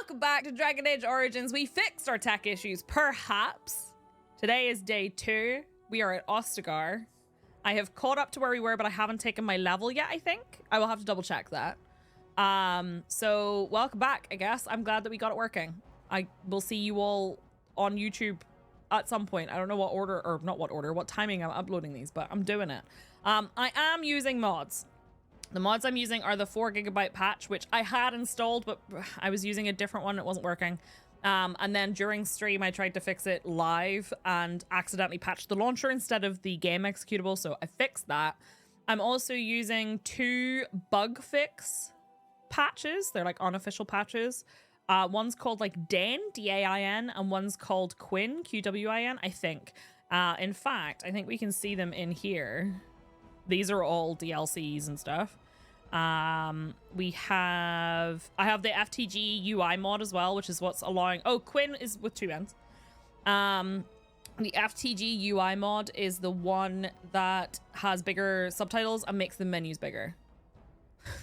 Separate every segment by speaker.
Speaker 1: Welcome back to Dragon Age Origins. We fixed our tech issues, perhaps. Today is day 2. We are at Ostagar. I have caught up to where we were, but I haven't taken my level yet, I think. I will have to double check that. So welcome back, I guess. I'm glad that we got it working. I will see you all on YouTube at some point. I don't know what order, or not what order, what timing I'm uploading these, but I'm doing it. I am using mods. The mods I'm using are the 4 GB patch, which I had installed, but I was using a different one. It wasn't working. And then during stream, I tried to fix it live and accidentally patched the launcher instead of the game executable. So I fixed that. I'm also using 2 bug fix patches. They're like unofficial patches. One's called like Dain, D-A-I-N, and one's called Quinn, Q-W-I-N, I think. In fact, I think we can see them in here. These are all DLCs and stuff. I have the FTG UI mod as well, which is what's allowing... Oh, Quinn is with 2 N's. The FTG UI mod is the one that has bigger subtitles and makes the menus bigger.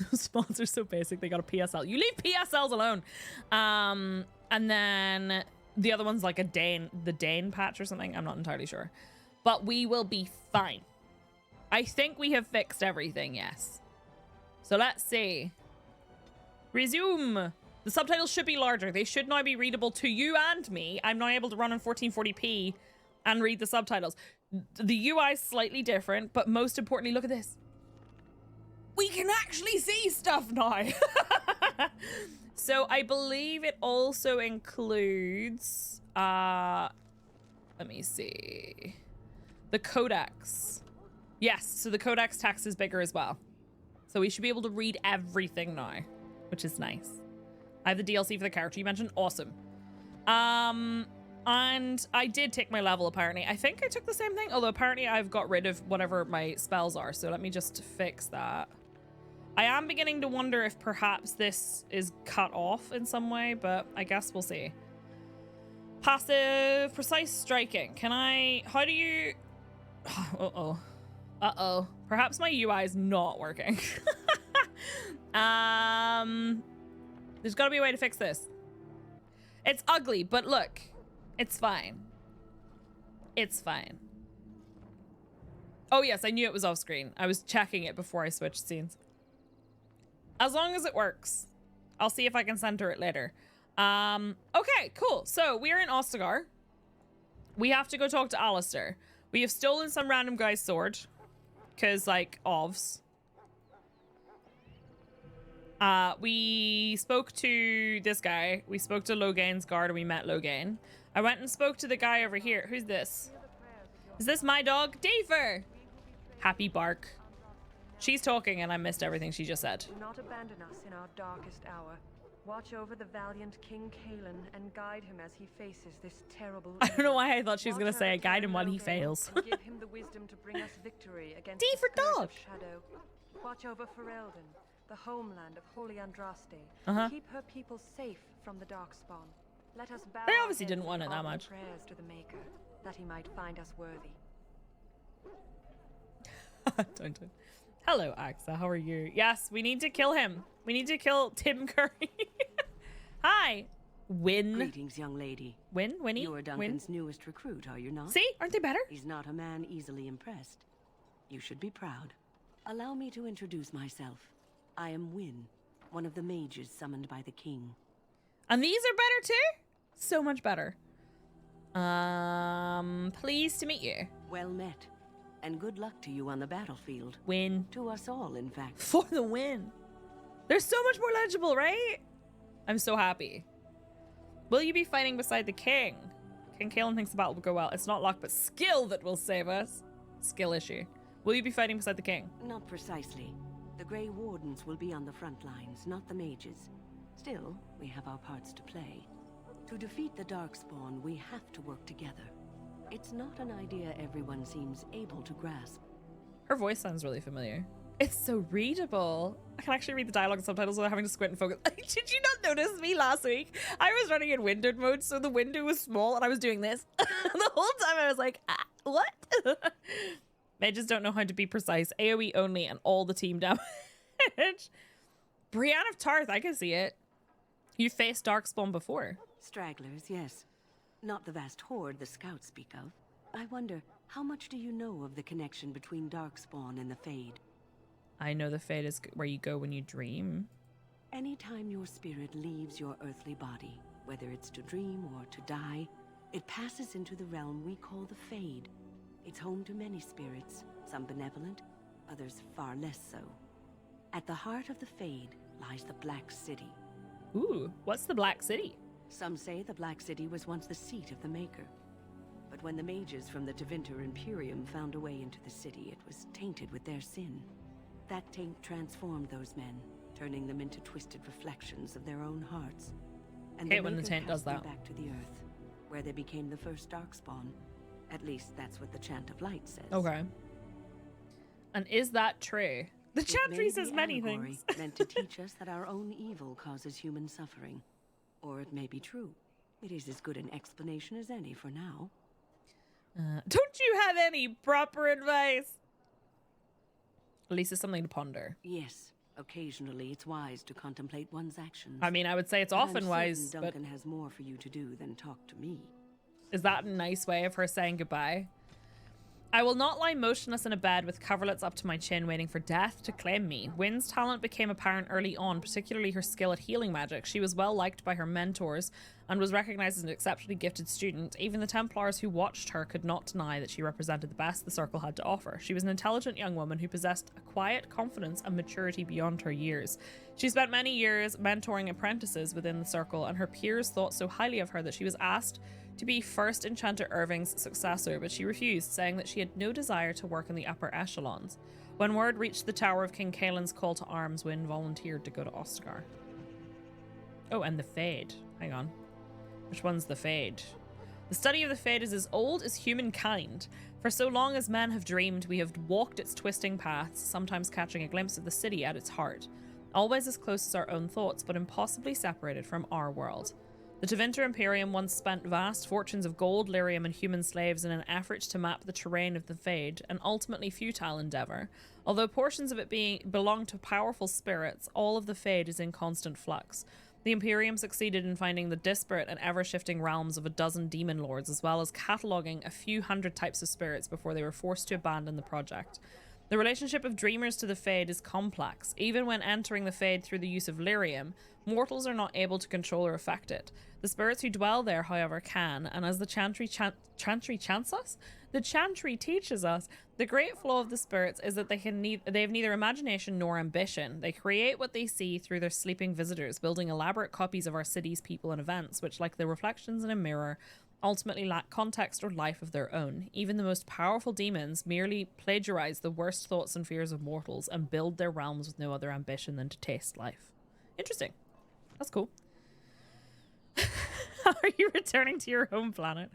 Speaker 1: Those mods are so basic. They got a PSL. You leave PSLs alone. And then the other one's like a Dain, the Dain patch or something. I'm not entirely sure. But we will be fine. I think we have fixed everything, yes. So let's see. Resume. The subtitles should be larger. They should now be readable to you and me. I'm now able to run in 1440p and read the subtitles. The UI is slightly different, but most importantly, look at this. We can actually see stuff now. So I believe it also includes, let me see, the codex. Yes, so the codex text is bigger as well. So we should be able to read everything now, which is nice. I have the DLC for the character you mentioned. Awesome. And I did take my level, apparently. I think I took the same thing, although apparently I've got rid of whatever my spells are. So let me just fix that. I am beginning to wonder if perhaps this is cut off in some way, but I guess we'll see. Passive, precise striking. Can I, how do you, uh-oh. Uh-oh. Perhaps my UI is not working. There's got to be a way to fix this. It's ugly, but look. It's fine. It's fine. Oh, yes, I knew it was off screen. I was checking it before I switched scenes. As long as it works. I'll see if I can center it later. Okay, cool. So, we are in Ostagar. We have to go talk to Alistair. We have stolen some random guy's sword. Because, like, ovs. We spoke to this guy. We spoke to Logain's guard and we met Logain. I went and spoke to the guy over here. Who's this? Is this my dog? Daver! Happy bark. She's talking and I missed everything she just said.
Speaker 2: Do not abandon us in our darkest hour. Watch over the valiant King Kaelin and guide him as he faces this terrible...
Speaker 1: I don't know why I thought she was going to say guide him while he fails.
Speaker 2: Give him the wisdom to bring us victory against
Speaker 1: D for dog.
Speaker 2: Shadow. Watch over Ferelden, the homeland of Holy Andraste. Keep her people safe from the Darkspawn. Let us bow.
Speaker 1: They obviously didn't want it that much.
Speaker 2: Prayers to the Maker, that he might find us worthy.
Speaker 1: Don't. Hello, Axa. How are you? Yes, we need to kill him. We need to kill Tim Curry. Hi. Win.
Speaker 3: Greetings, young lady.
Speaker 1: Winnie?
Speaker 3: You are Duncan's newest recruit, are you not?
Speaker 1: See? Aren't they better?
Speaker 3: He's not a man easily impressed. You should be proud. Allow me to introduce myself. I am Win, one of the mages summoned by the king.
Speaker 1: And these are better too? So much better. Pleased to meet you.
Speaker 3: Well met. And good luck to you on the battlefield.
Speaker 1: Win.
Speaker 3: To us all, in fact.
Speaker 1: For the win. They're so much more legible, right? I'm so happy. Will you be fighting beside the king? King Kaelin thinks the battle will go well. It's not luck, but skill that will save us. Skill issue. Will you be fighting beside the king?
Speaker 3: Not precisely. The Grey Wardens will be on the front lines, not the mages. Still, we have our parts to play. To defeat the Darkspawn, we have to work together. It's not an idea everyone seems able to grasp.
Speaker 1: Her voice sounds really familiar. It's so readable. I can actually read the dialogue and subtitles without having to squint and focus. Did you not notice me last week? I was running in windowed mode, so the window was small and I was doing this. The whole time I was like, what? Mages don't know how to be precise. AoE only and all the team damage. Brienne of Tarth, I can see it. You faced Darkspawn before.
Speaker 3: Stragglers, yes. Not the vast horde the scouts speak of. I wonder, how much do you know of the connection between Darkspawn and the Fade?
Speaker 1: I know the Fade is where you go when you dream.
Speaker 3: Anytime your spirit leaves your earthly body, whether it's to dream or to die, it passes into the realm we call the Fade. It's home to many spirits, some benevolent, others far less so. At the heart of the Fade lies the Black City.
Speaker 1: Ooh, what's the Black City?
Speaker 3: Some say the Black City was once the seat of the Maker. But when the mages from the Tevinter Imperium found a way into the city, it was tainted with their sin. That taint transformed those men, turning them into twisted reflections of their own hearts. And
Speaker 1: hate when the taint does that.
Speaker 3: Back to the earth, where they became the first Darkspawn. At least that's what the Chant of Light says.
Speaker 1: Okay. And is that true? The Chantry says many things.
Speaker 3: Meant to teach us that our own evil causes human suffering. Or it may be true. It is as good an explanation as any for now.
Speaker 1: Don't you have any proper advice? At least it's something to ponder.
Speaker 3: Yes. Occasionally, it's wise to contemplate one's actions.
Speaker 1: I mean, I would say it's often wise,
Speaker 3: Duncan
Speaker 1: but
Speaker 3: has more for you to do than talk to me.
Speaker 1: Is that a nice way of her saying goodbye? I will not lie motionless in a bed with coverlets up to my chin waiting for death to claim me. Wynn's talent became apparent early on, particularly her skill at healing magic. She was well liked by her mentors and was recognized as an exceptionally gifted student. Even the Templars who watched her could not deny that she represented the best the Circle had to offer. She was an intelligent young woman who possessed a quiet confidence and maturity beyond her years. She spent many years mentoring apprentices within the Circle, and her peers thought so highly of her that she was asked to be First Enchanter Irving's successor, but she refused, saying that she had no desire to work in the upper echelons. When word reached the Tower of King Kaelin's call to arms, Wynn volunteered to go to Ostagar. Oh, and the Fade. Hang on. Which one's the Fade? The study of the Fade is as old as humankind. For so long as men have dreamed, we have walked its twisting paths, sometimes catching a glimpse of the city at its heart. Always as close as our own thoughts, but impossibly separated from our world. The Tevinter Imperium once spent vast fortunes of gold, lyrium, and human slaves in an effort to map the terrain of the Fade, an ultimately futile endeavor. Although portions of it belong to powerful spirits, all of the Fade is in constant flux. The Imperium succeeded in finding the disparate and ever-shifting realms of a dozen demon lords, as well as cataloguing a few hundred types of spirits before they were forced to abandon the project. The relationship of dreamers to the Fade is complex. Even when entering the Fade through the use of lyrium, mortals are not able to control or affect it. The spirits who dwell there, however, can, and as the Chantry chants us? The Chantry teaches us, the great flaw of the spirits is that they have neither imagination nor ambition. They create what they see through their sleeping visitors, building elaborate copies of our cities, people, and events, which, like the reflections in a mirror, ultimately lack context or life of their own. Even the most powerful demons merely plagiarize the worst thoughts and fears of mortals and build their realms with no other ambition than to taste life. Interesting. That's cool. Are you returning to your home planet?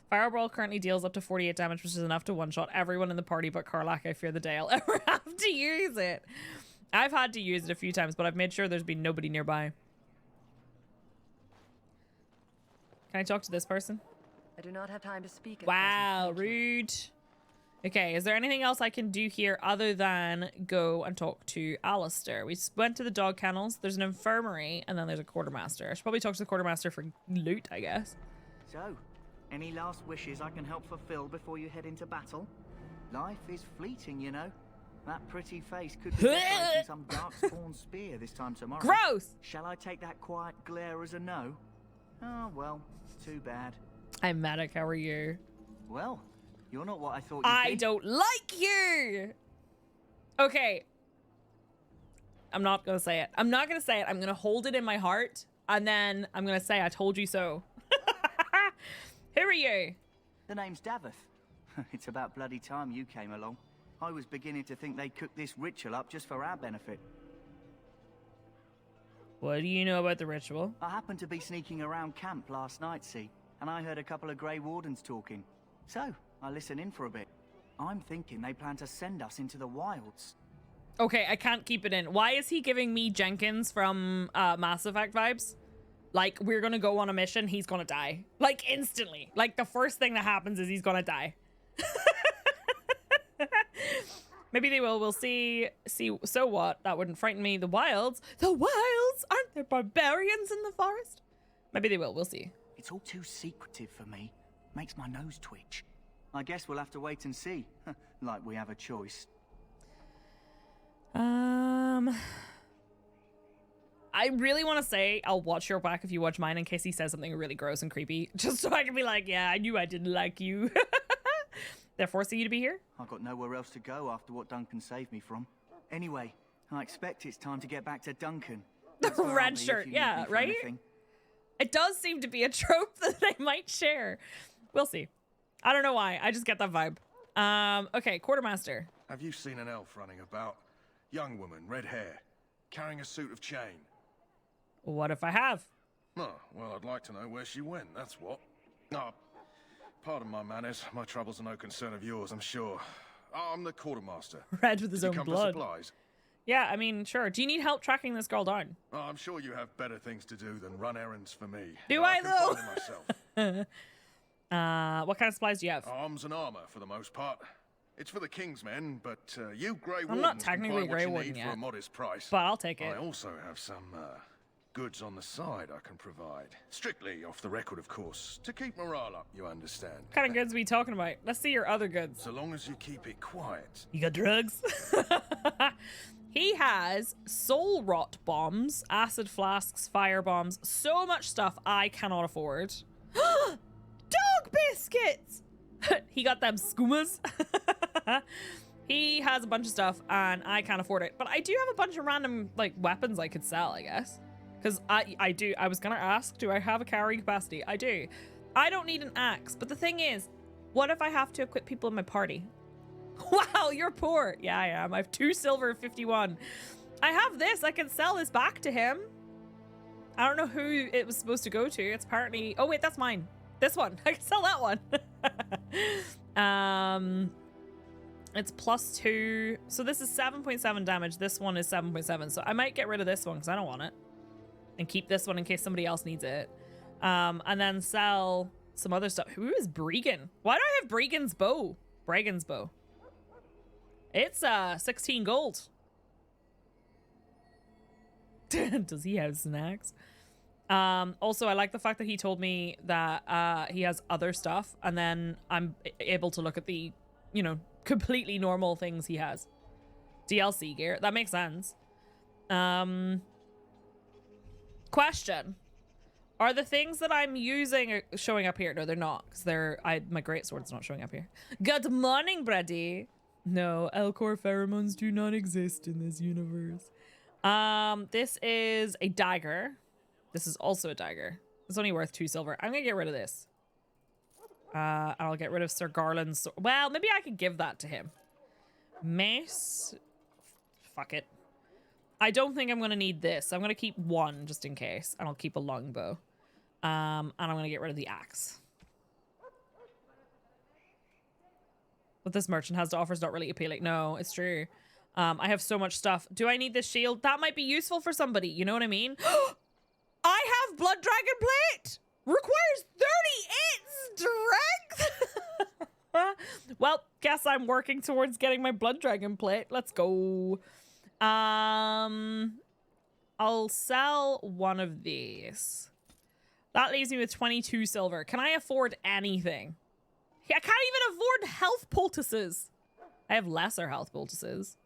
Speaker 1: Fireball currently deals up to 48 damage, which is enough to one-shot everyone in the party but Karlach. I fear the day I'll ever have to use it. I've had to use it a few times, but I've made sure there's been nobody nearby. Can I talk to this person?
Speaker 2: I do not have time to speak.
Speaker 1: Wow, rude. Okay, is there anything else I can do here other than go and talk to Alistair? We went to the dog kennels, there's an infirmary, and then there's a quartermaster. I should probably talk to the quartermaster for loot, I guess.
Speaker 4: So, any last wishes I can help fulfill before you head into battle? Life is fleeting, you know. That pretty face could be decorating some darkspawn spear this time tomorrow.
Speaker 1: Gross!
Speaker 4: Shall I take that quiet glare as a no? Oh, well, too bad.
Speaker 1: I'm Medic, how are you?
Speaker 4: Well, you're not what I thought you'd be.
Speaker 1: I don't like you! Okay. I'm not gonna say it. I'm not gonna say it. I'm gonna hold it in my heart, and then I'm gonna say I told you so. Who are you?
Speaker 4: The name's Davith. It's about bloody time you came along. I was beginning to think they cooked this ritual up just for our benefit.
Speaker 1: What do you know about the ritual?
Speaker 4: I happened to be sneaking around camp last night, see, and I heard a couple of Grey Wardens talking. So, I listened in for a bit. I'm thinking they plan to send us into the wilds.
Speaker 1: Okay, I can't keep it in. Why is he giving me Jenkins from Mass Effect vibes? Like, we're gonna go on a mission, he's gonna die. Like, instantly. Like, the first thing that happens is he's gonna die. Maybe they will. We'll see. So what? That wouldn't frighten me. The wilds? The wilds? Aren't there barbarians in the forest? Maybe they will. We'll see.
Speaker 4: It's all too secretive for me. Makes my nose twitch. I guess we'll have to wait and see. Like we have a choice.
Speaker 1: I really want to say I'll watch your back if you watch mine in case he says something really gross and creepy. Just so I can be like, yeah, I knew I didn't like you. They're forcing you to be here?
Speaker 4: I've got nowhere else to go after what Duncan saved me from. Anyway, I expect it's time to get back to Duncan.
Speaker 1: The red shirt, yeah, right? It does seem to be a trope that they might share. We'll see. I don't know why. I just get that vibe. Okay, quartermaster.
Speaker 5: Have you seen an elf running about? Young woman, red hair, carrying a suit of chain.
Speaker 1: What if I have?
Speaker 5: Oh, well, I'd like to know where she went, that's what. Oh, pardon my manners. My troubles are no concern of yours, I'm sure. Oh, I'm the quartermaster.
Speaker 1: Red with his
Speaker 5: Did
Speaker 1: own
Speaker 5: you come
Speaker 1: blood.
Speaker 5: For supplies?
Speaker 1: Yeah, I mean, sure. Do you need help tracking this girl down?
Speaker 5: Oh, I'm sure you have better things to do than run errands for me.
Speaker 1: Do I,
Speaker 5: can
Speaker 1: though?
Speaker 5: find it myself.
Speaker 1: What kind of supplies do you have?
Speaker 5: Arms and armor, for the most part. It's for the King's men, but you Grey
Speaker 1: I'm
Speaker 5: Wardens
Speaker 1: not technically
Speaker 5: can buy
Speaker 1: Grey
Speaker 5: what you
Speaker 1: Warden
Speaker 5: need
Speaker 1: yet,
Speaker 5: for a modest price.
Speaker 1: but I'll take it.
Speaker 5: I also have some goods on the side I can provide. Strictly off the record, of course. To keep morale up, you understand.
Speaker 1: What kind of goods are we talking about? Let's see your other goods.
Speaker 5: So long as you keep it quiet.
Speaker 1: You got drugs? He has soul rot bombs, acid flasks, fire bombs, so much stuff I cannot afford. Dog biscuits! He got them skumas. He has a bunch of stuff and I can't afford it. But I do have a bunch of random like weapons I could sell, I guess. Because I do. I was gonna ask, do I have a carrying capacity? I do. I don't need an axe. But the thing is, what if I have to equip people in my party? Wow, you're poor. Yeah, I am. I have 2 silver, 51. I have this. I can sell this back to him. I don't know who it was supposed to go to. It's apparently... Oh, wait, that's mine. This one. I can sell that one. It's +2. So this is 7.7 damage. This one is 7.7. So I might get rid of this one because I don't want it. And keep this one in case somebody else needs it. And then sell some other stuff. Who is Bregan? Why do I have Bregan's bow? Bregan's bow. It's 16 gold. Does he have snacks? Also, I like the fact that he told me that he has other stuff, and then I'm able to look at the, you know, completely normal things he has. DLC gear. That makes sense. Question. Are the things that I'm using showing up here? No, they're not, because my greatsword's not showing up here. Good morning, Brady. No, Elcor pheromones do not exist in this universe. This is a dagger. This is also a dagger. It's only worth 2 silver. I'm gonna get rid of this. I'll get rid of Sir Garland's sword. Well, maybe I could give that to him. Mace. Fuck it. I don't think I'm gonna need this. I'm gonna keep 1 just in case, and I'll keep a longbow. And I'm gonna get rid of the axe. What this merchant has to offer is not really appealing. No, it's true. I have so much stuff. Do I need this shield? That might be useful for somebody. You know what I mean? I have Blood Dragon Plate! Requires 38 strength! Well, guess I'm working towards getting my Blood Dragon Plate. Let's go. I'll sell one of these. That leaves me with 22 silver. Can I afford anything? I can't even afford health poultices. I have lesser health poultices.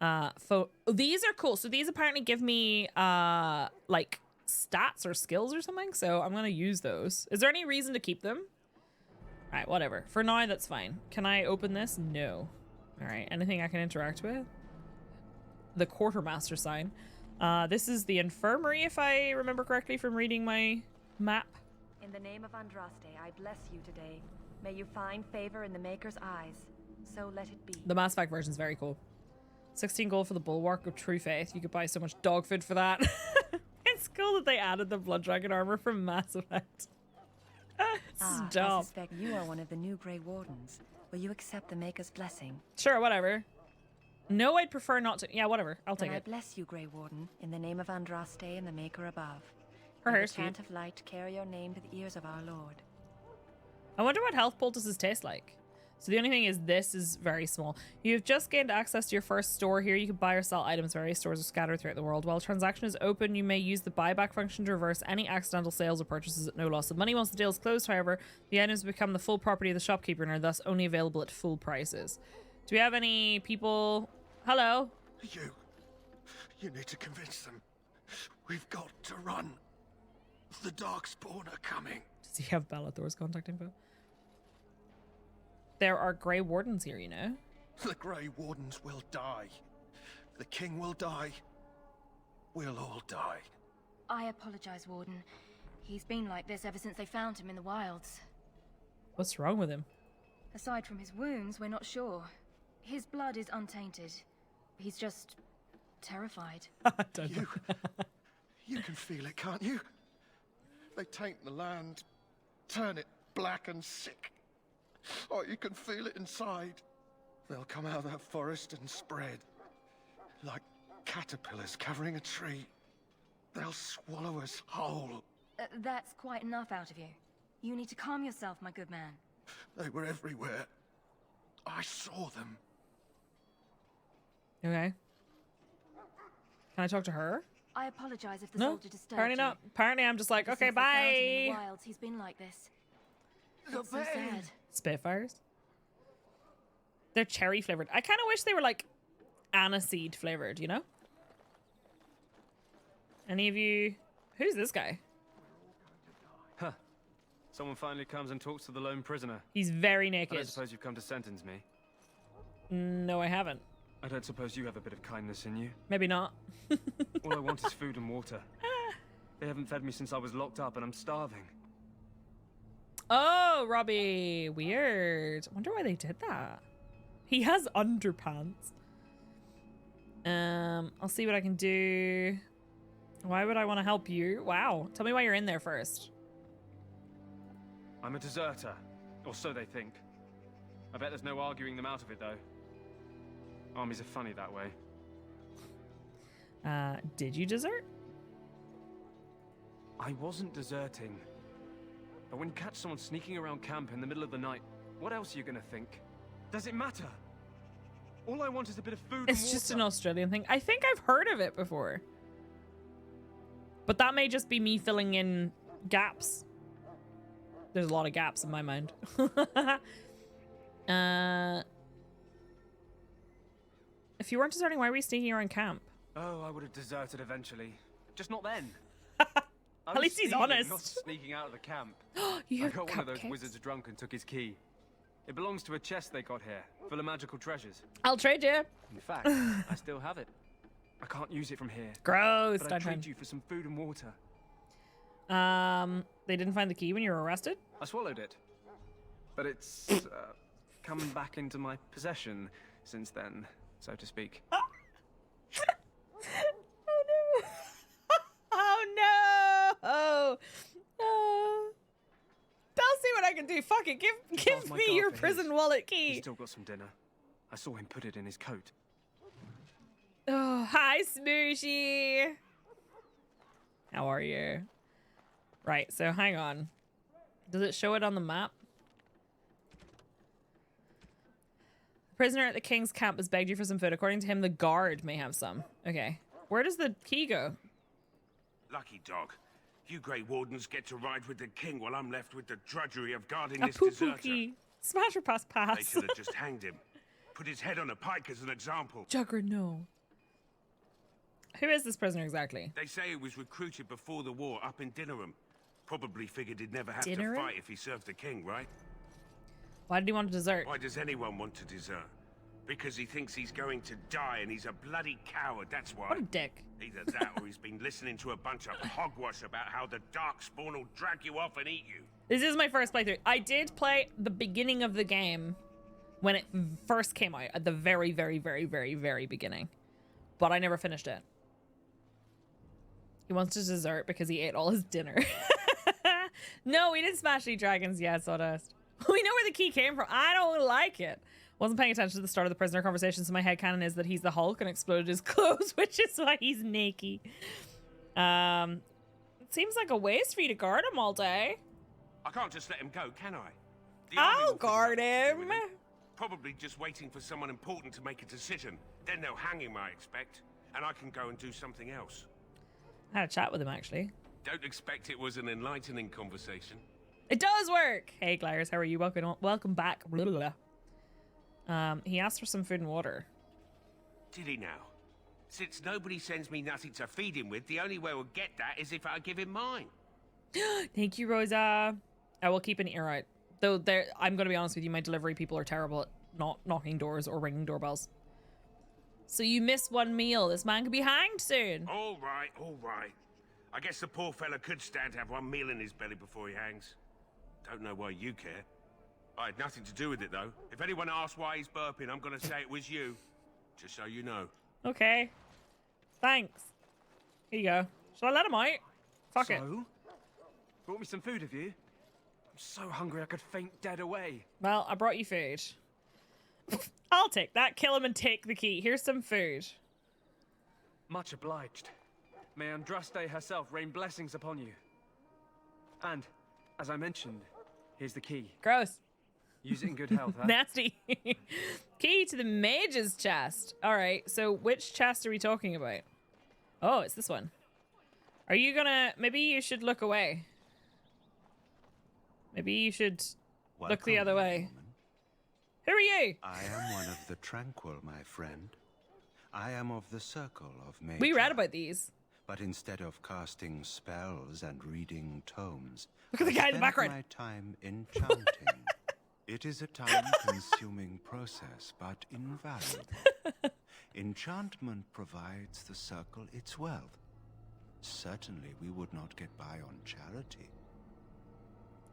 Speaker 1: These are cool. So these apparently give me like stats or skills or something. So I'm gonna use those. Is there any reason to keep them? All right, whatever. For now, that's fine. Can I open this? No. All right. Anything I can interact with? The quartermaster sign. This is the infirmary, if I remember correctly from reading my map.
Speaker 2: In the name of Andraste, I bless you today. May you find favor in the Maker's eyes. So let it be.
Speaker 1: The Mass Effect version is very cool. 16 gold for the Bulwark of True Faith. You could buy so much dog food for that. It's cool that they added the Blood Dragon armor from Mass Effect. Stop.
Speaker 2: I suspect you are one of the new Grey Wardens. Will you accept the Maker's blessing?
Speaker 1: Sure, whatever. No, I'd prefer not to. Yeah, whatever. I'll take
Speaker 2: I
Speaker 1: it.
Speaker 2: bless you, Grey Warden, in the name of Andraste and the Maker above.
Speaker 1: Her
Speaker 2: May
Speaker 1: hair's
Speaker 2: the
Speaker 1: cute.
Speaker 2: chant of light carry your name to the ears of our Lord.
Speaker 1: I wonder what health poultices taste like. So the only thing is this is very small. You've just gained access to your first store here. You can buy or sell items. Various stores are scattered throughout the world. While transaction is open, you may use the buyback function to reverse any accidental sales or purchases at no loss of money. Once the deal is closed, however, the items become the full property of the shopkeeper and are thus only available at full prices. Do we have any people? Hello?
Speaker 5: You need to convince them. We've got to run. The Darkspawn are coming.
Speaker 1: Does he have Bellathor's contact info? There are Grey Wardens here, you know?
Speaker 5: The Grey Wardens will die. The King will die. We'll all die.
Speaker 6: I apologize, Warden. He's been like this ever since they found him in the wilds.
Speaker 1: What's wrong with him?
Speaker 6: Aside from his wounds, we're not sure. His blood is untainted. He's just terrified.
Speaker 5: You can feel it, can't you? They taint the land, turn it black and sick. Oh, you can feel it inside. They'll come out of that forest and spread. Like caterpillars covering a tree. They'll swallow us whole.
Speaker 6: That's quite enough out of you. You need to calm yourself, my good man.
Speaker 5: They were everywhere. I saw them.
Speaker 1: Okay. Can I talk to her?
Speaker 6: I apologize if the
Speaker 1: No,
Speaker 6: soldier disturbed
Speaker 1: apparently
Speaker 6: you.
Speaker 1: not. Apparently I'm just like,
Speaker 6: Ever
Speaker 1: okay,
Speaker 6: since they found him in
Speaker 1: bye.
Speaker 6: the wilds, he's been like this. It's so sad.
Speaker 1: Spitfires. They're cherry flavored. I kind of wish they were like aniseed flavored, you know? Any of you? Who's this guy?
Speaker 7: Huh. Someone finally comes and talks to the lone prisoner.
Speaker 1: He's very
Speaker 7: I
Speaker 1: naked.
Speaker 7: don't suppose you've come to sentence me.
Speaker 1: No, I haven't.
Speaker 7: I don't suppose you have a bit of kindness in you.
Speaker 1: Maybe not.
Speaker 7: All I want is food and water. They haven't fed me since I was locked up and I'm starving.
Speaker 1: Oh, Robbie. Weird. I wonder why they did that. He has underpants. I'll see what I can do. Why would I want to help you? Wow. Tell me why you're in there first.
Speaker 7: I'm a deserter. Or so they think. I bet there's no arguing them out of it, though. Armies are funny that way.
Speaker 1: Did you desert?
Speaker 7: I wasn't deserting. But when you catch someone sneaking around camp in the middle of the night, what else are you gonna think? Does it matter? All I want is a bit of food and
Speaker 1: It's
Speaker 7: water.
Speaker 1: just an Australian thing. I think I've heard of it before. But that may just be me filling in gaps. There's a lot of gaps in my mind. If you weren't deserting, why were you sneaking around camp?
Speaker 7: Oh, I would have deserted eventually. Just not then.
Speaker 1: At least he's honest.
Speaker 7: Not sneaking out of the camp.
Speaker 1: You
Speaker 7: I
Speaker 1: have
Speaker 7: got one of those
Speaker 1: cupcakes?
Speaker 7: wizards drunk and took his key. It belongs to a chest they got here, full of magical treasures.
Speaker 1: I'll trade you.
Speaker 7: In fact, I still have it. I can't use it from here.
Speaker 1: Gross.
Speaker 7: But I trade you for some food and water.
Speaker 1: They didn't find the key when you were arrested?
Speaker 7: I swallowed it. But it's come back into my possession since then, so to speak.
Speaker 1: Oh no. Oh no. I'll see what I can do. Fuck it. Give
Speaker 7: my
Speaker 1: me
Speaker 7: God
Speaker 1: your
Speaker 7: for
Speaker 1: prison
Speaker 7: his.
Speaker 1: wallet
Speaker 7: He's
Speaker 1: key.
Speaker 7: still got some dinner. I saw him put it in his coat.
Speaker 1: Oh, hi, Smooshy. How are you? Right, so hang on. Does it show it on the map? The prisoner at the king's camp has begged you for some food. According to him, the guard may have some. Okay. Where does the key go?
Speaker 8: Lucky dog. You Grey Wardens get to ride with the king while I'm left with the drudgery of guarding
Speaker 1: A
Speaker 8: this
Speaker 1: poo-poo
Speaker 8: deserter.
Speaker 1: key. Smash or pass
Speaker 8: They
Speaker 1: pass.
Speaker 8: should have just hanged him. Put his head on a pike as an example.
Speaker 1: Juggernaut. Who is this prisoner exactly?
Speaker 8: They say he was recruited before the war up in Dinnerham. Probably figured he'd never have
Speaker 1: Dinnerham?
Speaker 8: to fight if he served the king, right?
Speaker 1: Why did he want to desert?
Speaker 8: Why does anyone want to desert? Because he thinks he's going to die and he's a bloody coward, that's why.
Speaker 1: What a dick.
Speaker 8: Either that or he's been listening to a bunch of hogwash about how the Darkspawn will drag you off and eat you.
Speaker 1: This is my first playthrough. I did play the beginning of the game when it first came out, at the very, very, very, very, very beginning. But I never finished it. He wants to desert because he ate all his dinner. No, we didn't smash any dragons yet, Sawdust. We know where the key came from. I don't like it. Wasn't paying attention to the start of the prisoner conversation, so my headcanon is that he's the Hulk and exploded his clothes, which is why he's naked. It seems like a waste for you to guard him all day.
Speaker 8: I can't just let him go, can I? The army
Speaker 1: I'll
Speaker 8: will figure out
Speaker 1: guard
Speaker 8: what to do
Speaker 1: him.
Speaker 8: with probably just waiting for someone important to make a decision. Then they'll hang him, I expect. And I can go and do something else.
Speaker 1: I had a chat with him, actually.
Speaker 8: Don't expect it was an enlightening conversation.
Speaker 1: It does work! Hey, Glires, how are you? Welcome back. Blah, blah, blah. He asked for some food and water.
Speaker 8: Did he now? Since nobody sends me nothing to feed him with, the only way we'll get that is if I give him mine.
Speaker 1: Thank you, Rosa. I will keep an ear out. Though I'm going to be honest with you, my delivery people are terrible at not knocking doors or ringing doorbells. So you miss one meal. This man could be hanged soon.
Speaker 8: All right, all right. I guess the poor fella could stand to have one meal in his belly before he hangs. Don't know why you care. I had nothing to do with it, though. If anyone asks why he's burping, I'm going to say it was you. Just so you know.
Speaker 1: Okay. Thanks. Here you go. Shall I let him out? Fuck it.
Speaker 7: Brought me some food, have you? I'm so hungry I could faint dead away.
Speaker 1: Well, I brought you food. I'll take that. Kill him and take the key. Here's some food.
Speaker 7: Much obliged. May Andraste herself rain blessings upon you. And, as I mentioned, here's the key.
Speaker 1: Gross.
Speaker 7: Use it in good health, huh?
Speaker 1: Nasty. Key to the mage's chest. All right, so which chest are we talking about? Oh, it's this one. Are you gonna... Maybe you should look away. Maybe you should look the other way.
Speaker 9: Woman.
Speaker 1: Who are you?
Speaker 9: I am one of the Tranquil, my friend. I am of the Circle of Magi.
Speaker 1: We read about these.
Speaker 9: But instead of casting spells and reading tomes,
Speaker 1: Look at the guy in the background.
Speaker 9: my time enchanting. It is a time-consuming process, but invaluable. Enchantment provides the Circle its wealth. Certainly, we would not get by on charity.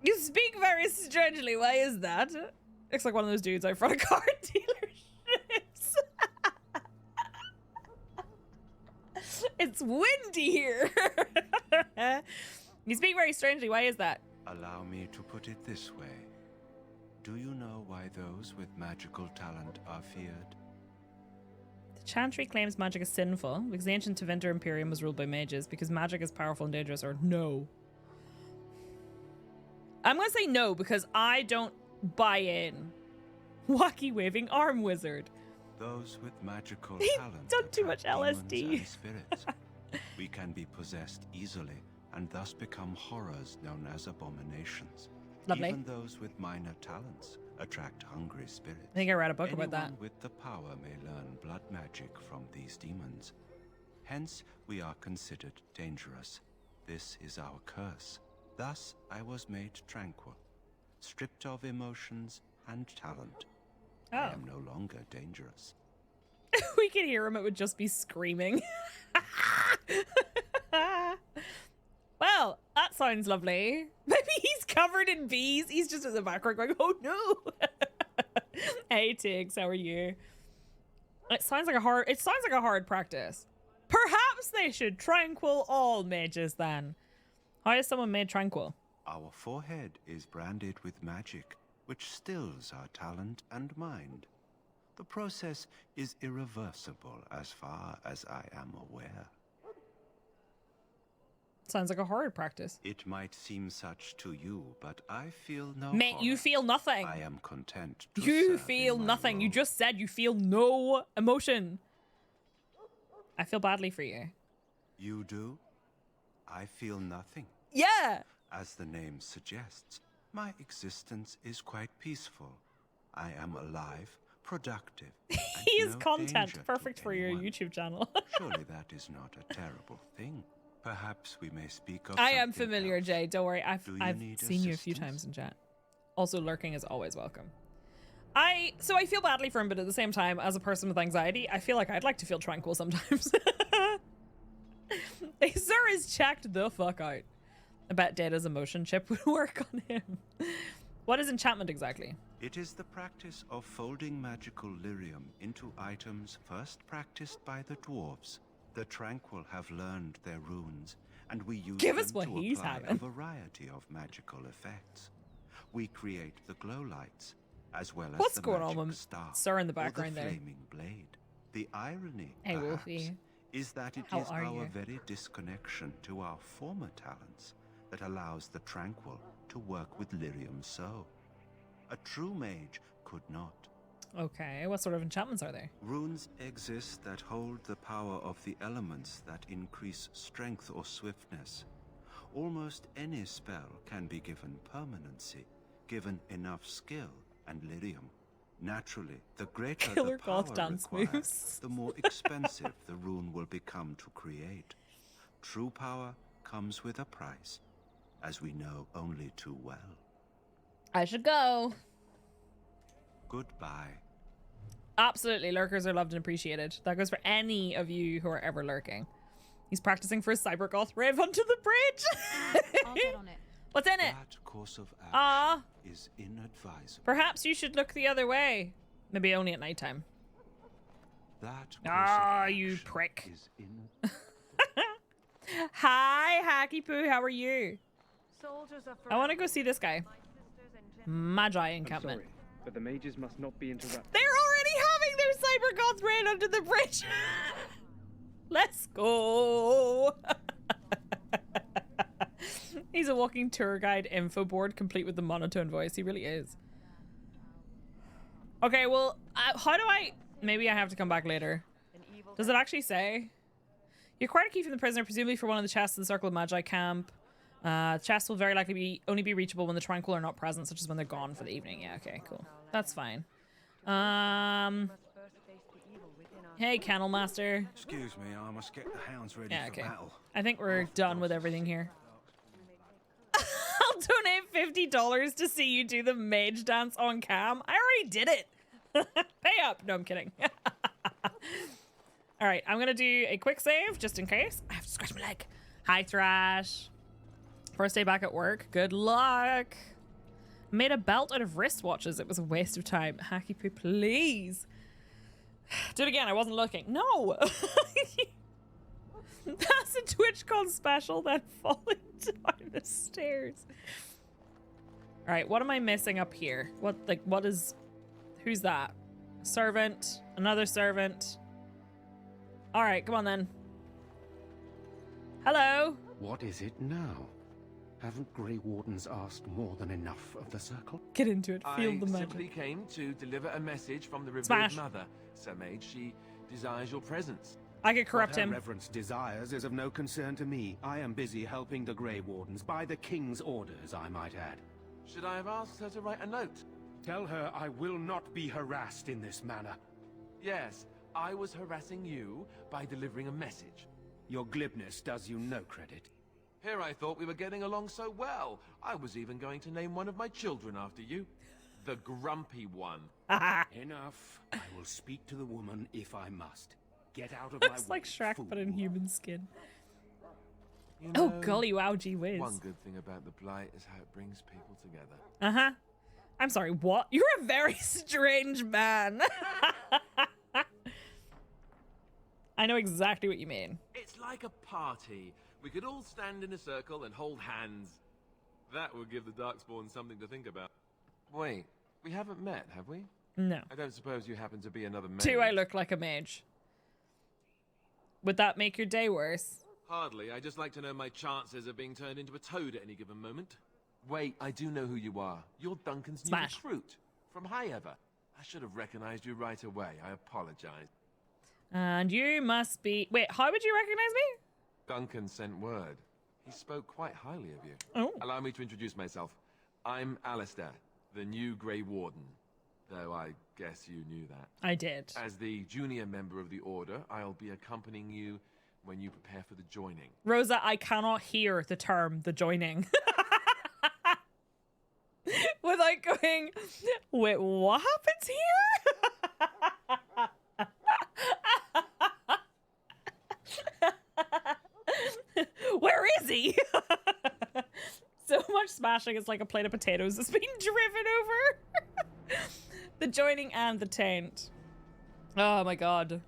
Speaker 1: You speak very strangely. Why is that? Looks like one of those dudes out front of car dealerships. It's windy here. You speak very strangely. Why is that?
Speaker 9: Allow me to put it this way. Do you know why those with magical talent are feared?
Speaker 1: The Chantry claims magic is sinful because the ancient Tevinter Imperium was ruled by mages because magic is powerful and dangerous, or no. I'm going to say no because I don't buy in. Wacky waving arm wizard.
Speaker 9: Those with magical
Speaker 1: He's
Speaker 9: talent
Speaker 1: done too much
Speaker 9: attract demons
Speaker 1: LSD.
Speaker 9: and spirits. We can be possessed easily and thus become horrors known as abominations.
Speaker 1: Lovely.
Speaker 9: Even those with minor talents attract hungry spirits.
Speaker 1: I think I read a book about that.
Speaker 9: Anyone with the power may learn blood magic from these demons. Hence, we are considered dangerous. This is our curse. Thus, I was made tranquil, stripped of emotions and talent.
Speaker 1: Oh.
Speaker 9: I am no longer dangerous.
Speaker 1: We could hear him, it would just be screaming. Well, that sounds lovely. Maybe he's covered in bees. He's just in the background going, oh no. Hey Tiggs, how are you? It sounds like a hard practice. Perhaps they should tranquil all mages then. How is someone made tranquil?
Speaker 9: Our forehead is branded with magic, which stills our talent and mind. The process is irreversible as far as I am aware.
Speaker 1: Sounds like a hard practice.
Speaker 9: It might seem such to you, but I feel no
Speaker 1: Mate,
Speaker 9: horror.
Speaker 1: you feel nothing.
Speaker 9: I am content to
Speaker 1: You
Speaker 9: serve
Speaker 1: feel
Speaker 9: in my
Speaker 1: nothing. You
Speaker 9: role.
Speaker 1: just said you feel no emotion. I feel badly for you.
Speaker 9: You do? I feel nothing.
Speaker 1: Yeah.
Speaker 9: As the name suggests, my existence is quite peaceful. I am alive, productive. and
Speaker 1: He is
Speaker 9: no
Speaker 1: content
Speaker 9: danger to
Speaker 1: perfect for your
Speaker 9: anyone.
Speaker 1: YouTube channel.
Speaker 9: Surely that is not a terrible thing. Perhaps we may speak of
Speaker 1: I am
Speaker 9: something
Speaker 1: familiar,
Speaker 9: else.
Speaker 1: Jay. Don't worry. I've
Speaker 9: Do you need
Speaker 1: seen you a few
Speaker 9: assistance?
Speaker 1: times in chat. Also, lurking is always welcome. So I feel badly for him, but at the same time, as a person with anxiety, I feel like I'd like to feel tranquil sometimes. Sir is checked the fuck out. I bet Data's emotion chip would work on him. What is enchantment exactly?
Speaker 9: It is the practice of folding magical lyrium into items first practiced by the dwarves. The Tranquil have learned their runes, and we use
Speaker 1: Give
Speaker 9: them
Speaker 1: us what
Speaker 9: to
Speaker 1: he's
Speaker 9: apply
Speaker 1: having.
Speaker 9: a variety of magical effects. We create the glow lights, as well as
Speaker 1: What's
Speaker 9: the
Speaker 1: going on
Speaker 9: magic
Speaker 1: with
Speaker 9: star,
Speaker 1: Sir in the
Speaker 9: or
Speaker 1: background
Speaker 9: the
Speaker 1: there?
Speaker 9: flaming blade. The irony,
Speaker 1: Hey,
Speaker 9: perhaps,
Speaker 1: Wolfie.
Speaker 9: is that it
Speaker 1: How
Speaker 9: is
Speaker 1: are
Speaker 9: our
Speaker 1: you?
Speaker 9: very disconnection to our former talents that allows the Tranquil to work with lyrium so. A true mage could not.
Speaker 1: Okay, what sort of enchantments are there?
Speaker 9: Runes exist that hold the power of the elements that increase strength or swiftness. Almost any spell can be given permanency, given enough skill and lyrium. Naturally, the greater
Speaker 1: Killer
Speaker 9: the power
Speaker 1: goth dance
Speaker 9: required,
Speaker 1: moves.
Speaker 9: the more expensive the rune will become to create. True power comes with a price, as we know only too well.
Speaker 1: I should go.
Speaker 9: Goodbye.
Speaker 1: Absolutely, lurkers are loved and appreciated. That goes for any of you who are ever lurking. He's practicing for a cybergoth rave onto the bridge.
Speaker 6: I'll get on it.
Speaker 1: What's in it?
Speaker 9: That course of action
Speaker 1: Ah,
Speaker 9: is inadvisable.
Speaker 1: perhaps you should look the other way. Maybe only at nighttime.
Speaker 9: That course
Speaker 1: Ah,
Speaker 9: of
Speaker 1: you
Speaker 9: action
Speaker 1: prick.
Speaker 9: is in.
Speaker 1: Hi, Hacky Poo. How are you?
Speaker 2: Soldiers of
Speaker 1: I want to go see this guy.
Speaker 2: my sisters and gentlemen.
Speaker 1: Magi
Speaker 7: I'm
Speaker 1: encampment.
Speaker 7: sorry, but the mages must not be interrupted.
Speaker 1: They're already having their cybergoth raid under the bridge. Let's go. He's a walking tour guide info board complete with the monotone voice. He really is. Okay, well, how do I... Maybe I have to come back later. Does it actually say? You acquired a key from the prisoner, presumably for one of the chests in the Circle of Magi camp. Chests will very likely only be reachable when the Tranquil are not present, such as when they're gone for the evening. Yeah, okay, cool. That's fine. Hey, Kennel Master.
Speaker 10: Excuse me, I must get the hounds ready
Speaker 1: Yeah,
Speaker 10: for
Speaker 1: okay.
Speaker 10: battle.
Speaker 1: I think we're done with everything here. I'll donate $50 to see you do the mage dance on cam. I already did it. Pay up. No, I'm kidding. All right, I'm going to do a quick save just in case. I have to scratch my leg. Hi, Thrash. First day back at work. Good luck. Made a belt out of wristwatches. It was a waste of time. Hacky Poo, please. Do it again. I wasn't looking. No. That's a TwitchCon special, then falling down the stairs. All right, what am I missing up here? What is... Who's that? Servant. Another servant. All right, come on then. Hello.
Speaker 10: What is it now? Haven't Grey Wardens asked more than enough of the Circle?
Speaker 1: Get into it. Feel the
Speaker 11: I
Speaker 1: magic.
Speaker 11: simply came to deliver a message from the revered
Speaker 1: Smash.
Speaker 11: mother. Sir Mage, she desires your presence.
Speaker 1: I could corrupt
Speaker 10: What her
Speaker 1: him.
Speaker 10: Reverence desires is of no concern to me. I am busy helping the Grey Wardens, by the King's orders, I might add.
Speaker 11: Should I have asked her to write a note?
Speaker 10: Tell her I will not be harassed in this manner.
Speaker 11: Yes, I was harassing you by delivering a message.
Speaker 10: Your glibness does you no credit.
Speaker 11: Here I thought we were getting along so well. I was even going to name one of my children after you. The Grumpy One.
Speaker 10: Enough. I will speak to the woman if I must. Get out of my way.
Speaker 1: Looks like Shrek,
Speaker 10: fool.
Speaker 1: but in human skin.
Speaker 11: You
Speaker 1: Oh,
Speaker 11: know,
Speaker 1: golly wow, gee whiz.
Speaker 11: one good thing about the Blight is how it brings people together.
Speaker 1: Uh-huh. I'm sorry, what? You're a very strange man. I know exactly what you mean.
Speaker 11: It's like a party. We could all stand in a circle and hold hands. That would give the Darkspawn something to think about. Wait, we haven't met, have we?
Speaker 1: No.
Speaker 11: I don't suppose you happen to be another mage.
Speaker 1: Do I look like a mage? Would that make your day worse?
Speaker 11: Hardly. I just like to know my chances of being turned into a toad at any given moment. Wait, I do know who you are. You're Duncan's new
Speaker 1: Smash.
Speaker 11: recruit. From Highever. I should have recognized you right away. I apologize.
Speaker 1: And you must be... Wait, how would you recognize me?
Speaker 11: Duncan sent word. He spoke quite highly of you.
Speaker 1: Oh.
Speaker 11: Allow me to introduce myself. I'm Alistair, the new Grey Warden. Though I guess you knew that.
Speaker 1: I did.
Speaker 11: As the junior member of the Order, I'll be accompanying you when you prepare for the joining.
Speaker 1: Rosa, I cannot hear the term, the joining. Without going, wait, what happens here? Where is he? So much smashing, it's like a plate of potatoes that's being driven over. The joining and the taint. Oh my god.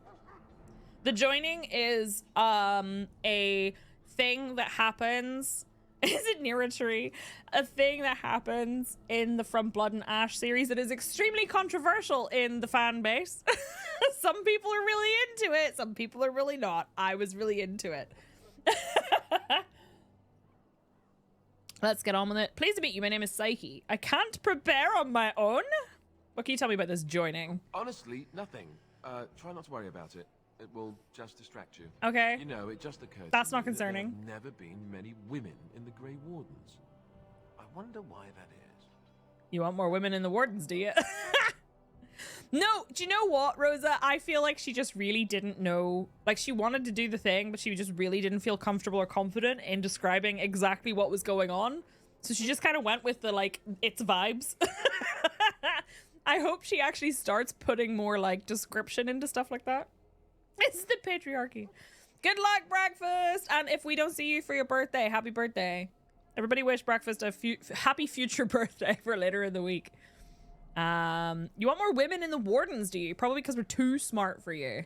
Speaker 1: The joining is a thing that happens. Is it near a tree? A thing that happens in the From Blood and Ash series that is extremely controversial in the fan base. Some people are really into it. Some people are really not. I was really into it. Let's get on with it. Pleased to meet you. My name is Psyche. I can't prepare on my own. What can you tell me about this joining?
Speaker 11: Honestly, nothing. Try not to worry about it. It will just distract you.
Speaker 1: Okay.
Speaker 11: You know, it just occurred
Speaker 1: That's
Speaker 11: to me
Speaker 1: not concerning.
Speaker 11: that there have never been many women in the Grey Wardens. I wonder why that is.
Speaker 1: You want more women in the Wardens, do you? No, do you know what, Rosa? I feel like she just really didn't know. Like, she wanted to do the thing, but she just really didn't feel comfortable or confident in describing exactly what was going on. So she just kind of went with the, like, it's vibes. I hope she actually starts putting more, like, description into stuff like that. It's the patriarchy. Good luck, breakfast! And if we don't see you for your birthday, happy birthday. Everybody wish breakfast a happy future birthday for later in the week. You want more women in the Wardens, do you? Probably because we're too smart for you.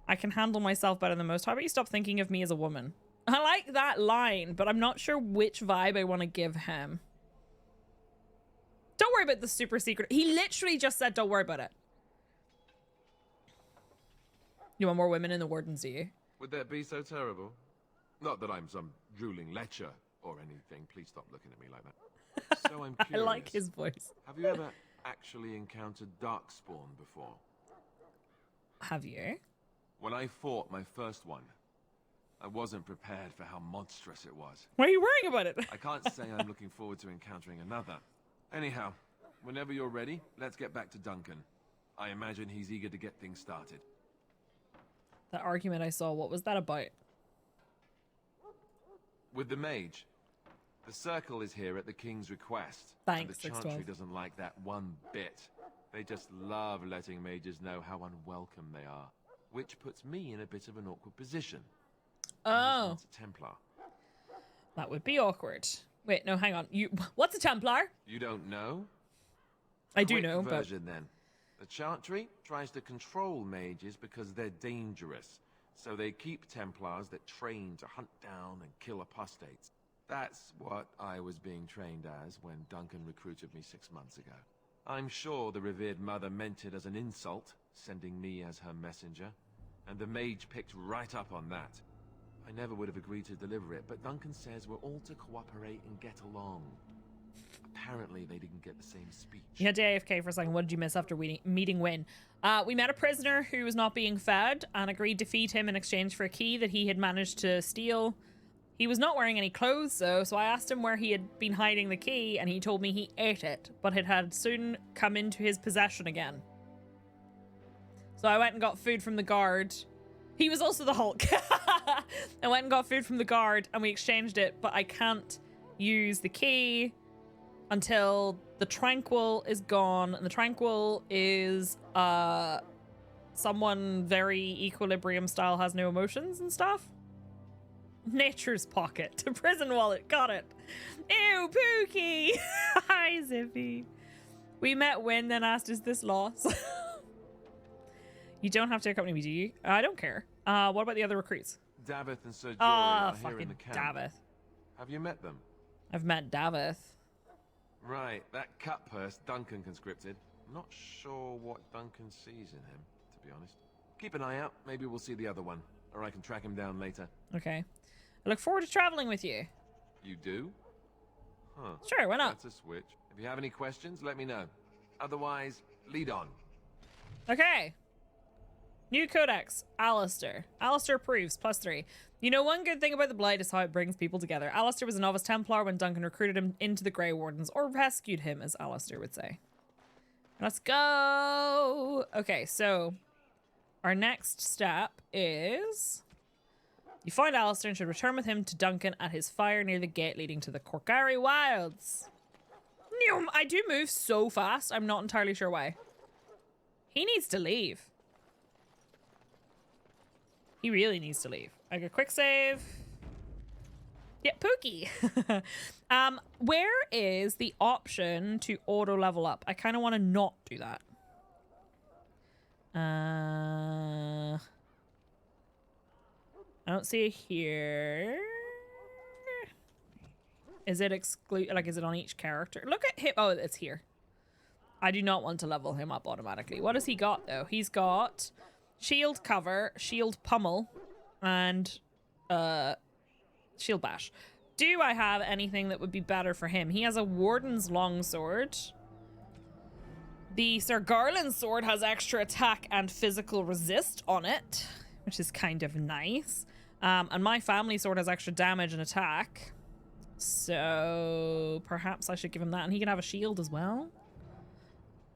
Speaker 1: I can handle myself better than most. How about you stop thinking of me as a woman? I like that line, but I'm not sure which vibe I want to give him. Don't worry about the super secret. He literally just said, don't worry about it. You want more women in the Wardens, do you?
Speaker 11: Would that be so terrible? Not that I'm some drooling lecher or anything. Please stop looking at me like that. So I'm curious.
Speaker 1: I like his voice.
Speaker 11: Have you ever actually encountered Darkspawn before?
Speaker 1: Have you?
Speaker 11: When I fought my first one, I wasn't prepared for how monstrous it was.
Speaker 1: Why are you worrying about it?
Speaker 11: I can't say I'm looking forward to encountering another. Anyhow, whenever you're ready, let's get back to Duncan. I imagine he's eager to get things started.
Speaker 1: That argument I saw, what was that about?
Speaker 11: With the mage. The circle is here at the king's request.
Speaker 1: Thanks,
Speaker 11: and the Chantry doesn't like that one bit. They just love letting mages know how unwelcome they are. Which puts me in a bit of an awkward position.
Speaker 1: Oh.
Speaker 11: A Templar.
Speaker 1: That would be awkward. Wait, no, hang on. What's a Templar?
Speaker 11: You don't know?
Speaker 1: I do
Speaker 11: Quick
Speaker 1: know, but...
Speaker 11: version, then. The Chantry tries to control mages because they're dangerous. So they keep Templars that train to hunt down and kill apostates. That's what I was being trained as when Duncan recruited me 6 months ago. I'm sure the revered mother meant it as an insult, sending me as her messenger, and the mage picked right up on that. I never would have agreed to deliver it, but Duncan says we're all to cooperate and get along. Apparently they didn't get the same speech.
Speaker 1: You had to AFK for a second. What did you miss after meeting Wynn? We met a prisoner who was not being fed and agreed to feed him in exchange for a key that he had managed to steal. He was not wearing any clothes though, so I asked him where he had been hiding the key, and he told me he ate it, but it had soon come into his possession again. So I went and got food from the guard. He was also the Hulk. I went and got food from the guard and we exchanged it, but I can't use the key until the Tranquil is gone. And the Tranquil is someone very Equilibrium style, has no emotions and stuff. Nature's Pocket to Prison Wallet. Got it. Ew, Pookie. Hi, Zippy. We met Wynn, then asked, is this loss? You don't have to accompany me, do you? I don't care. What about the other recruits?
Speaker 11: Davith and Sir Jory are here in the
Speaker 1: fucking
Speaker 11: camp.
Speaker 1: Davith.
Speaker 11: Have you met them?
Speaker 1: I've met Davith.
Speaker 11: Right, that cut purse Duncan conscripted. I'm not sure what Duncan sees in him, to be honest. Keep an eye out. Maybe we'll see the other one, or I can track him down later.
Speaker 1: Okay. I look forward to traveling with you.
Speaker 11: You do? Huh.
Speaker 1: Sure, why not?
Speaker 11: That's a switch. If you have any questions, let me know. Otherwise, lead on.
Speaker 1: Okay. New codex, Alistair. Alistair approves, +3. You know, one good thing about the Blight is how it brings people together. Alistair was a novice Templar when Duncan recruited him into the Grey Wardens, or rescued him, as Alistair would say. Let's go! Okay, so our next step is... You find Alistair and should return with him to Duncan at his fire near the gate leading to the Corgari Wilds. I do move so fast, I'm not entirely sure why. He needs to leave. He really needs to leave. I go quick save. Yeah, Pookie. Where is the option to auto level up? I kind of want to not do that. I don't see it here. Is it is it on each character? Look at him. Oh, it's here. I do not want to level him up automatically. What has he got though? He's got shield cover, shield pummel, and shield bash. Do I have anything that would be better for him? He has a warden's longsword. The Sir Garland's sword has extra attack and physical resist on it, which is kind of nice. And my family sword has extra damage and attack. So perhaps I should give him that. And he can have a shield as well.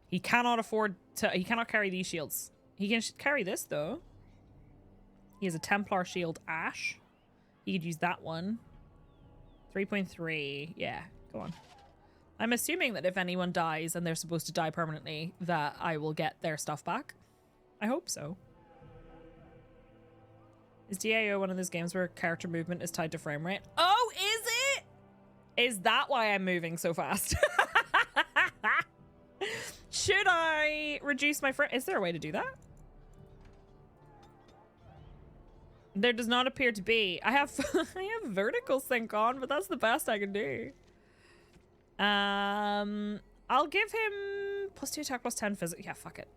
Speaker 1: He cannot afford to... He cannot carry these shields. He can carry this, though. He has a Templar shield Ash. He could use that one. 3.3. Yeah, go on. I'm assuming that if anyone dies and they're supposed to die permanently, that I will get their stuff back. I hope so. Is DAO one of those games where character movement is tied to frame rate? Oh, is it? Is that why I'm moving so fast? Should I reduce my frame? Is there a way to do that? There does not appear to be. I have vertical sync on, but that's the best I can do. I'll give him +2 attack, +10 physical. Yeah, fuck it.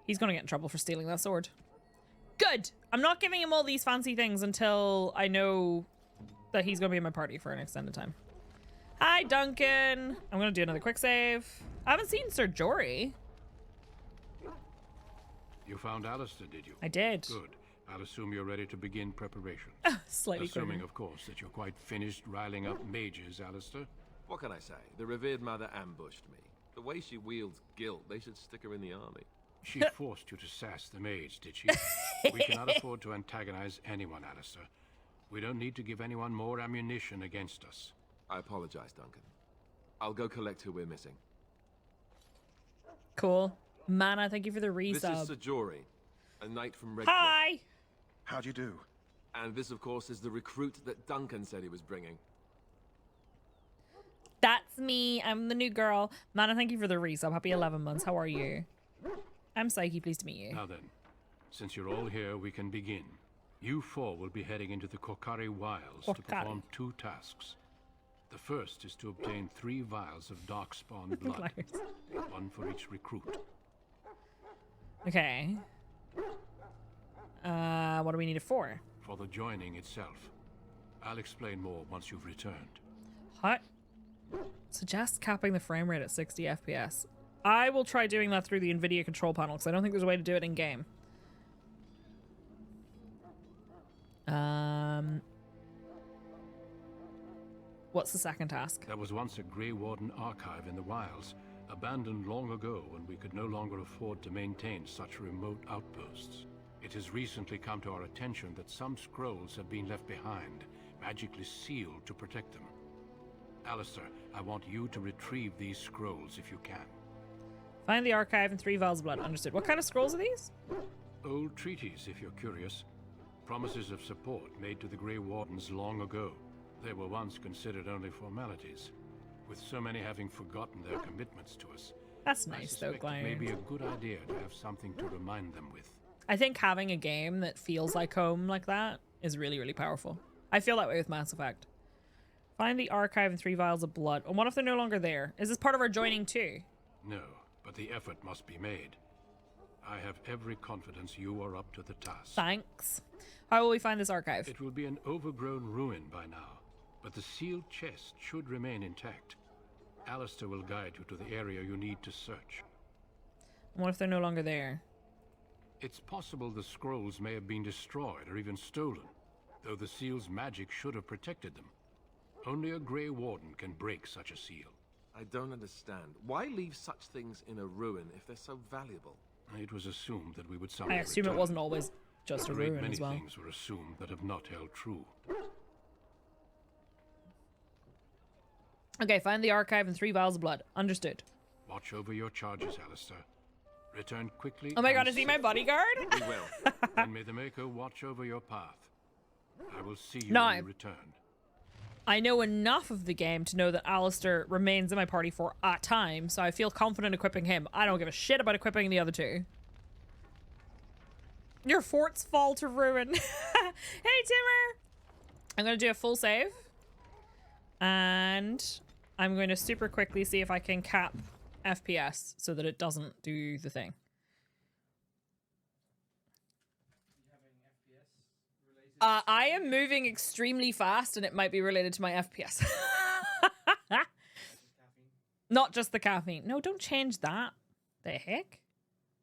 Speaker 1: He's gonna get in trouble for stealing that sword. Good. I'm not giving him all these fancy things until I know that he's gonna be in my party for an extended time. Hi, Duncan. I'm gonna do another quick save. I haven't seen Sir Jory.
Speaker 12: You found Alistair, did you?
Speaker 1: I did.
Speaker 12: Good. I'll assume you're ready to begin preparations.
Speaker 1: Slightly
Speaker 12: Assuming,
Speaker 1: quicker.
Speaker 12: of course, that you're quite finished riling up mages, Alistair.
Speaker 11: What can I say? The revered mother ambushed me. The way she wields guilt, they should stick her in the army.
Speaker 12: She forced you to sass the mage, did she? We cannot afford to antagonize anyone, Alistair. We don't need to give anyone more ammunition against us.
Speaker 11: I apologize, Duncan. I'll go collect who we're missing.
Speaker 1: Cool. Mana, thank you for the resub.
Speaker 11: This is Sir Jory, a knight from Redcliffe.
Speaker 1: Hi!
Speaker 5: How'd you do?
Speaker 11: And this, of course, is the recruit that Duncan said he was bringing.
Speaker 1: That's me. I'm the new girl. Mana, thank you for the resub. Happy 11 months. How are you? I'm Psyche. Pleased to meet you.
Speaker 12: Now then, since you're all here, we can begin. You four will be heading into the Kokari Wilds to perform 2 tasks. The first is to obtain 3 vials of darkspawn blood, one for each recruit.
Speaker 1: Okay. What do we need it for?
Speaker 12: For the joining itself. I'll explain more once you've returned.
Speaker 1: Hot. Suggest capping the frame rate at 60 FPS. I will try doing that through the NVIDIA control panel because I don't think there's a way to do it in game. What's the second task?
Speaker 12: There was once a Grey Warden archive in the wilds, abandoned long ago when we could no longer afford to maintain such remote outposts. It has recently come to our attention that some scrolls have been left behind, magically sealed to protect them. Alistair, I want you to retrieve these scrolls if you can.
Speaker 1: Find the archive and 3 vials of blood. Understood. What kind of scrolls are these?
Speaker 12: Old treaties, if you're curious. Promises of support made to the Grey Wardens long ago. They were once considered only formalities, with so many having forgotten their commitments to us.
Speaker 1: That's nice, though, Glenn.
Speaker 12: It may be a good idea to have something to remind them with.
Speaker 1: I think having a game that feels like home like that is really, really powerful. I feel that way with Mass Effect. Find the archive and 3 vials of blood. And what if they're no longer there? Is this part of our joining too?
Speaker 12: No, but the effort must be made. I have every confidence you are up to the task.
Speaker 1: Thanks. How will we find this archive?
Speaker 12: It will be an overgrown ruin by now, but the sealed chest should remain intact. Alistair will guide you to the area you need to search.
Speaker 1: And what if they're no longer there?
Speaker 12: It's possible the scrolls may have been destroyed or even stolen, though the seal's magic should have protected them. Only a Grey Warden can break such a seal.
Speaker 11: I don't understand. Why leave such things in a ruin if they're so valuable?
Speaker 12: It was assumed that we would someday
Speaker 1: I assume
Speaker 12: return.
Speaker 1: it wasn't always just a ruin
Speaker 12: many
Speaker 1: as well.
Speaker 12: things were assumed that have not held true.
Speaker 1: Okay, find the archive and 3 vials of blood. Understood.
Speaker 12: Watch over your charges, Alistair. Return quickly.
Speaker 1: Oh my god,
Speaker 12: and
Speaker 1: is he my
Speaker 12: safely.
Speaker 1: bodyguard?
Speaker 11: We will.
Speaker 12: And may the Maker watch over your path. I will see you
Speaker 1: No,
Speaker 12: when you return.
Speaker 1: I know enough of the game to know that Alistair remains in my party for a time, so I feel confident equipping him. I don't give a shit about equipping the other 2. Your forts fall to ruin. Hey, Timmer! I'm going to do a full save. And I'm going to super quickly see if I can cap FPS so that it doesn't do the thing. I am moving extremely fast and it might be related to my FPS. Not just the caffeine. No, don't change that. The heck?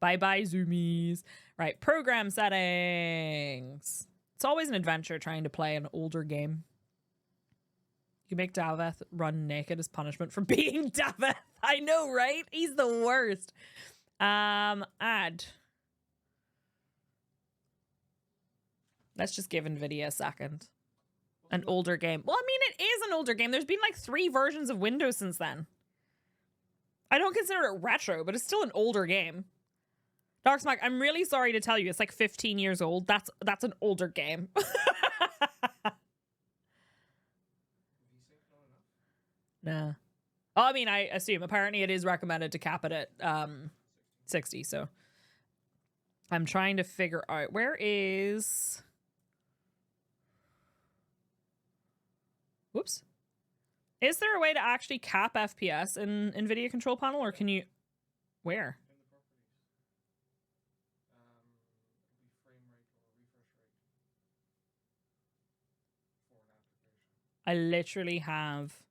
Speaker 1: Bye-bye, zoomies. Right, program settings. It's always an adventure trying to play an older game. You make Daveth run naked as punishment for being Daveth. I know, right? He's the worst. Add. Let's just give NVIDIA a second. An older game. Well, I mean, it is an older game. There's been like 3 versions of Windows since then. I don't consider it retro, but it's still an older game. Darksmack, I'm really sorry to tell you, it's like 15 years old. That's an older game. Nah. Oh, I mean, I assume. Apparently it is recommended to cap it at 60, so. I'm trying to figure out, where is... Whoops. Is there a way to actually cap FPS in NVIDIA control panel, or can you... Where? I literally have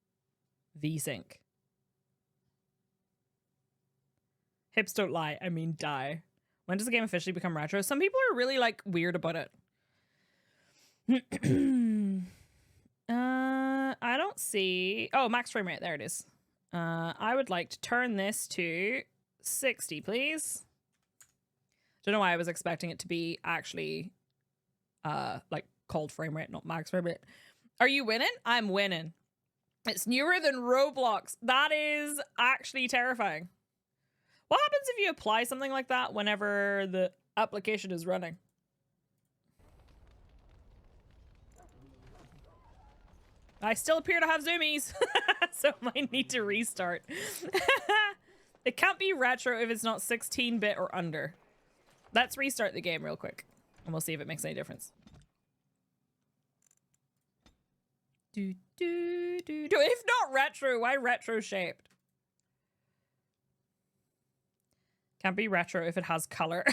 Speaker 1: VSync. Hips don't lie. I mean, die. When does the game officially become retro? Some people are really, like, weird about it. I don't see... Oh, max frame rate. There it is. I would like to turn this to 60, please. Don't know why I was expecting it to be actually, like, called frame rate, not max frame rate. Are you winning? I'm winning. It's newer than Roblox. That is actually terrifying. What happens if you apply something like that whenever the application is running? I still appear to have zoomies, so I might need to restart. It can't be retro if it's not 16-bit or under. Let's restart the game real quick, and we'll see if it makes any difference. If not retro, why retro shaped? Can't be retro if it has color.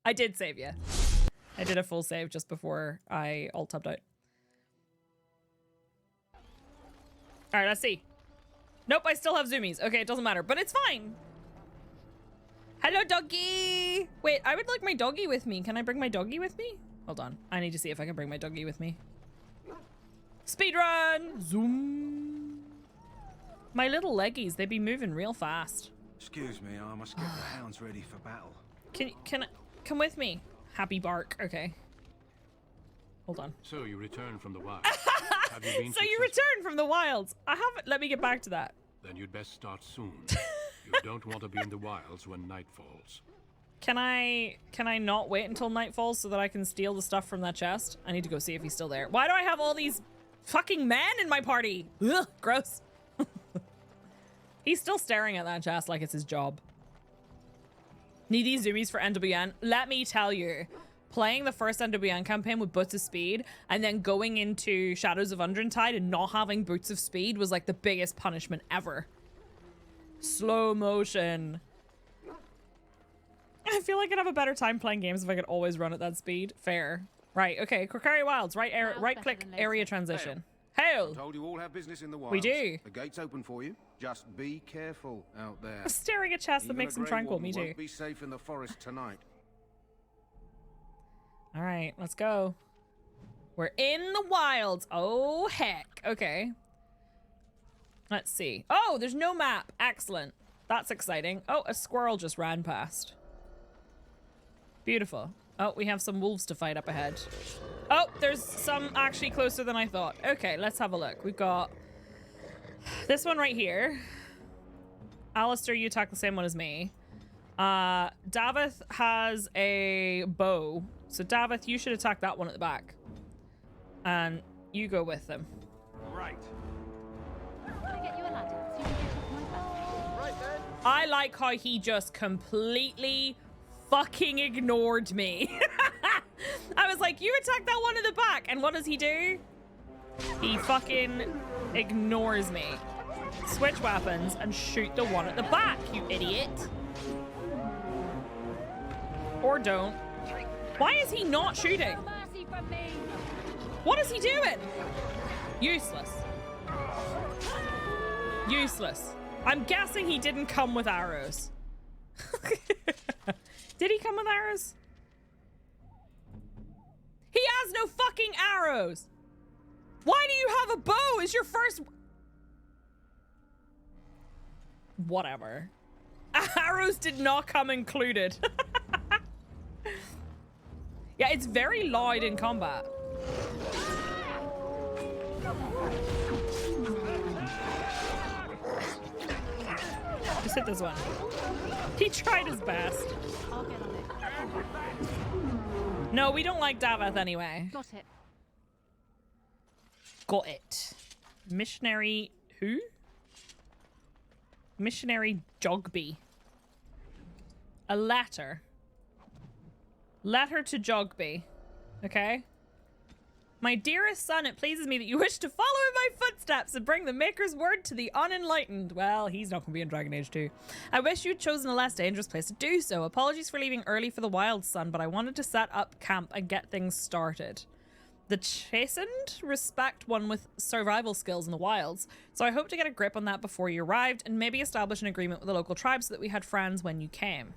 Speaker 1: I did save, yeah. I did a full save just before I alt-tabbed out. All right, let's see. Nope, I still have zoomies. Okay, it doesn't matter, but it's fine. Hello, doggy. Wait, I would like my doggy with me. Can I bring my doggy with me? Hold on. I need to see if I can bring my doggy with me. Speedrun! Zoom. My little leggies, they be moving real fast.
Speaker 10: Excuse me, I must get the hounds ready for battle.
Speaker 1: Can I come with me? Happy bark. Okay. Hold on.
Speaker 12: So you return from the wilds. Have you been
Speaker 1: So you return from the wilds. I haven't. Let me get back to that.
Speaker 12: Then you'd best start soon. You don't want to be in the wilds when night falls.
Speaker 1: Can I not wait until night falls so that I can steal the stuff from that chest? I need to go see if he's still there. Why do I have all these fucking men in my party? Ugh, gross. He's still staring at that chest like it's his job. Needy zoomies for NWN. Let me tell you, playing the first NWN campaign with Boots of Speed and then going into Shadows of Undrentide and not having Boots of Speed was like the biggest punishment ever. Slow motion. I feel like I'd have a better time playing games if I could always run at that speed. Fair. Right, okay. Korcari Wilds, right click area transition. Hail!
Speaker 10: Told you all have business in the wilds.
Speaker 1: We do.
Speaker 10: The gate's open for you. Just be careful out there.
Speaker 1: Staring at chests that makes them tranquil. Me too.
Speaker 10: Won't be safe in the forest tonight.
Speaker 1: All right, let's go. We're in the wilds. Oh, heck. Okay. Let's see. Oh, there's no map. Excellent. That's exciting. Oh, a squirrel just ran past. Beautiful. Oh, we have some wolves to fight up ahead. Oh, there's some actually closer than I thought. Okay, let's have a look. We've got this one right here. Alistair, you attack the same one as me. Daveth has a bow. So Daveth, you should attack that one at the back. And you go with them.
Speaker 8: Right.
Speaker 1: I like how he just completely fucking ignored me. I was like, you attack that one in the back. And what does he do? He fucking ignores me. Switch weapons and shoot the one at the back, you idiot. Or don't. Why is he not shooting? What is he doing? Useless. Useless. I'm guessing he didn't come with arrows. Did he come with arrows? He has no fucking arrows! Why do you have a bow? Is your first... Whatever. Arrows did not come included. Yeah, it's very loud in combat. Just hit this one. He tried his best.
Speaker 13: I'll get on it.
Speaker 1: No, we don't like Daveth anyway.
Speaker 13: Got it.
Speaker 1: Got it. Missionary who? Missionary Jogby. A letter. Letter to Jogby. Okay. My dearest son, it pleases me that you wish to follow in my footsteps and bring the Maker's word to the unenlightened. Well, he's not going to be in Dragon Age 2. I wish you'd chosen a less dangerous place to do so. Apologies for leaving early for the Wilds, son, but I wanted to set up camp and get things started. The chastened respect one with survival skills in the wilds, so I hope to get a grip on that before you arrived and maybe establish an agreement with the local tribe so that we had friends when you came.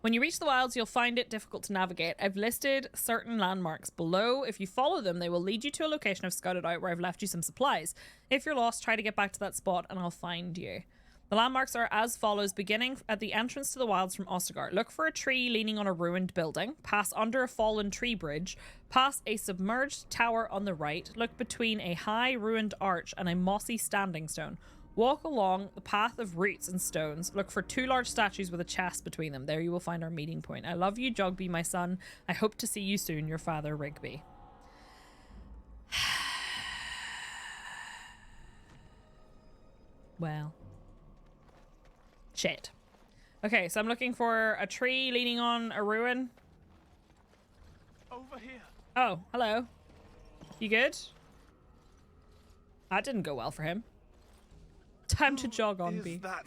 Speaker 1: When you reach the wilds, you'll find it difficult to navigate. I've listed certain landmarks below. If you follow them, they will lead you to a location I've scouted out where I've left you some supplies. If you're lost, try to get back to that spot and I'll find you. The landmarks are as follows, beginning at the entrance to the wilds from Ostagar. Look for a tree leaning on a ruined building. Pass under a fallen tree bridge. Pass a submerged tower on the right. Look between a high ruined arch and a mossy standing stone. Walk along the path of roots and stones. Look for 2 large statues with a chest between them. There you will find our meeting point. I love you, Jogby, my son. I hope to see you soon, your father, Rigby. Well. Shit. Okay, so I'm looking for a tree leaning on a ruin.
Speaker 14: Over here.
Speaker 1: Oh, hello. You good? That didn't go well for him. Time to jog on, B.
Speaker 14: Is that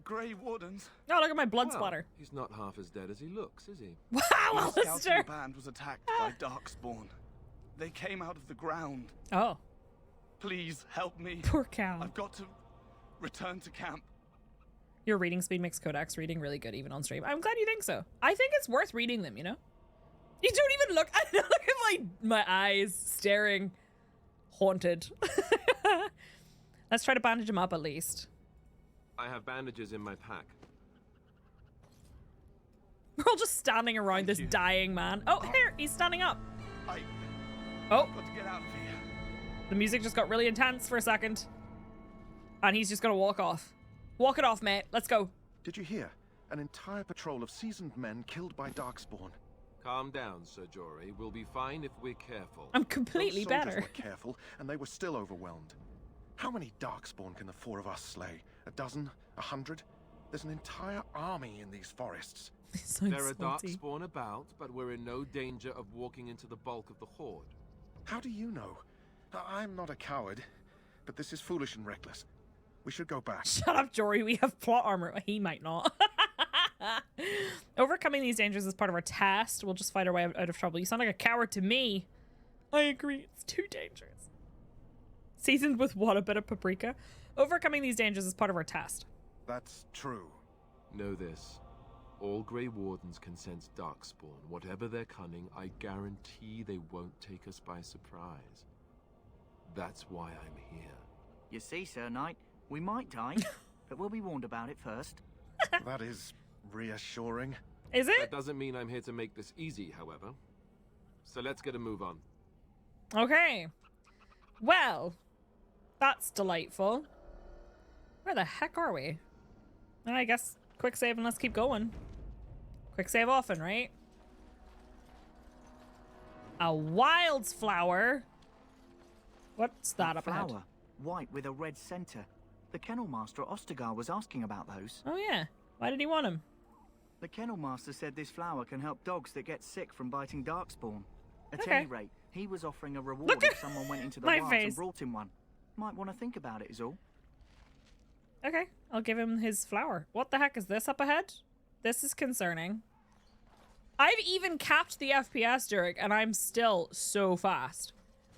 Speaker 14: Grey Wardens?
Speaker 1: Oh, look at my blood splatter.
Speaker 11: He's not half as dead as he looks, is he?
Speaker 1: Wow,
Speaker 14: The
Speaker 1: Alistair!
Speaker 14: scouting band was attacked by Darkspawn. They came out of the ground.
Speaker 1: Oh.
Speaker 14: Please help me.
Speaker 1: Poor cow.
Speaker 14: I've got to return to camp.
Speaker 1: Your reading speed makes Codex reading really good even on stream. I'm glad you think so. I think it's worth reading them, you know? You don't even look. I look at my eyes staring haunted. Let's try to bandage him up at least.
Speaker 11: I have bandages in my pack.
Speaker 1: We're all just standing around this dying man. Oh, here, he's standing up.
Speaker 14: I've
Speaker 1: Oh,
Speaker 14: got to get out of here.
Speaker 1: the music just got really intense for a second. And he's just gonna walk off. Walk it off, mate. Let's go.
Speaker 5: Did you hear? An entire patrol of seasoned men killed by Darkspawn.
Speaker 11: Calm down, Sir Jory. We'll be fine if we're careful.
Speaker 1: I'm completely
Speaker 5: Those soldiers
Speaker 1: better.
Speaker 5: were careful, and they were still overwhelmed. How many Darkspawn can the 4 of us slay? A dozen? 100? There's an entire army in these forests.
Speaker 11: There are Darkspawn about, but we're in no danger of walking into the bulk of the horde.
Speaker 5: How do you know? I'm not a coward, but this is foolish and reckless. We should go back.
Speaker 1: Shut up, Jory. We have plot armor. He might not. Overcoming these dangers is part of our test. We'll just fight our way out of trouble. You sound like a coward to me. I agree. It's too dangerous. Seasoned with what? A bit of paprika? Overcoming these dangers is part of our test.
Speaker 5: That's true.
Speaker 11: Know this. All Grey Wardens can sense Darkspawn. Whatever their cunning, I guarantee they won't take us by surprise. That's why I'm here.
Speaker 4: You see, Sir Knight, we might die, but we'll be warned about it first.
Speaker 5: That is reassuring.
Speaker 1: Is it?
Speaker 11: That doesn't mean I'm here to make this easy, however. So let's get a move on.
Speaker 1: Okay. Well, that's delightful. Where the heck are we? I guess quick save and let's keep going. Quick save often, right? A wild's flower. What's that up ahead?
Speaker 4: Flower, white with a red centre. The kennel master at Ostagar was asking about those.
Speaker 1: Oh yeah. Why did he want him?
Speaker 4: The kennel master said this flower can help dogs that get sick from biting Darkspawn. At
Speaker 1: Okay.
Speaker 4: any rate, he was offering a reward
Speaker 1: Look
Speaker 4: if someone went into the
Speaker 1: my
Speaker 4: wilds
Speaker 1: face.
Speaker 4: and brought him one. Might want to think about it is all.
Speaker 1: Okay, I'll give him his flower. What the heck is this up ahead? This is concerning. I've even capped the FPS, Durek, and I'm still so fast.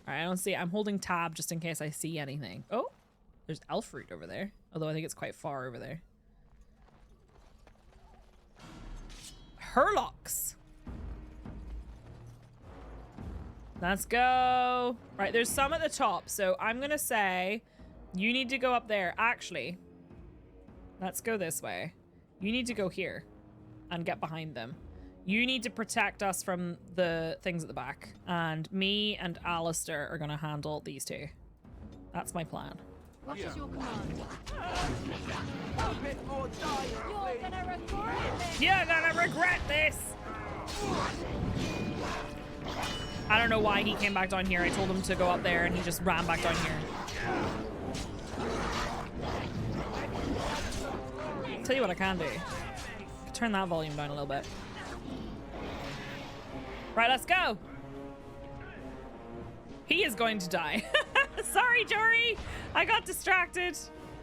Speaker 1: All right, I don't see it. I'm holding tab just in case I see anything. Oh, there's elf fruit over there. Although I think it's quite far over there. Turlocks. Let's go. Right, there's some at the top, so I'm gonna say you need to go up there. Actually, let's go this way. You need to go here and get behind them. You need to protect us from the things at the back, and me and Alistair are gonna handle these two. That's my plan.
Speaker 6: What is your command? You're gonna regret this.
Speaker 1: You're gonna regret this. I don't know why he came back down here. I told him to go up there and he just ran back down here. Tell you what I can do. Turn that volume down a little bit. Right, let's go. He is going to die. Sorry, Jory. I got distracted.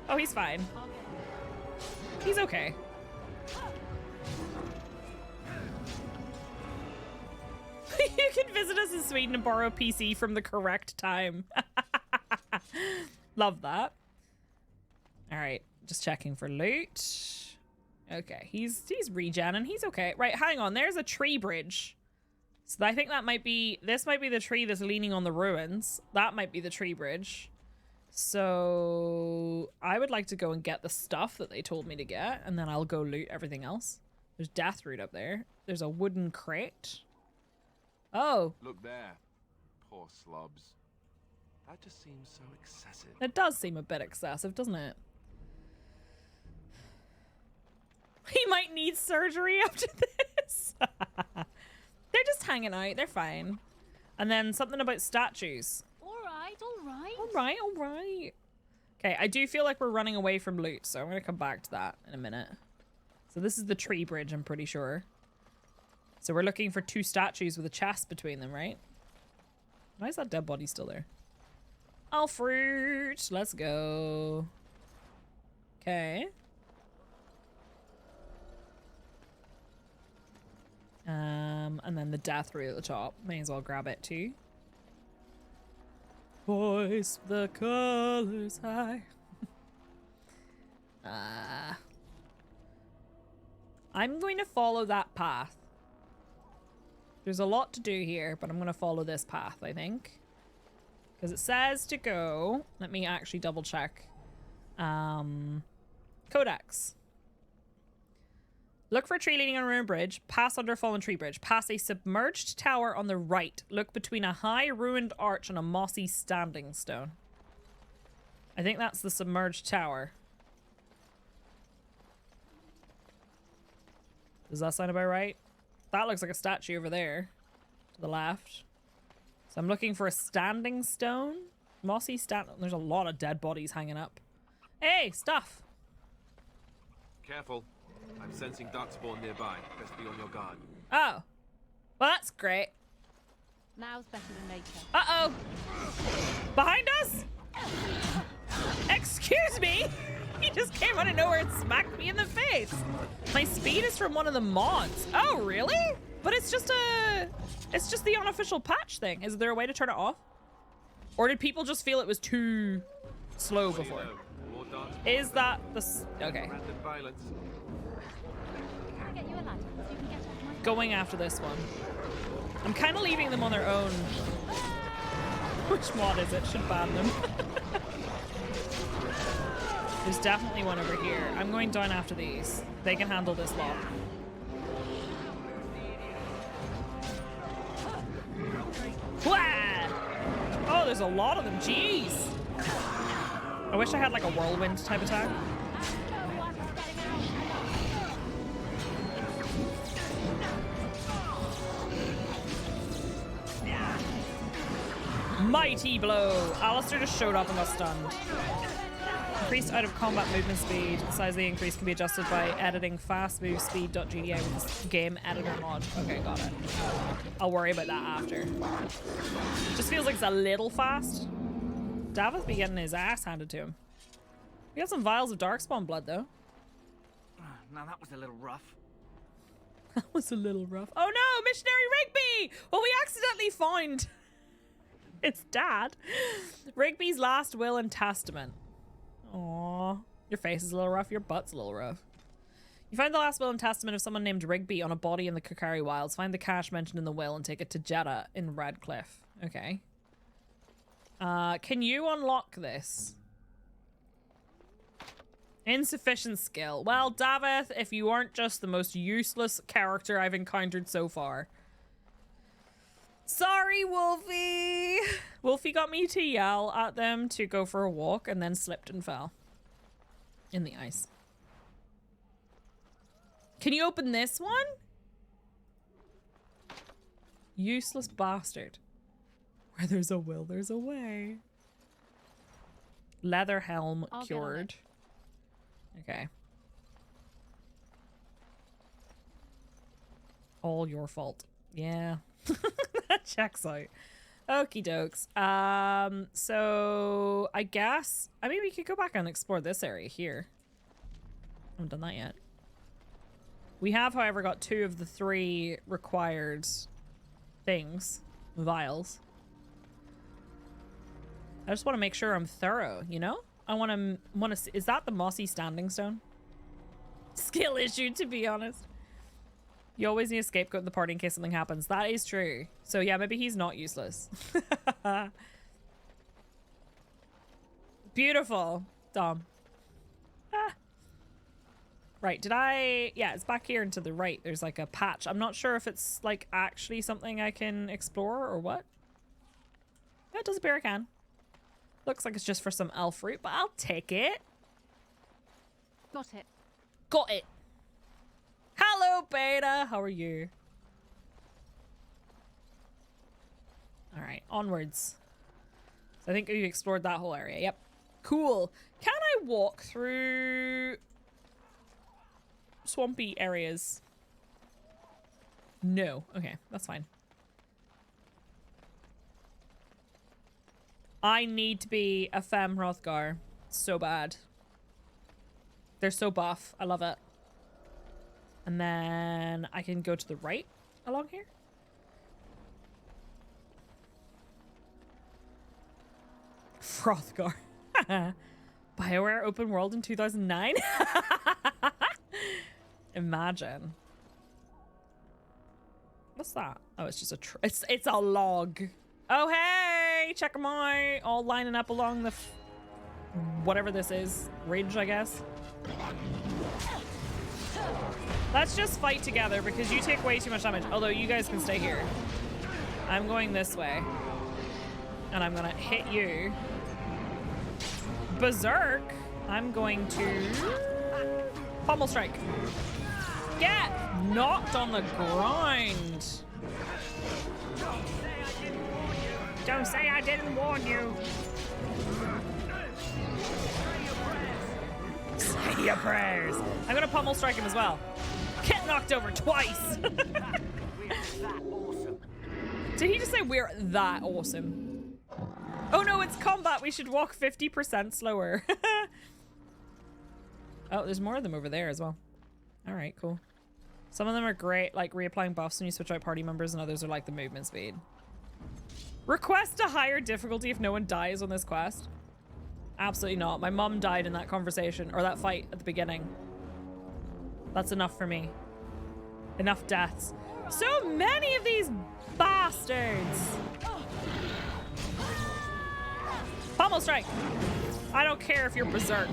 Speaker 1: Oh, he's fine. He's okay. You can visit us in Sweden and borrow a PC from the correct time. Love that. All right, just checking for loot. Okay, he's regen and he's okay. Right, hang on. There's a tree bridge. So I think that might be, this might be the tree that's leaning on the ruins. That might be the tree bridge. So I would like to go and get the stuff that they told me to get, and then I'll go loot everything else. There's Deathroot up there. There's a wooden crate. Oh.
Speaker 11: Look there. Poor slobs. That just seems so excessive.
Speaker 1: It does seem a bit excessive, doesn't it? He might need surgery after this. They're just hanging out. They're fine. And then something about statues.
Speaker 6: All right, all right.
Speaker 1: All right, all right. Okay, I do feel like we're running away from loot, so I'm going to come back to that in a minute. So this is the tree bridge, I'm pretty sure. So we're looking for 2 statues with a chest between them, right? Why is that dead body still there? Oh, fruit. Let's go. Okay. And then the Deathroot at the top. May as well grab it too. Voice the colors high. I'm going to follow that path. There's a lot to do here, but I'm going to follow this path, I think. Because it says to go... Let me actually double check. Codex. Look for a tree leaning on a ruined bridge. Pass under a fallen tree bridge. Pass a submerged tower on the right. Look between a high ruined arch and a mossy standing stone. I think that's the submerged tower. Does that sound about right? That looks like a statue over there. To the left. So I'm looking for a standing stone. Mossy stand. There's a lot of dead bodies hanging up. Hey, stuff.
Speaker 11: Careful. I'm sensing darkspawn nearby. Best be on your guard.
Speaker 1: Oh. Well, that's great.
Speaker 6: Now's better than nature.
Speaker 1: Uh-oh. Behind us? Excuse me? He just came out of nowhere and smacked me in the face. My speed is from one of the mods. Oh, really? But it's just the unofficial patch thing. Is there a way to turn it off? Or did people just feel it was too slow before? Is that the... Okay. Going after this one. I'm kind of leaving them on their own. Which mod is it? Should ban them. There's definitely one over here. I'm going down after these. They can handle this lot. Wah! Oh, there's a lot of them. Jeez. I wish I had like a whirlwind type attack. Mighty blow. Alistair just showed up and got stunned. Increased out of combat movement speed. The size of the increase can be adjusted by editing fastmovespeed.gda with this game editor mod. Okay, got it. I'll worry about that after. Just feels like it's a little fast. Davith be getting his ass handed to him. We got some vials of darkspawn blood though.
Speaker 4: Now that was a little rough.
Speaker 1: That was a little rough. Oh no, Missionary Rigby! Well, we accidentally found its dad. Rigby's last will and testament. Aww. Your face is a little rough. Your butt's a little rough. You find the last will and testament of someone named Rigby on a body in the Kukari Wilds. Find the cash mentioned in the will and take it to Jeddah in Redcliffe. Okay. Can you unlock this? Insufficient skill. Well, Daveth, if you aren't just the most useless character I've encountered so far. Sorry, Wolfie. Wolfie got me to yell at them to go for a walk and then slipped and fell in the ice. Can you open this one? Useless bastard. Where there's a will, there's a way. Leather helm cured. Okay. All your fault. Yeah. That checks out. Okie dokes. So I guess, I mean, we could go back and explore this area here. I haven't done that yet. We have, however, got 2 of the 3 required things. Vials. I just want to make sure I'm thorough, you know? I want to see, is that the mossy standing stone? Skill issue, to be honest. You always need a scapegoat in the party in case something happens. That is true. So yeah, maybe he's not useless. Beautiful, Dom. Ah. Right, did I... Yeah, it's back here and to the right. There's like a patch. I'm not sure if it's like actually something I can explore or what. Yeah, it does appear I can. Looks like it's just for some elf fruit, but I'll take it.
Speaker 6: Got it.
Speaker 1: Got it. Hello, Beta. How are you? All right, onwards. So I think we've explored that whole area. Yep. Cool. Can I walk through swampy areas? No. Okay, that's fine. I need to be a femme Hrothgar so bad. They're so buff. I love it. And then I can go to the right along here. Hrothgar. BioWare open world in 2009? Imagine. What's that? Oh, it's just a it's a log. Oh, hey! Check them out. All lining up along the whatever this is. Ridge, I guess. Let's just fight together because you take way too much damage. Although you guys can stay here. I'm going this way. And I'm gonna hit you. Berserk. I'm going to pommel strike. Get knocked on the grind. Don't say I didn't warn you. Say your prayers. I'm gonna pommel strike him as well. Get knocked over twice. Did he just say we're that awesome? Oh no, it's combat. We should walk 50% slower. Oh, there's more of them over there as well. All right, cool. Some of them are great, like reapplying buffs when you switch out party members, and others are like the movement speed. Request a higher difficulty if no one dies on this quest. Absolutely not. My mom died in that conversation, or that fight at the beginning. That's enough for me. Enough deaths. So many of these bastards. Pommel strike. I don't care if you're berserk.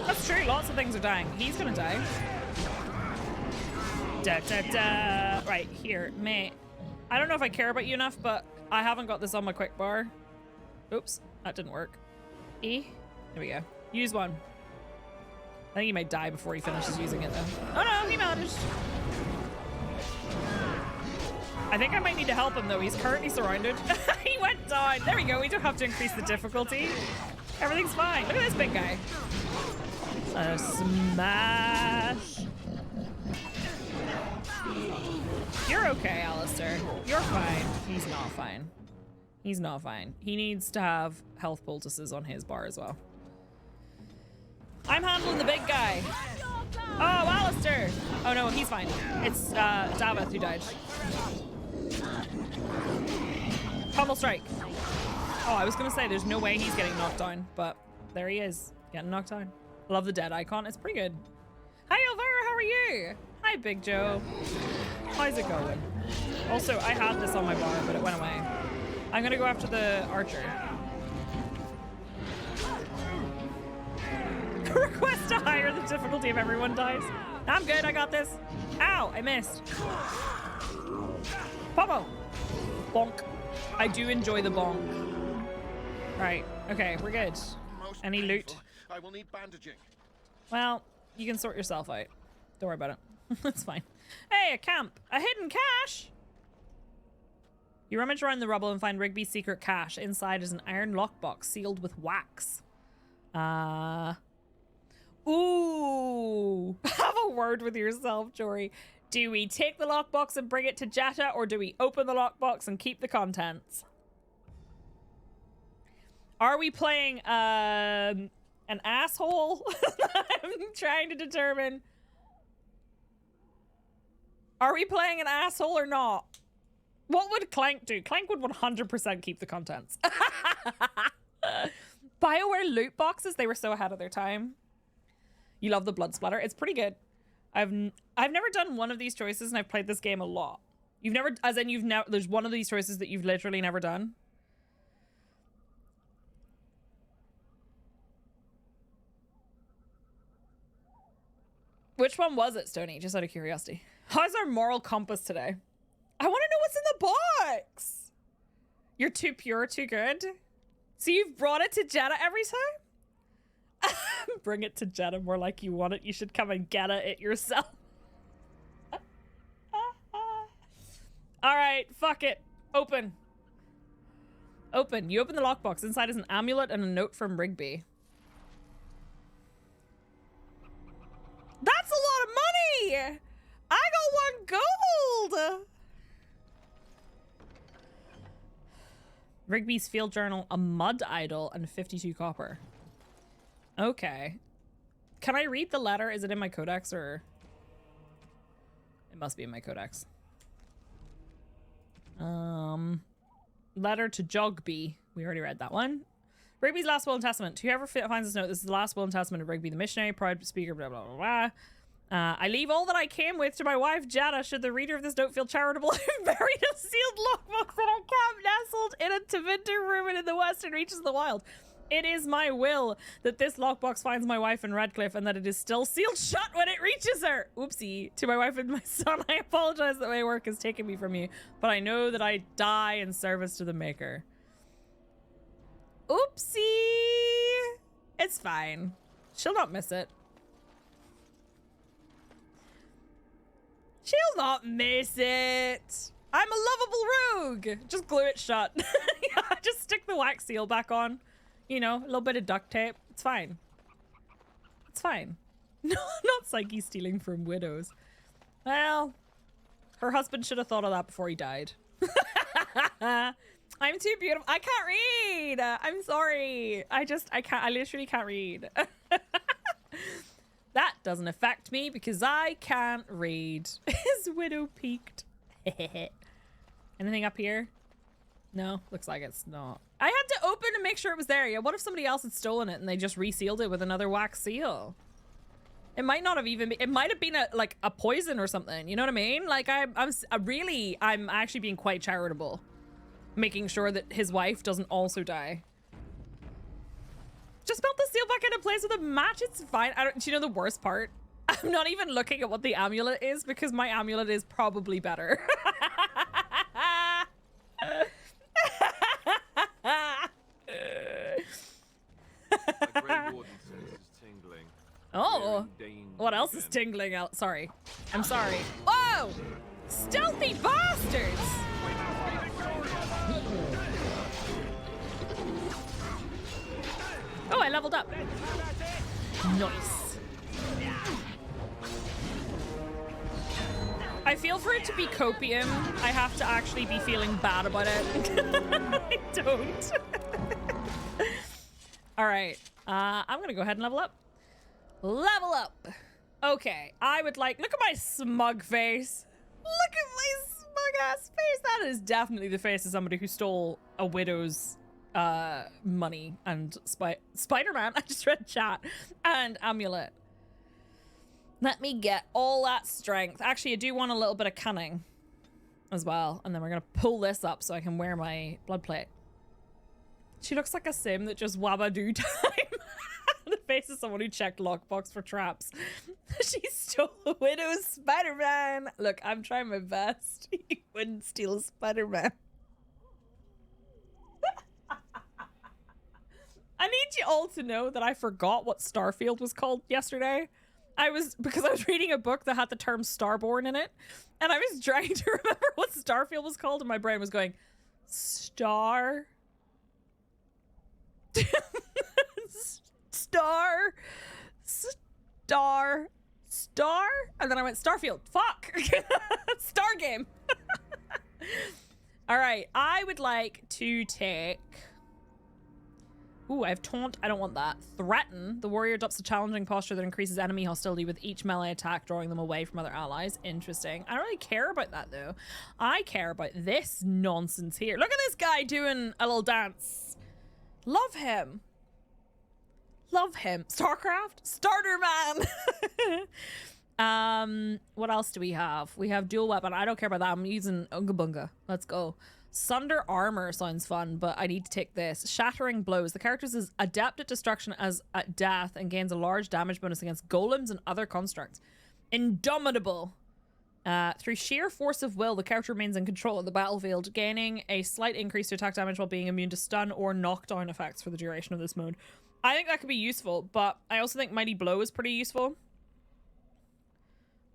Speaker 1: That's true. Lots of things are dying. He's gonna die. Da, da, da. Right, here, mate. I don't know if I care about you enough, but I haven't got this on my quick bar. Oops, that didn't work. E? There we go. Use one. I think he might die before he finishes using it, though. Oh no, he managed. I think I might need to help him, though. He's currently surrounded. He went down. There we go. We don't have to increase the difficulty. Everything's fine. Look at this big guy. A smash. You're okay, Alistair. You're fine. He's not fine. He's not fine. He needs to have health poultices on his bar as well. I'm handling the big guy. Oh, Alistair. Oh no, he's fine. It's Daveth who died. Pommel strike. Oh, I was gonna say there's no way he's getting knocked down, but there he is, getting knocked down. Love the dead icon. It's pretty good. Hi, Elvira. How are you? Hi, Big Joe. How's it going? Also, I had this on my bar, but it went away. I'm gonna go after the archer. Request to higher the difficulty if everyone dies. I'm good. I got this. Ow! I missed. Pomo. Bonk. I do enjoy the bonk. Right. Okay, we're good. Any loot?
Speaker 5: I will need bandaging.
Speaker 1: Well, you can sort yourself out. Don't worry about it. It's fine. Hey, a camp. A hidden cache! You rummage around the rubble and find Rigby's secret cache. Inside is an iron lockbox sealed with wax. Ooh. Have a word with yourself, Jory. Do we take the lockbox and bring it to Jetta, or do we open the lockbox and keep the contents? Are we playing an asshole? I'm trying to determine. Are we playing an asshole or not? What would Clank do? Clank would 100% keep the contents. BioWare loot boxes, they were so ahead of their time. You love the blood splatter. It's pretty good. I've never done one of these choices, and I've played this game a lot. You've never, as in you've never, there's one of these choices that you've literally never done. Which one was it, Stoney? Just out of curiosity. How's our moral compass today? I want to know what's in the box. You're too pure, too good. So you've brought it to Jetta every time? Bring it to Jetta more like you want it. You should come and get it yourself. All right, fuck it. Open. Open. You open the lockbox. Inside is an amulet and a note from Rigby. That's a lot of money! I got 1 gold! Rigby's field journal, a mud idol, and 52 copper. Okay. Can I read the letter? Is it in my codex, or? It must be in my codex. Letter to Jogby. We already read that one. Rigby's last will and testament. Whoever finds this note, this is the last will and testament of Rigby the missionary, proud speaker, blah, blah, blah, blah. I leave all that I came with to my wife, Jetta. Should the reader of this note feel charitable, I've buried a sealed lockbox in our camp, nestled in a Tevinter ruin in the western reaches of the wild. It is my will that this lockbox finds my wife in Redcliffe, and that it is still sealed shut when it reaches her. Oopsie. To my wife and my son, I apologize that my work has taken me from you, but I know that I die in service to the Maker. Oopsie. It's fine. She'll not miss it. She'll not miss it. I'm a lovable rogue. Just glue it shut. Yeah, just stick the wax seal back on. You know, a little bit of duct tape. It's fine. It's fine. No, not Psyche stealing from widows. Well, her husband should have thought of that before he died. I'm too beautiful. I can't read. I'm sorry. I can't. I literally can't read. That doesn't affect me because I can't read. His widow peaked. Anything up here? No, looks like it's not. I had to open to make sure it was there. Yeah, what if somebody else had stolen it and they just resealed it with another wax seal? It might not have even been, it might have been like a poison or something. You know what I mean? Like I'm actually being quite charitable, making sure that his wife doesn't also die. Just melt the seal back into place with a match. It's fine. Do you know the worst part? I'm not even looking at what the amulet is because my amulet is probably better.
Speaker 11: The Grey Warden says it's tingling.
Speaker 1: Oh, what else is tingling out? Sorry. I'm sorry. Whoa! Stealthy bastards! Oh, I leveled up. Nice. I feel for it to be copium, I have to actually be feeling bad about it. I don't. All right, I'm gonna go ahead and level up. Level up. Okay, I would like, look at my smug face. Look at my smug ass face. That is definitely the face of somebody who stole a widow's money and Spider-Man. I just read chat. And amulet. Let me get all that strength. Actually, I do want a little bit of cunning as well. And then we're going to pull this up so I can wear my blood plate. She looks like a sim that just wabadoo time. The face of someone who checked lockbox for traps. She stole a widow's Spider-Man. Look, I'm trying my best. You wouldn't steal a Spider-Man. I need you all to know that I forgot what Starfield was called yesterday. Because I was reading a book that had the term Starborn in it, and I was trying to remember what Starfield was called, and my brain was going, Star, and then I went Starfield. Fuck. Star game. All right, I would like to take. Ooh, I have taunt. I don't want that. Threaten. The warrior adopts a challenging posture that increases enemy hostility with each melee attack, drawing them away from other allies. Interesting. I don't really care about that, though. I care about this nonsense here. Look at this guy doing a little dance. Love him. Love him. StarCraft? Starter man. What else do we have? We have dual weapon. I don't care about that. I'm using Unga Bunga. Let's go. Sunder armor sounds fun, but I need to take this. Shattering blows. The character is adept at destruction as at death and gains a large damage bonus against golems and other constructs. Indomitable. Through sheer force of will, the character remains in control of the battlefield, gaining a slight increase to attack damage while being immune to stun or knockdown effects for the duration of this mode. I think that could be useful, but I also think Mighty Blow is pretty useful.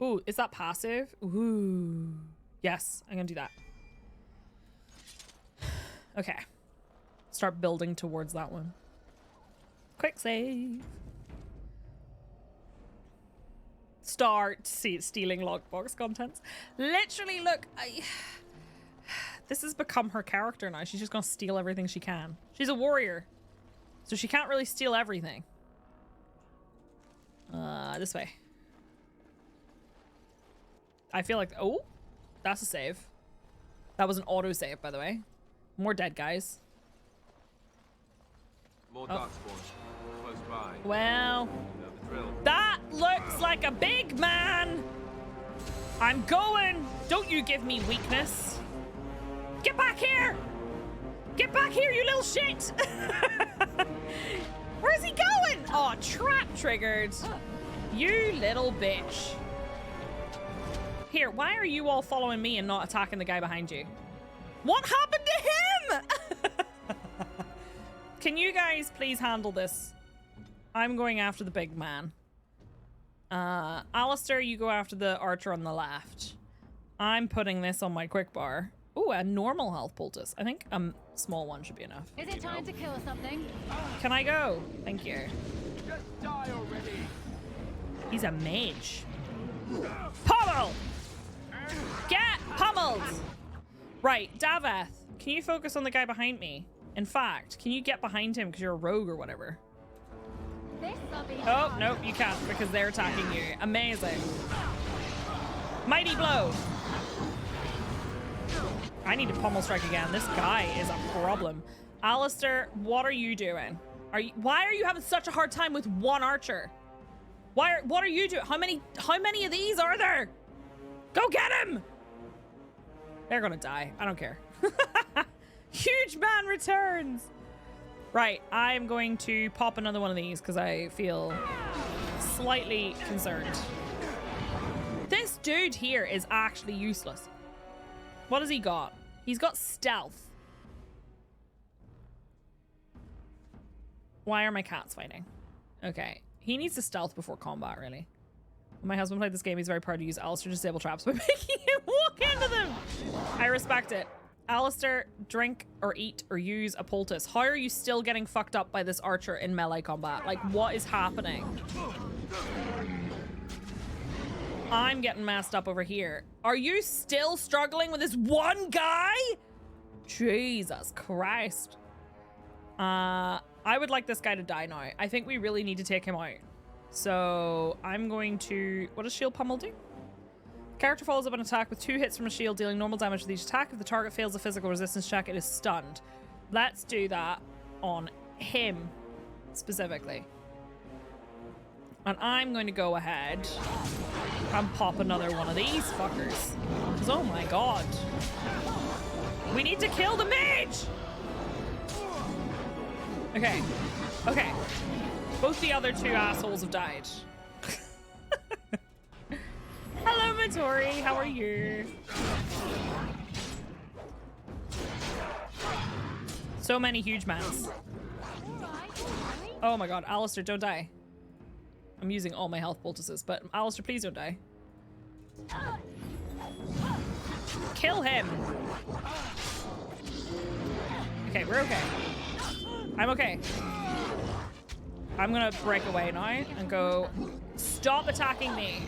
Speaker 1: Ooh, is that passive? Ooh. Yes, I'm gonna do that. Okay. Start building towards that one. Quick save. Start stealing lockbox contents. Literally, look. This has become her character now. She's just gonna steal everything she can. She's a warrior, so she can't really steal everything. This way. I feel like... Oh, that's a save. That was an auto save, by the way. More dead guys.
Speaker 11: More darkspawn close by.
Speaker 1: Well,
Speaker 11: You know the drill.
Speaker 1: that looks like a big man. I'm going. Don't you give me weakness. Get back here. Get back here, you little shit. Where's he going? Oh, trap triggered. You little bitch. Here, why are you all following me and not attacking the guy behind you? What happened to him? Can you guys please handle this? I'm going after the big man. Alistair, you go after the archer on the left. I'm putting this on my quick bar. Ooh, a normal health poultice. I think a small one should be enough.
Speaker 6: Is it time to kill something?
Speaker 1: Can I go? Thank you.
Speaker 11: Just die already.
Speaker 1: He's a mage. Pummel! Get pummeled! Right, Daveth, can you focus on the guy behind me? In fact, can you get behind him because you're a rogue or whatever? Oh, nope, you can't because they're attacking you. Amazing. Mighty blow. I need to pummel strike again. This guy is a problem. Alistair, what are you doing? Why are you having such a hard time with one archer? What are you doing? How many of these are there? Go get him! They're gonna die. I don't care. Huge man returns. Right, I'm going to pop another one of these because I feel slightly concerned. This dude here is actually useless. What has he got? He's got stealth. Why are my cats fighting? Okay, he needs to stealth before combat, really. When my husband played this game, he's very proud to use Alistair to disable traps by making him walk into them. I respect it. Alistair, drink or eat or use a poultice. How are you still getting fucked up by this archer in melee combat? Like, what is happening? I'm getting messed up over here. Are you still struggling with this one guy? Jesus Christ. I would like this guy to die now. I think we really need to take him out. So I'm going to... What does shield pummel do? Character follows up an attack with 2 hits from a shield, dealing normal damage with each attack. If the target fails a physical resistance check, it is stunned. Let's do that on him specifically. And I'm going to go ahead and pop another one of these fuckers. Because, oh my god. We need to kill the mage! Okay. Okay. Both the other two assholes have died. Hello, Matori. How are you? So many huge mans. Oh my god, Alistair, don't die. I'm using all my health poultices, but Alistair, please don't die. Kill him. Okay, we're okay. I'm okay. I'm gonna break away now and go, stop attacking me.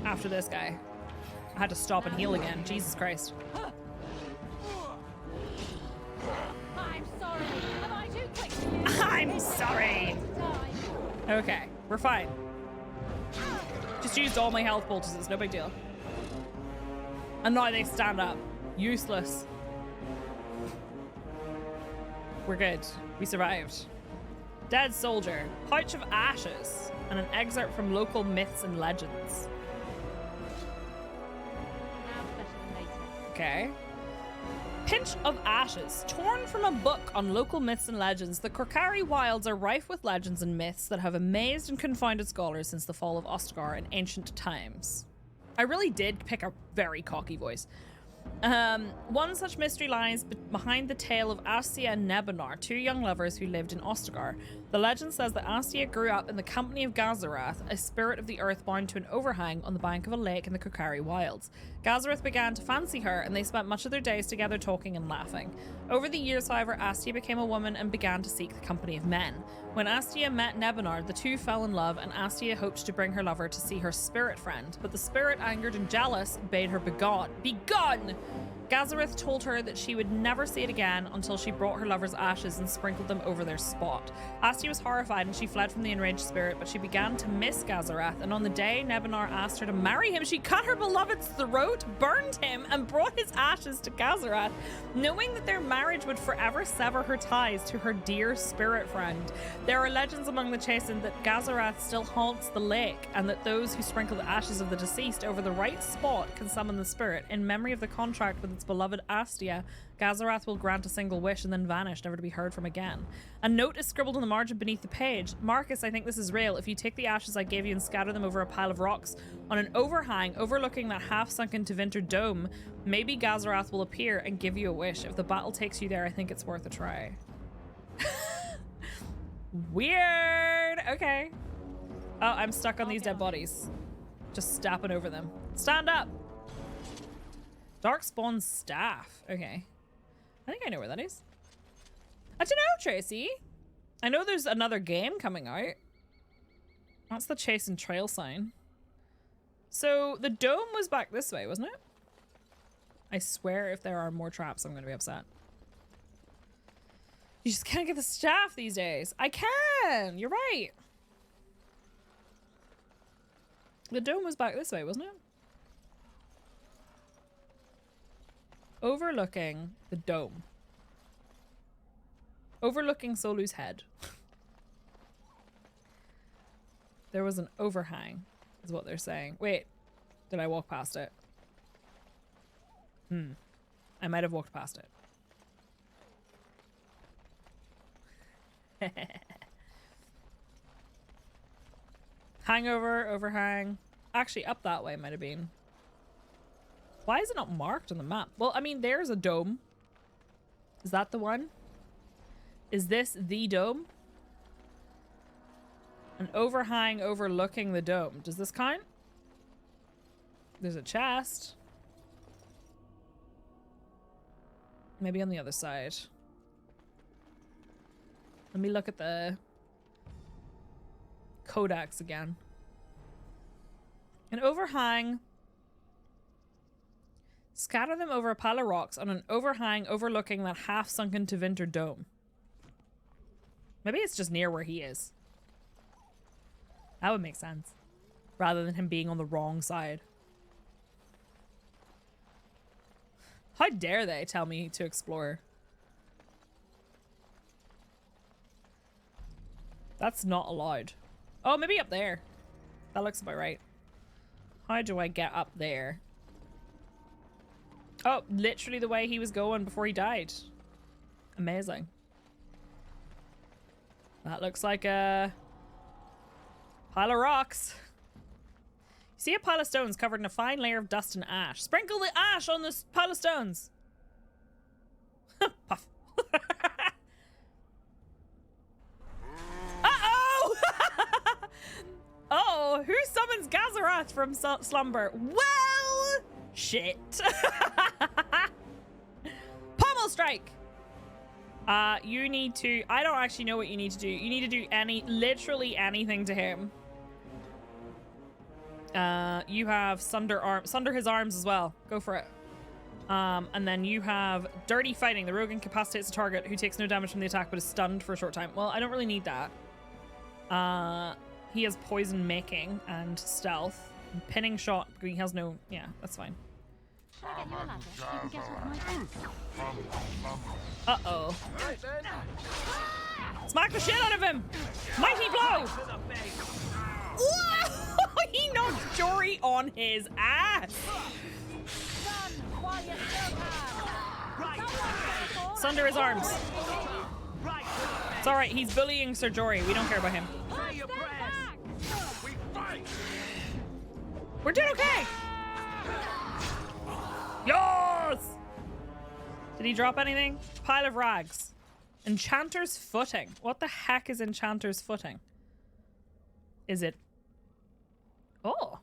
Speaker 1: After this guy. I had to stop and heal again. Jesus Christ.
Speaker 13: I'm sorry. Am I too quick?
Speaker 1: I'm sorry. Okay, we're fine. Just used all my health poultices, no big deal. And now they stand up. Useless. We're good. We survived. Dead soldier. Pouch of ashes. And an excerpt from local myths and legends. Okay. Pinch of ashes. Torn from a book on local myths and legends, the Korcari wilds are rife with legends and myths that have amazed and confounded scholars since the fall of Ostagar in ancient times. I really did pick a very cocky voice. One such mystery lies behind the tale of Astia and Nebanar, two young lovers who lived in Ostagar. The legend says that Astia grew up in the company of Gazarath, a spirit of the earth bound to an overhang on the bank of a lake in the Korcari wilds. Gazarath began to fancy her, and they spent much of their days together talking and laughing. Over the years, however, Astia became a woman and began to seek the company of men. When Astia met Nebanar, the two fell in love, and Astia hoped to bring her lover to see her spirit friend, but the spirit, angered and jealous, bade her begone. Begone! Gazarath told her that she would never see it again until she brought her lover's ashes and sprinkled them over their spot. Astia was horrified and she fled from the enraged spirit, but she began to miss Gazarath, and on the day Nebanar asked her to marry him, she cut her beloved's throat, burned him, and brought his ashes to Gazarath, knowing that their marriage would forever sever her ties to her dear spirit friend. There are legends among the chastened that Gazarath still haunts the lake, and that those who sprinkle the ashes of the deceased over the right spot can summon the spirit. In memory of the contract with its beloved Astia, Gazarath will grant a single wish and then vanish, never to be heard from again. A note is scribbled on the margin beneath the page. Marcus, I think this is real. If you take the ashes I gave you and scatter them over a pile of rocks on an overhang overlooking that half-sunken Tevinter dome, maybe Gazarath will appear and give you a wish. If the battle takes you there, I think it's worth a try. Weird. Okay. Oh, I'm stuck on these dead bodies. Just stepping over them. Stand up. Darkspawn's staff. Okay. I think I know where that is. I don't know, Tracy. I know there's another game coming out. That's the Chase and Trail sign. So the dome was back this way, wasn't it? I swear if there are more traps, I'm going to be upset. You just can't get the staff these days. I can! You're right. The dome was back this way, wasn't it? Overlooking the dome. Overlooking Solu's head. There was an overhang, is what they're saying. Wait, did I walk past it? I might have walked past it. Hangover, overhang. Actually, up that way might have been. Why is it not marked on the map? Well, I mean, there's a dome. Is that the one? Is this the dome? An overhang overlooking the dome. Does this count? There's a chest. Maybe on the other side. Let me look at the codex again. An overhang. Scatter them over a pile of rocks on an overhang overlooking that half-sunken Tevinter dome. Maybe it's just near where he is. That would make sense. Rather than him being on the wrong side. How dare they tell me to explore? That's not allowed. Oh, maybe up there. That looks about right. How do I get up there? Oh, literally the way he was going before he died. Amazing. That looks like a pile of rocks. You see a pile of stones covered in a fine layer of dust and ash. Sprinkle the ash on this pile of stones. Puff. Uh-oh! Oh, who summons Gazarath from slumber? Well, shit. Pommel strike. You need to, I don't actually know what you need to do. You need to do literally anything to him. You have sunder his arms as well. Go for it. And then you have dirty fighting. The rogue incapacitates the target who takes no damage from the attack but is stunned for a short time. Well, I don't really need that. He has poison making and stealth. And pinning shot. He has no, yeah, that's fine. Uh-oh. Smack the shit out of him! Mighty blow! Whoa! He knocked Jory on his ass! Sunder his arms. It's alright, he's bullying Sir Jory. We don't care about him. We're doing okay! Yes! Did he drop anything? Pile of rags. Enchanter's footing. What the heck is Enchanter's footing? Is it... Oh.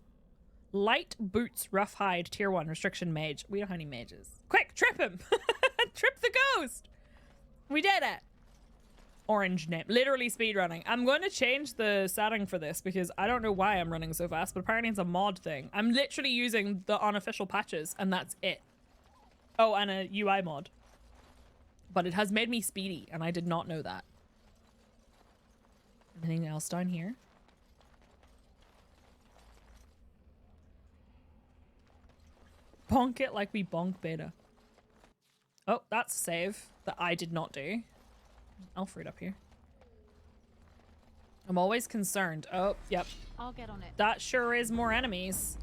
Speaker 1: Light boots, rough hide, tier 1, restriction mage. We don't have any mages. Quick, trip him! Trip the ghost! We did it! Orange name. Literally speedrunning. I'm going to change the setting for this because I don't know why I'm running so fast, but apparently it's a mod thing. I'm literally using the unofficial patches and that's it. Oh, and a UI mod. But it has made me speedy and I did not know that. Anything else down here? Bonk it like we bonk beta. Oh, that's a save that I did not do. Alfred up here. I'm always concerned. Oh, yep.
Speaker 13: I'll get on it.
Speaker 1: That sure is more enemies.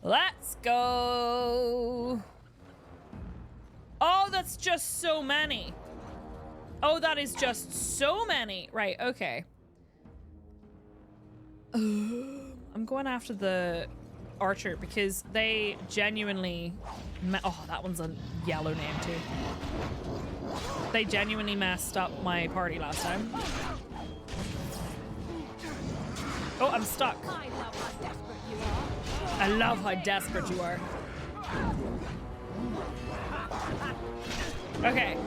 Speaker 1: Let's go. Oh, that's just so many. Oh, that is just so many. Right, okay. I'm going after the archer because they genuinely... Oh, that one's a yellow name too. They genuinely messed up my party last time. Oh, I'm stuck. I love how desperate you are. Okay.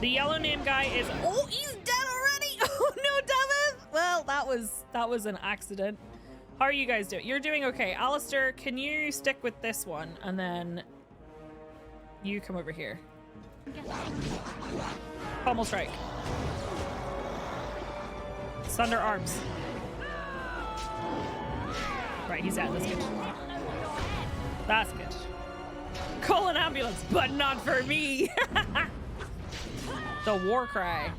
Speaker 1: The yellow name guy is... Oh, he's dead already! Oh no, damn it! Well, that was an accident. How are you guys doing? You're doing okay. Alistair, can you stick with this one? And then you come over here. Pommel strike. Sunder arms. Right, he's out. That's good. That's good. Call an ambulance, but not for me. The war cry.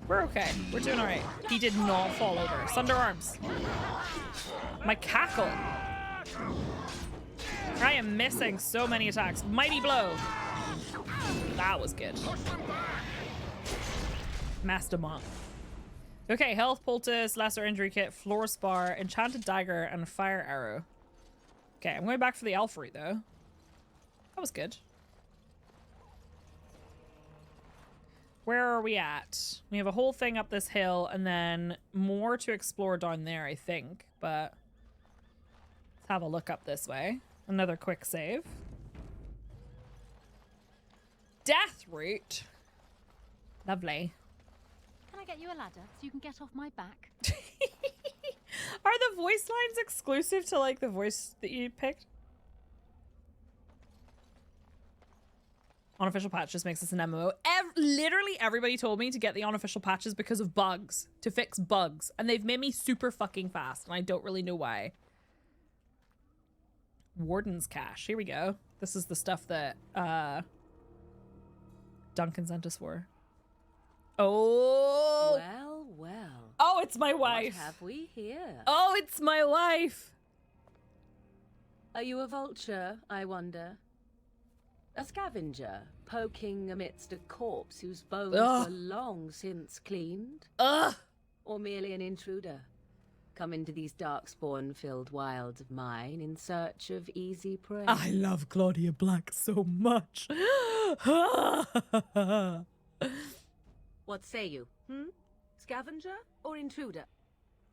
Speaker 1: We're okay. We're doing all right. He did not fall over. Sunder arms. My cackle. I am missing so many attacks. Mighty blow. That was good. Master Monk. Okay, health poultice, lesser injury kit, floor spar, enchanted dagger, and fire arrow. Okay, I'm going back for the elf route though. That was good. Where are we at? We have a whole thing up this hill and then more to explore down there, I think. But let's have a look up this way. Another quick save. Death route. Lovely.
Speaker 13: Can I get you a ladder so you can get off my back?
Speaker 1: Are the voice lines exclusive to like the voice that you picked? Unofficial patch just makes this an MMO. Literally everybody told me to get the unofficial patches because of bugs, to fix bugs, and they've made me super fucking fast, and I don't really know why. Warden's cache. Here we go. This is the stuff that Duncan sent us for. Oh.
Speaker 3: Well, well.
Speaker 1: Oh, it's my wife.
Speaker 3: What have we here?
Speaker 1: Oh, it's my wife.
Speaker 3: Are you a vulture, I wonder? A scavenger, poking amidst a corpse whose bones were long since cleaned? Or merely an intruder, come into these darkspawn-filled wilds of mine in search of easy prey?
Speaker 1: I love Claudia Black so much.
Speaker 3: What say you? Scavenger or intruder?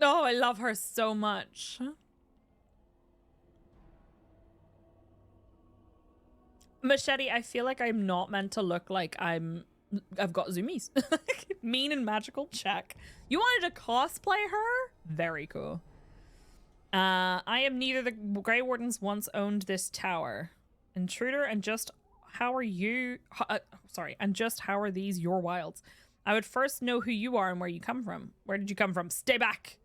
Speaker 1: Oh, I love her so much. Machete, I feel like I'm not meant to look like I've got zoomies. Mean and magical, check. You wanted to cosplay her? Very cool. I am neither. The Grey Wardens once owned this tower. Intruder, and just how are you? And just how are these your wilds? I would first know who you are and where you come from. Where did you come from? Stay back.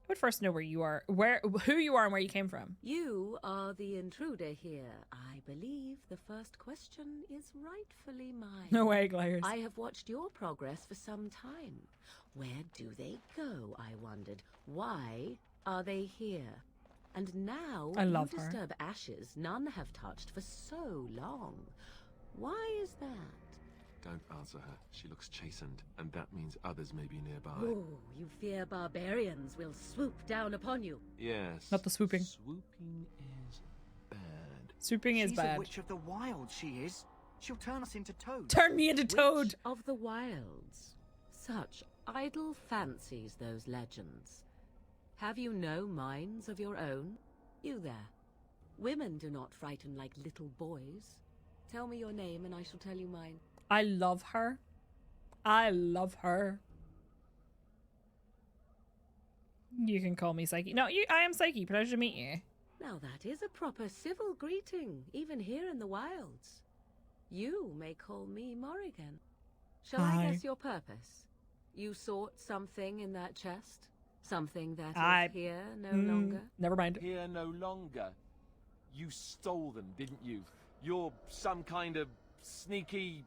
Speaker 1: I would first know who you are and where you came from.
Speaker 3: You are the intruder here. I believe the first question is rightfully mine.
Speaker 1: No way, Glires.
Speaker 3: I have watched your progress for some time. Where do they go, I wondered. Why are they here? And now
Speaker 1: I love
Speaker 3: you
Speaker 1: her.
Speaker 3: disturb ashes none have touched for so long. Why is that?
Speaker 11: Don't answer her. She looks chastened, and that means others may be nearby.
Speaker 3: Oh, you fear barbarians will swoop down upon you.
Speaker 11: Yes.
Speaker 1: Not the swooping.
Speaker 11: Swooping is bad.
Speaker 1: Swooping is
Speaker 4: She's
Speaker 1: bad.
Speaker 4: a witch of the wild, she is. She'll turn us into toads.
Speaker 1: Turn me into Toad.
Speaker 3: Witch of the wilds. Such idle fancies, those legends. Have you no minds of your own? You there. Women do not frighten like little boys. Tell me your name and I shall tell you mine.
Speaker 1: I love her. I love her. You can call me Psyche. No, I am Psyche. Pleasure to meet you.
Speaker 3: Now that is a proper civil greeting, even here in the wilds. You may call me Morrigan. Shall I guess your purpose? You sought something in that chest? Something that is here no longer?
Speaker 1: Never mind.
Speaker 10: Here no longer. You stole them, didn't you? You're some kind of sneaky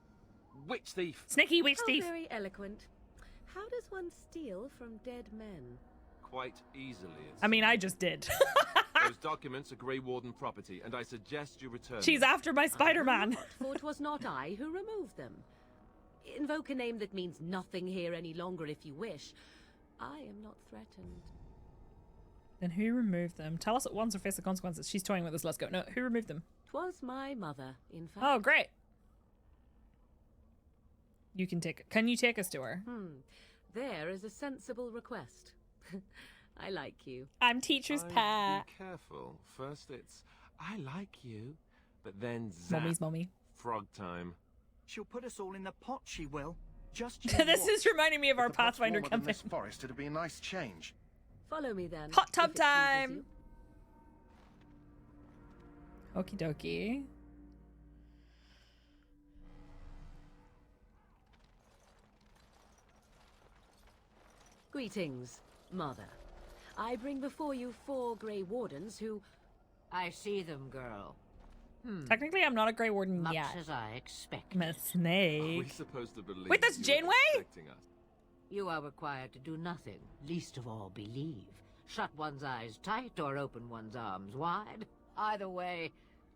Speaker 10: witch thief.
Speaker 1: Sneaky witch thief.
Speaker 3: How very eloquent. How does one steal from dead men?
Speaker 11: Quite easily.
Speaker 1: I mean, I just did.
Speaker 11: Those documents are Grey Warden property, and I suggest you return
Speaker 1: She's
Speaker 11: them.
Speaker 1: after my Spider-Man.
Speaker 3: For it was not I who removed them. Invoke a name that means nothing here any longer if you wish. I am not threatened.
Speaker 1: Then who removed them? Tell us at once or face the consequences. She's toying with us. Let's go. No, who removed them?
Speaker 3: 'Twas my mother, in fact.
Speaker 1: Oh, great. You can take. Can you take us to her?
Speaker 3: There is a sensible request. I like you.
Speaker 1: I'm teacher's pet.
Speaker 11: Be careful. First it's, I like you, but then zap.
Speaker 1: Mommy's mommy.
Speaker 11: Frog time.
Speaker 4: She'll put us all in the pot, she will. Just
Speaker 1: This is reminding me of our
Speaker 5: If the pot's
Speaker 1: Pathfinder
Speaker 5: warmer than
Speaker 1: campaign.
Speaker 5: this forest, it'd be a nice change.
Speaker 3: Follow me then.
Speaker 1: Hot tub
Speaker 3: if it pleases
Speaker 1: time.
Speaker 3: you.
Speaker 1: Okie dokie.
Speaker 3: Greetings, Mother. I bring before you 4 Grey Wardens who...
Speaker 15: I see them, girl.
Speaker 1: Technically, I'm not a Grey Warden
Speaker 15: Much
Speaker 1: yet.
Speaker 15: as I expect.
Speaker 1: I'm a
Speaker 11: Are we
Speaker 1: snake.
Speaker 11: supposed to believe
Speaker 1: Wait, that's
Speaker 11: you're
Speaker 1: Janeway?
Speaker 11: expecting us?
Speaker 15: You are required to do nothing, least of all believe. Shut one's eyes tight or open one's arms wide. Either way,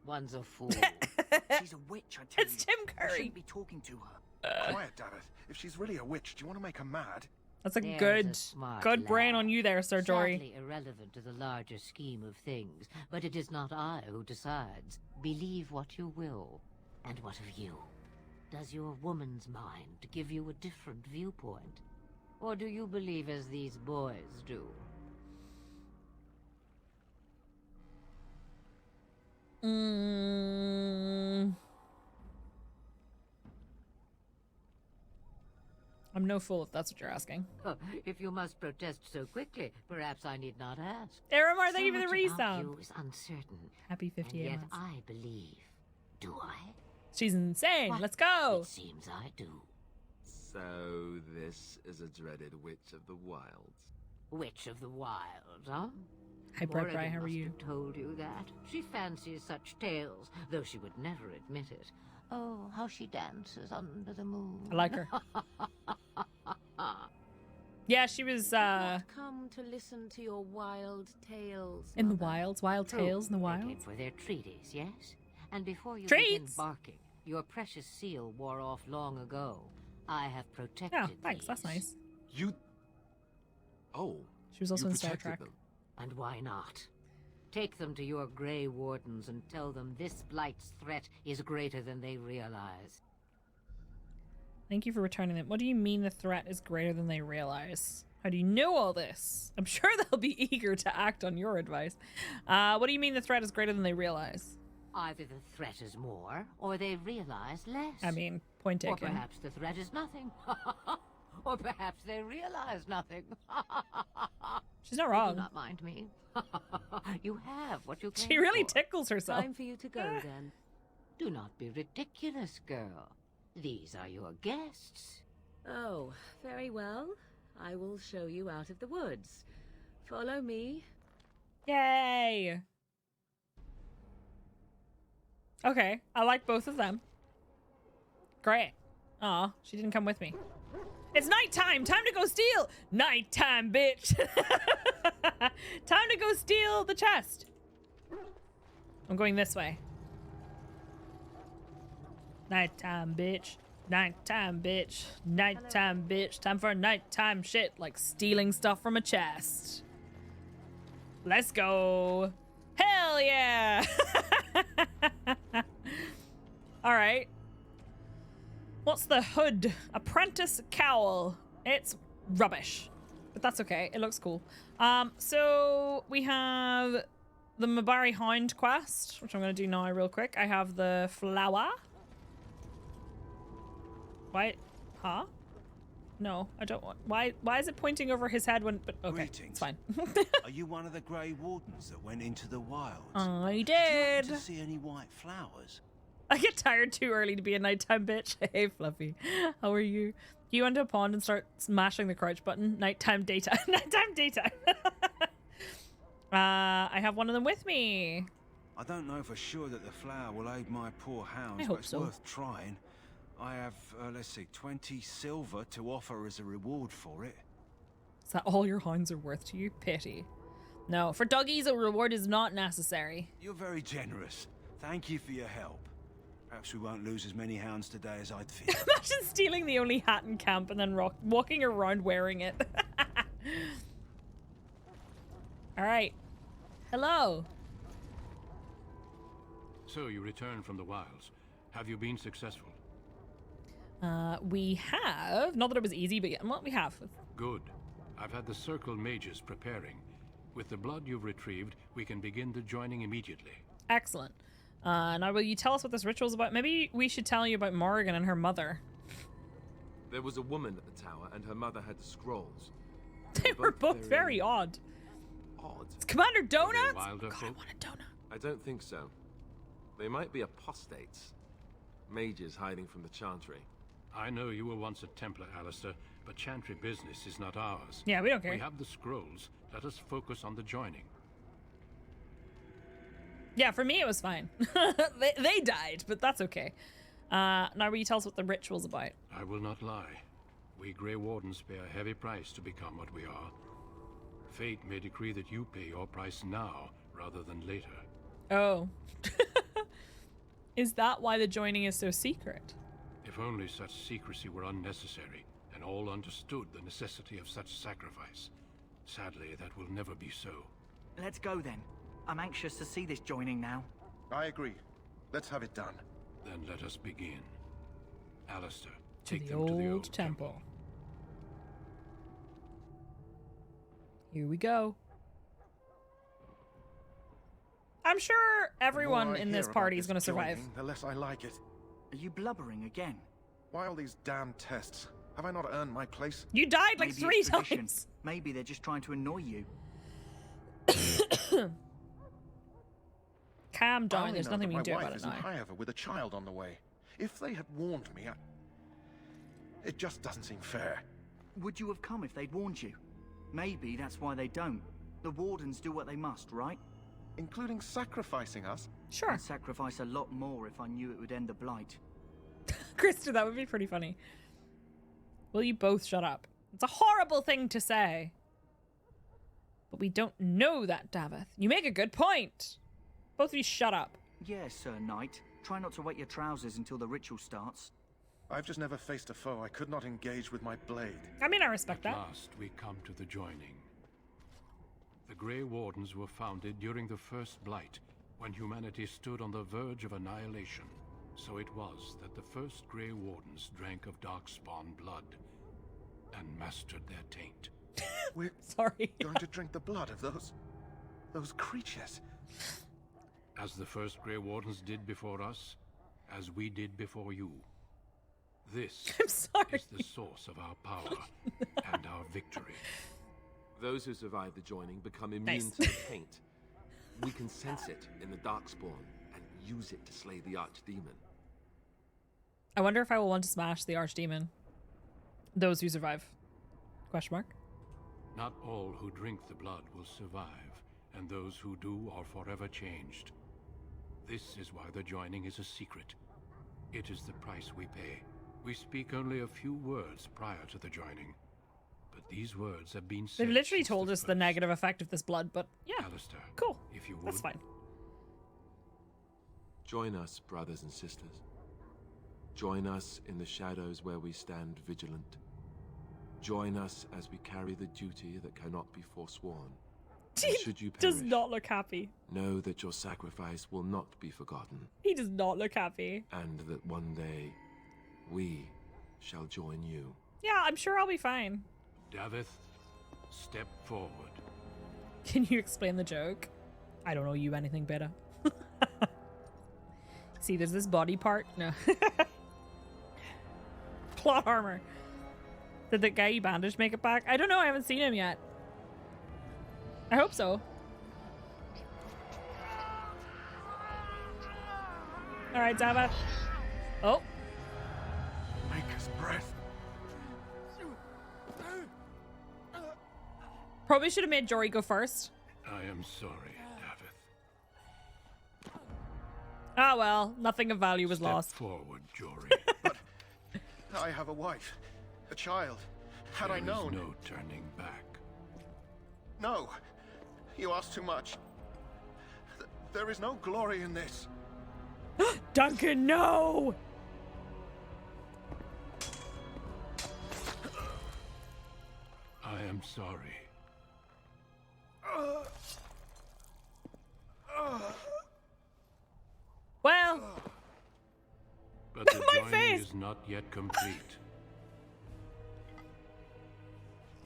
Speaker 15: one's a fool.
Speaker 4: She's a witch, I tell you.
Speaker 1: It's Tim
Speaker 4: We
Speaker 1: Curry.
Speaker 4: shouldn't be talking to her.
Speaker 5: Quiet, Davith. If she's really a witch, do you want to make her mad?
Speaker 1: That's a
Speaker 15: There's
Speaker 1: good,
Speaker 15: a smart
Speaker 1: good brain
Speaker 15: lad.
Speaker 1: on you there, Sir Jory.
Speaker 15: Sadly irrelevant to the larger scheme of things, but it is not I who decides. Believe what you will. And what of you? Does your woman's mind give you a different viewpoint? Or do you believe as these boys do?
Speaker 1: I'm no fool if that's what you're asking.
Speaker 15: Oh, if you must protest so quickly, perhaps I need not ask.
Speaker 1: Aramar, thank you for
Speaker 15: So
Speaker 1: the
Speaker 15: much about
Speaker 1: resub.
Speaker 15: you is uncertain.
Speaker 1: Happy
Speaker 15: And
Speaker 1: 58
Speaker 15: yet
Speaker 1: months.
Speaker 15: I believe. Do I?
Speaker 1: She's insane.
Speaker 15: What?
Speaker 1: Let's go.
Speaker 15: It seems I do.
Speaker 11: So this is a dreaded witch of the wilds.
Speaker 15: Witch of the Wild, huh?
Speaker 1: Hi, Bright
Speaker 15: Morrigan
Speaker 1: Bright, how are
Speaker 15: must
Speaker 1: you?
Speaker 15: have told you that. She fancies such tales, though she would never admit it. Oh, how she dances under the moon.
Speaker 1: I like her. Yeah, she was
Speaker 15: Come to listen to your wild tales.
Speaker 1: in the wilds, wild tales in the
Speaker 15: They came
Speaker 1: wilds.
Speaker 15: for their treaties, yes? And before you
Speaker 1: Treats?
Speaker 15: begin barking, your precious seal wore off long ago. I have protected
Speaker 1: Yeah, thanks.
Speaker 15: these.
Speaker 1: That's nice.
Speaker 11: You... Oh.
Speaker 1: She was also
Speaker 11: you
Speaker 1: in Star
Speaker 11: protected
Speaker 1: Trek.
Speaker 11: them.
Speaker 15: And why not? Take them to your Grey Wardens and tell them this blight's threat is greater than they realize.
Speaker 1: Thank you for returning them. What do you mean the threat is greater than they realize? How do you know all this? I'm sure they'll be eager to act on your advice. What do you mean the threat is greater than they realize?
Speaker 15: Either the threat is more, or they realize less.
Speaker 1: I mean, point taken.
Speaker 15: Or perhaps the threat is nothing. Or perhaps they realize nothing.
Speaker 1: She's not wrong.
Speaker 15: Do not mind me. You have what you came
Speaker 1: She really
Speaker 15: for.
Speaker 1: tickles herself.
Speaker 15: Time for you to go then. Do not be ridiculous, girl. These are your guests.
Speaker 3: Oh, very well. I will show you out of the woods. Follow me.
Speaker 1: Yay! Okay, I like both of them. Great. Aw, she didn't come with me. It's nighttime! Time to go steal! Nighttime, bitch! Time to go steal the chest! I'm going this way. Nighttime, bitch. Nighttime, bitch. Nighttime, bitch. Time for nighttime shit, like stealing stuff from a chest. Let's go. Hell yeah! Alright. What's the hood? Apprentice cowl. It's rubbish. But that's okay. It looks cool. So we have the Mabari Hound quest, which I'm going to do now real quick. I have the flower. Why? Huh? No, I don't want... Why is it pointing over his head when... But okay,
Speaker 9: Greetings.
Speaker 1: it's fine.
Speaker 9: Are you one of the Grey Wardens that went into the wilds?
Speaker 1: I
Speaker 9: Did you happen
Speaker 1: did.
Speaker 9: to see any white flowers?
Speaker 1: I get tired too early to be a nighttime bitch. Hey, Fluffy. How are you? You went to a pond and start smashing the crouch button. Nighttime, daytime. Nighttime, daytime. I have one of them with me.
Speaker 9: I don't know for sure that the flower will aid my poor hounds,
Speaker 1: I
Speaker 9: but
Speaker 1: hope
Speaker 9: it's
Speaker 1: so.
Speaker 9: worth trying. I have, let's see, 20 silver to offer as a reward for it.
Speaker 1: Is that all your hounds are worth to you? Pity. No, for doggies, a reward is not necessary.
Speaker 9: You're very generous. Thank you for your help. Perhaps we won't lose as many hounds today as I'd feared.
Speaker 1: Imagine stealing the only hat in camp and then walking around wearing it. All right. Hello.
Speaker 12: So you returned from the wilds. Have you been successful?
Speaker 1: We have. Not that it was easy, but yeah, well, we have.
Speaker 12: Good. I've had the Circle mages preparing. With the blood you've retrieved, we can begin the joining immediately.
Speaker 1: Excellent. Now, will you tell us what this ritual's about? Maybe we should tell you about Morrigan and her mother.
Speaker 11: There was a woman at the tower, and her mother had the scrolls.
Speaker 1: They were both very odd.
Speaker 11: Odd?
Speaker 1: It's Commander Donuts?
Speaker 12: Wilder
Speaker 1: God, I
Speaker 12: folk?
Speaker 1: want a donut.
Speaker 11: I don't think so. They might be apostates. Mages hiding from the Chantry.
Speaker 12: I know you were once a Templar, Alistair, but Chantry business is not ours.
Speaker 1: Yeah, we don't care.
Speaker 12: We have the scrolls. Let us focus on the joining.
Speaker 1: Yeah, for me it was fine. they died, but that's okay. Now will you tell us what the ritual's about?
Speaker 12: I will not lie. We Grey Wardens pay a heavy price to become what we are. Fate may decree that you pay your price now, rather than later.
Speaker 1: Oh. Is that why the joining is so secret?
Speaker 12: If only such secrecy were unnecessary, and all understood the necessity of such sacrifice. Sadly, that will never be so.
Speaker 4: Let's go then. I'm anxious to see this joining now.
Speaker 5: I agree. Let's have it done.
Speaker 12: Then let us begin. Alistair,
Speaker 1: To
Speaker 12: take
Speaker 1: the
Speaker 12: them to the
Speaker 1: old
Speaker 12: old
Speaker 1: temple. Here we go. I'm sure everyone
Speaker 5: The more I
Speaker 1: in this
Speaker 5: hear
Speaker 1: party
Speaker 5: about
Speaker 1: is going to survive.
Speaker 5: joining, the less I like it.
Speaker 4: Are you blubbering again?
Speaker 5: Why all these damn tests? Have I not earned my place?
Speaker 1: You died like
Speaker 4: Maybe
Speaker 1: 3
Speaker 4: it's tradition.
Speaker 1: times.
Speaker 4: Maybe they're just trying to annoy you.
Speaker 1: Calm
Speaker 5: I
Speaker 1: down.
Speaker 5: only
Speaker 1: There's
Speaker 5: know
Speaker 1: nothing
Speaker 5: that
Speaker 1: we can do
Speaker 5: my wife
Speaker 1: about it
Speaker 5: is in
Speaker 1: now.
Speaker 5: Highover with a child on the way. If they had warned me, it just doesn't seem fair.
Speaker 4: Would you have come if they'd warned you? Maybe that's why they don't. The Wardens do what they must, right?
Speaker 5: Including sacrificing us?
Speaker 1: Sure.
Speaker 4: I'd sacrifice a lot more if I knew it would end the Blight.
Speaker 1: Krista, that would be pretty funny. Will you both shut up? It's a horrible thing to say. But we don't know that, Davith. You make a good point. Both of you shut up.
Speaker 4: Yes, Sir Knight. Try not to wet your trousers until the ritual starts.
Speaker 5: I've just never faced a foe I could not engage with my blade.
Speaker 1: I mean, I respect that.
Speaker 12: At last, we come to the joining. The Grey Wardens were founded during the First Blight, when humanity stood on the verge of annihilation. So it was that the first Grey Wardens drank of Darkspawn blood and mastered their taint.
Speaker 5: We're going to drink the blood of those creatures.
Speaker 12: As the first Grey Wardens did before us, as we did before you. This is the source of our power and our victory.
Speaker 11: Those who survive the joining become immune to the taint. We can sense it in the Darkspawn and use it to slay the Archdemon.
Speaker 1: I wonder if I will want to smash the Archdemon. Those who survive. Question mark.
Speaker 12: Not all who drink the blood will survive, and those who do are forever changed. This is why the joining is a secret. It is the price we pay. We speak only a few words prior to the joining, but these words have been said.
Speaker 1: They've literally told us the negative effect of this blood, but yeah.
Speaker 12: Alistair,
Speaker 1: cool.
Speaker 12: If you would.
Speaker 1: That's fine.
Speaker 11: Join us, brothers and sisters. Join us in the shadows where we stand vigilant. Join us as we carry the duty that cannot be forsworn. And should you perish,
Speaker 1: does not look happy.
Speaker 11: Know that your sacrifice will not be forgotten.
Speaker 1: He does not look happy.
Speaker 11: And that one day, we shall join you.
Speaker 1: Yeah, I'm sure I'll be fine.
Speaker 12: Davith, step forward.
Speaker 1: Can you explain the joke? I don't know you anything better. See, there's this body part. No. Plot armor. Did the guy you bandaged make it back? I don't know. I haven't seen him yet. I hope so. All right, Davith. Oh.
Speaker 5: Maker's breath.
Speaker 1: Probably should have made Jory go first.
Speaker 12: I am sorry, Davith.
Speaker 1: Ah, well, nothing of value was lost.
Speaker 12: Step forward, Jory.
Speaker 5: But I have a wife, a child. Had I known.
Speaker 12: There is no turning back.
Speaker 5: No, you ask too much. There is no glory in this.
Speaker 1: Duncan, no!
Speaker 12: I am sorry.
Speaker 1: Well,
Speaker 12: but the
Speaker 1: my
Speaker 12: joining
Speaker 1: face
Speaker 12: is not yet complete.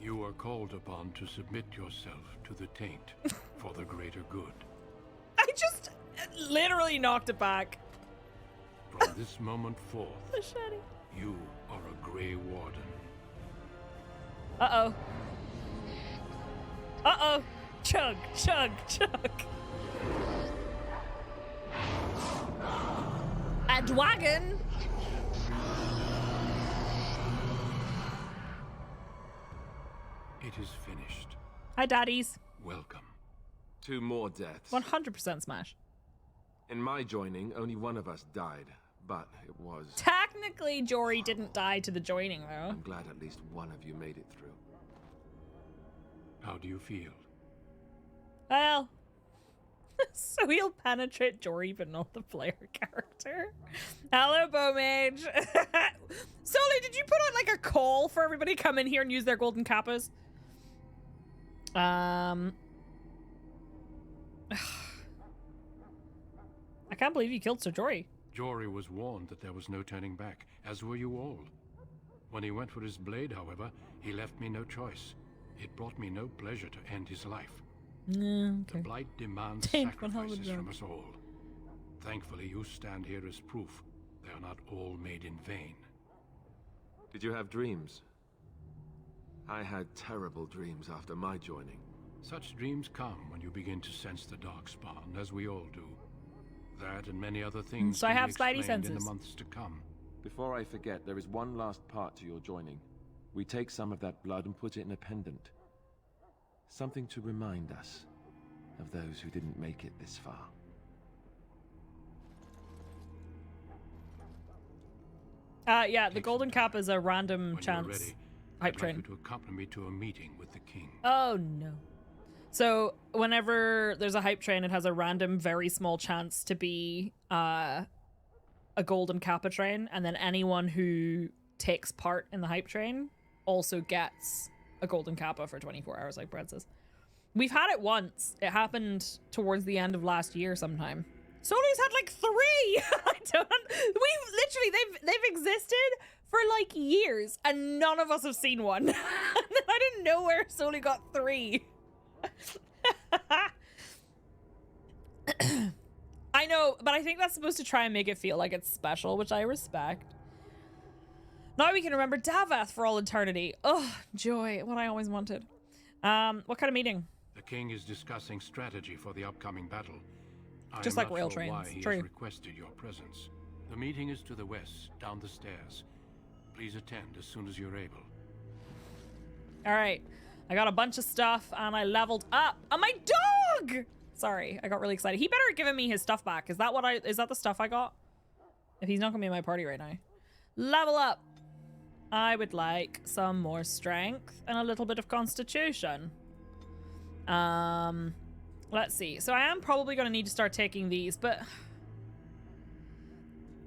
Speaker 12: You are called upon to submit yourself to the taint for the greater good.
Speaker 1: I just literally knocked it back.
Speaker 12: From this moment forth,
Speaker 1: Machete.
Speaker 12: You are a Grey Warden.
Speaker 1: Uh-oh. Uh-oh. Chug, chug, chug. A dragon.
Speaker 12: It is finished.
Speaker 1: Hi, daddies.
Speaker 12: Welcome.
Speaker 11: 2 more deaths.
Speaker 1: 100% smash.
Speaker 11: In my joining, only one of us died, but it was...
Speaker 1: Technically, Jory didn't die to the joining, though.
Speaker 11: I'm glad at least one of you made it through.
Speaker 12: How do you feel?
Speaker 1: Well, so he'll penetrate Jory, but not the player character. Hello, Bowmage. Sully, did you put out like a call for everybody to come in here and use their golden kappas? I can't believe you killed Sir Jory.
Speaker 12: Jory was warned that there was no turning back, as were you all. When he went for his blade, however, he left me no choice. It brought me no pleasure to end his life.
Speaker 1: Okay.
Speaker 12: The Blight demands
Speaker 1: Taint
Speaker 12: sacrifices
Speaker 1: 100
Speaker 12: from us all. Thankfully, you stand here as proof they are not all made in vain.
Speaker 11: Did you have dreams? I had terrible dreams after my joining.
Speaker 12: Such dreams come when you begin to sense the Darkspawn, as we all do. That and many other things
Speaker 1: So I
Speaker 12: can
Speaker 1: have
Speaker 12: be
Speaker 1: spidey
Speaker 12: explained in
Speaker 1: senses.
Speaker 12: the months to come.
Speaker 10: Before I forget, there is one last part to your joining. We take some of that blood and put it in a pendant. Something to remind us of those who didn't make it this far.
Speaker 1: Yeah, the golden cap is a random
Speaker 12: When
Speaker 1: chance
Speaker 12: you're ready,
Speaker 1: hype
Speaker 12: I'd
Speaker 1: train.
Speaker 12: like you to accompany me to a meeting with the king.
Speaker 1: Oh no. So whenever there's a hype train, it has a random, very small chance to be a golden kappa train, and then anyone who takes part in the hype train also gets a golden kappa for 24 hours, like Brad says. We've had it once. It happened towards the end of last year sometime. Solo's had like 3. We've literally, they've existed for like years, and none of us have seen one. I didn't know where Solo got 3. I know, but I think that's supposed to try and make it feel like it's special, which I respect. Now we can remember Daveth for all eternity. Oh, joy, what I always wanted. What kind of meeting?
Speaker 12: The king is discussing strategy for the upcoming battle.
Speaker 1: Just
Speaker 12: I am
Speaker 1: like
Speaker 12: not
Speaker 1: rail
Speaker 12: sure
Speaker 1: trains.
Speaker 12: why he
Speaker 1: True.
Speaker 12: has requested your presence. The meeting is to the west, down the stairs. Please attend as soon as you're able.
Speaker 1: All right, I got a bunch of stuff and I leveled up. Oh, my dog! Sorry, I got really excited. He better have given me his stuff back. Is that the stuff I got? If he's not gonna be in my party right now. Level up. I would like some more strength and a little bit of constitution. Let's see. So I am probably gonna need to start taking these, but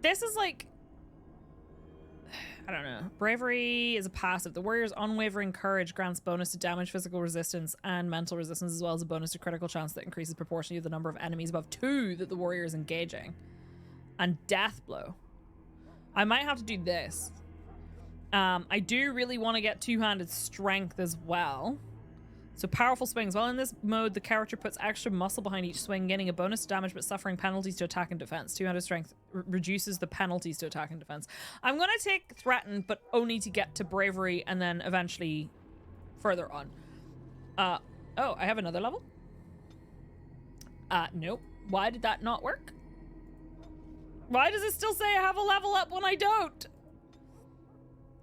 Speaker 1: this is like, I don't know. Bravery is a passive. The warrior's unwavering courage grants bonus to damage, physical resistance, and mental resistance, as well as a bonus to critical chance that increases proportionally the number of enemies above 2 that the warrior is engaging. And death blow. I might have to do this. I do really want to get two-handed strength as well. So powerful swings. While in this mode, the character puts extra muscle behind each swing, gaining a bonus to damage but suffering penalties to attack and defense. Two-handed strength reduces the penalties to attack and defense. I'm going to take threaten, but only to get to bravery and then eventually further on. Oh, I have another level? Nope. Why did that not work? Why does it still say I have a level up when I don't?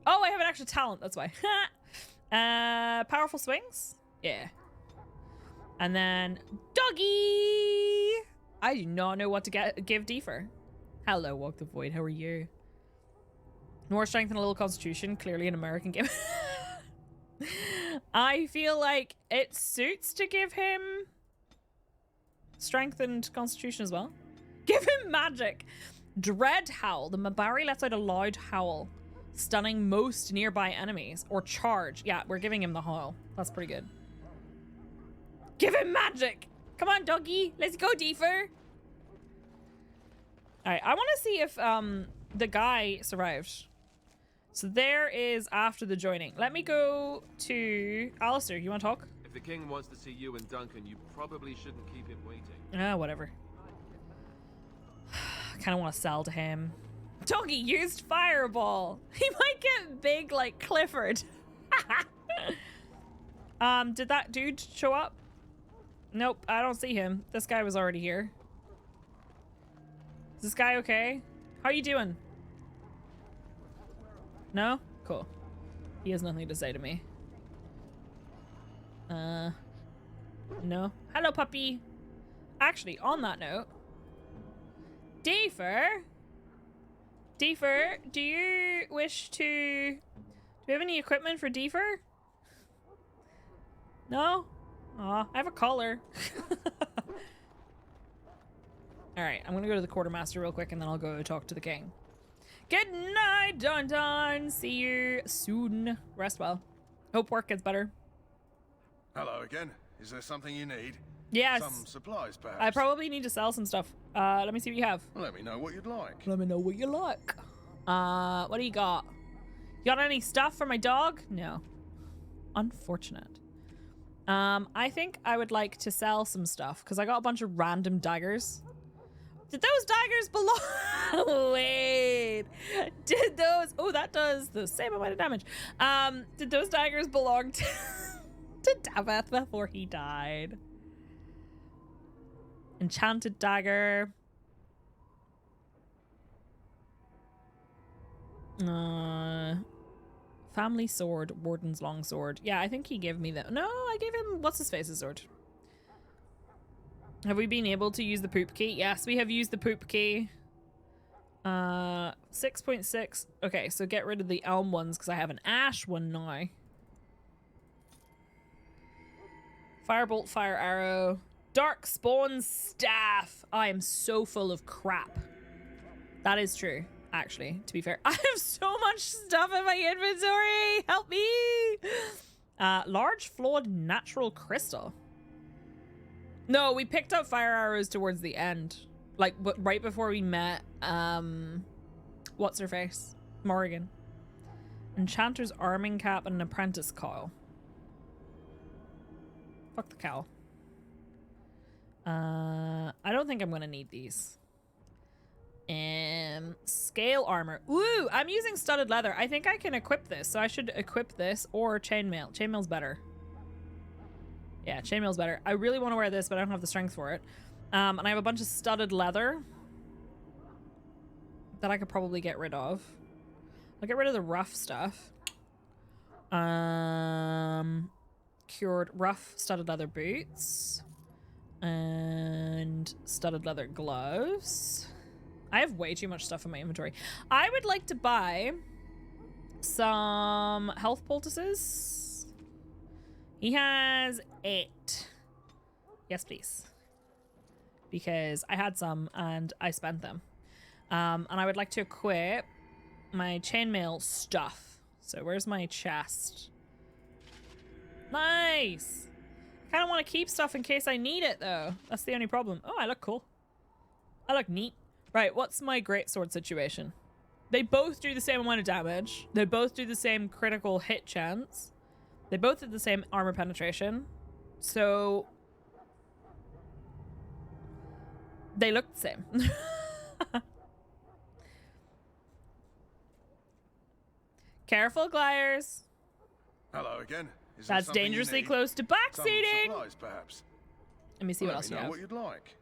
Speaker 1: Oh, I have an extra talent, that's why. Powerful swings? Yeah. And then doggy! I do not know what to give Deefer. Hello, Walk the Void, how are you? More strength and a little constitution, clearly an American game. I feel like it suits to give him strength and constitution as well. Give him magic. Dread Howl. The Mabari lets out a loud howl, stunning most nearby enemies. Or charge. Yeah, we're giving him the howl. That's pretty good. Give him magic. Come on, doggy. Let's go, Deefer. All right, I want to see if the guy survived. So there is after the joining. Let me go to Alistair. You want to talk?
Speaker 11: If the king wants to see you and Duncan, you probably shouldn't keep him waiting.
Speaker 1: Whatever. I kind of want to sell to him. Doggy used fireball. He might get big like Clifford. Did that dude show up? Nope, I don't see him. This guy was already here. Is this guy okay? How you doing? No? Cool. He has nothing to say to me. No. Hello, puppy. Actually, on that note, Deefer, do you wish to... Do we have any equipment for Deefer? No? Aw, I have a collar. Alright, I'm gonna go to the quartermaster real quick and then I'll go talk to the king. Good night, Dun. See you soon. Rest well. Hope work gets better.
Speaker 5: Hello again. Is there something you need?
Speaker 1: Yes.
Speaker 5: Some supplies, perhaps?
Speaker 1: I probably need to sell some stuff. Let me see what you have.
Speaker 5: Let me know what you'd like.
Speaker 1: Let me know what you like. What do you got? You got any stuff for my dog? No. Unfortunate. I think I would like to sell some stuff because I got a bunch of random daggers. Did those daggers belong? Wait. Did those... Oh, that does the same amount of damage. Did those daggers belong to Daveth before he died? Enchanted dagger. Family sword, Warden's long sword. Yeah, I think he gave me that. No, I gave him what's his face's sword. Have we been able to use the poop key? Yes, we have used the poop key. 6.6. Okay, so get rid of the elm ones because I have an ash one now. Firebolt, fire arrow, dark spawn staff. I am so full of crap. That is true, actually, to be fair. I have so much stuff in my inventory. Help me. Large flawed natural crystal. No, we picked up fire arrows towards the end. Like, right before we met, what's her face? Morrigan. Enchanter's arming cap and an apprentice cowl. Fuck the cowl. I don't think I'm gonna need these. Scale armor. Ooh, I'm using studded leather. I think I can equip this, so I should equip this or chainmail. Chainmail's better. Yeah, chainmail's better. I really want to wear this, but I don't have the strength for it. And I have a bunch of studded leather that I could probably get rid of. I'll get rid of the rough stuff. Cured rough studded leather boots. And studded leather gloves. I have way too much stuff in my inventory. I would like to buy some health poultices. He has 8. Yes, please. Because I had some and I spent them. And I would like to equip my chainmail stuff. So where's my chest? Nice! I kind of want to keep stuff in case I need it, though. That's the only problem. Oh, I look cool. I look neat. Right, what's my greatsword situation? They both do the same amount of damage. They both do the same critical hit chance. They both do the same armor penetration. So they look the same. Careful, Gliers.
Speaker 5: Hello again. Is
Speaker 1: That's dangerously close to backseating.
Speaker 5: Supplies, perhaps.
Speaker 1: Let me see what else you have.
Speaker 5: What you'd like.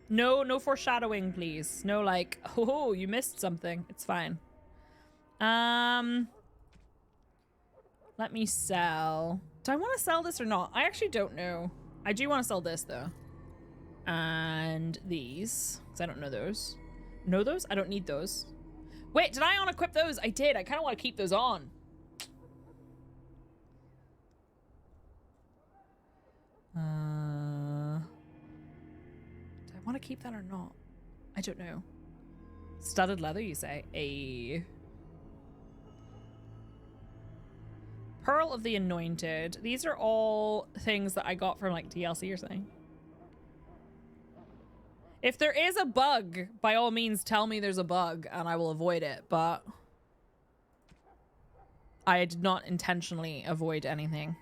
Speaker 1: No foreshadowing, please. No, like, oh, you missed something. It's fine. Let me sell. Do I want to sell this or not? I actually don't know. I do want to sell this, though. And these. Because I don't know those. Know those? I don't need those. Wait, did I unequip those? I did. I kind of want to keep those on. Do I want to keep that or not? I don't know. Studded leather, you say? A Pearl of the Anointed. These are all things that I got from like DLC or something. If there is a bug, by all means tell me there's a bug and I will avoid it, but I did not intentionally avoid anything.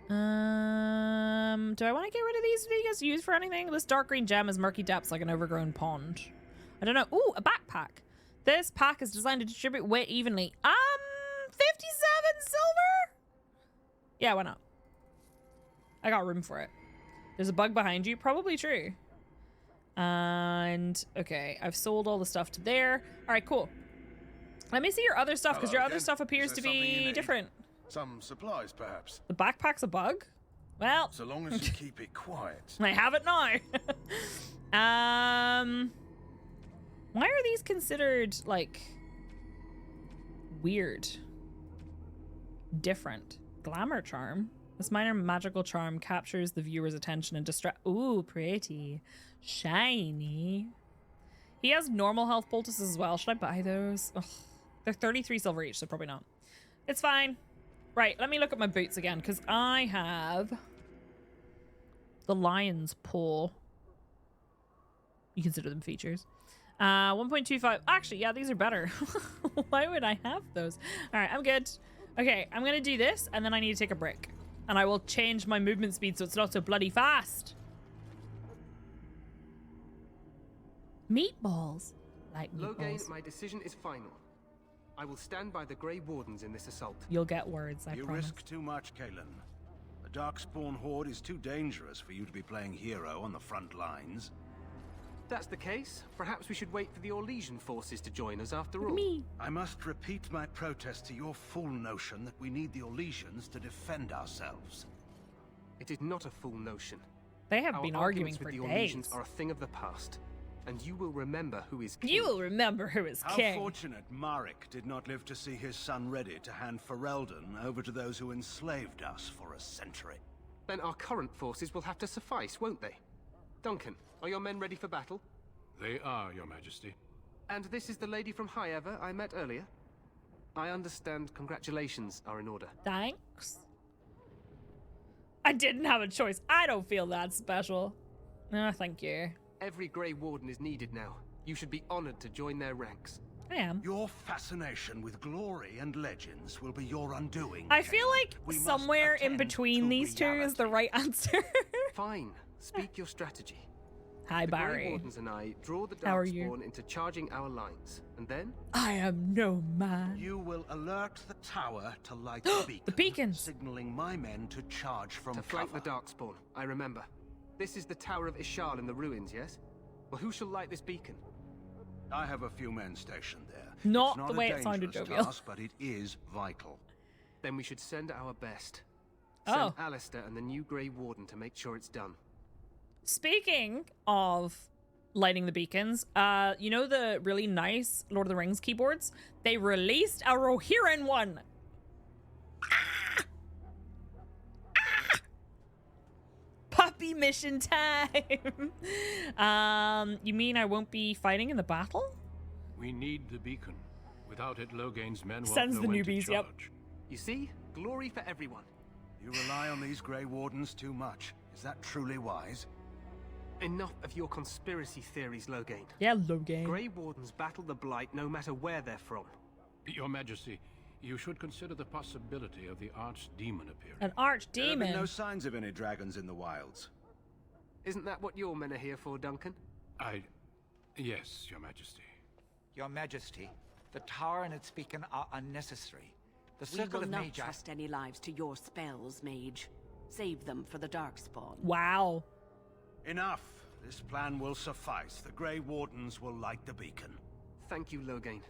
Speaker 1: Do I want to get rid of these Vegas used for anything? This dark green gem is murky depths like an overgrown pond. I don't know. Ooh, a backpack. This pack is designed to distribute weight evenly. 57 silver? Yeah, why not? I got room for it. There's a bug behind you. Probably true. And okay, I've sold all the stuff to there. All right, cool. Let me see your other stuff because your other stuff appears to be different.
Speaker 5: Some supplies, perhaps.
Speaker 1: The backpack's a bug? Well,
Speaker 5: so long as you keep it quiet.
Speaker 1: I have it now. Why are these considered like weird? Different. Glamour charm. This minor magical charm captures the viewer's attention and distract. Ooh, pretty. Shiny. He has normal health poultices as well. Should I buy those? Ugh. They're 33 silver each, so probably not. It's fine. Right, let me look at my boots again, because I have the lion's paw. You consider them features. 1.25. Actually, yeah, these are better. Why would I have those? All right, I'm good. Okay, I'm going to do this, and then I need to take a break. And I will change my movement speed so it's not so bloody fast. Meatballs. Like meatballs.
Speaker 16: Loghain, my decision is final. I will stand by the Grey Wardens in this assault.
Speaker 1: You'll get words, I promise.
Speaker 17: You risk too much, Kalen. The Darkspawn Horde is too dangerous for you to be playing hero on the front lines.
Speaker 16: If that's the case, perhaps we should wait for the Orlesian forces to join us after all.
Speaker 1: Me.
Speaker 17: I must repeat my protest to your fool notion that we need the Orlesians to defend ourselves.
Speaker 16: It is not a fool notion.
Speaker 1: They have been arguing for
Speaker 16: days.
Speaker 1: days.
Speaker 16: Are a thing of the past. and you will remember who is king.
Speaker 1: You will remember who is
Speaker 17: How
Speaker 1: king.
Speaker 17: fortunate Marek did not live to see his son ready to hand Ferelden over to those who enslaved us for a century.
Speaker 16: Then our current forces will have to suffice, won't they? Duncan, are your men ready for battle?
Speaker 12: They are, Your Majesty.
Speaker 16: And this is the lady from High Ever I met earlier? I understand congratulations are in order.
Speaker 1: Thanks. I didn't have a choice. I don't feel that special. Ah, thank you.
Speaker 16: Every Grey Warden is needed now. You should be honored to join their ranks.
Speaker 1: I am.
Speaker 17: Your fascination with glory and legends will be your undoing.
Speaker 1: I feel like
Speaker 17: We must
Speaker 1: somewhere in
Speaker 17: attend
Speaker 1: between
Speaker 17: to
Speaker 1: these two is the right answer.
Speaker 16: Fine. Speak your strategy.
Speaker 1: Hi,
Speaker 16: The Grey
Speaker 1: Barry.
Speaker 16: Wardens and I draw the
Speaker 1: How are you?
Speaker 16: Darkspawn into charging our lines, and then
Speaker 1: I am no man.
Speaker 17: You will alert the tower to light the beacon,
Speaker 1: The beacons.
Speaker 17: signaling my men to charge from
Speaker 16: to flank
Speaker 17: cover.
Speaker 16: the Darkspawn. I remember. This is the Tower of Ishal in the ruins, yes? Well, who shall light this beacon?
Speaker 17: I have a few men stationed there.
Speaker 1: Not
Speaker 17: It's
Speaker 1: the
Speaker 17: a
Speaker 1: way it sounded,
Speaker 17: dangerous
Speaker 1: jovial.
Speaker 17: task, but it is vital.
Speaker 16: Then we should send our best.
Speaker 1: Oh.
Speaker 16: Send Alistair and the new Grey Warden to make sure it's done.
Speaker 1: Speaking of lighting the beacons, you know the really nice Lord of the Rings keyboards? They released a Rohirrim one. Puppy mission time. You mean I won't be fighting in the battle?
Speaker 12: We need the beacon. Without it, Loghain's men won't
Speaker 1: Sends
Speaker 12: know
Speaker 1: the
Speaker 12: when to
Speaker 1: newbies, yep.
Speaker 12: charge.
Speaker 16: You see? Glory for everyone.
Speaker 17: You rely on these Grey Wardens too much. Is that truly wise?
Speaker 16: Enough of your conspiracy theories, Loghain.
Speaker 1: Yeah, Loghain.
Speaker 16: Grey Wardens battle the Blight no matter where they're from.
Speaker 12: Your Majesty, you should consider the possibility of the archdemon appearing.
Speaker 1: An
Speaker 17: There have
Speaker 1: archdemon.
Speaker 17: been no signs of any dragons in the wilds.
Speaker 16: Isn't that what your men are here for, Duncan?
Speaker 12: Yes, Your Majesty.
Speaker 18: Your Majesty, the tower and its beacon are unnecessary. The
Speaker 3: We
Speaker 18: circle
Speaker 3: will
Speaker 18: of
Speaker 3: not
Speaker 18: Magi...
Speaker 3: trust any lives to your spells, mage. Save them for the Darkspawn.
Speaker 1: Wow.
Speaker 17: Enough. This plan will suffice. The Grey Wardens will light the beacon.
Speaker 16: Thank you, Loghain.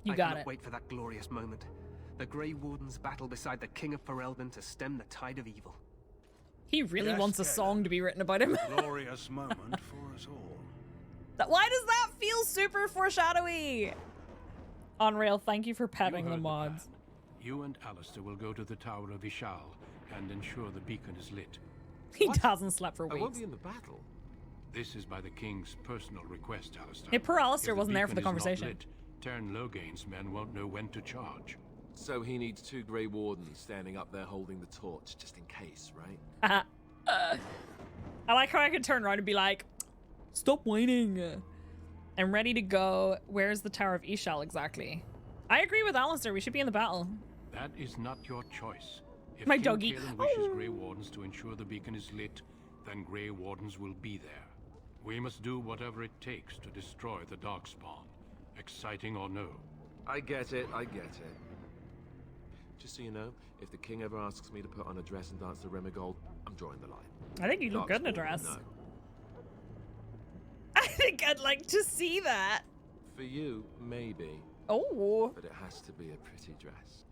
Speaker 1: You
Speaker 16: I
Speaker 1: got
Speaker 16: cannot
Speaker 1: it.
Speaker 16: wait for that glorious moment. The Grey Wardens battle beside the King of Ferelden to stem the tide of evil.
Speaker 1: He really
Speaker 17: Yes,
Speaker 1: wants a
Speaker 17: Taylor.
Speaker 1: song to be written about him.
Speaker 17: Glorious moment for us all.
Speaker 1: Why does that feel super foreshadowy? Unreal, thank you for petting
Speaker 12: You
Speaker 1: the
Speaker 12: heard
Speaker 1: mods.
Speaker 12: plan. You and Alistair will go to the Tower of Ishal and ensure the beacon is lit.
Speaker 1: He hasn't slept for
Speaker 10: I won't
Speaker 1: weeks.
Speaker 10: be in the battle.
Speaker 12: This is by the King's personal request, Alistair.
Speaker 1: Yeah, poor Alistair
Speaker 12: If
Speaker 1: wasn't there for the
Speaker 12: beacon is not
Speaker 1: conversation.
Speaker 12: lit, Tern Loghain's men won't know when to charge.
Speaker 10: So he needs 2 Grey Wardens standing up there holding the torch, just in case, right?
Speaker 1: I like how I could turn around and be like, stop whining. I'm ready to go. Where's the Tower of Ishal exactly? I agree with Alistair. We should be in the battle.
Speaker 12: That is not your choice. If
Speaker 1: My
Speaker 12: King
Speaker 1: doggy.
Speaker 12: Kaelin wishes
Speaker 1: Oh.
Speaker 12: Grey Wardens to ensure the beacon is lit, then Grey Wardens will be there. We must do whatever it takes to destroy the Darkspawn, exciting or no.
Speaker 10: I get it, I get it. Just so you know, if the king ever asks me to put on a dress and dance the Remigold, I'm drawing the line.
Speaker 1: I think you look good in a
Speaker 10: Darkspawn,
Speaker 1: dress.
Speaker 10: No.
Speaker 1: I think I'd like to see that.
Speaker 10: For you, maybe.
Speaker 1: Oh.
Speaker 10: But it has to be a pretty dress.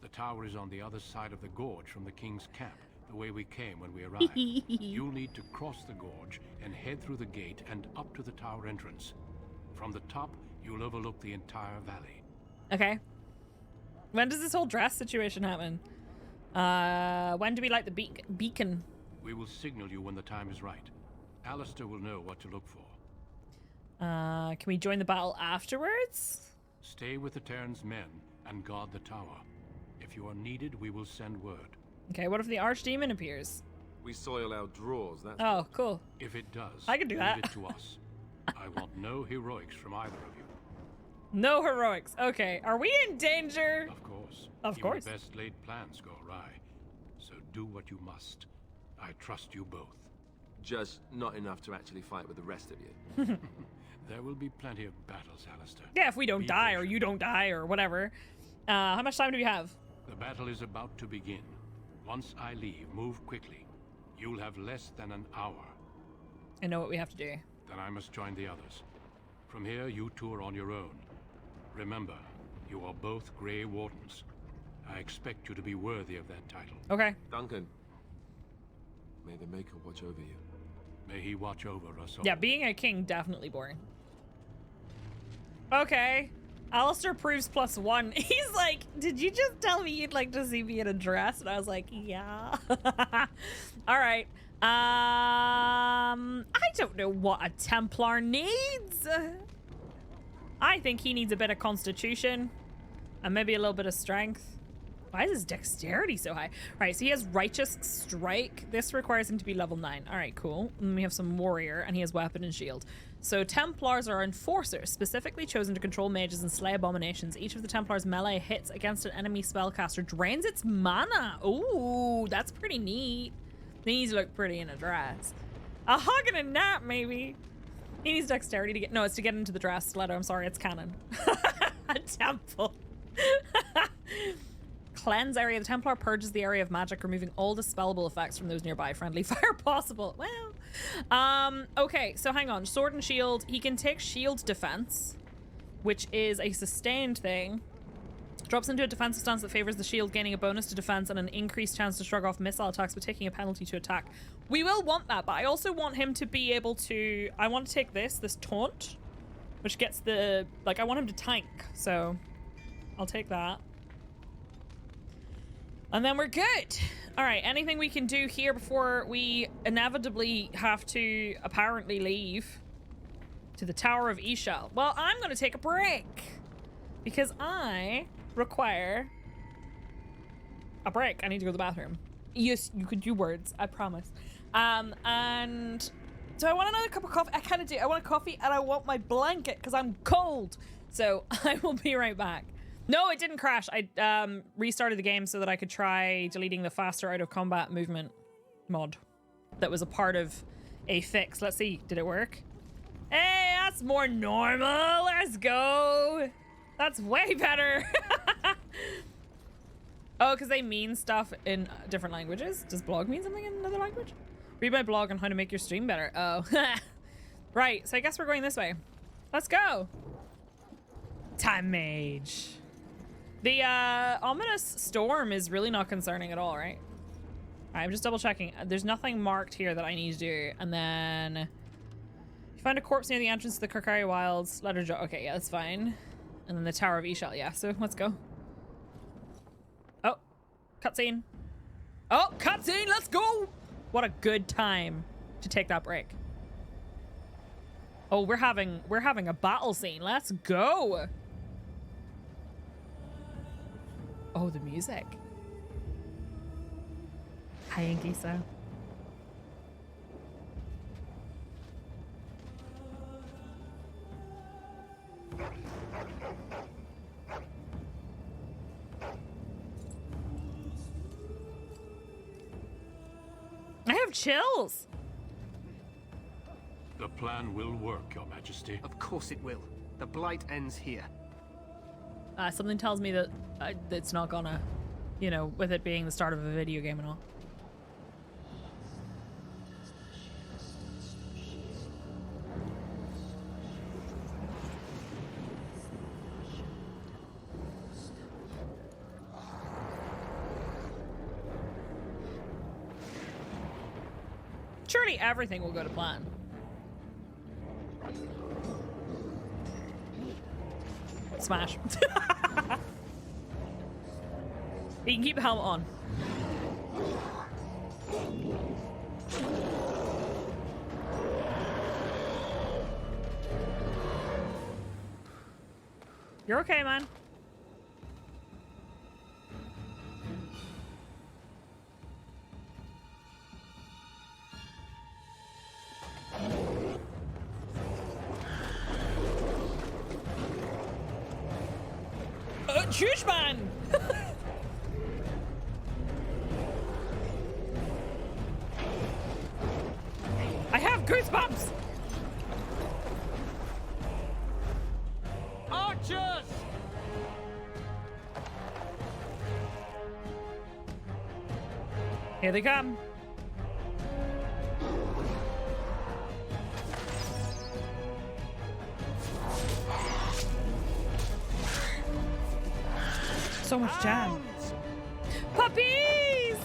Speaker 12: The tower is on the other side of the gorge from the King's camp, the way we came when we arrived. You'll need to cross the gorge and head through the gate and up to the tower entrance. From the top, you'll overlook the entire valley.
Speaker 1: Okay. When does this whole dress situation happen? When do we light the beacon?
Speaker 12: We will signal you when the time is right. Alistair will know what to look for.
Speaker 1: Can we join the battle afterwards?
Speaker 12: Stay with the Terran's men and guard the tower. If you are needed, we will send word.
Speaker 1: Okay, what if the archdemon appears?
Speaker 10: We soil our drawers, that's...
Speaker 1: Oh, cool.
Speaker 12: If it does,
Speaker 1: I can do that.
Speaker 12: leave it to us. I want no heroics from either of you.
Speaker 1: No heroics. Okay, are we in danger?
Speaker 12: Of course.
Speaker 1: Of
Speaker 12: Even
Speaker 1: course.
Speaker 12: the best laid plans go awry. So do what you must. I trust you both.
Speaker 10: Just not enough to actually fight with the rest of you.
Speaker 12: There will be plenty of battles, Alistair.
Speaker 1: Yeah, if we don't
Speaker 12: Be
Speaker 1: die
Speaker 12: patient.
Speaker 1: or you don't die or whatever. How much time do we have?
Speaker 12: The battle is about to begin. Once I leave, move quickly. You'll have less than an hour.
Speaker 1: I know what we have to do.
Speaker 12: Then I must join the others. From here, you two are on your own. Remember, you are both Grey Wardens. I expect you to be worthy of that title.
Speaker 1: Okay.
Speaker 10: Duncan, may the Maker watch over you.
Speaker 12: May he watch over us all.
Speaker 1: Yeah, being a king, definitely boring. Okay. Alistair proves +1. He's like, did you just tell me you'd like to see me in a dress? And I was like, yeah. All right. I don't know what a Templar needs. I think he needs a bit of constitution and maybe a little bit of strength. Why is his dexterity so high? All right, so he has righteous strike. This requires him to be level 9. All right, cool. And we have some warrior, and he has weapon and shield. So Templars are enforcers, specifically chosen to control mages and slay abominations. Each of the Templars' melee hits against an enemy spellcaster drains its mana. Ooh, that's pretty neat. He needs to look pretty in a dress. A hug and a nap, maybe. He needs dexterity to get... No, it's to get into the dress, Leto. I'm sorry, it's canon. A temple. Cleanse area. The Templar purges the area of magic, removing all dispellable effects from those nearby. Friendly fire possible. Well, okay, so hang on. Sword and shield. He can take shield defense, which is a sustained thing. Drops into a defensive stance that favors the shield, gaining a bonus to defense and an increased chance to shrug off missile attacks, but taking a penalty to attack. We will want that, but I also want him to be able to... I want to take this taunt, which gets the... Like, I want him to tank, so I'll take that. And then we're good. All right, anything we can do here before we inevitably have to apparently leave to the Tower of Ishal? Well, I'm going to take a break because I require a break. I need to go to the bathroom. Yes, you could do words, I promise. And so I want another cup of coffee. I kind of do. I want a coffee and I want my blanket because I'm cold. So I will be right back. No, it didn't crash. I restarted the game so that I could try deleting the faster out of combat movement mod that was a part of a fix. Let's see. Did it work? Hey, that's more normal. Let's go. That's way better. Oh, because they mean stuff in different languages. Does blog mean something in another language? Read my blog on how to make your stream better. Oh. Right. So I guess we're going this way. Let's go. Time mage. The ominous storm is really not concerning at all, right? I'm just double checking. There's nothing marked here that I need to do. And then you find a corpse near the entrance to the Kirkari Wilds. Let her draw. Okay, yeah, that's fine. And then the Tower of Ishal. Yeah, so let's go. Oh, cutscene. Oh, cutscene. Let's go. What a good time to take that break. Oh, we're having a battle scene. Let's go. Oh, the music. Hi, Angisa. I have chills.
Speaker 12: The plan will work, Your Majesty.
Speaker 16: Of course it will. The blight ends here.
Speaker 1: Something tells me that it's not gonna, you know, with it being the start of a video game and all. Surely everything will go to plan. Smash. You can keep the helmet on. You're okay, man. Huge man! I have goosebumps!
Speaker 16: Archers!
Speaker 1: Here they come. So much jam. Puppies!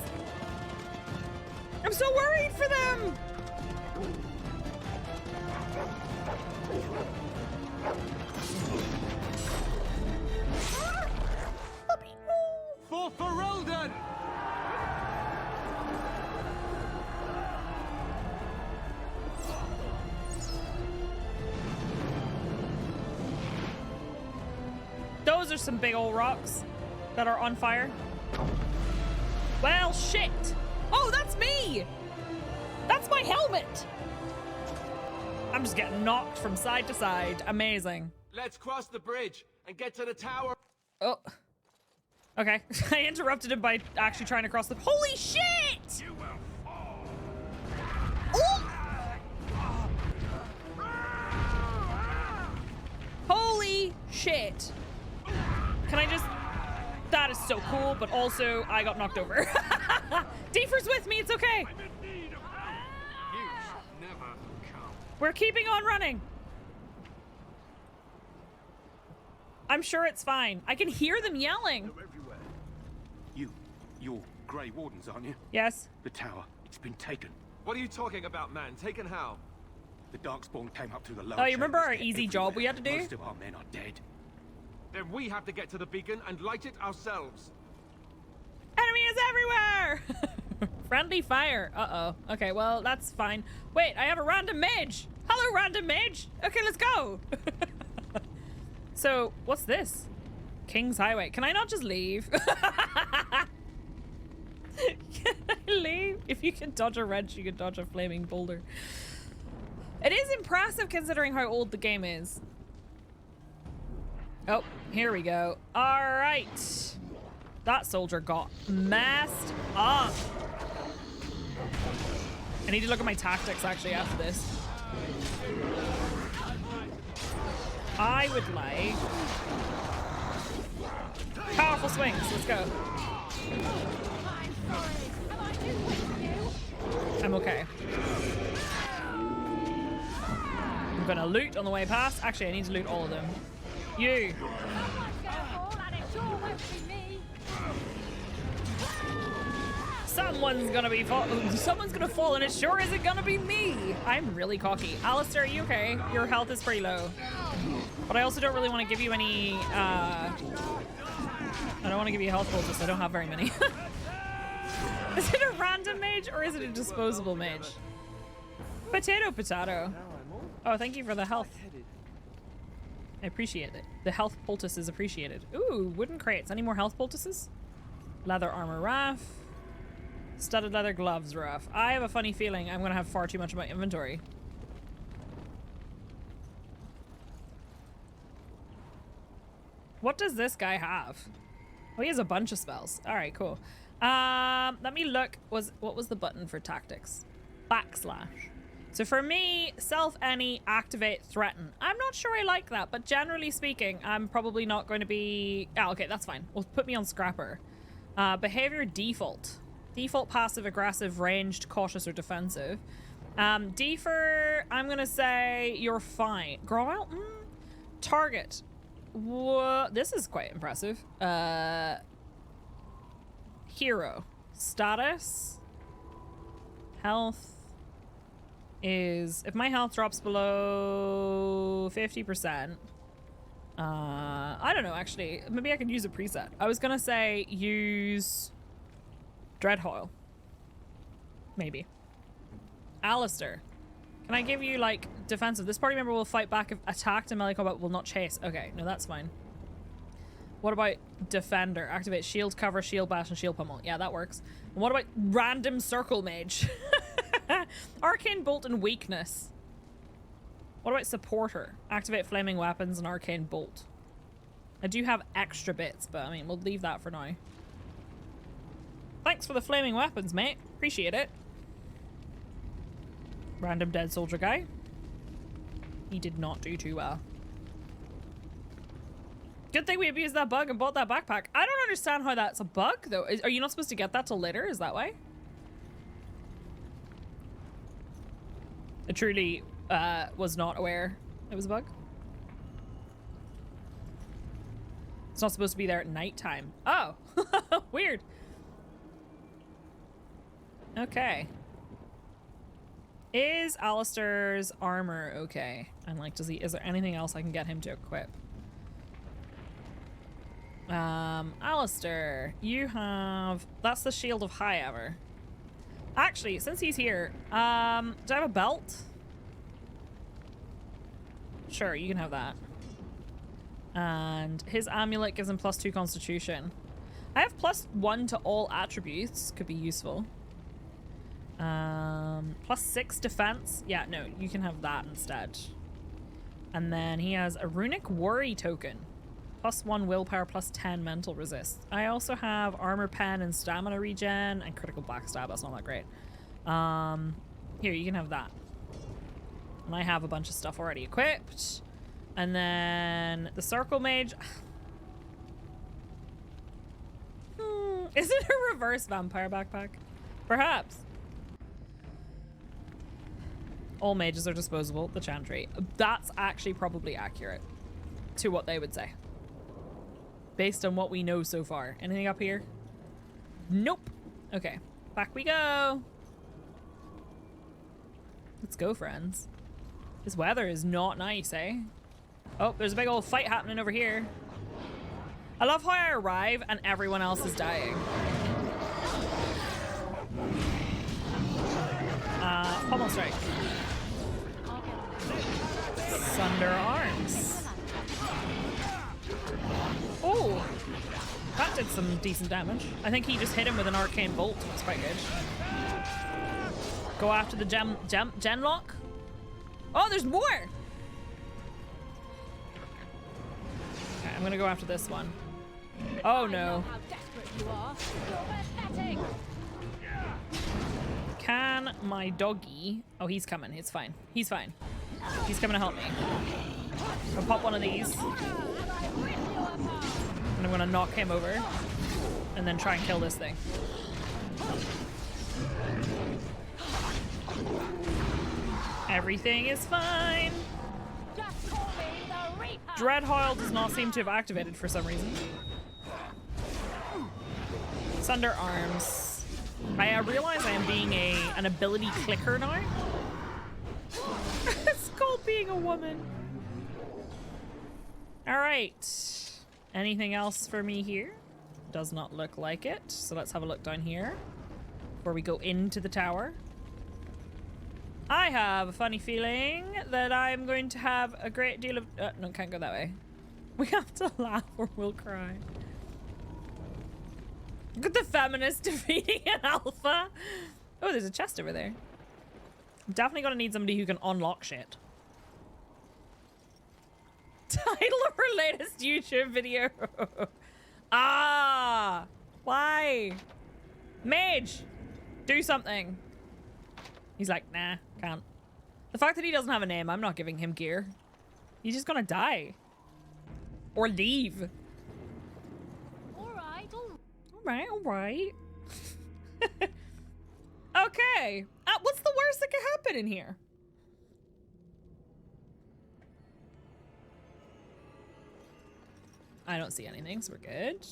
Speaker 1: I'm so worried for them!
Speaker 7: For Ferelden!
Speaker 1: Those are some big old rocks that are on fire. Well, shit. Oh, that's me. That's my helmet. I'm just getting knocked from side to side. Amazing.
Speaker 11: Let's cross the bridge and get to the tower.
Speaker 1: Oh. Okay. I interrupted him by actually trying to cross the... Holy shit!
Speaker 8: You will fall.
Speaker 1: Holy shit. Can I just... That is so cool, but also I got knocked over. Deefer's with me, it's okay. We're keeping on running. I'm sure it's fine. I can hear them yelling.
Speaker 17: You're Grey Wardens, aren't you?
Speaker 1: Yes.
Speaker 17: The tower, it's been taken.
Speaker 11: What are you talking about, man? Taken how?
Speaker 17: The Darkspawn came up through the lower
Speaker 1: Oh, you remember our
Speaker 17: chambers. They're
Speaker 1: easy job we had to do?
Speaker 17: Most of our men are dead.
Speaker 11: Then we have to get to the beacon and light it ourselves.
Speaker 1: Enemy is everywhere! Friendly fire. Uh-oh. Okay, well, that's fine. Wait, I have a random mage. Hello, random mage. Okay, let's go. So, what's this? King's Highway. Can I not just leave? Can I leave? If you can dodge a wrench, you can dodge a flaming boulder. It is impressive considering how old the game is. Oh, here we go. All right. That soldier got messed up. I need to look at my tactics actually after this. I would like powerful swings. Let's go. I'm okay. I'm gonna loot on the way past. Actually, I need to loot all of them. You. Someone's gonna fall and it sure isn't gonna be me. I'm really cocky. Alistair, are you okay? Your health is pretty low. But I also don't really want to give you any, I don't want to give you health poultice. I don't have very many. Is it a random mage or is it a disposable mage? Potato, potato. Oh, thank you for the health. I appreciate it. The health poultice is appreciated. Ooh, wooden crates. Any more health poultices? Leather armor raff. Studded leather gloves raff. I have a funny feeling I'm gonna have far too much of my inventory. What does this guy have? Oh, he has a bunch of spells. All right, cool. Let me look. What was the button for tactics? Backslash. So for me, self any, activate, threaten. I'm not sure I like that, but generally speaking, I'm probably not going to be... Oh, okay, that's fine. Well, put me on Scrapper. Behavior default. Default passive, aggressive, ranged, cautious, or defensive. Defer, I'm going to say you're fine. Grow out? Target. Whoa, this is quite impressive. Hero. Status. Health. Is if my health drops below 50%, I don't know, actually. Maybe I could use a preset. I was gonna say use Dreadhoil. Maybe. Alistair. Can I give you, like, defensive? This party member will fight back if attacked and melee combat will not chase. Okay, no, that's fine. What about defender? Activate shield cover, shield bash, and shield pummel. Yeah, that works. And what about random circle mage? Arcane bolt and weakness. What about supporter? Activate flaming weapons and arcane bolt. I do have extra bits, but I mean, we'll leave that for now. Thanks for the flaming weapons, mate. Appreciate it. Random dead soldier guy. He did not do too well. Good thing we abused that bug and bought that backpack. I don't understand how that's a bug, though. Are you not supposed to get that till later? Is that why? I truly was not aware it was a bug. It's not supposed to be there at nighttime. Oh, weird. Okay. Is Alistair's armor okay? And like, is there anything else I can get him to equip? Alistair, you have, that's the Shield of High Ever. Actually, since he's here, do I have a belt? Sure, you can have that. And his amulet gives him +2 constitution. I have +1 to all attributes, could be useful. +6 defense. Yeah, no, you can have that instead. And then he has a runic worry token. +1 willpower, +10 mental resist. I also have armor pen and stamina regen and critical backstab. That's not that great. Here, you can have that. And I have a bunch of stuff already equipped. And then the circle mage. Is it a reverse vampire backpack? Perhaps. All mages are disposable. The chantry. That's actually probably accurate to what they would say. Based on what we know so far. Anything up here? Nope. Okay. Back we go. Let's go, friends. This weather is not nice, eh? Oh, there's a big old fight happening over here. I love how I arrive and everyone else is dying. Pommel strike. Sunder arms. Oh, that did some decent damage. I think he just hit him with an arcane bolt. It's quite good. Go after the gen lock. Oh, there's more. Okay, I'm gonna go after this one. Oh no. Can my doggy? Oh, he's coming. It's fine. He's fine. He's coming to help me. I'll pop one of these. And I'm gonna knock him over. And then try and kill this thing. Everything is fine. Dreadhoil does not seem to have activated for some reason. Sunder arms. I realize I am being an ability clicker now. It's called being a woman. Alright. Anything else for me here? Does not look like it. So let's have a look down here before we go into the tower. I have a funny feeling that I'm going to have a great deal of... no, can't go that way. We have to laugh or we'll cry. Look at the feminist defeating an alpha. Oh, there's a chest over there. I'm definitely gonna need somebody who can unlock shit. Title of her latest YouTube video. Ah, why? Mage, do something. He's like, nah, can't. The fact that he doesn't have a name, I'm not giving him gear. He's just gonna die. Or leave. All right. Okay. What's the worst that could happen in here? I don't see anything, so we're good.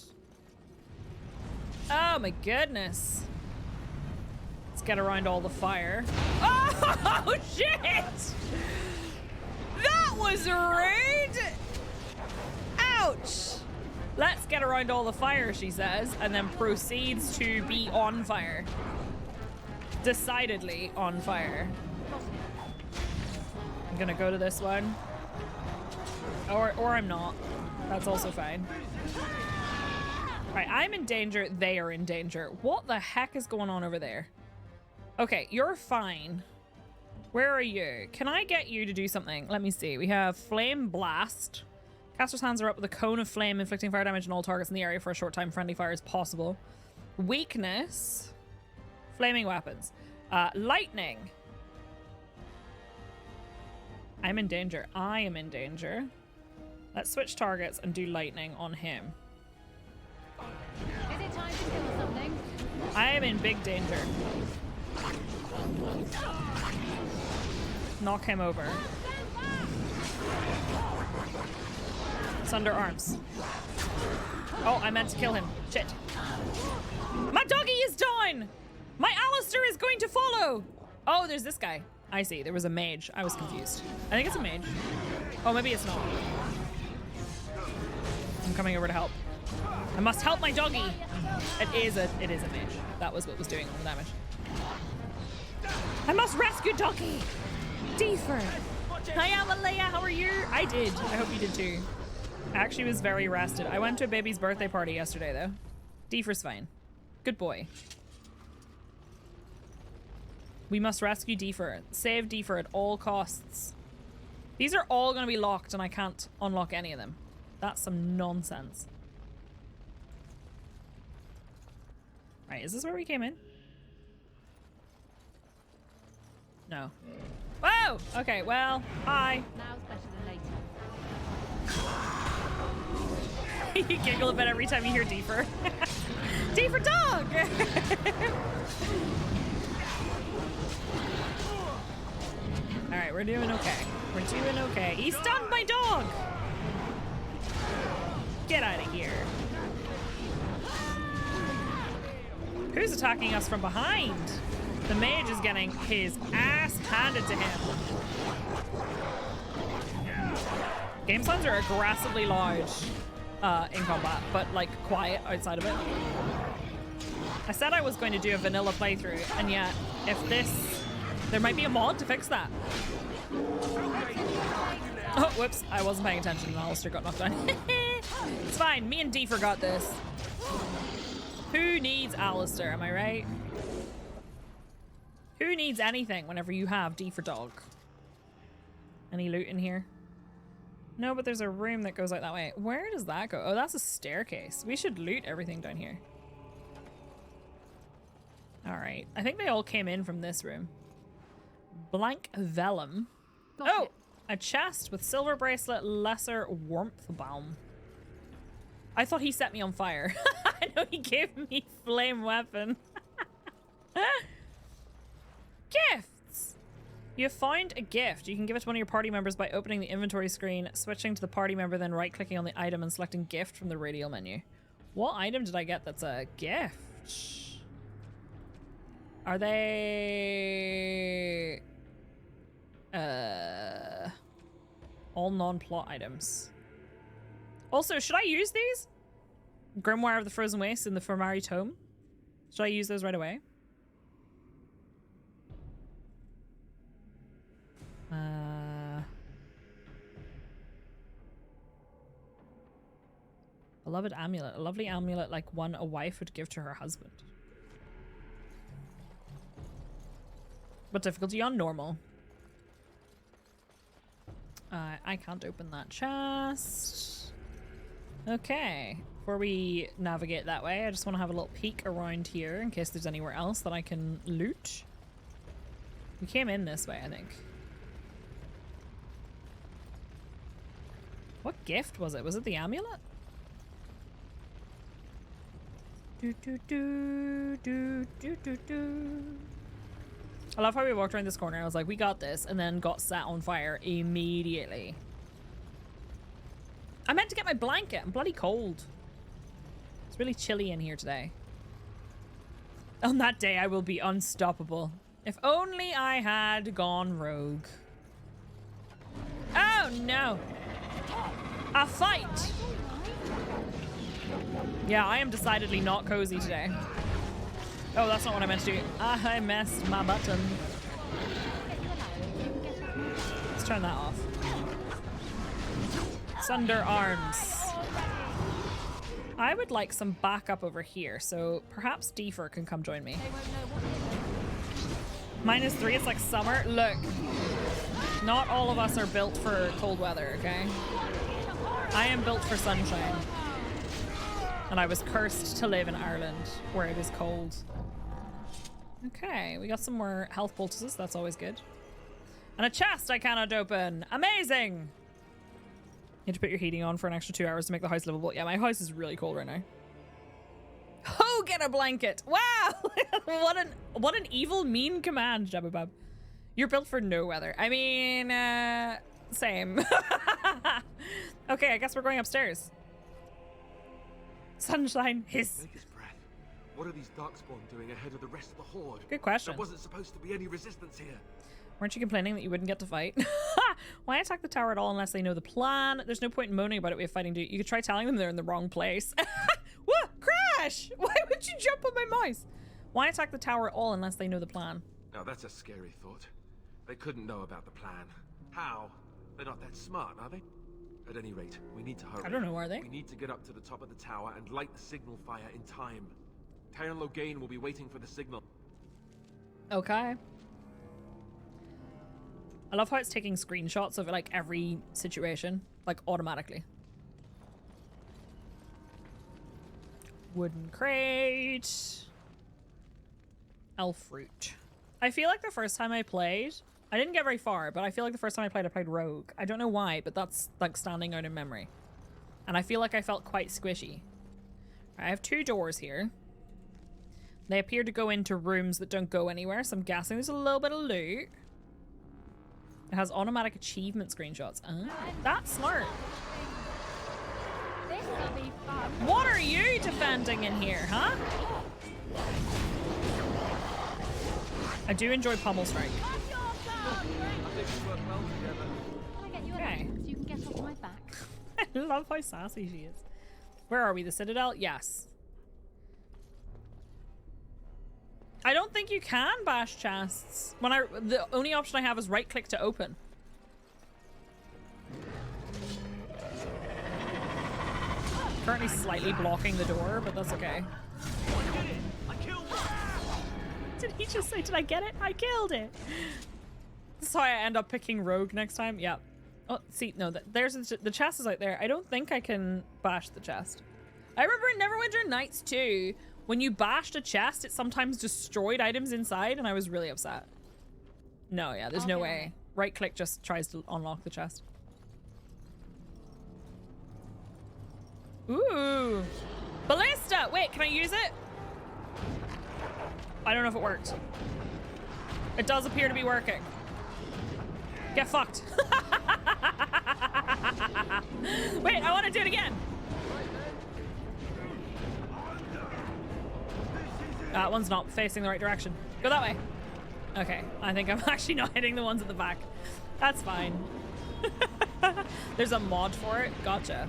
Speaker 1: Oh my goodness. Let's get around all the fire. Oh shit! That was rude! Ouch! Let's get around all the fire, she says, and then proceeds to be on fire. Decidedly on fire. I'm gonna go to this one. Or I'm not. That's also fine. Alright, I'm in danger. They are in danger. What the heck is going on over there? Okay, you're fine. Where are you? Can I get you to do something? Let me see. We have Flame Blast. Caster's hands are up with a cone of flame, inflicting fire damage on all targets in the area for a short time. Friendly fire is possible. Weakness. Flaming weapons. Lightning. I'm in danger. I am in danger. Let's switch targets and do lightning on him.
Speaker 13: Is it time to kill something?
Speaker 1: I am in big danger. Knock him over. Sunder arms. Oh, I meant to kill him. Shit. My doggy is down! My Alistair is going to follow! Oh, there's this guy. I see. There was a mage. I was confused. I think it's a mage. Oh, maybe it's not. I'm coming over to help. I must help my doggy. It is a mage. That was what was doing all the damage. I must rescue doggy. Deefer. Hi, Amalea. How are you? I did. I hope you did too. I actually was very rested. I went to a baby's birthday party yesterday though. Deefer's fine. Good boy. We must rescue Deefer. Save Deefer at all costs. These are all going to be locked and I can't unlock any of them. That's some nonsense. Right, is this where we came in? No. Whoa! Okay, well, hi.
Speaker 13: Now's better than later.
Speaker 1: You giggle a bit every time you hear Deefer. Deefer dog! Alright, we're doing okay. We're doing okay. He stunned my dog! Get out of here. Who's attacking us from behind? The mage is getting his ass handed to him. Game sounds are aggressively loud in combat, but like quiet outside of it. I said I was going to do a vanilla playthrough, and yet if this... There might be a mod to fix that. Oh, whoops. I wasn't paying attention and Alistair got knocked down. It's fine. Me and Dee forgot this. Who needs Alistair, am I right? Who needs anything whenever you have D for dog? Any loot in here? No, but there's a room that goes out that way. Where does that go? Oh, that's a staircase. We should loot everything down here. Alright. I think they all came in from this room. Blank vellum. Oh! A chest with silver bracelet, lesser warmth balm. I thought he set me on fire. I know he gave me flame weapon. Gifts! You have found a gift. You can give it to one of your party members by opening the inventory screen, switching to the party member, then right-clicking on the item and selecting gift from the radial menu. What item did I get that's a gift? Are they... all non-plot items. Also, should I use these? Grimoire of the Frozen Waste and the Fermari Tome? Should I use those right away? Beloved amulet. A lovely amulet like one a wife would give to her husband. But difficulty on normal. I can't open that chest. Okay. Before we navigate that way, I just want to have a little peek around here in case there's anywhere else that I can loot. We came in this way, I think. What gift was it? Was it the amulet? Do do do do do do do. I love how we walked around this corner. I was like, we got this, and then got set on fire immediately. I meant to get my blanket. I'm bloody cold. It's really chilly in here today. On that day, I will be unstoppable. If only I had gone rogue. Oh, no. A fight. Yeah, I am decidedly not cozy today. Oh, that's not what I meant to do. I messed my button. Let's turn that off. Sunder arms. I would like some backup over here, so perhaps Deefer can come join me. -3, it's like summer. Look, not all of us are built for cold weather, okay? I am built for sunshine. And I was cursed to live in Ireland, where it is cold. Okay, we got some more health poultices. That's always good. And a chest I cannot open. Amazing! You have to put your heating on for an extra 2 hours to make the house livable. Yeah, my house is really cold right now. Oh, get a blanket! Wow! what an evil, mean command, Jabubab. You're built for no weather. I mean, same. Okay, I guess we're going upstairs. Sunshine, hiss.
Speaker 11: What are these Darkspawn doing ahead of the rest of the Horde?
Speaker 1: Good question.
Speaker 11: There wasn't supposed to be any resistance here.
Speaker 1: Weren't you complaining that you wouldn't get to fight? Why attack the tower at all unless they know the plan? There's no point in moaning about it. We have fighting to do. You could try telling them they're in the wrong place. What? Crash! Why would you jump on my mouse? Why attack the tower at all unless they know the plan?
Speaker 10: Now that's a scary thought. They couldn't know about the plan. How? They're not that smart, are they? At any rate, we need to hurry.
Speaker 1: I don't know, are they?
Speaker 10: We need to get up to the top of the tower and light the signal fire in time. Tyron Loghain will be waiting for the signal.
Speaker 1: Okay. I love how it's taking screenshots of like every situation, like automatically. Wooden crate. Elf fruit. I feel like the first time I played, I didn't get very far, but I feel like the first time I played Rogue. I don't know why, but that's like standing out in memory. And I feel like I felt quite squishy. I have 2 doors here. They appear to go into rooms that don't go anywhere, so I'm guessing there's a little bit of loot. It has automatic achievement screenshots. That's smart.
Speaker 13: This'll be fun.
Speaker 1: What are you defending in here, huh? I do enjoy Pummel Strike. Okay.
Speaker 13: So you can get off my back.
Speaker 1: I love how sassy she is. Where are we? The Citadel? Yes. I don't think you can bash chests. The only option I have is right click to open. Currently slightly blocking the door, but that's okay. Did he just say, did I get it? I killed it. That's why I end up picking Rogue next time. Yep. Oh, see, no, there's the chest is out there. I don't think I can bash the chest. I remember in Neverwinter Nights 2, when you bashed a chest, it sometimes destroyed items inside, and I was really upset. No, yeah, there's no way. Right click just tries to unlock the chest. Ooh. Ballista! Wait, can I use it? I don't know if it worked. It does appear to be working. Get fucked. Wait, I want to do it again. That one's not facing the right direction. Go that way. Okay, I think I'm actually not hitting the ones at the back. That's fine. There's a mod for it. Gotcha.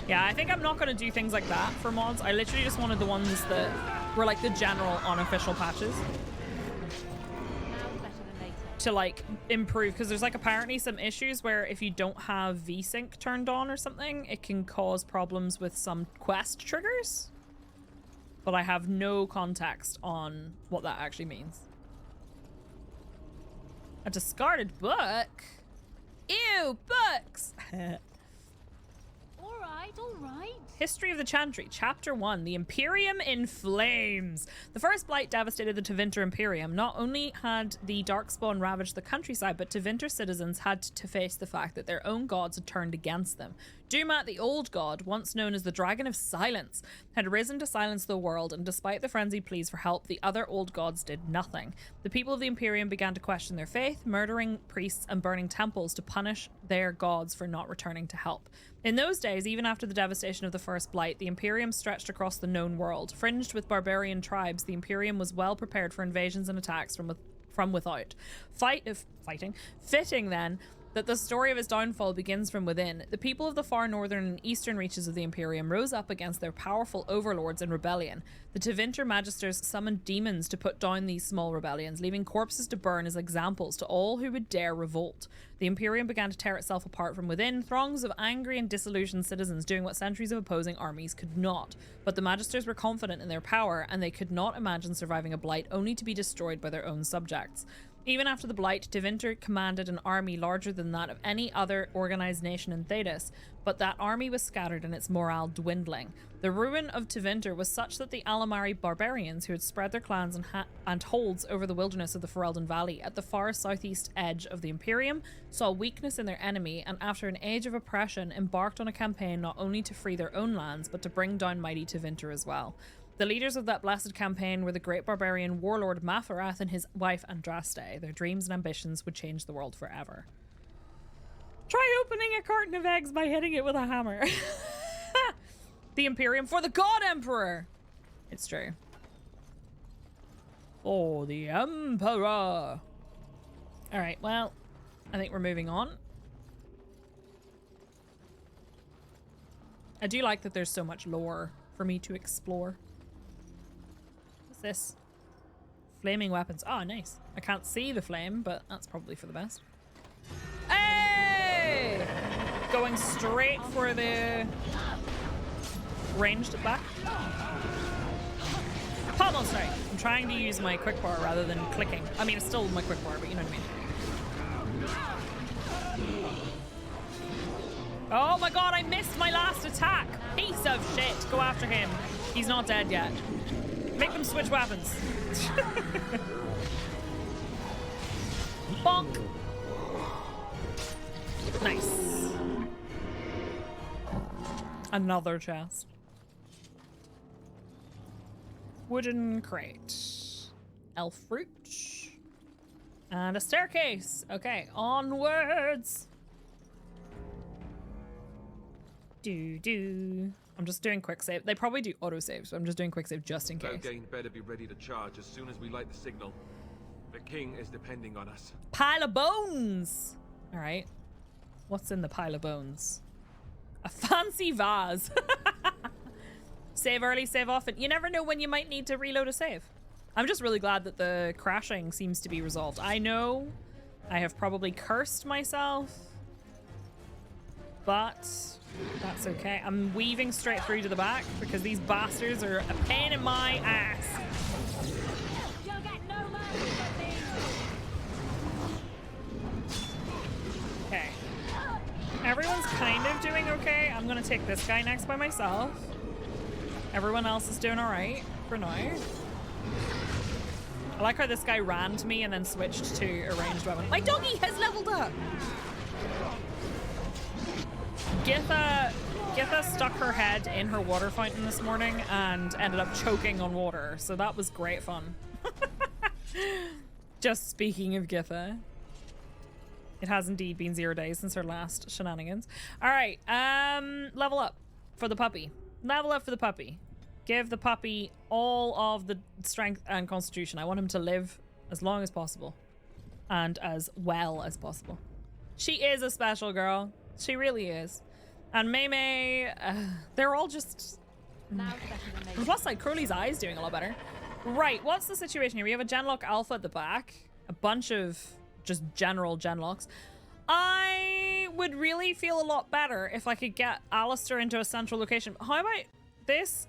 Speaker 1: Yeah, I think I'm not going to do things like that for mods. I literally just wanted the ones that were like the general unofficial patches. To like improve, because there's like apparently some issues where if you don't have VSync turned on or something, it can cause problems with some quest triggers. But I have no context on what that actually means. A discarded book? Ew, books!
Speaker 13: All right.
Speaker 1: History of the Chantry, Chapter 1, The Imperium in Flames. The first blight devastated the Tevinter Imperium. Not only had the Darkspawn ravaged the countryside, but Tevinter citizens had to face the fact that their own gods had turned against them. Dumat, the old god, once known as the Dragon of Silence, had risen to silence the world, and despite the frenzied pleas for help, the other old gods did nothing. The people of the Imperium began to question their faith, murdering priests and burning temples to punish their gods for not returning to help. In those days, even after the devastation of the First Blight, the Imperium stretched across the known world. Fringed with barbarian tribes, the Imperium was well prepared for invasions and attacks from without. Fitting, then, that the story of its downfall begins from within. The people of the far northern and eastern reaches of the Imperium rose up against their powerful overlords in rebellion. The Tevinter Magisters summoned demons to put down these small rebellions, leaving corpses to burn as examples to all who would dare revolt. The Imperium began to tear itself apart from within, throngs of angry and disillusioned citizens doing what centuries of opposing armies could not. But the Magisters were confident in their power, and they could not imagine surviving a blight only to be destroyed by their own subjects. Even after the Blight, Tevinter commanded an army larger than that of any other organized nation in Thedas, but that army was scattered and its morale dwindling. The ruin of Tevinter was such that the Alamari barbarians, who had spread their clans and holds over the wilderness of the Ferelden Valley at the far southeast edge of the Imperium, saw weakness in their enemy, and after an age of oppression, embarked on a campaign not only to free their own lands, but to bring down mighty Tevinter as well. The leaders of that blessed campaign were the great barbarian warlord Mafarath and his wife Andraste. Their dreams and ambitions would change the world forever. Try opening a carton of eggs by hitting it with a hammer. The Imperium for the God Emperor! It's true. For the Emperor! All right, well, I think we're moving on. I do like that there's so much lore for me to explore. What's this? Flaming weapons. Oh, nice. I can't see the flame, but that's probably for the best. Hey! Going straight for the ranged attack. Pommel strike. I'm trying to use my quick bar rather than clicking. I mean, it's still my quick bar, but you know what I mean. Oh my god, I missed my last attack. Piece of shit. Go after him. He's not dead yet. Make them switch weapons. Bonk. Nice. Another chest. Wooden crate. Elf fruit. And a staircase. Okay, onwards. I'm just doing quick save. They probably do auto save, so I'm just doing quick save just in case.
Speaker 10: Loghain better be ready to charge as soon as we light the signal. The king is depending on us.
Speaker 1: Pile of bones. All right. What's in the pile of bones? A fancy vase. Save early, save often. You never know when you might need to reload a save. I'm just really glad that the crashing seems to be resolved. I know I have probably cursed myself, but that's okay. I'm weaving straight through to the back because these bastards are a pain in my ass.
Speaker 13: You'll get no mercy from me.
Speaker 1: Okay. Everyone's kind of doing okay. I'm gonna take this guy next by myself. Everyone else is doing all right for now. I like how this guy ran to me and then switched to a ranged weapon. My doggy has leveled up. Githa stuck her head in her water fountain this morning and ended up choking on water, so that was great fun. Just speaking of Githa. It has indeed been 0 days since her last shenanigans. All right, level up for the puppy. Level up for the puppy. Give the puppy all of the strength and constitution. I want him to live as long as possible and as well as possible. She is a special girl. She really is. And Mei, they're all just... Plus, like, Crowley's eye's doing a lot better. Right, what's the situation here? We have a Genlock Alpha at the back. A bunch of just general Genlocks. I would really feel a lot better if I could get Alistair into a central location. How about this?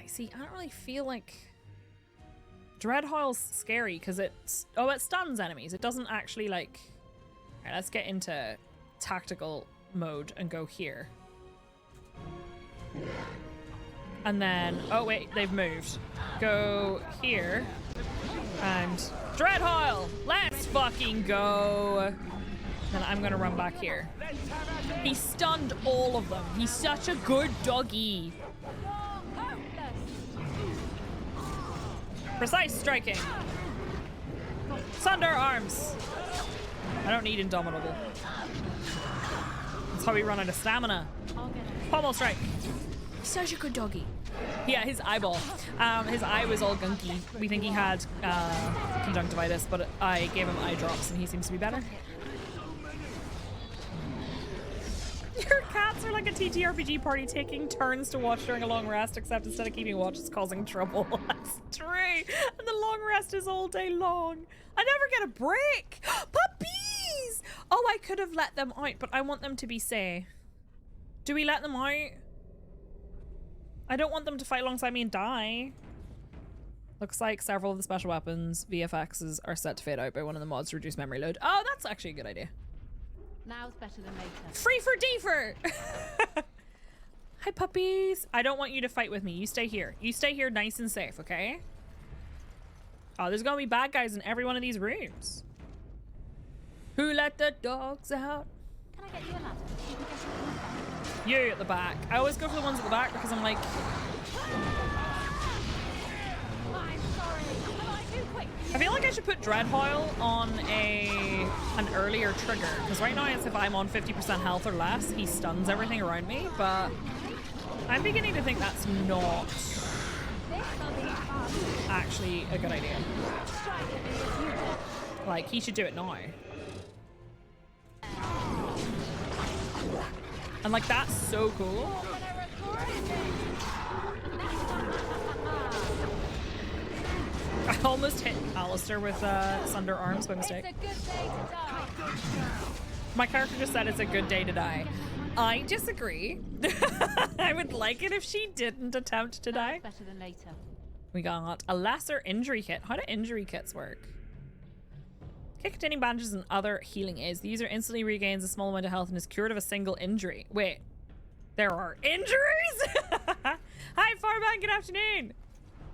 Speaker 1: See, I don't really feel like... Dreadhoil's scary because it's... Oh, it stuns enemies. It doesn't actually, like... Alright, let's get into tactical mode and go here. And then... Oh, wait, they've moved. Go here. And... Dreadhoil! Let's fucking go! Then I'm gonna run back here. He stunned all of them. He's such a good doggy. Precise striking. Sunder arms. I don't need indomitable. That's how we run out of stamina. Pommel strike. He's such a good doggy. Yeah, his eyeball. His eye was all gunky. We think he had conjunctivitis, but I gave him eye drops and he seems to be better. Your cats are like a TTRPG party taking turns to watch during a long rest, except instead of keeping watch, it's causing trouble. That's true. And the long rest is all day long. I never get a break. Puppies! Oh, I could have let them out, but I want them to be safe. Do we let them out? I don't want them to fight alongside me and die. Looks like several of the special weapons VFXs are set to fade out by one of the mods to reduce memory load. Oh, that's actually a good idea.
Speaker 13: Now's better than later.
Speaker 1: Free for defer! Hi, puppies. I don't want you to fight with me. You stay here. You stay here nice and safe, okay? Oh, there's gonna be bad guys in every one of these rooms. Who let the dogs out?
Speaker 13: Can I get you a ladder?
Speaker 1: You at the back. I always go for the ones at the back because I'm like...
Speaker 13: I'm sorry. Am I too quick?
Speaker 1: I feel like I should put Dreadhoil on an earlier trigger, because right now it's if I'm on 50% health or less, he stuns everything around me, but I'm beginning to think that's not actually a good idea. Like, he should do it now. And like, that's so cool. I almost hit Alistair with Sunder Arms by mistake. My character just said it's a good day to die. I disagree. I would like it if she didn't attempt to die.
Speaker 13: Better than later.
Speaker 1: We got a lesser injury kit. How do injury kits work? Kit containing bandages and other healing aids. The user instantly regains a small amount of health and is cured of a single injury. Wait, there are injuries? Hi, Farman, good afternoon.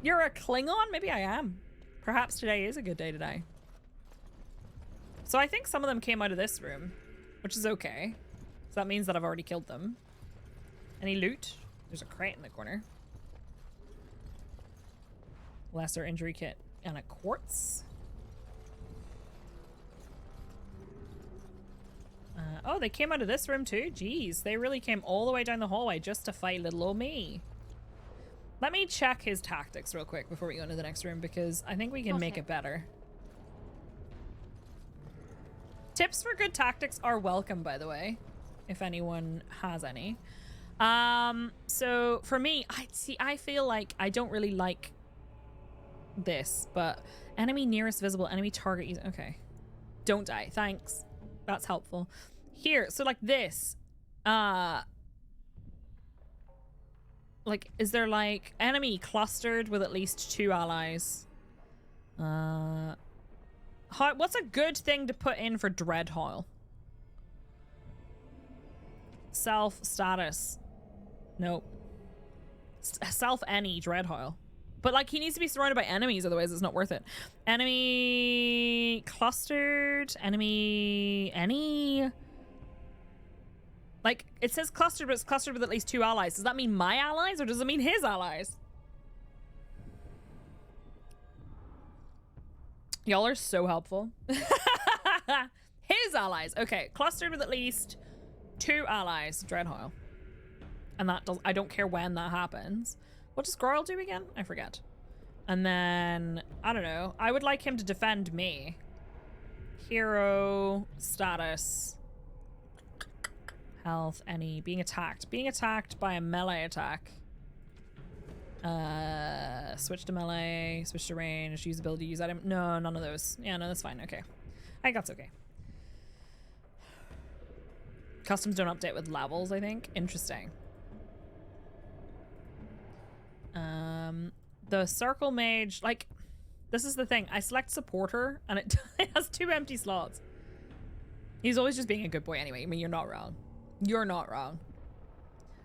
Speaker 1: You're a Klingon? Maybe I am. Perhaps today is a good day to die. So I think some of them came out of this room, which is okay. So that means that I've already killed them. Any loot? There's a crate in the corner. Lesser injury kit and a quartz. Oh, they came out of this room too? Jeez, they really came all the way down the hallway just to fight little old me. Let me check his tactics real quick before we go into the next room, because I think we can make it better. Tips for good tactics are welcome, by the way, if anyone has any. So for me, I feel like I don't really like this, but enemy nearest visible, enemy target, okay. Don't die, thanks. That's helpful. Here, so like this, like, is there like enemy clustered with at least 2 allies? What's a good thing to put in for Dreadhoyle? Self status. Nope. Self any Dreadhoyle. But like, he needs to be surrounded by enemies, otherwise it's not worth it. Enemy clustered. Enemy any. Like, it says clustered, but it's clustered with at least 2 allies. Does that mean my allies, or does it mean his allies? Y'all are so helpful. His allies. Okay, clustered with at least 2 allies. Dreadhoyle. And that does, I don't care when that happens. What does Groyle do again? I forget. And then, I don't know. I would like him to defend me. Hero status. Health, any. Being attacked. Being attacked by a melee attack. Switch to melee, switch to range, use ability, use item. No, none of those. Yeah, no, that's fine. Okay. I think that's okay. Customs don't update with levels, I think. Interesting. The circle mage, like, this is the thing. I select supporter and it has 2 empty slots. He's always just being a good boy anyway. I mean, you're not wrong. You're not wrong.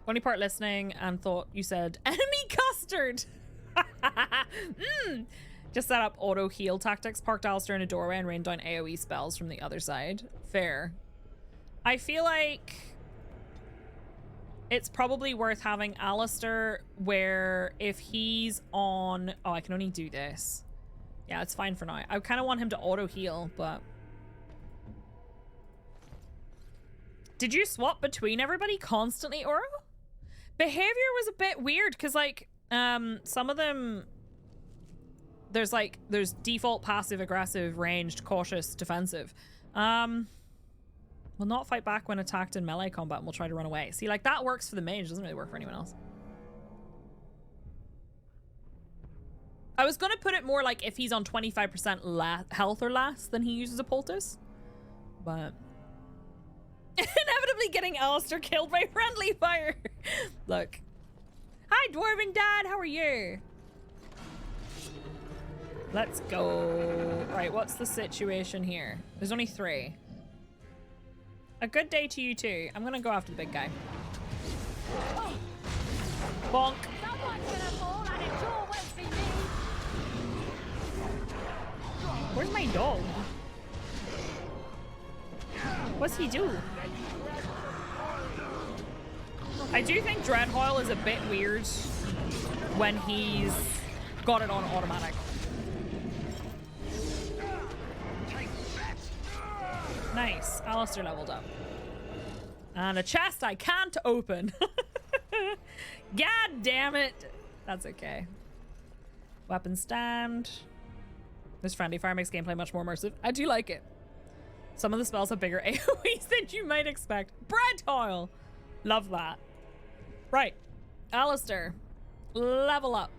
Speaker 1: Only part listening and thought you said enemy custard. Just set up auto heal tactics, parked Alistair in a doorway and rained down AoE spells from the other side. Fair. I feel like it's probably worth having Alistair where if he's on... Oh, I can only do this. Yeah, it's fine for now. I kind of want him to auto heal, but... Did you swap between everybody constantly, Oro? Behavior was a bit weird because, like, some of them... There's default, passive, aggressive, ranged, cautious, defensive. Will not fight back when attacked in melee combat and will try to run away. See, like, that works for the mage. Doesn't really work for anyone else. I was going to put it more like if he's on 25% health or less, then he uses a poultice. But... Inevitably getting Alistair killed by friendly fire. Look. Hi, Dwarven Dad. How are you? Let's go. Right, what's the situation here? There's only 3. A good day to you too. I'm gonna go after the big guy. Bonk. Where's my dog? What's he do? I do think Dreadhoyle is a bit weird when he's got it on automatic. Nice. Alistair leveled up. And a chest I can't open. God damn it. That's okay. Weapon stand. This friendly fire makes gameplay much more immersive. I do like it. Some of the spells have bigger AoEs than you might expect. Bread tile! Love that. Right. Alistair. Level up.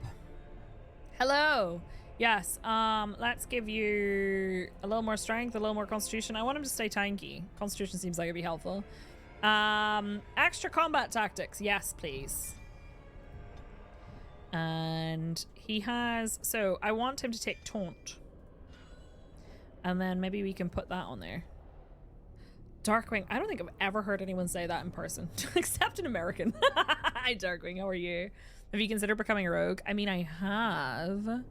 Speaker 1: Hello. Yes, let's give you a little more strength, a little more constitution. I want him to stay tanky. Constitution seems like it'd be helpful. Extra combat tactics. Yes, please. And he has... So, I want him to take taunt. And then maybe we can put that on there. Darkwing. I don't think I've ever heard anyone say that in person. Except an American. Hi, Darkwing. How are you? Have you considered becoming a rogue? I mean, I have...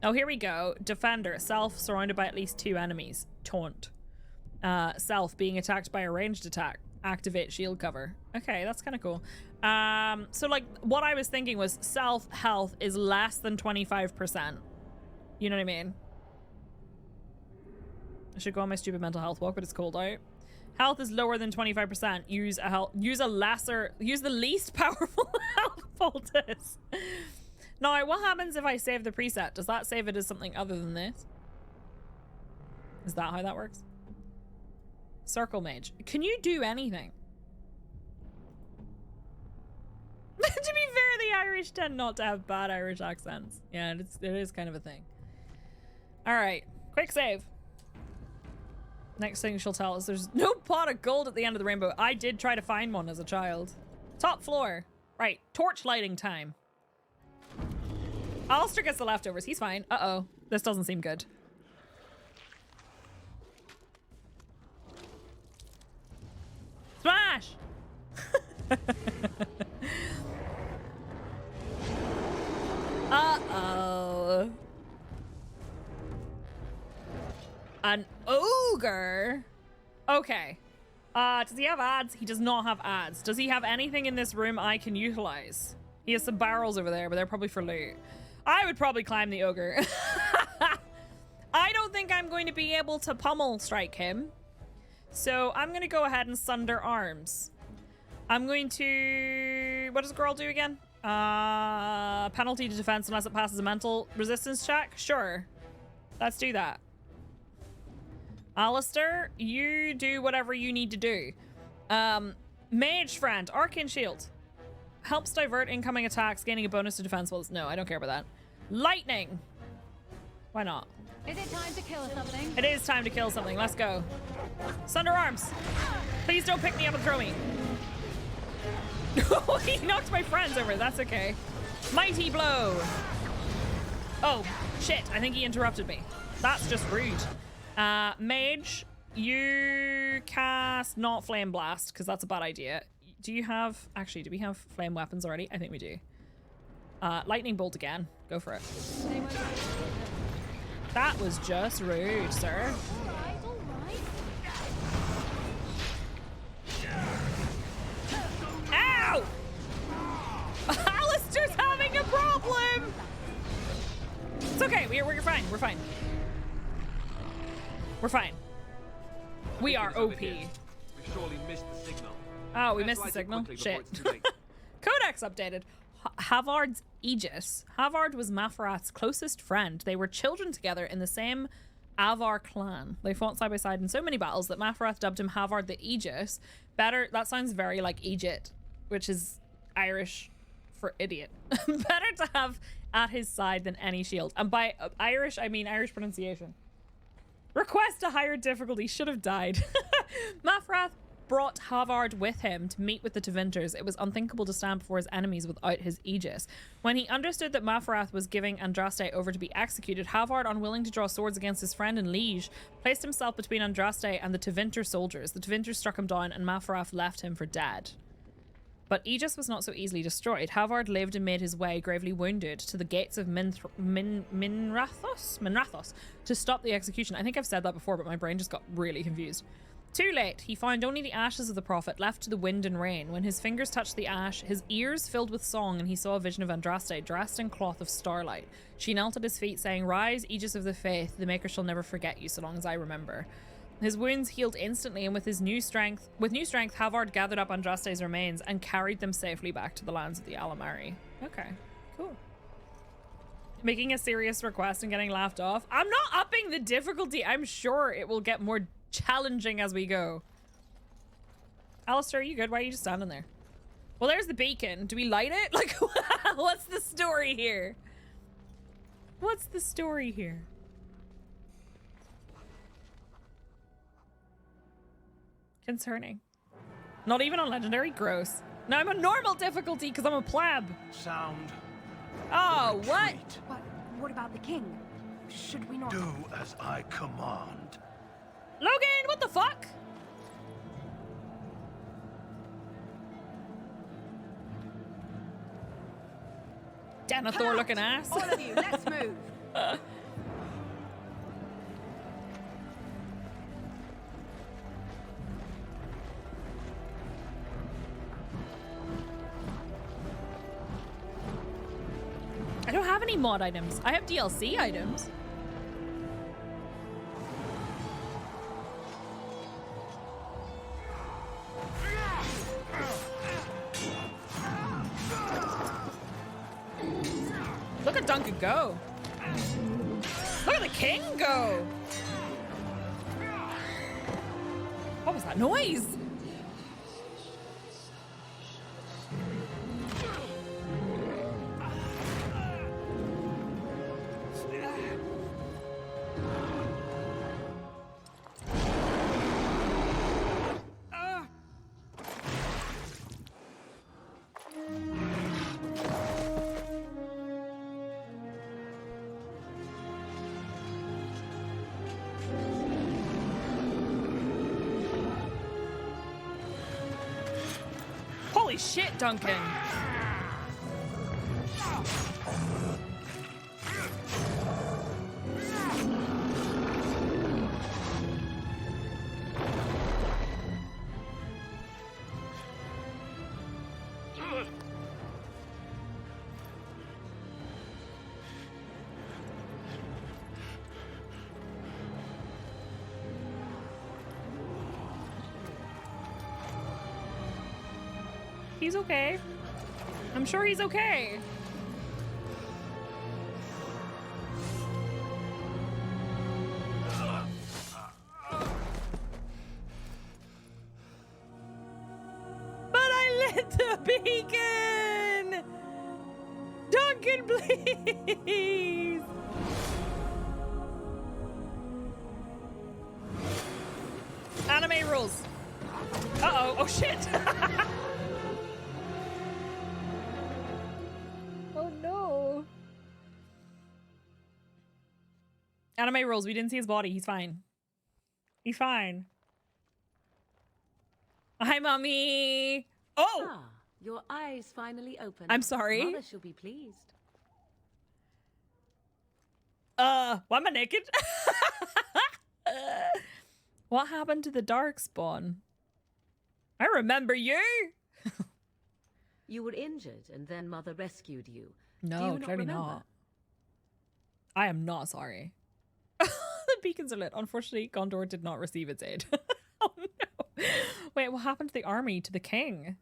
Speaker 1: Oh, here we go. Defender. Self surrounded by at least 2 enemies. Taunt. Self being attacked by a ranged attack. Activate shield cover. Okay, that's kind of cool. So like what I was thinking was self health is less than 25%. You know what I mean? I should go on my stupid mental health walk, but it's cold out. Health is lower than 25%. Use the least powerful health poultice. Now, what happens if I save the preset? Does that save it as something other than this? Is that how that works? Circle mage. Can you do anything? To be fair, the Irish tend not to have bad Irish accents. Yeah, it is kind of a thing. All right, quick save. Next thing she'll tell us there's no pot of gold at the end of the rainbow. I did try to find one as a child. Top floor. Right, torch lighting time. Alistair gets the leftovers. He's fine. Uh-oh. This doesn't seem good. Smash! Uh-oh. An ogre? Okay. Does he have ads? He does not have ads. Does he have anything in this room I can utilize? He has some barrels over there, but they're probably for loot. I would probably climb the ogre. I don't think I'm going to be able to pummel strike him. So I'm going to go ahead and sunder arms. I'm going to... What does a girl do again? Penalty to defense unless it passes a mental resistance check? Sure. Let's do that. Alistair, you do whatever you need to do. Mage friend, arcane shield. Helps divert incoming attacks, gaining a bonus to defense. Well, no, I don't care about that. Lightning. Why not?
Speaker 13: Is it time to kill something?
Speaker 1: It is time to kill something. Let's go. Sunder arms. Please don't pick me up and throw me. He knocked my friends over. That's okay. Mighty blow. Oh, shit. I think he interrupted me. That's just rude. Mage, you cast not flame blast because that's a bad idea. Do you have... Actually, do we have flame weapons already? I think we do. Lightning bolt again. Go for it. That was just rude, sir. Ow! Alistair's having a problem! It's okay. We're fine. We're fine. We're fine. We are OP.
Speaker 7: We surely missed the signal.
Speaker 1: Oh, we missed the signal? Shit. Codex updated. Havard's Aegis. Havard was Mafarath's closest friend. They were children together in the same Avar clan. They fought side by side in so many battles that Mafarath dubbed him Havard the Aegis. Better, that sounds very like Egypt, which is Irish for idiot. Better to have at his side than any shield. And by Irish, I mean Irish pronunciation. Request a higher difficulty. Should have died. Mafarath brought Havard with him to meet with the Tevinters. It was unthinkable to stand before his enemies without his Aegis. When he understood that Mafarath was giving Andraste over to be executed, Havard, unwilling to draw swords against his friend and liege, placed himself between Andraste and the Tevinter soldiers. The Tevinters struck him down and Mafarath left him for dead. But Aegis was not so easily destroyed. Havard lived and made his way, gravely wounded, to the gates of Minrathos to stop the execution. I think I've said that before, but my brain just got really confused. Too late, he found only the ashes of the prophet left to the wind and rain. When his fingers touched the ash, his ears filled with song, and he saw a vision of Andraste dressed in cloth of starlight. She knelt at his feet, saying, "Rise, Aegis of the faith, the Maker shall never forget you so long as I remember." His wounds healed instantly, and with new strength, Havard gathered up Andraste's remains and carried them safely back to the lands of the Alamari. Okay, cool. Making a serious request and getting laughed off. I'm not upping the difficulty. I'm sure it will get more challenging as we go. Alistair, are you good? Why are you just standing there? Well, there's the beacon. Do we light it? Like, what's the story here? What's the story here? Concerning. Not even on legendary? Gross. No, I'm a normal difficulty because I'm a pleb.
Speaker 17: Sound.
Speaker 1: Oh, what?
Speaker 6: But what about the king? Should we not...
Speaker 17: Do as I command.
Speaker 1: Logan, what the fuck? Denethor looking ass.
Speaker 6: All of you, let's move.
Speaker 1: I don't have any mod items. I have DLC items. Look at Duncan go. Look at the king go. What was that noise? Holy shit, Duncan. He's okay. I'm sure he's okay. But I lit the beacon! Duncan, please! Anime rules. Uh-oh. Oh, shit. Anime rules. We didn't see his body. He's fine. He's fine. Hi, mommy. Oh!
Speaker 3: Ah, your eyes finally open.
Speaker 1: I'm sorry.
Speaker 3: Mother shall be pleased.
Speaker 1: Why am I naked? What happened to the Darkspawn? I remember you.
Speaker 3: You were injured, and then Mother rescued you.
Speaker 1: No,
Speaker 3: Do you
Speaker 1: clearly
Speaker 3: remember?
Speaker 1: not. I am not sorry. The beacons are lit. Unfortunately, Gondor did not receive its aid. Oh no. Wait, what happened to the army, to the king?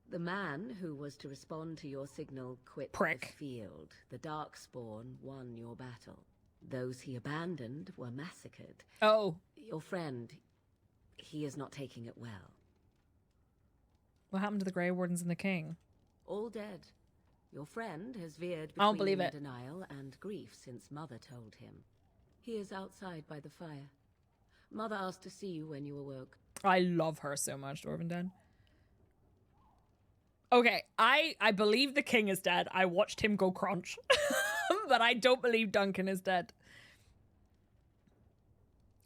Speaker 3: The man who was to respond to your signal quit the field. The Darkspawn won your battle. Those he abandoned were massacred.
Speaker 1: Oh.
Speaker 3: Your friend, he is not taking it well.
Speaker 1: What happened to the Grey Wardens and the king?
Speaker 3: All dead. Your friend has veered
Speaker 1: I don't believe
Speaker 3: between
Speaker 1: it.
Speaker 3: denial and grief since Mother told him. He is outside by the fire. Mother asked to see you when you awoke.
Speaker 1: I love her so much, Dwarven Den. Okay, I believe the king is dead. I watched him go crunch. But I don't believe Duncan is dead.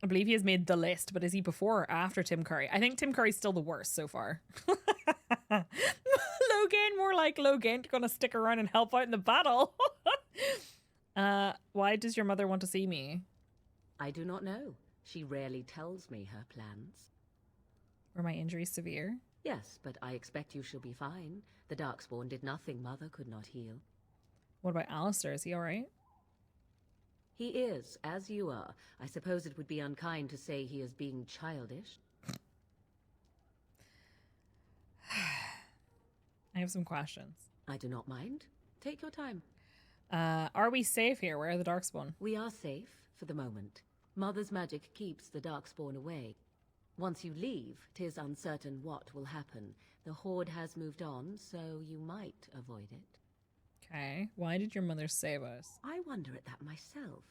Speaker 1: I believe he has made the list, but is he before or after Tim Curry? I think Tim Curry's still the worst so far. Logan, more like Logan, gonna stick around and help out in the battle. Why does your mother want to see me?
Speaker 3: I do not know. She rarely tells me her plans.
Speaker 1: Were my injuries severe?
Speaker 3: Yes, but I expect you shall be fine. The Darkspawn did nothing Mother could not heal.
Speaker 1: What about Alistair? Is he alright?
Speaker 3: He is, as you are. I suppose it would be unkind to say he is being childish.
Speaker 1: I have some questions.
Speaker 3: I do not mind. Take your time.
Speaker 1: Are we safe here? Where are the Darkspawn?
Speaker 3: We are safe for the moment. Mother's magic keeps the Darkspawn away. Once you leave, 'tis uncertain what will happen. The Horde has moved on, so you might avoid it.
Speaker 1: Okay. Why did your mother save us?
Speaker 3: I wonder at that myself.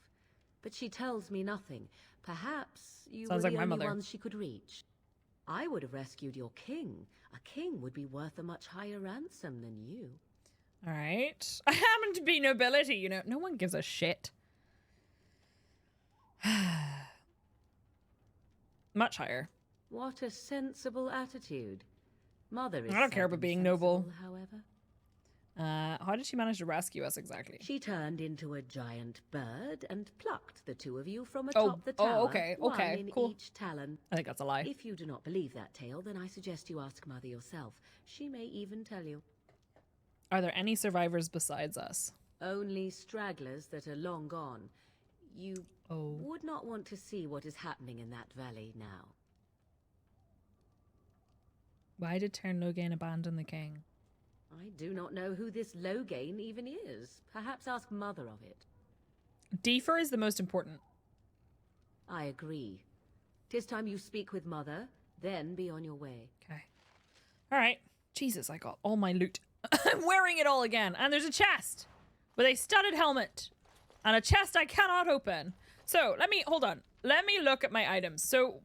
Speaker 3: But she tells me nothing. Perhaps you
Speaker 1: Sounds
Speaker 3: were
Speaker 1: like
Speaker 3: the
Speaker 1: my
Speaker 3: only
Speaker 1: mother.
Speaker 3: ones she could reach. I would have rescued your king. A king would be worth a much higher ransom than you.
Speaker 1: All right. I happen to be nobility, you know. No one gives a shit. Much higher.
Speaker 3: What a sensible attitude. Mother is
Speaker 1: I don't care about being noble.
Speaker 3: however.
Speaker 1: How did she manage to rescue us exactly?
Speaker 3: She turned into a giant bird and plucked the two of you from atop the tower.
Speaker 1: Oh, okay,
Speaker 3: one
Speaker 1: okay,
Speaker 3: in
Speaker 1: cool.
Speaker 3: each talon.
Speaker 1: I think that's a lie.
Speaker 3: If you do not believe that tale, then I suggest you ask Mother yourself. She may even tell you.
Speaker 1: Are there any survivors besides us?
Speaker 3: Only stragglers that are long gone. You would not want to see what is happening in that valley now.
Speaker 1: Why did Tern Logain abandon the king?
Speaker 3: I do not know who this Logain even is. Perhaps ask Mother of it.
Speaker 1: Defer is the most important.
Speaker 3: I agree. 'Tis time you speak with Mother, then be on your way.
Speaker 1: Okay. All right. Jesus, I got all my loot. I'm wearing it all again. And there's a chest with a studded helmet and a chest I cannot open. So hold on. Let me look at my items. So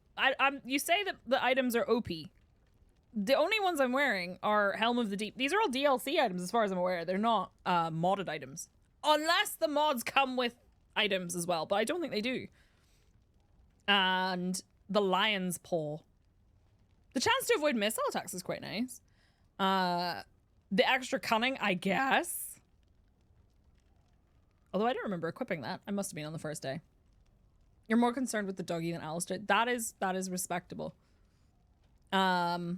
Speaker 1: you say that the items are OP. The only ones I'm wearing are Helm of the Deep. These are all DLC items as far as I'm aware. They're not modded items. Unless the mods come with items as well, but I don't think they do. And the Lion's Paw. The chance to avoid missile attacks is quite nice. The extra cunning, I guess. Although I don't remember equipping that. I must have been on the first day. You're more concerned with the doggy than Alistair. That is respectable. Health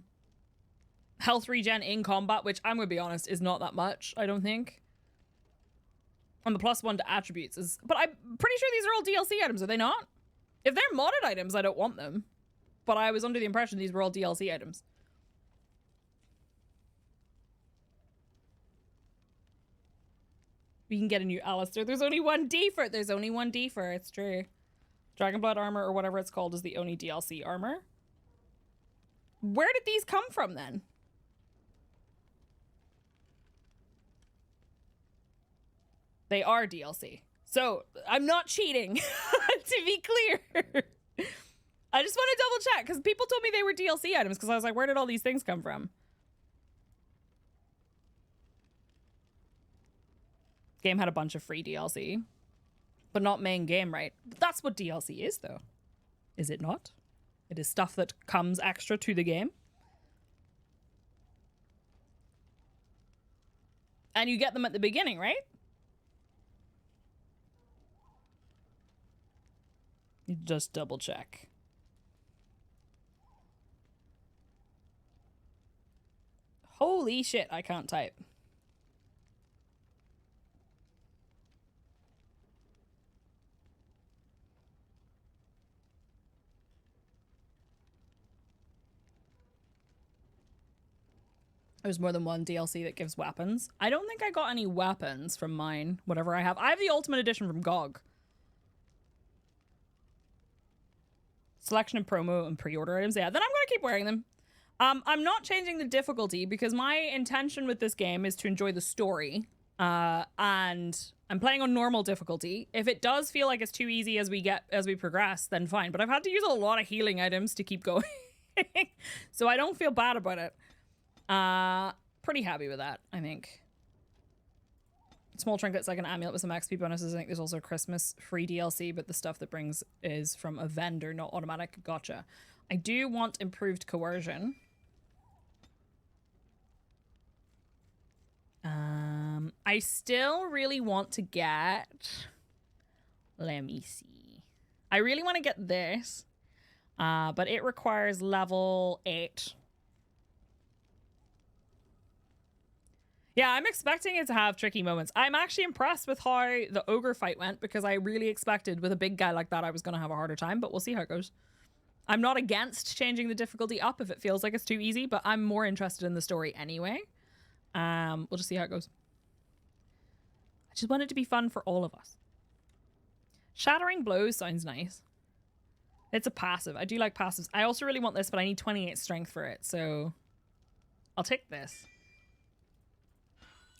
Speaker 1: regen in combat, which I'm going to be honest, is not that much, I don't think. And the +1 to attributes is... But I'm pretty sure these are all DLC items, are they not? If they're modded items, I don't want them. But I was under the impression these were all DLC items. We can get a new Alistair. There's only one defer. There's only one defer. It's true. Dragonblood armor or whatever it's called is the only DLC armor. Where did these come from then? They are DLC. So I'm not cheating, to be clear. I just want to double check because people told me they were DLC items because I was like, where did all these things come from? Game had a bunch of free DLC, but not main game, right? That's what DLC is, though. Is it not? It is stuff that comes extra to the game. And you get them at the beginning, right? You just double check. Holy shit, I can't type. There's more than one DLC that gives weapons. I don't think I got any weapons from mine, whatever I have. I have the Ultimate Edition from GOG. Selection and promo and pre-order items. Yeah, then I'm going to keep wearing them. I'm not changing the difficulty because my intention with this game is to enjoy the story. And I'm playing on normal difficulty. If it does feel like it's too easy as we progress, then fine. But I've had to use a lot of healing items to keep going. So I don't feel bad about it. Pretty happy with that, I think. Small trinkets like an amulet with some XP bonuses. I think there's also Christmas free DLC, but the stuff that brings is from a vendor, not automatic. Gotcha. I do want improved coercion. I still really want to get... Let me see. I really want to get this, but it requires level 8. Yeah, I'm expecting it to have tricky moments. I'm actually impressed with how the ogre fight went because I really expected with a big guy like that I was going to have a harder time, but we'll see how it goes. I'm not against changing the difficulty up if it feels like it's too easy, but I'm more interested in the story anyway. We'll just see how it goes. I just want it to be fun for all of us. Shattering Blows sounds nice. It's a passive. I do like passives. I also really want this, but I need 28 strength for it, so I'll take this.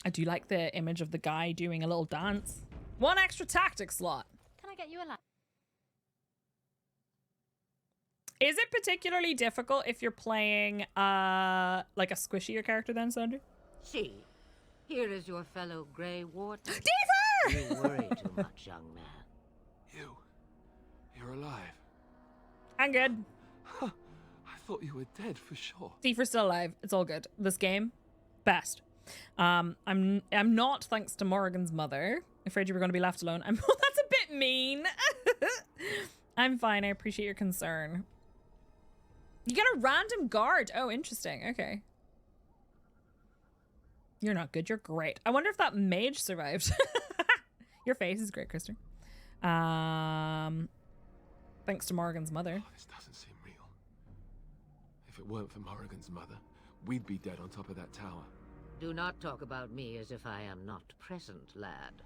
Speaker 1: I do like the image of the guy doing a little dance. 1 extra tactic slot.
Speaker 13: Can I get you a lamp?
Speaker 1: Is it particularly difficult if you're playing like a squishier character then, Sandra?
Speaker 15: See, here is your fellow Grey Warden.
Speaker 1: Deefer!
Speaker 15: You worry too much, young man.
Speaker 10: You're alive.
Speaker 1: I'm good.
Speaker 10: I thought you were dead for sure.
Speaker 1: Deefer's still alive. It's all good. This game, best. I'm not, thanks to Morrigan's mother. Afraid you were going to be left alone. That's a bit mean. I'm fine. I appreciate your concern. You get a random guard. Oh, interesting. Okay. You're not good. You're great. I wonder if that mage survived. Your face is great, Kristen. Thanks to Morrigan's mother.
Speaker 10: Oh, this doesn't seem real. If it weren't for Morrigan's mother, we'd be dead on top of that tower.
Speaker 15: Do not talk about me as if I am not present, lad.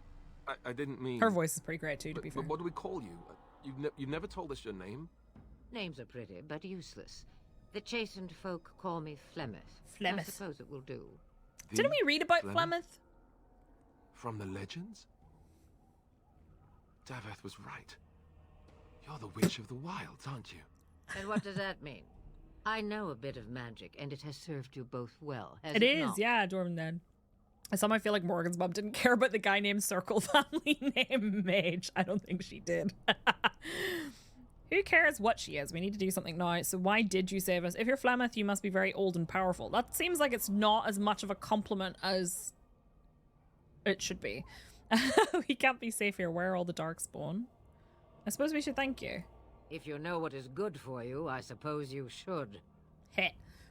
Speaker 10: I didn't mean...
Speaker 1: Her voice is pretty great too, to be fair.
Speaker 10: But what do we call you? You've never told us your name?
Speaker 15: Names are pretty, but useless. The chastened folk call me Flemeth.
Speaker 1: Flemeth.
Speaker 15: I suppose it will do.
Speaker 1: Didn't we read about Flemeth?
Speaker 10: From the legends? Daveth was right. You're the Witch of the Wilds, aren't you?
Speaker 15: And what does that mean? I know a bit of magic, and it has served you both well, has
Speaker 1: It is,
Speaker 15: not?
Speaker 1: yeah, Dwarven Dead. Somehow I feel like Morgan's mom didn't care about the guy named Circle family name Mage. I don't think she did. Who cares what she is? We need to do something now. So why did you save us? If you're Flemeth, you must be very old and powerful. That seems like it's not as much of a compliment as it should be. We can't be safe here. Where are all the Darkspawn? I suppose we should thank you.
Speaker 15: If you know what is good for you, I suppose you should.
Speaker 1: Heh.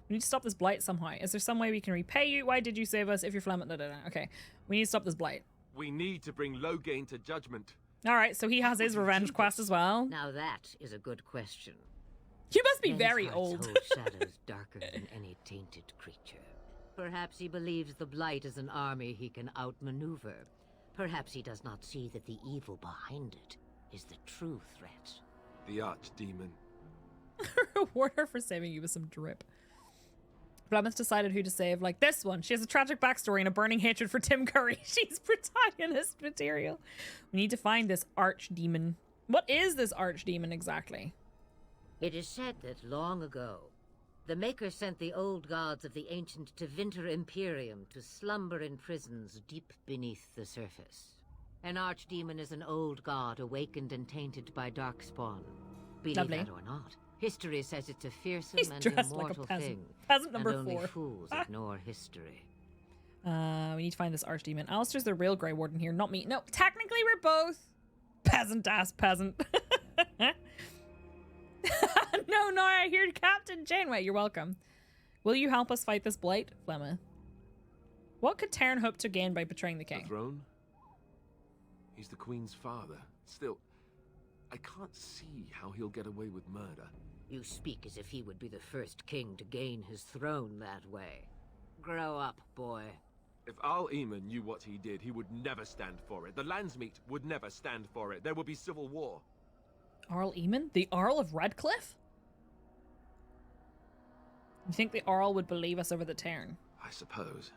Speaker 1: We need to stop this blight somehow. Is there some way we can repay you? Why did you save us? If you're Flemeth, okay. We need to stop this blight.
Speaker 10: We need to bring Loghain to judgment.
Speaker 1: All right, so he has his revenge quest as well.
Speaker 15: Now that is a good question.
Speaker 1: You must be
Speaker 15: Men's
Speaker 1: very
Speaker 15: hearts
Speaker 1: old.
Speaker 15: hold shadows darker than any tainted creature. Perhaps he believes the blight is an army he can outmaneuver. Perhaps he does not see that the evil behind it is the true threat.
Speaker 10: The archdemon.
Speaker 1: Reward her for saving you with some drip. Flemeth decided who to save, like this one. She has a tragic backstory and a burning hatred for Tim Curry. She's protagonist material. We need to find this archdemon. What is this archdemon exactly?
Speaker 15: It is said that long ago, the Maker sent the old gods of the ancient Tevinter Imperium to slumber in prisons deep beneath the surface. An archdemon is an old god awakened and tainted by darkspawn. Believe
Speaker 1: Lovely.
Speaker 15: that or not, history says it's a fearsome
Speaker 1: He's
Speaker 15: and
Speaker 1: dressed like a
Speaker 15: immortal
Speaker 1: peasant.
Speaker 15: thing.
Speaker 1: Peasant number
Speaker 15: and only
Speaker 1: 4.
Speaker 15: fools ignore history.
Speaker 1: We need to find this archdemon. Alistair's the real Grey Warden here, not me. No, technically we're both peasant-ass peasant. No, I hear Captain Janeway. You're welcome. Will you help us fight this blight, Flemeth? What could Taryn hope to gain by betraying the king?
Speaker 10: The throne? He's the Queen's father. Still, I can't see how he'll get away with murder.
Speaker 15: You speak as if he would be the first king to gain his throne that way. Grow up, boy.
Speaker 10: If Al Eamon knew what he did, he would never stand for it. The Landsmeet would never stand for it. There would be civil war.
Speaker 1: Arl Eamon? The Earl of Redcliffe? You think the Earl would believe us over the Tarn?
Speaker 10: I suppose.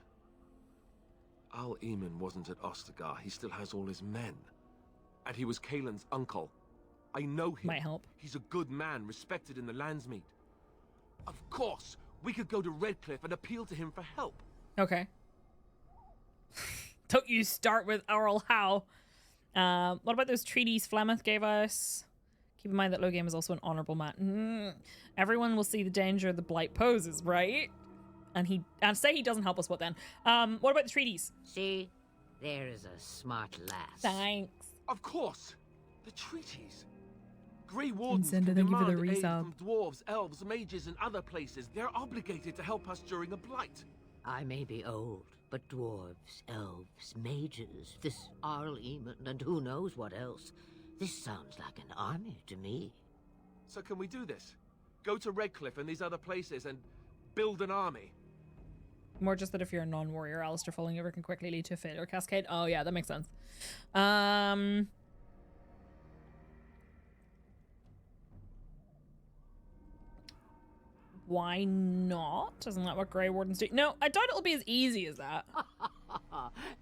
Speaker 10: Al Eamon wasn't at Ostagar. He still has all his men. And he was Kaelin's uncle. I know him.
Speaker 1: Might help.
Speaker 10: He's a good man, respected in the Landsmeet. Of course, we could go to Redcliffe and appeal to him for help.
Speaker 1: Okay. Don't you start with Earl Howe. What about those treaties Flemeth gave us? Keep in mind that Loghain is also an honorable man. Everyone will see the danger the blight poses, right? And say he doesn't help us, what then? What about the treaties?
Speaker 15: See? There is a smart lass.
Speaker 1: Thanks.
Speaker 10: Of course. The treaties. Grey Wardens
Speaker 1: Vincent,
Speaker 10: can
Speaker 1: thank you for
Speaker 10: demand
Speaker 1: the
Speaker 10: aid
Speaker 1: resub.
Speaker 10: from dwarves, elves, mages, and other places. They're obligated to help us during a blight.
Speaker 15: I may be old, but dwarves, elves, mages, this Arl Eamon, and who knows what else. This sounds like an army to me.
Speaker 10: So can we do this? Go to Redcliffe and these other places and build an army?
Speaker 1: More just that if you're a non-warrior, Alistair falling over can quickly lead to a failure cascade. Oh yeah, that makes sense. Why not? Isn't that what Grey Wardens do? No, I doubt it'll be as easy as that.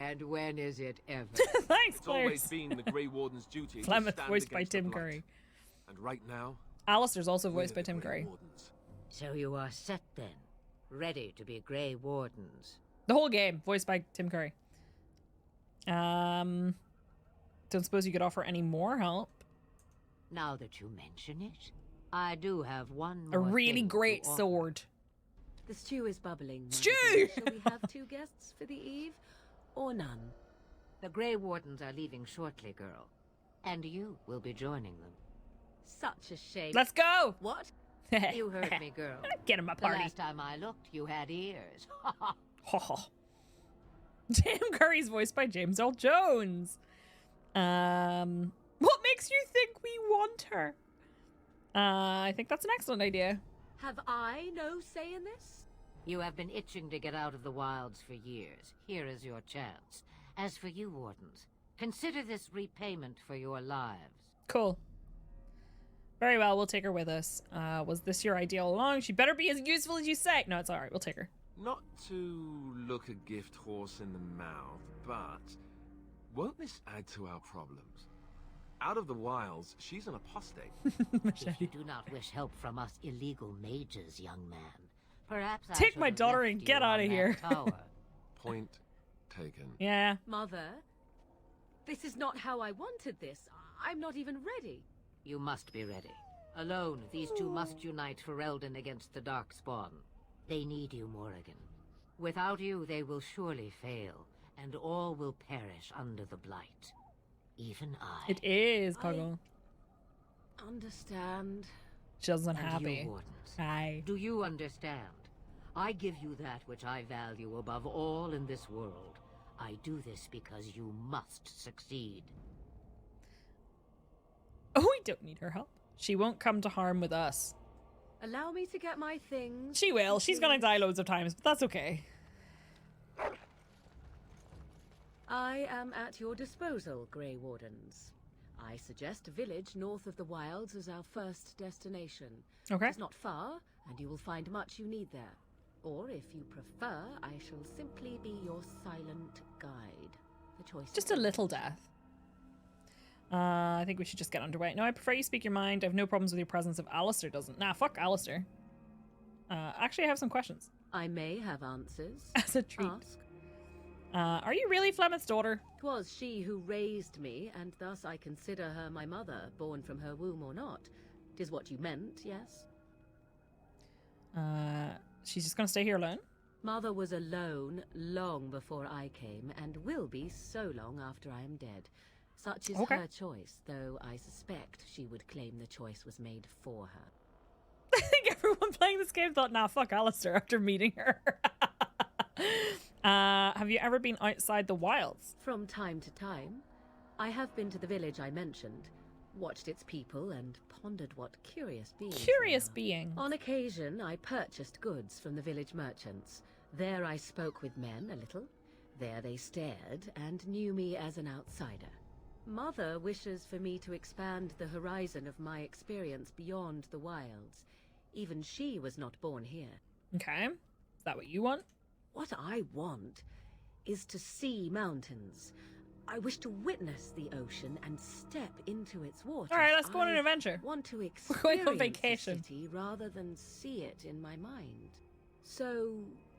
Speaker 15: And when is it ever?
Speaker 1: Thanks,
Speaker 10: It's always been the Grey Warden's duty to
Speaker 1: Clement,
Speaker 10: stand
Speaker 1: voiced by
Speaker 10: against the
Speaker 1: Tim
Speaker 10: Blight.
Speaker 1: Curry.
Speaker 10: And right now,
Speaker 1: Alistair's also voiced by Tim Curry.
Speaker 15: So you are set then, ready to be Grey Wardens.
Speaker 1: The whole game, voiced by Tim Curry. Don't suppose you could offer any more help?
Speaker 15: Now that you mention it, I do have one
Speaker 1: A
Speaker 15: more
Speaker 1: really
Speaker 15: thing
Speaker 1: great
Speaker 15: to offer.
Speaker 1: sword.
Speaker 3: The stew is bubbling. my
Speaker 1: Stew!
Speaker 3: dear. Shall we have 2 guests for the eve, or none?
Speaker 15: The Grey Wardens are leaving shortly, girl. And you will be joining them.
Speaker 3: Such a shame.
Speaker 1: Let's go!
Speaker 3: What?
Speaker 15: You heard me, girl.
Speaker 1: Get him a party.
Speaker 15: The last time I looked, you had ears.
Speaker 1: Tim Curry's voiced by James Earl Jones. What makes you think we want her? I think that's an excellent idea.
Speaker 3: Have I no say in this?
Speaker 15: You have been itching to get out of the wilds for years. Here is your chance. As for you, Wardens, consider this repayment for your lives.
Speaker 1: Cool. Very well, we'll take her with us. Was this your idea all along? She better be as useful as you say. No, it's alright, we'll take her.
Speaker 11: Not to look a gift horse in the mouth, but won't this add to our problems? Out of the wilds, she's an apostate.
Speaker 15: If you do not wish help from us illegal mages, young man, perhaps I
Speaker 1: Take
Speaker 15: should
Speaker 1: my
Speaker 15: have
Speaker 1: daughter
Speaker 15: left
Speaker 1: and
Speaker 15: you
Speaker 1: get
Speaker 15: on
Speaker 1: out of
Speaker 15: that
Speaker 1: here.
Speaker 15: tower.
Speaker 11: Point taken.
Speaker 1: Yeah.
Speaker 3: Mother, this is not how I wanted this. I'm not even ready.
Speaker 15: You must be ready. Alone, these two must unite for Eldon against the Darkspawn. They need you, Morrigan. Without you, they will surely fail, and all will perish under the Blight. Even I.
Speaker 1: It is, Puggle.
Speaker 3: Understand.
Speaker 1: She doesn't
Speaker 15: And
Speaker 1: happy.
Speaker 15: you, Wardens,
Speaker 1: Hi.
Speaker 15: do you understand? I give you that which I value above all in this world. I do this because you must succeed.
Speaker 1: Oh, we don't need her help. She won't come to harm with us.
Speaker 3: Allow me to get my things.
Speaker 1: She will. She's gonna die loads of times, but that's okay.
Speaker 3: I am at your disposal, Grey Wardens. I suggest a village north of the wilds as our first destination.
Speaker 1: Okay.
Speaker 3: It's not far, and you will find much you need there. Or, if you prefer, I shall simply be your silent guide. The choice.
Speaker 1: Just a little death. I think we should just get underway. No, I prefer you speak your mind. I have no problems with your presence if Alistair doesn't. Nah, fuck Alistair. Actually, I have some questions.
Speaker 3: I may have answers.
Speaker 1: As a treat.
Speaker 3: Ask.
Speaker 1: Are you really Flemet's daughter?
Speaker 3: 'Twas she who raised me, and thus I consider her my mother, born from her womb or not. 'Tis what you meant, yes?
Speaker 1: She's just gonna stay here alone?
Speaker 3: Mother was alone long before I came, and will be so long after I am dead. Such is her choice, though I suspect she would claim the choice was made for her.
Speaker 1: I think everyone playing this game thought, nah, fuck Alistair after meeting her. Have you ever been outside the wilds?
Speaker 3: From time to time. I have been to the village I mentioned, watched its people, and pondered what curious beings.
Speaker 1: Curious being.
Speaker 3: On occasion, I purchased goods from the village merchants. There I spoke with men a little. There they stared and knew me as an outsider. Mother wishes for me to expand the horizon of my experience beyond the wilds. Even she was not born here.
Speaker 1: Okay. Is that what you want?
Speaker 3: What I want is to see mountains. I wish to witness the ocean and step into its waters.
Speaker 1: All right, let's go on an adventure.
Speaker 3: I want to
Speaker 1: We're
Speaker 3: experience
Speaker 1: going on
Speaker 3: the
Speaker 1: vacation.
Speaker 3: city rather than see it in my mind. So,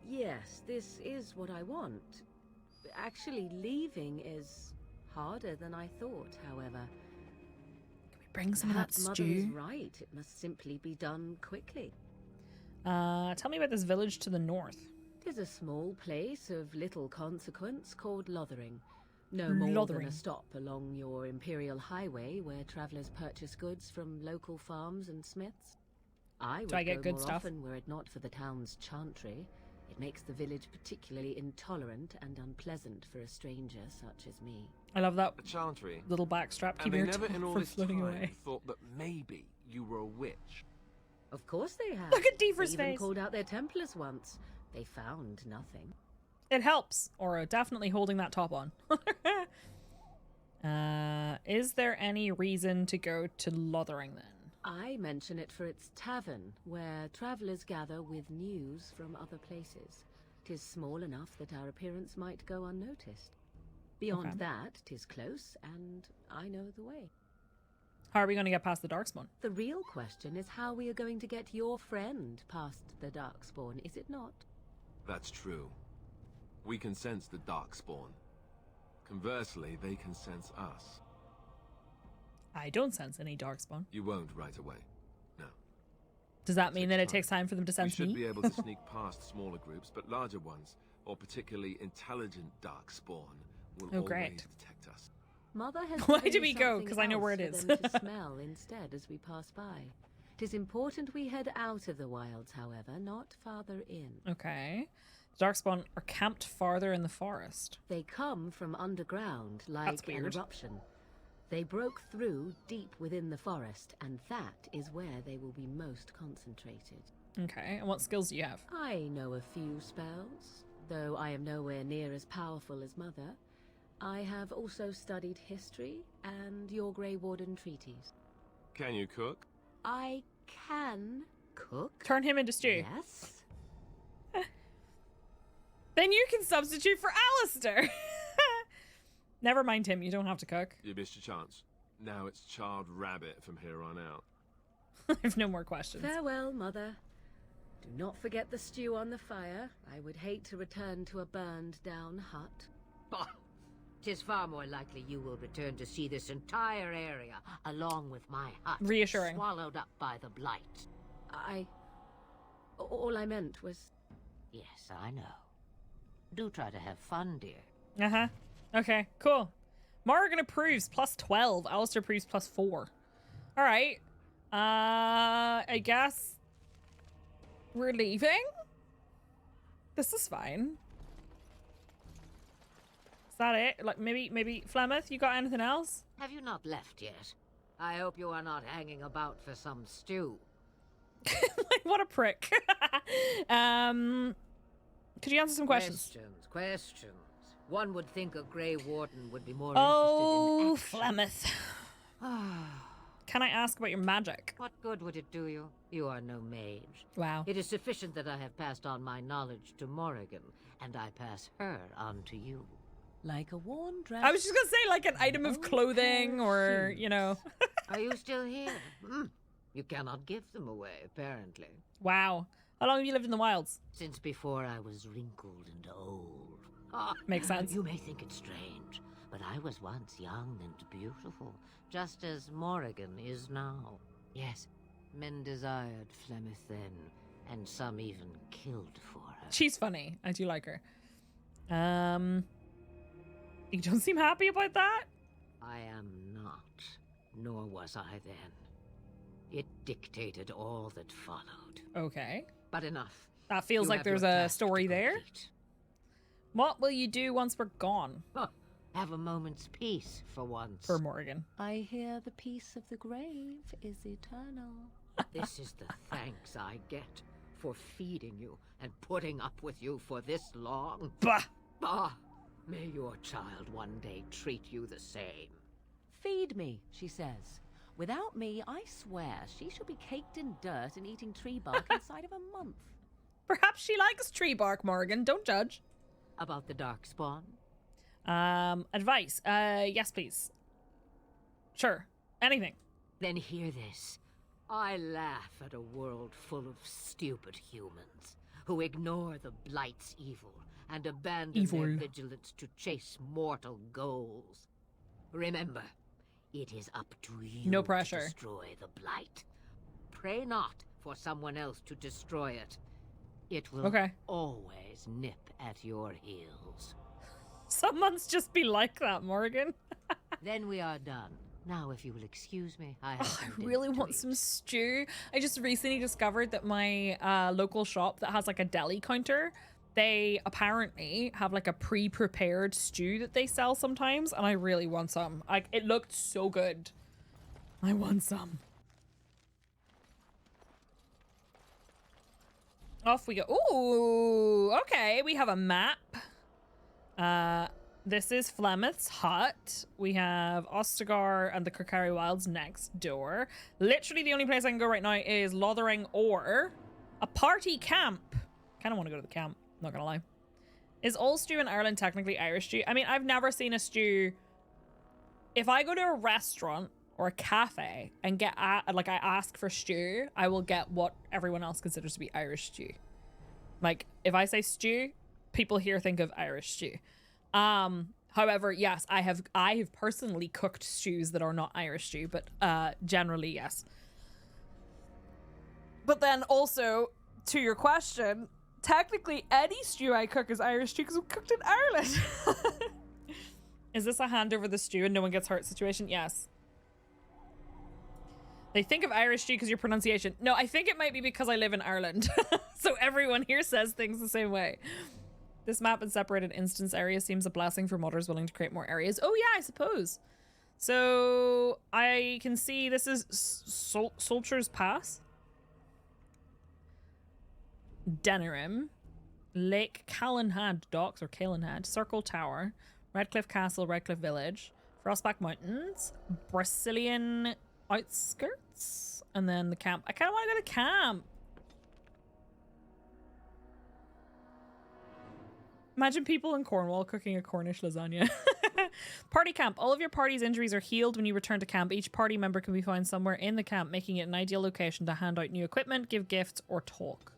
Speaker 3: yes, this is what I want. Actually, leaving is harder than I thought, however.
Speaker 1: Can we bring some of that
Speaker 3: Perhaps Mother is
Speaker 1: stew?
Speaker 3: right. It must simply be done quickly.
Speaker 1: Tell me about this village to the north.
Speaker 3: 'Tis a small place of little consequence called Lothering. No more
Speaker 1: Lothering.
Speaker 3: than a stop along your imperial highway where travelers purchase goods from local farms and smiths. I would
Speaker 1: Do I get
Speaker 3: go
Speaker 1: good
Speaker 3: more
Speaker 1: stuff?
Speaker 3: often were it not for the town's chantry. It makes the village particularly intolerant and unpleasant for a stranger such as me.
Speaker 1: I love that
Speaker 11: The chantry.
Speaker 1: little backstrap
Speaker 11: And
Speaker 1: keeping
Speaker 11: they
Speaker 1: her
Speaker 11: never in all
Speaker 1: from
Speaker 11: this
Speaker 1: floating
Speaker 11: time
Speaker 1: away.
Speaker 11: thought that maybe you were a witch.
Speaker 3: Of course they have.
Speaker 1: Look at Deaver's
Speaker 3: They even
Speaker 1: face.
Speaker 3: called out their Templars once.
Speaker 15: They found nothing.
Speaker 1: It helps. Aura, definitely holding that top on. Is there any reason to go to Lothering then?
Speaker 3: I mention it for its tavern, where travelers gather with news from other places. 'Tis small enough that our appearance might go unnoticed. Beyond that, 'tis close, and I know the way.
Speaker 1: How are we going to get past the Darkspawn?
Speaker 3: The real question is how we are going to get your friend past the Darkspawn, is it not?
Speaker 10: That's true. We can sense the Darkspawn. Conversely, they can sense us.
Speaker 1: I don't sense any Darkspawn.
Speaker 10: You won't right away. No.
Speaker 1: Does that mean that it takes time for them to
Speaker 10: We
Speaker 1: sense
Speaker 10: should
Speaker 1: me?
Speaker 10: be able to sneak past smaller groups, but larger ones, or particularly intelligent Darkspawn, will always
Speaker 1: great.
Speaker 10: detect us.
Speaker 3: Mother has
Speaker 1: Why
Speaker 3: given
Speaker 1: do
Speaker 3: me
Speaker 1: we go?
Speaker 3: something
Speaker 1: 'Cause I know where it
Speaker 3: else
Speaker 1: is.
Speaker 3: for them to smell instead as we pass by. 'Tis important we head out of the wilds, however, not farther in.
Speaker 1: Okay. The Darkspawn are camped farther in the forest.
Speaker 3: They come from underground, like an
Speaker 1: weird.
Speaker 3: eruption. They broke through deep within the forest, and that is where they will be most concentrated.
Speaker 1: Okay, and what skills do you have?
Speaker 3: I know a few spells, though I am nowhere near as powerful as Mother. I have also studied history and your Grey Warden treaties.
Speaker 10: Can you cook?
Speaker 3: I can cook.
Speaker 1: Turn him into stew.
Speaker 3: Yes.
Speaker 1: Then you can substitute for Alistair. Never mind him, you don't have to cook.
Speaker 10: You missed your chance. Now it's Charred Rabbit from here on out.
Speaker 1: I have no more questions.
Speaker 3: Farewell, Mother. Do not forget the stew on the fire. I would hate to return to a burned-down hut.
Speaker 15: Bah! 'Tis far more likely you will return to see this entire area, along with my hut,
Speaker 1: Reassuring.
Speaker 15: swallowed up by the blight.
Speaker 3: All I meant was...
Speaker 15: Yes, I know. Do try to have fun, dear.
Speaker 1: Uh-huh. Okay, cool. Morrigan approves, plus 12. Alistair approves, plus 4. Alright. I guess we're leaving? This is fine. Is that it? Like, maybe Flemeth, you got anything else?
Speaker 15: Have you not left yet? I hope you are not hanging about for some stew.
Speaker 1: Like, what a prick. Could you answer some questions?
Speaker 15: Questions. One would think a Grey Warden would be more
Speaker 1: Oh,
Speaker 15: interested in action.
Speaker 1: Flemeth. Can I ask about your magic?
Speaker 15: What good would it do you? You are no mage.
Speaker 1: Wow.
Speaker 15: It is sufficient that I have passed on my knowledge to Morrigan, and I pass her on to you.
Speaker 3: Like a worn dress.
Speaker 1: I was just gonna say, like, an item of clothing or, you know.
Speaker 15: Are you still here? You cannot give them away, apparently.
Speaker 1: Wow. How long have you lived in the wilds?
Speaker 15: Since before I was wrinkled and old.
Speaker 1: Makes sense.
Speaker 15: You may think it strange, but I was once young and beautiful, just as Morrigan is now. Yes, men desired Flemeth then, and some even killed for her.
Speaker 1: She's funny. I do like her. You don't seem happy about that?
Speaker 15: I am not, nor was I then. It dictated all that followed.
Speaker 1: Okay.
Speaker 15: But enough.
Speaker 1: That feels
Speaker 15: You
Speaker 1: like
Speaker 15: have
Speaker 1: there's
Speaker 15: your
Speaker 1: a
Speaker 15: task
Speaker 1: story
Speaker 15: to
Speaker 1: there.
Speaker 15: complete.
Speaker 1: What will you do once we're gone?
Speaker 15: Have a moment's peace for once.
Speaker 1: For Morrigan.
Speaker 3: I hear the peace of the grave is eternal.
Speaker 15: This is the thanks I get for feeding you and putting up with you for this long.
Speaker 1: Bah!
Speaker 15: Bah! May your child one day treat you the same.
Speaker 3: Feed me, she says. Without me, I swear, she shall be caked in dirt and eating tree bark inside of a month.
Speaker 1: Perhaps she likes tree bark, Morrigan. Don't judge.
Speaker 15: About the Darkspawn?
Speaker 1: Advice. Yes, please. Sure. Anything.
Speaker 15: Then hear this. I laugh at a world full of stupid humans who ignore the Blight's evil and abandon their vigilance to chase mortal goals. Remember, it is up to you
Speaker 1: No pressure.
Speaker 15: to destroy the Blight. Pray not for someone else to destroy it. It will always nip at your heels.
Speaker 1: Someone's just be like that, Morrigan.
Speaker 15: Then we are done. Now, if you will excuse me, I
Speaker 1: really want some stew. I just recently discovered that my local shop that has like a deli counter, they apparently have like a pre-prepared stew that they sell sometimes, and I really want some. Like, it looked so good. I want some. Off we go. Ooh, okay. We have a map. This is Flemeth's hut. We have Ostagar and the Kirkari Wilds next door. Literally the only place I can go right now is Lothering or a party camp. Kind of want to go to the camp, not gonna lie. Is all stew in Ireland technically Irish stew? I mean, I've never seen a stew. If I go to a restaurant or a cafe and I ask for stew, I will get what everyone else considers to be Irish stew. Like, if I say stew, people here think of Irish stew. However, yes, I have personally cooked stews that are not Irish stew, but generally, yes. But then also, to your question, technically any stew I cook is Irish stew because I'm cooked in Ireland. Is this a hand over the stew and no one gets hurt situation? Yes. They think of Irish stew because your pronunciation. No, I think it might be because I live in Ireland. So everyone here says things the same way. This map and separated instance area seems a blessing for modders willing to create more areas. Oh yeah, I suppose. So I can see this is Soldier's Pass. Denerim. Lake Calenhad Docks or Calenhad. Circle Tower. Redcliffe Castle, Redcliffe Village. Frostback Mountains. Brazilian outskirts. And then the camp. I kind of want to go to camp. Imagine people in Cornwall cooking a Cornish lasagna. Party camp. All of your party's injuries are healed when you return to camp. Each party member can be found somewhere in the camp, making it an ideal location to hand out new equipment, give gifts, or talk.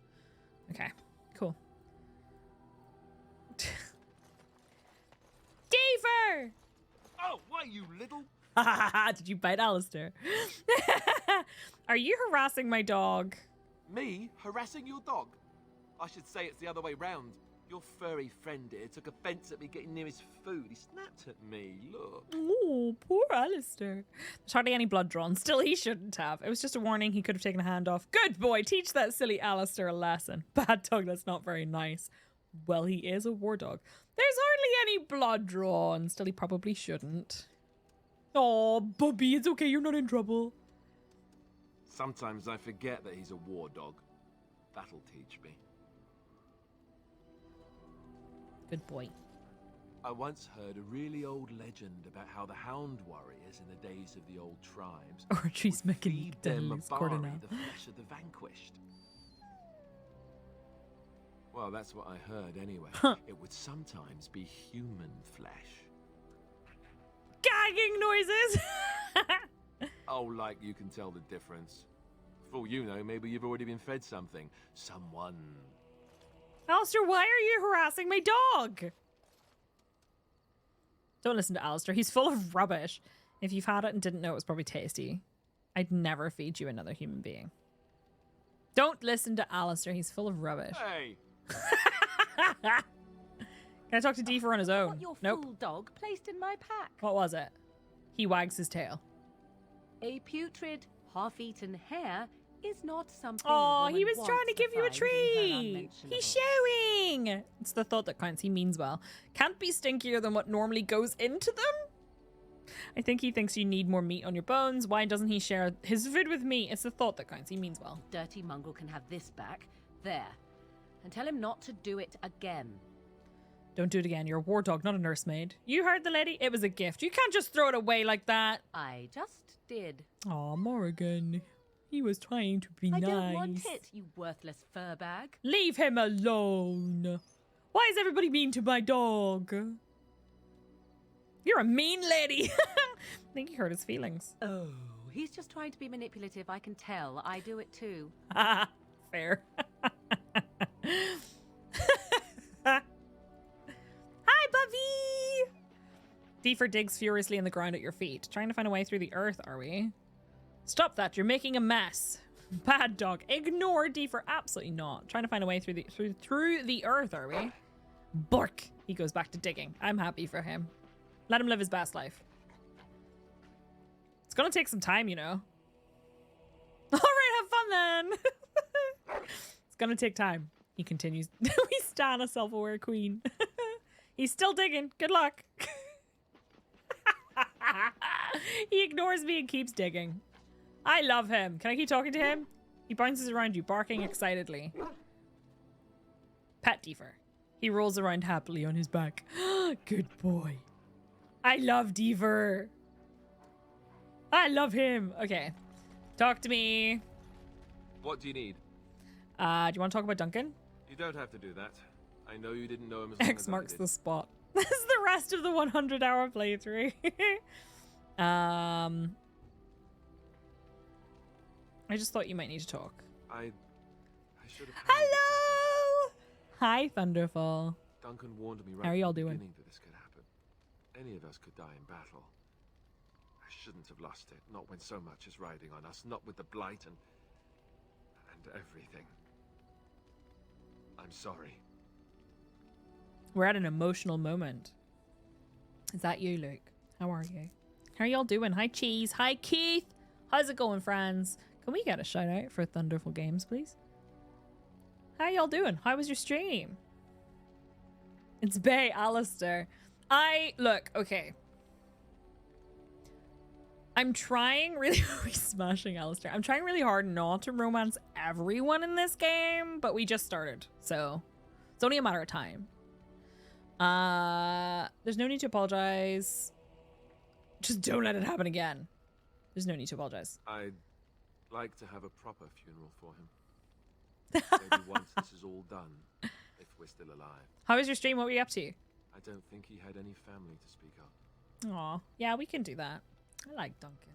Speaker 1: Okay, cool. Deaver!
Speaker 11: Oh, why, you little...
Speaker 1: Did you bite Alistair? Are you harassing my dog?
Speaker 11: Me? Harassing your dog? I should say it's the other way round. Your furry friend here took offence at me getting near his food. He snapped at me, look.
Speaker 1: Oh, poor Alistair. There's hardly any blood drawn. Still, he shouldn't have. It was just a warning. He could have taken a hand off. Good boy. Teach that silly Alistair a lesson. Bad dog, that's not very nice. Well, he is a war dog. There's hardly any blood drawn. Still, he probably shouldn't. Oh, Bubby, it's okay. You're not in trouble.
Speaker 11: Sometimes I forget that he's a war dog. That'll teach me.
Speaker 1: Good boy.
Speaker 11: I once heard a really old legend about how the Hound warriors in the days of the old tribes
Speaker 1: Archie's making
Speaker 11: feed them
Speaker 1: Denny's
Speaker 11: Mabari,
Speaker 1: Cordon
Speaker 11: the flesh of the vanquished. Well, that's what I heard anyway. It would sometimes be human flesh.
Speaker 1: Gagging noises!
Speaker 11: Oh, like you can tell the difference. For all you know, maybe you've already been fed something. Someone.
Speaker 1: Alistair, why are you harassing my dog? Don't listen to Alistair. He's full of rubbish. If you've had it and didn't know, it was probably tasty. I'd never feed you another human being. Don't listen to Alistair. He's full of rubbish.
Speaker 11: Hey!
Speaker 1: Can I talk to Deefer on his own?
Speaker 13: Your
Speaker 1: Nope.
Speaker 13: fool dog placed in my pack.
Speaker 1: What was it? He wags his tail.
Speaker 13: A putrid, half-eaten hare is not something.
Speaker 1: Oh, he was trying to give you a treat. He's showing. It's the thought that counts. He means well. Can't be stinkier than what normally goes into them. I think he thinks you need more meat on your bones. Why doesn't he share his food with me? It's the thought that counts. He means well.
Speaker 13: Dirty mongrel can have this back. There. And tell him not to do it again.
Speaker 1: Don't do it again. You're a war dog, not a nursemaid. You heard the lady? It was a gift. You can't just throw it away like that.
Speaker 13: I just did.
Speaker 1: Aw, Morrigan. He was trying to be nice.
Speaker 13: I don't want it, you worthless fur bag.
Speaker 1: Leave him alone. Why is everybody mean to my dog? You're a mean lady. I think he hurt his feelings.
Speaker 13: Oh, he's just trying to be manipulative. I can tell. I do it too.
Speaker 1: Fair. Hi, Buffy! Deefer digs furiously in the ground at your feet. Trying to find a way through the earth, are we? Stop that, you're making a mess. Bad dog. Ignore Deefer. Absolutely not. Trying to find a way through the earth, are we? Bark. He goes back to digging. I'm happy for him. Let him live his best life. It's gonna take some time, you know. Alright, have fun then. It's gonna take time. He continues. We stand a self-aware queen. He's still digging. Good luck. He ignores me and keeps digging. I love him. Can I keep talking to him? He bounces around you, barking excitedly. Pet Deefer. He rolls around happily on his back. Good boy. I love Deefer. I love him. Okay. Talk to me.
Speaker 10: What do you need?
Speaker 1: Do you want to talk about Duncan?
Speaker 10: You don't have to do that. I know you didn't know him as long
Speaker 1: X
Speaker 10: as I
Speaker 1: marks
Speaker 10: did.
Speaker 1: the spot. This is the rest of the 100-hour playthrough. I just thought you might need to talk.
Speaker 10: I should have.
Speaker 1: Hello! Hi, Thunderfall.
Speaker 10: Duncan warned me right
Speaker 1: How are y'all
Speaker 10: from the
Speaker 1: doing?
Speaker 10: beginning that this could happen. Any of us could die in battle. I shouldn't have lost it. Not when so much is riding on us. Not with the blight and everything. I'm sorry.
Speaker 1: We're at an emotional moment. Is that you, Luke? How are you? How are y'all doing? Hi, Cheese. Hi, Keith. How's it going, friends? Can we get a shout out for Thunderful Games, please? How y'all doing? How was your stream? It's Bay, Alistair. Look, okay. I'm trying really we're smashing Alistair. I'm trying really hard not to romance everyone in this game, but we just started, so it's only a matter of time. There's no need to apologize. Just don't let it happen again. There's no need to apologize.
Speaker 10: I'd like to have a proper funeral for him. Maybe once this is all done, if we're still alive.
Speaker 1: How was your stream? What were you up to?
Speaker 10: I don't think he had any family to speak of.
Speaker 1: Aw, yeah, we can do that. I like Duncan.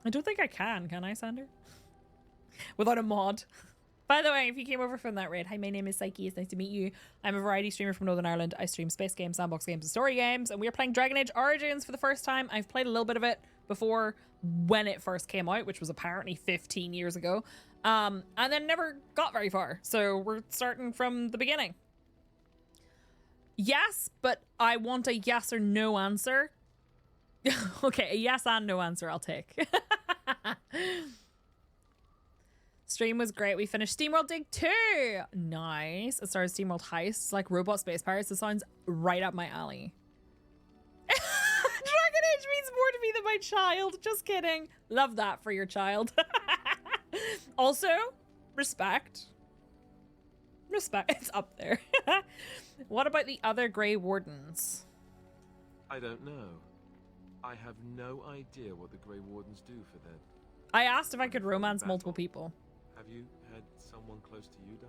Speaker 1: I don't think I can I, Sander? Without a mod. By the way, if you came over from that raid, hi, my name is Psyche. It's nice to meet you. I'm a variety streamer from Northern Ireland. I stream space games, sandbox games, and story games, and we are playing Dragon Age Origins for the first time. I've played a little bit of it before when it first came out, which was apparently 15 years ago, and then never got very far. So we're starting from the beginning. Yes, but I want a yes or no answer. Okay, a yes and no answer I'll take. Stream was great. We finished SteamWorld Dig 2. Nice. It started SteamWorld Heist. It's like Robot Space Pirates. It sounds right up my alley. Dragon Age means more to me than my child. Just kidding. Love that for your child. Also, respect. Respect. It's up there. What about the other Grey Wardens?
Speaker 10: I don't know. I have no idea what the Grey Wardens do for their...
Speaker 1: I asked if I could romance multiple people.
Speaker 10: Have you had someone close to you die?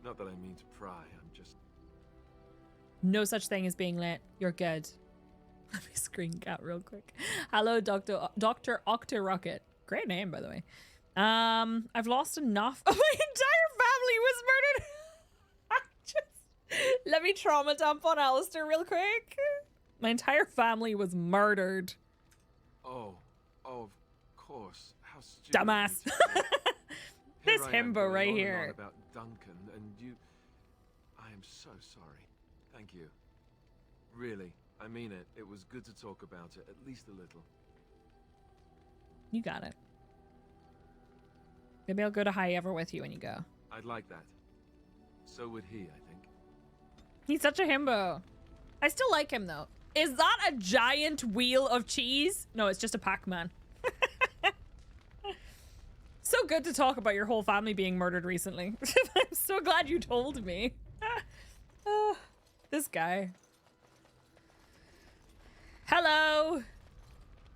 Speaker 10: Not that I mean to pry, I'm just...
Speaker 1: No such thing as being lit. You're good. Let me screen cap real quick. Hello, Dr. Octorocket. Great name, by the way. I've lost enough. Oh, my entire family was murdered. Let me trauma dump on Alistair real quick. My entire family was murdered.
Speaker 10: Oh, of course. How stupid.
Speaker 1: Dumbass. This himbo right here.
Speaker 10: About Duncan, and you... I am so sorry. Thank you. Really, I mean it. It was good to talk about it, at least a little.
Speaker 1: You got it. Maybe I'll go to High Ever with you when you go.
Speaker 10: I'd like that. So would he, I think.
Speaker 1: He's such a himbo. I still like him, though. Is that a giant wheel of cheese? No, it's just a Pac-Man. So good to talk about your whole family being murdered recently. I'm so glad you told me. This guy. Hello.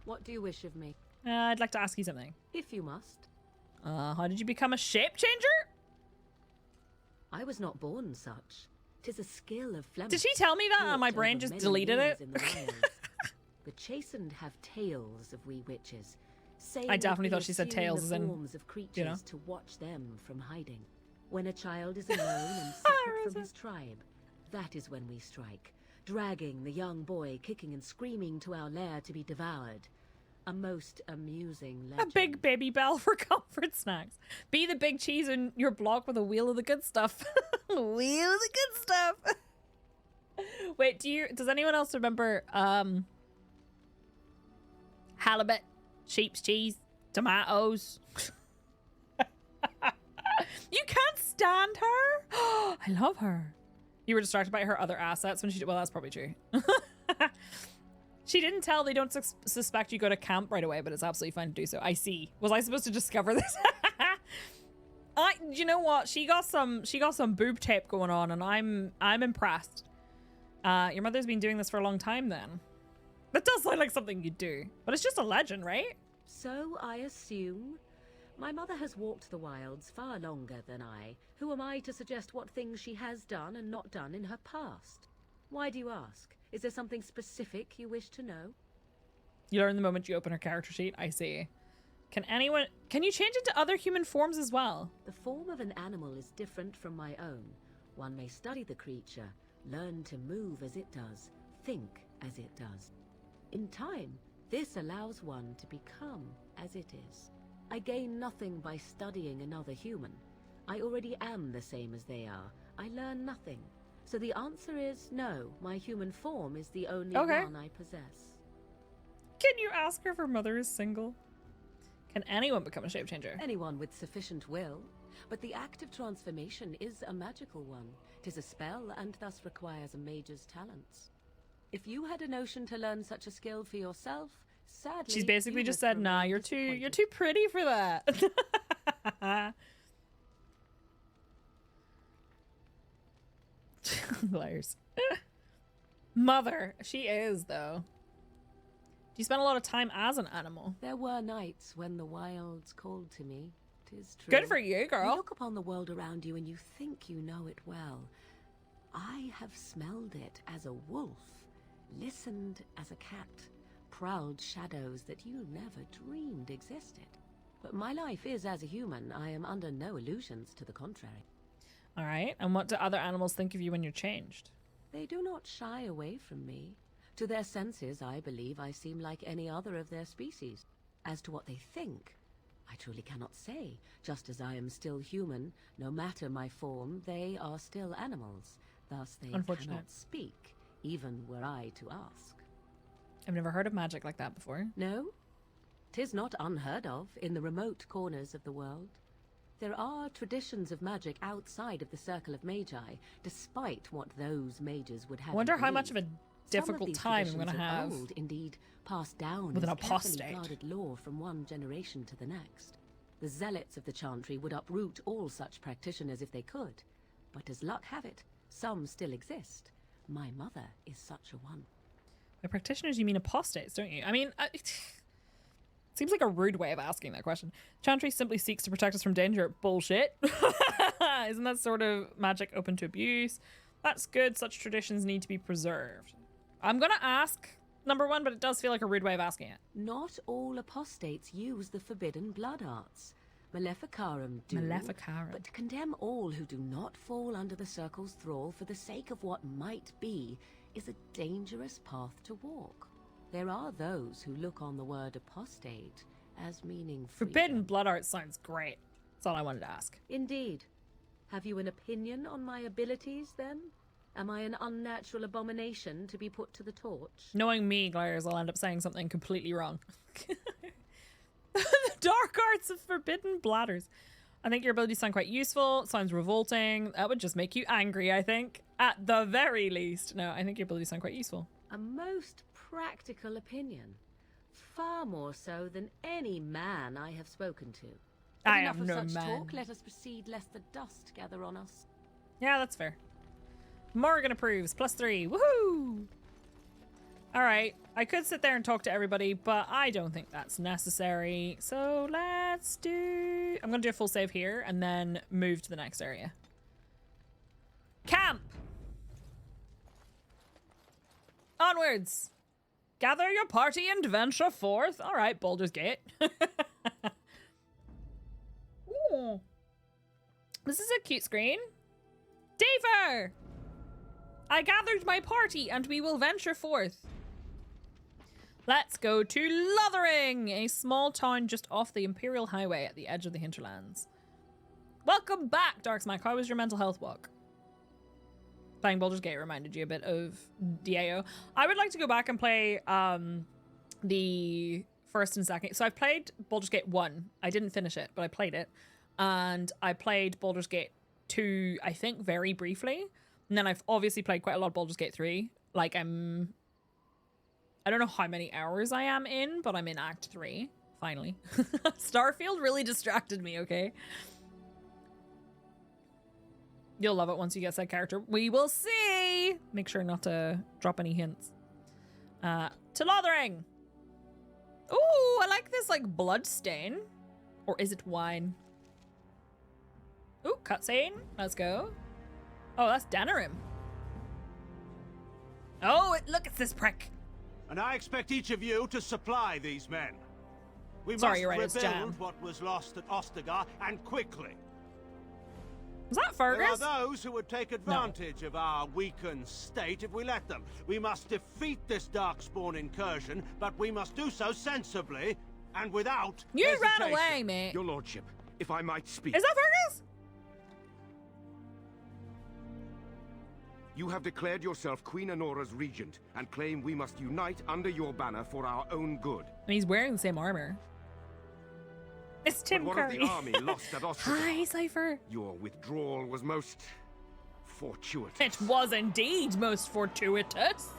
Speaker 13: What do you wish of me?
Speaker 1: I'd like to ask you something.
Speaker 13: If you must.
Speaker 1: How did you become a shape changer?
Speaker 13: I was not born such. 'Tis a skill of Flemish.
Speaker 1: Did she tell me that and my brain just deleted it?
Speaker 13: The chastened have tales of wee witches.
Speaker 1: I definitely thought she said tales as in,
Speaker 13: forms of creatures
Speaker 1: you know.
Speaker 13: to watch them from hiding. When a child is alone and separate from his tribe, that is when we strike, dragging the young boy kicking and screaming to our lair to be devoured. A most amusing legend.
Speaker 1: A big baby bell for comfort snacks. Be the big cheese in your block with a wheel of the good stuff. Wheel of the good stuff. Wait, does anyone else remember halibut, sheep's cheese, tomatoes? You can't stand her? I love her. You were distracted by her other assets when she did. Well, that's probably true. She didn't tell they don't suspect you go to camp right away, but it's absolutely fine to do so. I see. Was I supposed to discover this? You know what? She got some boob tape going on, and I'm impressed. Your mother's been doing this for a long time then. That does sound like something you'd do, but it's just a legend, right?
Speaker 13: So I assume. My mother has walked the wilds far longer than I. Who am I to suggest what things she has done and not done in her past? Why do you ask? Is there something specific you wish to know?
Speaker 1: You learn the moment you open her character sheet. I see. Can you change into other human forms as well?
Speaker 13: The form of an animal is different from my own. One may study the creature, learn to move as it does, think as it does. In time, this allows one to become as it is. I gain nothing by studying another human. I already am the same as they are. I learn nothing. So the answer is no, my human form is the only one I possess.
Speaker 1: Can you ask her if her mother is single? Can anyone become a shape-changer?
Speaker 13: Anyone with sufficient will. But the act of transformation is a magical one. 'Tis a spell and thus requires a mage's talents. If you had a notion to learn such a skill for yourself, sadly...
Speaker 1: She's basically just said, nah, you're too pretty for that. Liars. Mother. She is, though. Do you spend a lot of time as an animal?
Speaker 13: There were nights when the wilds called to me. 'Tis true.
Speaker 1: Good for you, girl.
Speaker 13: You look upon the world around you and you think you know it well. I have smelled it as a wolf, listened as a cat, prowled shadows that you never dreamed existed. But my life is as a human. I am under no illusions to the contrary.
Speaker 1: All right. And what do other animals think of you when you're changed?
Speaker 13: They do not shy away from me. To their senses, I believe I seem like any other of their species. As to what they think, I truly cannot say. Just as I am still human, no matter my form, they are still animals. Thus they cannot speak, even were I to ask.
Speaker 1: I've never heard of magic like that before.
Speaker 13: No? 'Tis not unheard of in the remote corners of the world. There are traditions of magic outside of the circle of magi, despite what those mages would have.
Speaker 1: I wonder how much of a difficult time I'm going to have.
Speaker 13: Old, indeed, passed down
Speaker 1: with an
Speaker 13: as
Speaker 1: apostate.
Speaker 13: carefully guarded lore from one generation to the next. The zealots of the chantry would uproot all such practitioners if they could. But as luck have it, some still exist. My mother is such a one.
Speaker 1: By practitioners, you mean apostates, don't you? I mean, it seems like a rude way of asking that question. Chantry simply seeks to protect us from danger. Bullshit. Isn't that sort of magic open to abuse? That's good. Such traditions need to be preserved. I'm going to ask number one, but it does feel like a rude way of asking it.
Speaker 13: Not all apostates use the forbidden blood arts. Maleficarum do, but to condemn all who do not fall under the circle's thrall for the sake of what might be is a dangerous path to walk. There are those who look on the word apostate as meaning freedom.
Speaker 1: Forbidden blood arts sounds great. That's all I wanted to ask.
Speaker 13: Indeed. Have you an opinion on my abilities, then? Am I an unnatural abomination to be put to the torch?
Speaker 1: Knowing me, Glares, I'll end up saying something completely wrong. The dark arts of forbidden bladders. I think your abilities sound quite useful. It sounds revolting. That would just make you angry, I think. At the very least. No, I think your abilities sound quite useful.
Speaker 13: A most practical opinion. Far more so than any man I have spoken to. But
Speaker 1: I
Speaker 13: enough
Speaker 1: am
Speaker 13: of
Speaker 1: no
Speaker 13: such
Speaker 1: man.
Speaker 13: talk. Let us proceed lest the dust gather on us.
Speaker 1: Yeah, that's fair. Morrigan approves. +3. Woohoo! Alright. I could sit there and talk to everybody, but I don't think that's necessary. So let's do... I'm going to do a full save here and then move to the next area. Camp! Onwards! Gather your party and venture forth. Alright, Baldur's Gate. Ooh. This is a cute screen. Daver! I gathered my party and we will venture forth. Let's go to Lothering, a small town just off the Imperial Highway at the edge of the hinterlands. Welcome back, Darksmack. How was your mental health walk? Playing Baldur's Gate reminded you a bit of DAO. I would like to go back and play the first and second. So I've played Baldur's Gate 1. I didn't finish it, but I played it. And I played Baldur's Gate 2, I think, very briefly. And then I've obviously played quite a lot of Baldur's Gate 3. Like, I don't know how many hours I am in, but I'm in Act 3, finally. Starfield really distracted me, okay? You'll love it once you get that character. We will see. Make sure not to drop any hints. To Lothering. Ooh, I like this like blood stain. Or is it wine? Ooh, cutscene. Let's go. Oh, that's Danarim. Oh, look at this prick.
Speaker 17: And I expect each of you to supply these men. We
Speaker 1: Sorry,
Speaker 17: must
Speaker 1: you're right, it's
Speaker 17: rebuild
Speaker 1: Jam.
Speaker 17: what was lost at Ostagar, and quickly.
Speaker 1: Is that Fergus?
Speaker 17: There are those who would take advantage of our weakened state if we let them. We must defeat this Darkspawn incursion, but we must do so sensibly and without
Speaker 1: You ran
Speaker 17: hesitation.
Speaker 1: away, mate.
Speaker 7: Your lordship, if I might speak.
Speaker 1: Is that Fergus?
Speaker 19: You have declared yourself Queen Honora's regent and claim we must unite under your banner for our own good.
Speaker 1: And he's wearing the same armor. It's Tim
Speaker 19: But one
Speaker 1: Curry.
Speaker 19: of the army lost at Ostagar.
Speaker 1: Hi, Cypher.
Speaker 19: Your withdrawal was most fortuitous.
Speaker 1: It was indeed most fortuitous.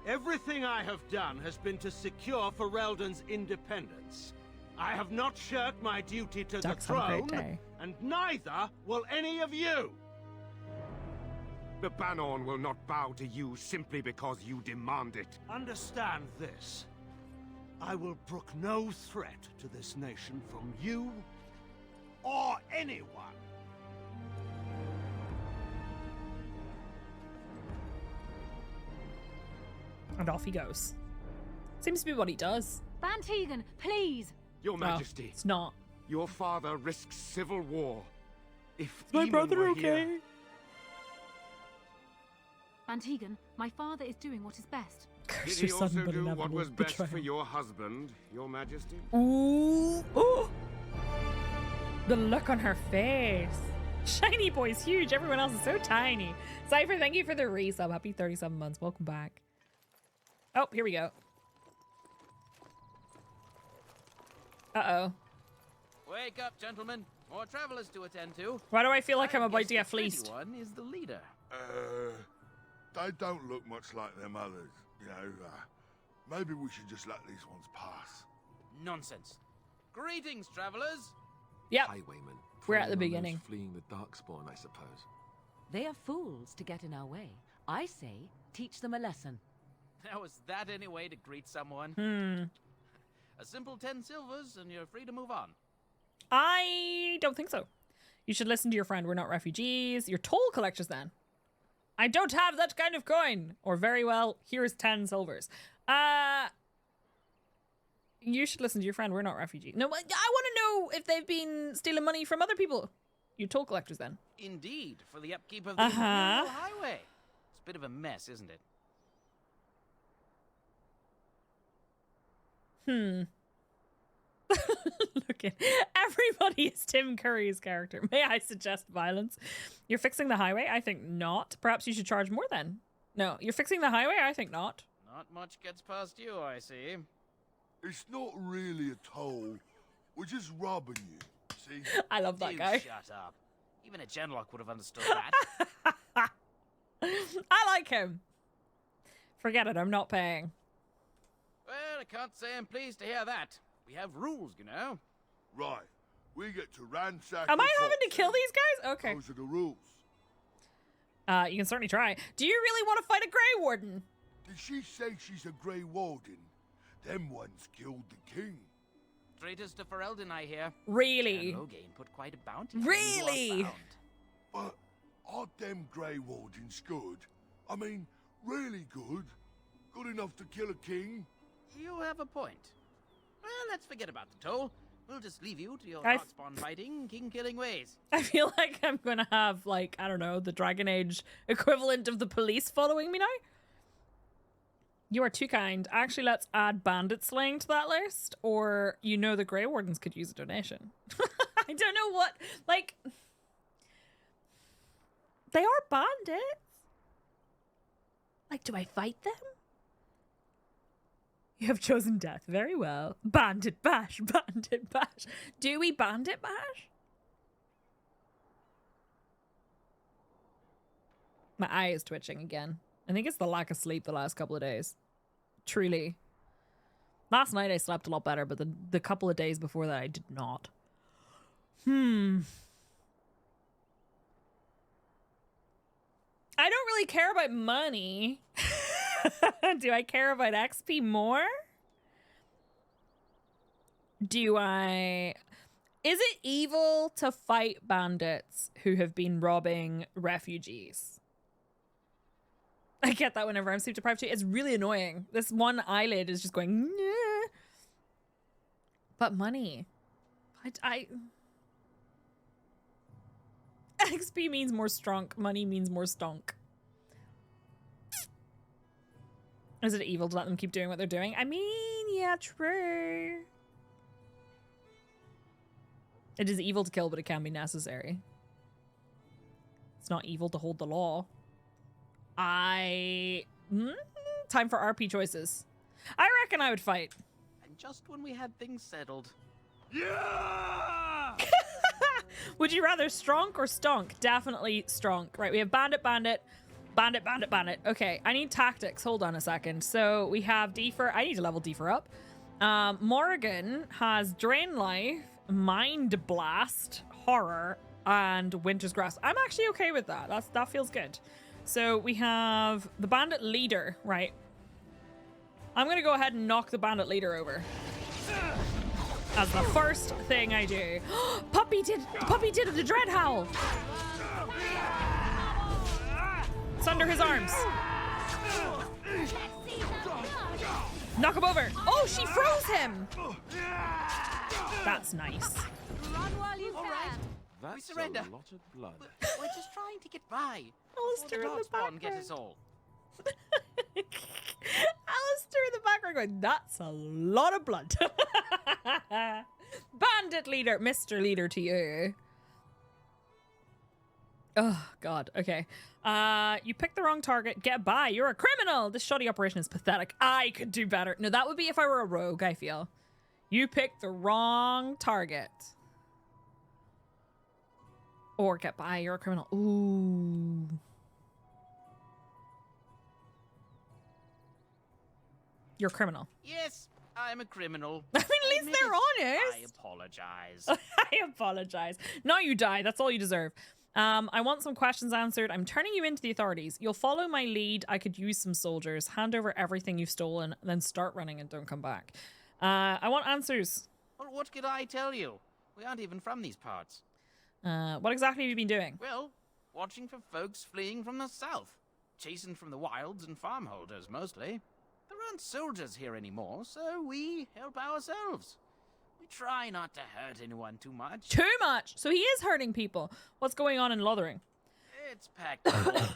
Speaker 17: Everything I have done has been to secure Ferelden's independence. I have not shirked my duty to
Speaker 1: Ducks
Speaker 17: the
Speaker 1: have a great
Speaker 17: throne,
Speaker 1: day.
Speaker 17: and neither will any of you.
Speaker 19: The Banon will not bow to you simply because you demand it.
Speaker 17: Understand this. I will brook no threat to this nation from you or anyone.
Speaker 1: And off he goes. Seems to be what he does.
Speaker 6: Van Tegan, please!
Speaker 19: Your Majesty.
Speaker 1: It's not.
Speaker 19: Your father risks civil war. If
Speaker 1: Is my
Speaker 19: Eamon
Speaker 1: brother
Speaker 19: were
Speaker 1: okay?
Speaker 19: here,
Speaker 6: Van Tegan, my father is doing what is best.
Speaker 19: did
Speaker 1: Curse
Speaker 19: he
Speaker 1: your
Speaker 19: also
Speaker 1: son, but
Speaker 19: do what
Speaker 1: inevitable
Speaker 19: was best
Speaker 1: betrayal.
Speaker 19: for your husband, Your Majesty?
Speaker 1: Ooh. Oh. The look on her face. Shiny boy's huge. Everyone else is so tiny. Cypher, thank you for the resub. Happy 37 months. Welcome back. Oh, here we go. Uh-oh.
Speaker 20: Wake up, gentlemen. More travelers to attend to.
Speaker 1: Why do I feel like I'm
Speaker 20: I
Speaker 1: about
Speaker 20: guess
Speaker 1: to get
Speaker 20: the pretty
Speaker 1: fleeced?
Speaker 20: one is the leader.
Speaker 21: They don't look much like them others, you know. Maybe we should just let these ones pass.
Speaker 20: Nonsense. Greetings, travelers.
Speaker 1: Yep.
Speaker 10: Highwaymen.
Speaker 1: We're at the
Speaker 10: preying on those
Speaker 1: beginning.
Speaker 10: Fleeing the Darkspawn, I suppose.
Speaker 13: They are fools to get in our way. I say, teach them a lesson.
Speaker 20: Now, is that any way to greet someone? A simple 10 silvers and you're free to move on.
Speaker 1: I don't think so. You should listen to your friend. We're not refugees. You're toll collectors then. I don't have that kind of coin. Or very well, here's 10 silvers. You should listen to your friend. We're not refugees. No, I want to know if they've been stealing money from other people. You toll collectors then.
Speaker 20: Indeed, for the upkeep of the Imperial Highway. It's a bit of a mess, isn't it?
Speaker 1: Look at everybody is Tim Curry's character. May I suggest violence? You're fixing the highway? I think not. Perhaps you should charge more then. No, you're fixing the highway? I think not.
Speaker 20: Not much gets past you, I see.
Speaker 21: It's not really a toll. We're just robbing you, see?
Speaker 1: I love that
Speaker 20: You
Speaker 1: guy.
Speaker 20: Shut up. Even a genlock would have understood that.
Speaker 1: I like him. Forget it, I'm not paying.
Speaker 20: Well, I can't say I'm pleased to hear that. We have rules, you know.
Speaker 21: Right. We get to ransack.
Speaker 1: Am
Speaker 21: the
Speaker 1: I having to
Speaker 21: fox
Speaker 1: kill
Speaker 21: den.
Speaker 1: these guys? Okay.
Speaker 21: Those are the rules.
Speaker 1: You can certainly try. Do you really want to fight a Grey Warden?
Speaker 21: Did she say she's a Grey Warden? Them ones killed the king.
Speaker 20: Traitors to Ferelden, I hear.
Speaker 1: Really?
Speaker 20: And Loghain put quite a bounty on
Speaker 1: Really?
Speaker 20: who are found.
Speaker 21: But are them Grey Wardens good? I mean, really good? Good enough to kill a king?
Speaker 20: You have a point. Well, let's forget about the toll. We'll just leave you to your
Speaker 1: I-
Speaker 20: darkspawn fighting, king-killing ways.
Speaker 1: I feel like I'm gonna have, like, I don't know, the Dragon Age equivalent of the police following me now. You are too kind. Actually, let's add bandit slaying to that list, or you know the Grey Wardens could use a donation. I don't know what, like, they are bandits. Like, do I fight them? You have chosen death. Very well. Bandit bash, bandit bash. Do we bandit bash? My eye is twitching again. I think it's the lack of sleep the last couple of days. Truly. Last night I slept a lot better, but the couple of days before that I did not. I don't really care about money. Do I care about XP more? Do I... Is it evil to fight bandits who have been robbing refugees? I get that whenever I'm sleep deprived too. It's really annoying. This one eyelid is just going, nah. But money. XP means more strong. Money means more stonk. Is it evil to let them keep doing what they're doing? I mean, yeah, true. It is evil to kill, but it can be necessary. It's not evil to hold the law. Time for RP choices. I reckon I would fight.
Speaker 20: And just when we had things settled.
Speaker 1: Yeah! Would you rather stronk or stonk? Definitely stronk. Right, we have bandit, bandit, bandit, bandit, bandit. Okay, I need tactics. Hold on a second. So we have Defer. I need to level Defer up. Morrigan has Drain Life, Mind Blast, Horror, and Winter's Grass. I'm actually okay with that. That feels good. So we have the bandit leader, right? I'm gonna go ahead and knock the bandit leader over. As the first thing I do. Puppy did the dread howl. It's under his arms. Knock him over. Oh, she froze him. That's nice.
Speaker 20: Run while you can.
Speaker 11: That's
Speaker 20: We surrender.
Speaker 11: a lot of blood.
Speaker 20: We're just trying to get by.
Speaker 1: Alistair in the
Speaker 20: Darkspawn get us all.
Speaker 1: Alistair in the background going, that's a lot of blood. Bandit leader, Mr. Leader to you. Oh, God. Okay. You picked the wrong target. Get by. You're a criminal. This shoddy operation is pathetic. I could do better. No, that would be if I were a rogue, I feel. You picked the wrong target. Or get by. You're a criminal. Ooh. You're a criminal.
Speaker 20: Yes, I'm a criminal.
Speaker 1: I mean, at least they're honest.
Speaker 20: I apologize.
Speaker 1: I apologize. No, you die. That's all you deserve. I want some questions answered. I'm turning you into the authorities. You'll follow my lead. I could use some soldiers. Hand over everything you've stolen, then start running and don't come back. I want answers.
Speaker 20: Well, what could I tell you? We aren't even from these parts.
Speaker 1: What exactly have you been doing?
Speaker 20: Well, watching for folks fleeing from the south. Chasing from the wilds and farmholders, mostly. There aren't soldiers here anymore, so we help ourselves. We try not to hurt anyone too much.
Speaker 1: Too much? So he is hurting people. What's going on in Lothering?
Speaker 20: It's packed full.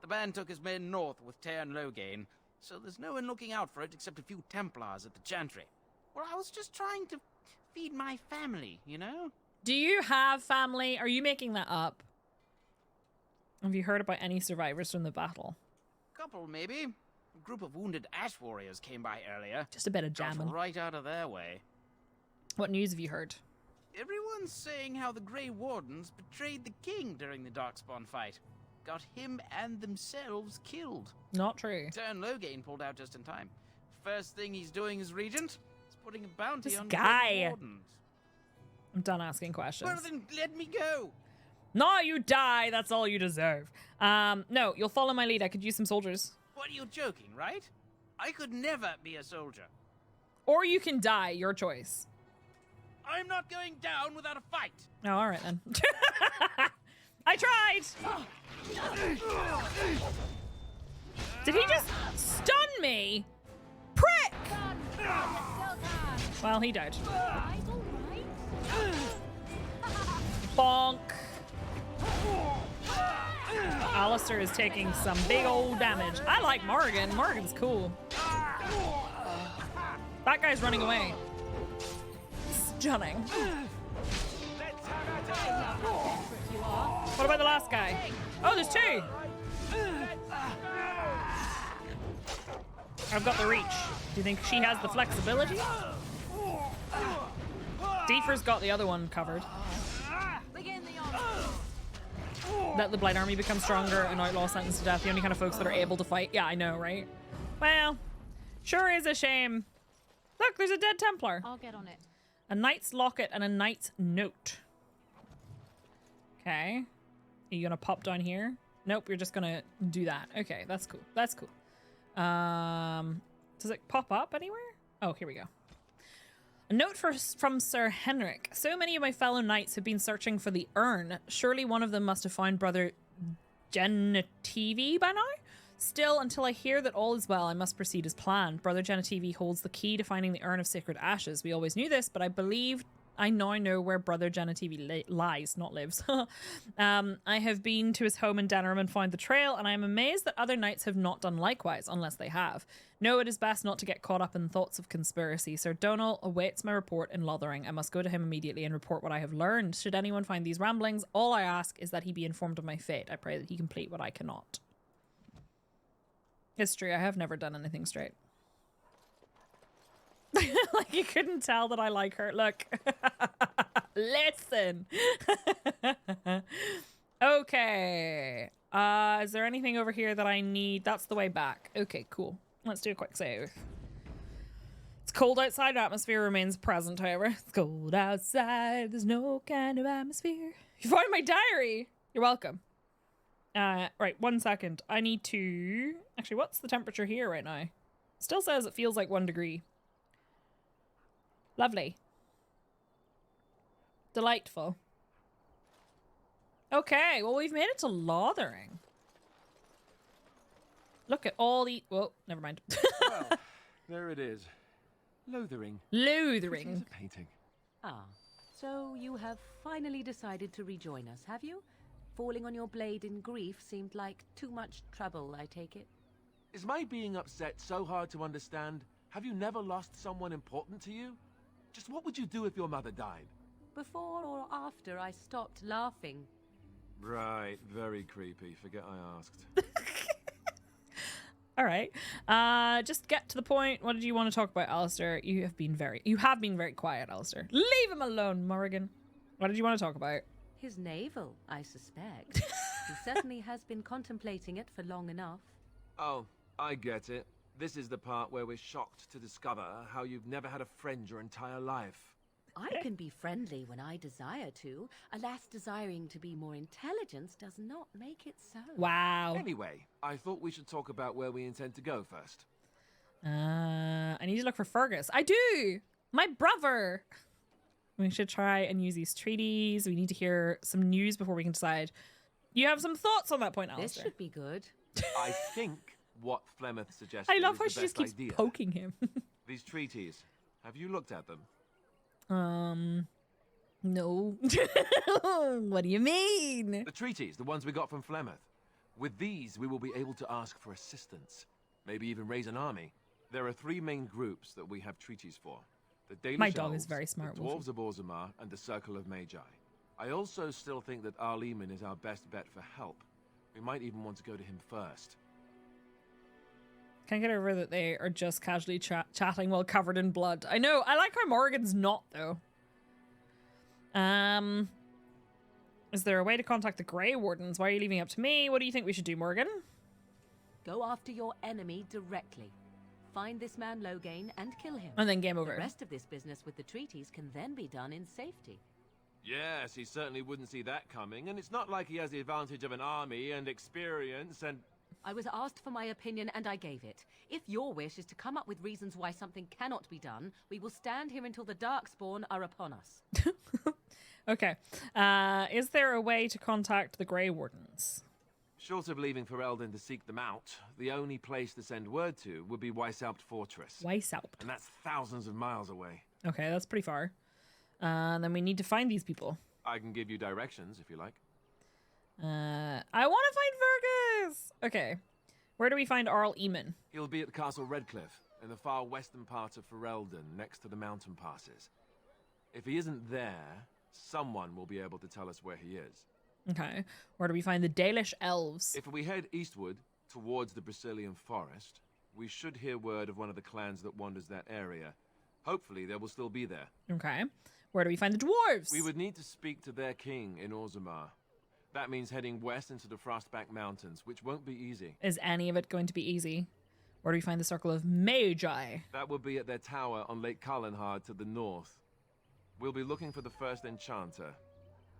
Speaker 20: The band took his men north with Tear and Loghain, so there's no one looking out for it except a few Templars at the Chantry. Well, I was just trying to feed my family, you know?
Speaker 1: Do you have family? Are you making that up? Have you heard about any survivors from the battle?
Speaker 20: Couple, maybe. A group of wounded ash warriors came by earlier.
Speaker 1: Just a bit of jamming.
Speaker 20: Got right out of their way.
Speaker 1: What news have you heard?
Speaker 20: Everyone's saying how the Grey Wardens betrayed the king during the Darkspawn fight. Got him and themselves killed.
Speaker 1: Not true.
Speaker 20: Turn Loghain pulled out just in time. First thing he's doing as regent is putting a bounty
Speaker 1: This
Speaker 20: on
Speaker 1: guy.
Speaker 20: Grey Wardens.
Speaker 1: I'm done asking questions.
Speaker 20: Well, then let me go.
Speaker 1: No, you die. That's all you deserve. No, you'll follow my lead. I could use some soldiers.
Speaker 20: What, are you joking, right? I could never be a soldier.
Speaker 1: Or you can die. Your choice.
Speaker 20: I'm not going down without a fight.
Speaker 1: Oh, all right then. I tried. Did he just stun me? Prick! Well, he died. Bonk. Alistair is taking some big old damage. I like Morrigan. Morrigan's cool. That guy's running away. Stunning. What about the last guy? Oh, there's two. I've got the reach. Do you think she has the flexibility? Defer's got the other one covered. Let the Blight Army become stronger and outlaw sentenced to death. The only kind of folks that are able to fight. Yeah, I know, right? Well, sure is a shame. Look, there's a dead Templar.
Speaker 6: I'll get on it.
Speaker 1: A knight's locket and a knight's note. Okay. Are you gonna pop down here? Nope, you're just gonna do that. Okay, that's cool. That's cool. Does it pop up anywhere? Oh, here we go. A note from Sir Henrik. So many of my fellow knights have been searching for the urn. Surely one of them must have found Brother Genetivi by now? Still, until I hear that all is well, I must proceed as planned. Brother Genetivi holds the key to finding the urn of sacred ashes. We always knew this, but I believe I now know where Brother Genetivi lies, not lives. I have been to his home in Denerim and found the trail, and I am amazed that other knights have not done likewise, unless they have. No, it is best not to get caught up in thoughts of conspiracy. Sir Donal awaits my report in Lothering. I must go to him immediately and report what I have learned. Should anyone find these ramblings, all I ask is that he be informed of my fate. I pray that he complete what I cannot. History, I have never done anything straight. Like, you couldn't tell that I like her. Look. Listen. Okay. Is there anything over here that I need? That's the way back. Okay, cool. Let's do a quick save. It's cold outside. Atmosphere remains present, however. It's cold outside. There's no kind of atmosphere. You found my diary. You're welcome. Right, 1 second. I need to... Actually, what's the temperature here right now? Still says it feels like 1 degree. Lovely. Delightful. Okay, well, we've made it to Lothering. Look at all the... Whoa, never mind.
Speaker 10: Well, there it is. Lothering.
Speaker 1: Lothering.
Speaker 10: Painting.
Speaker 13: Ah, so you have finally decided to rejoin us, have you? Falling on your blade in grief seemed like too much trouble, I take it.
Speaker 11: Is my being upset so hard to understand? Have you never lost someone important to you? Just what would you do if your mother died?
Speaker 13: Before or after I stopped laughing.
Speaker 10: Right, very creepy. Forget I asked.
Speaker 1: All right. Just get to the point. What did you want to talk about, Alistair? You have been very quiet, Alistair. Leave him alone, Morrigan. What did you want to talk about?
Speaker 13: His navel, I suspect. He certainly has been contemplating it for long enough.
Speaker 11: Oh, I get it. This is the part where we're shocked to discover how you've never had a friend your entire life.
Speaker 13: I can be friendly when I desire to. Alas, desiring to be more intelligent does not make it so.
Speaker 1: Wow.
Speaker 11: Anyway, I thought we should talk about where we intend to go first.
Speaker 1: I need to look for Fergus. I do! My brother! We should try and use these treaties. We need to hear some news before we can decide. You have some thoughts on that point, Alistair?
Speaker 13: This should be good.
Speaker 11: I think what Flemeth suggested
Speaker 1: I love
Speaker 11: is
Speaker 1: how
Speaker 11: the
Speaker 1: she just
Speaker 11: best
Speaker 1: keeps
Speaker 11: idea.
Speaker 1: poking him.
Speaker 11: These treaties, have you looked at them?
Speaker 1: No. What do you mean?
Speaker 11: The treaties, the ones we got from Flemeth. With these, we will be able to ask for assistance. Maybe even raise an army. There are 3 main groups that we have treaties for. The Dalish
Speaker 1: My dog
Speaker 11: Elves,
Speaker 1: is very smart.
Speaker 11: the Dwarves of Orzammar, and the Circle of Magi. I also still think that Arleman is our best bet for help. We might even want to go to him first.
Speaker 1: Can't get over that they are just casually chatting while covered in blood. I know. I like how Morrigan's not, though. Is there a way to contact the Grey Wardens? Why are you leaving it up to me? What do you think we should do, Morrigan?
Speaker 13: Go after your enemy directly. Find this man Loghain and kill him.
Speaker 1: And then game over.
Speaker 13: The rest of this business with the treaties can then be done in safety.
Speaker 11: Yes, he certainly wouldn't see that coming, and it's not like he has the advantage of an army and experience and...
Speaker 13: I was asked for my opinion and I gave it. If your wish is to come up with reasons why something cannot be done, we will stand here until the Darkspawn are upon us.
Speaker 1: Okay. Is there a way to contact the Grey Wardens?
Speaker 11: Short of leaving Ferelden to seek them out, the only place to send word to would be Weishaupt Fortress.
Speaker 1: Weishaupt.
Speaker 11: And that's thousands of miles away.
Speaker 1: Okay, that's pretty far. Then we need to find these people.
Speaker 11: I can give you directions if you like.
Speaker 1: I want to find Fergus! Okay. Where do we find Arl Eamon?
Speaker 11: He'll be at Castle Redcliffe, in the far western part of Ferelden, next to the mountain passes. If he isn't there, someone will be able to tell us where he is.
Speaker 1: Okay. Where do we find the Dalish Elves?
Speaker 11: If we head eastward, towards the Brazilian forest, we should hear word of one of the clans that wanders that area. Hopefully, they will still be there.
Speaker 1: Okay. Where do we find the Dwarves?
Speaker 11: We would need to speak to their king in Orzammar. That means heading west into the Frostback Mountains, which won't be easy.
Speaker 1: Is any of it going to be easy? Where do we find the Circle of Magi?
Speaker 11: That would be at their tower on Lake Carlenhard to the north. We'll be looking for the first enchanter,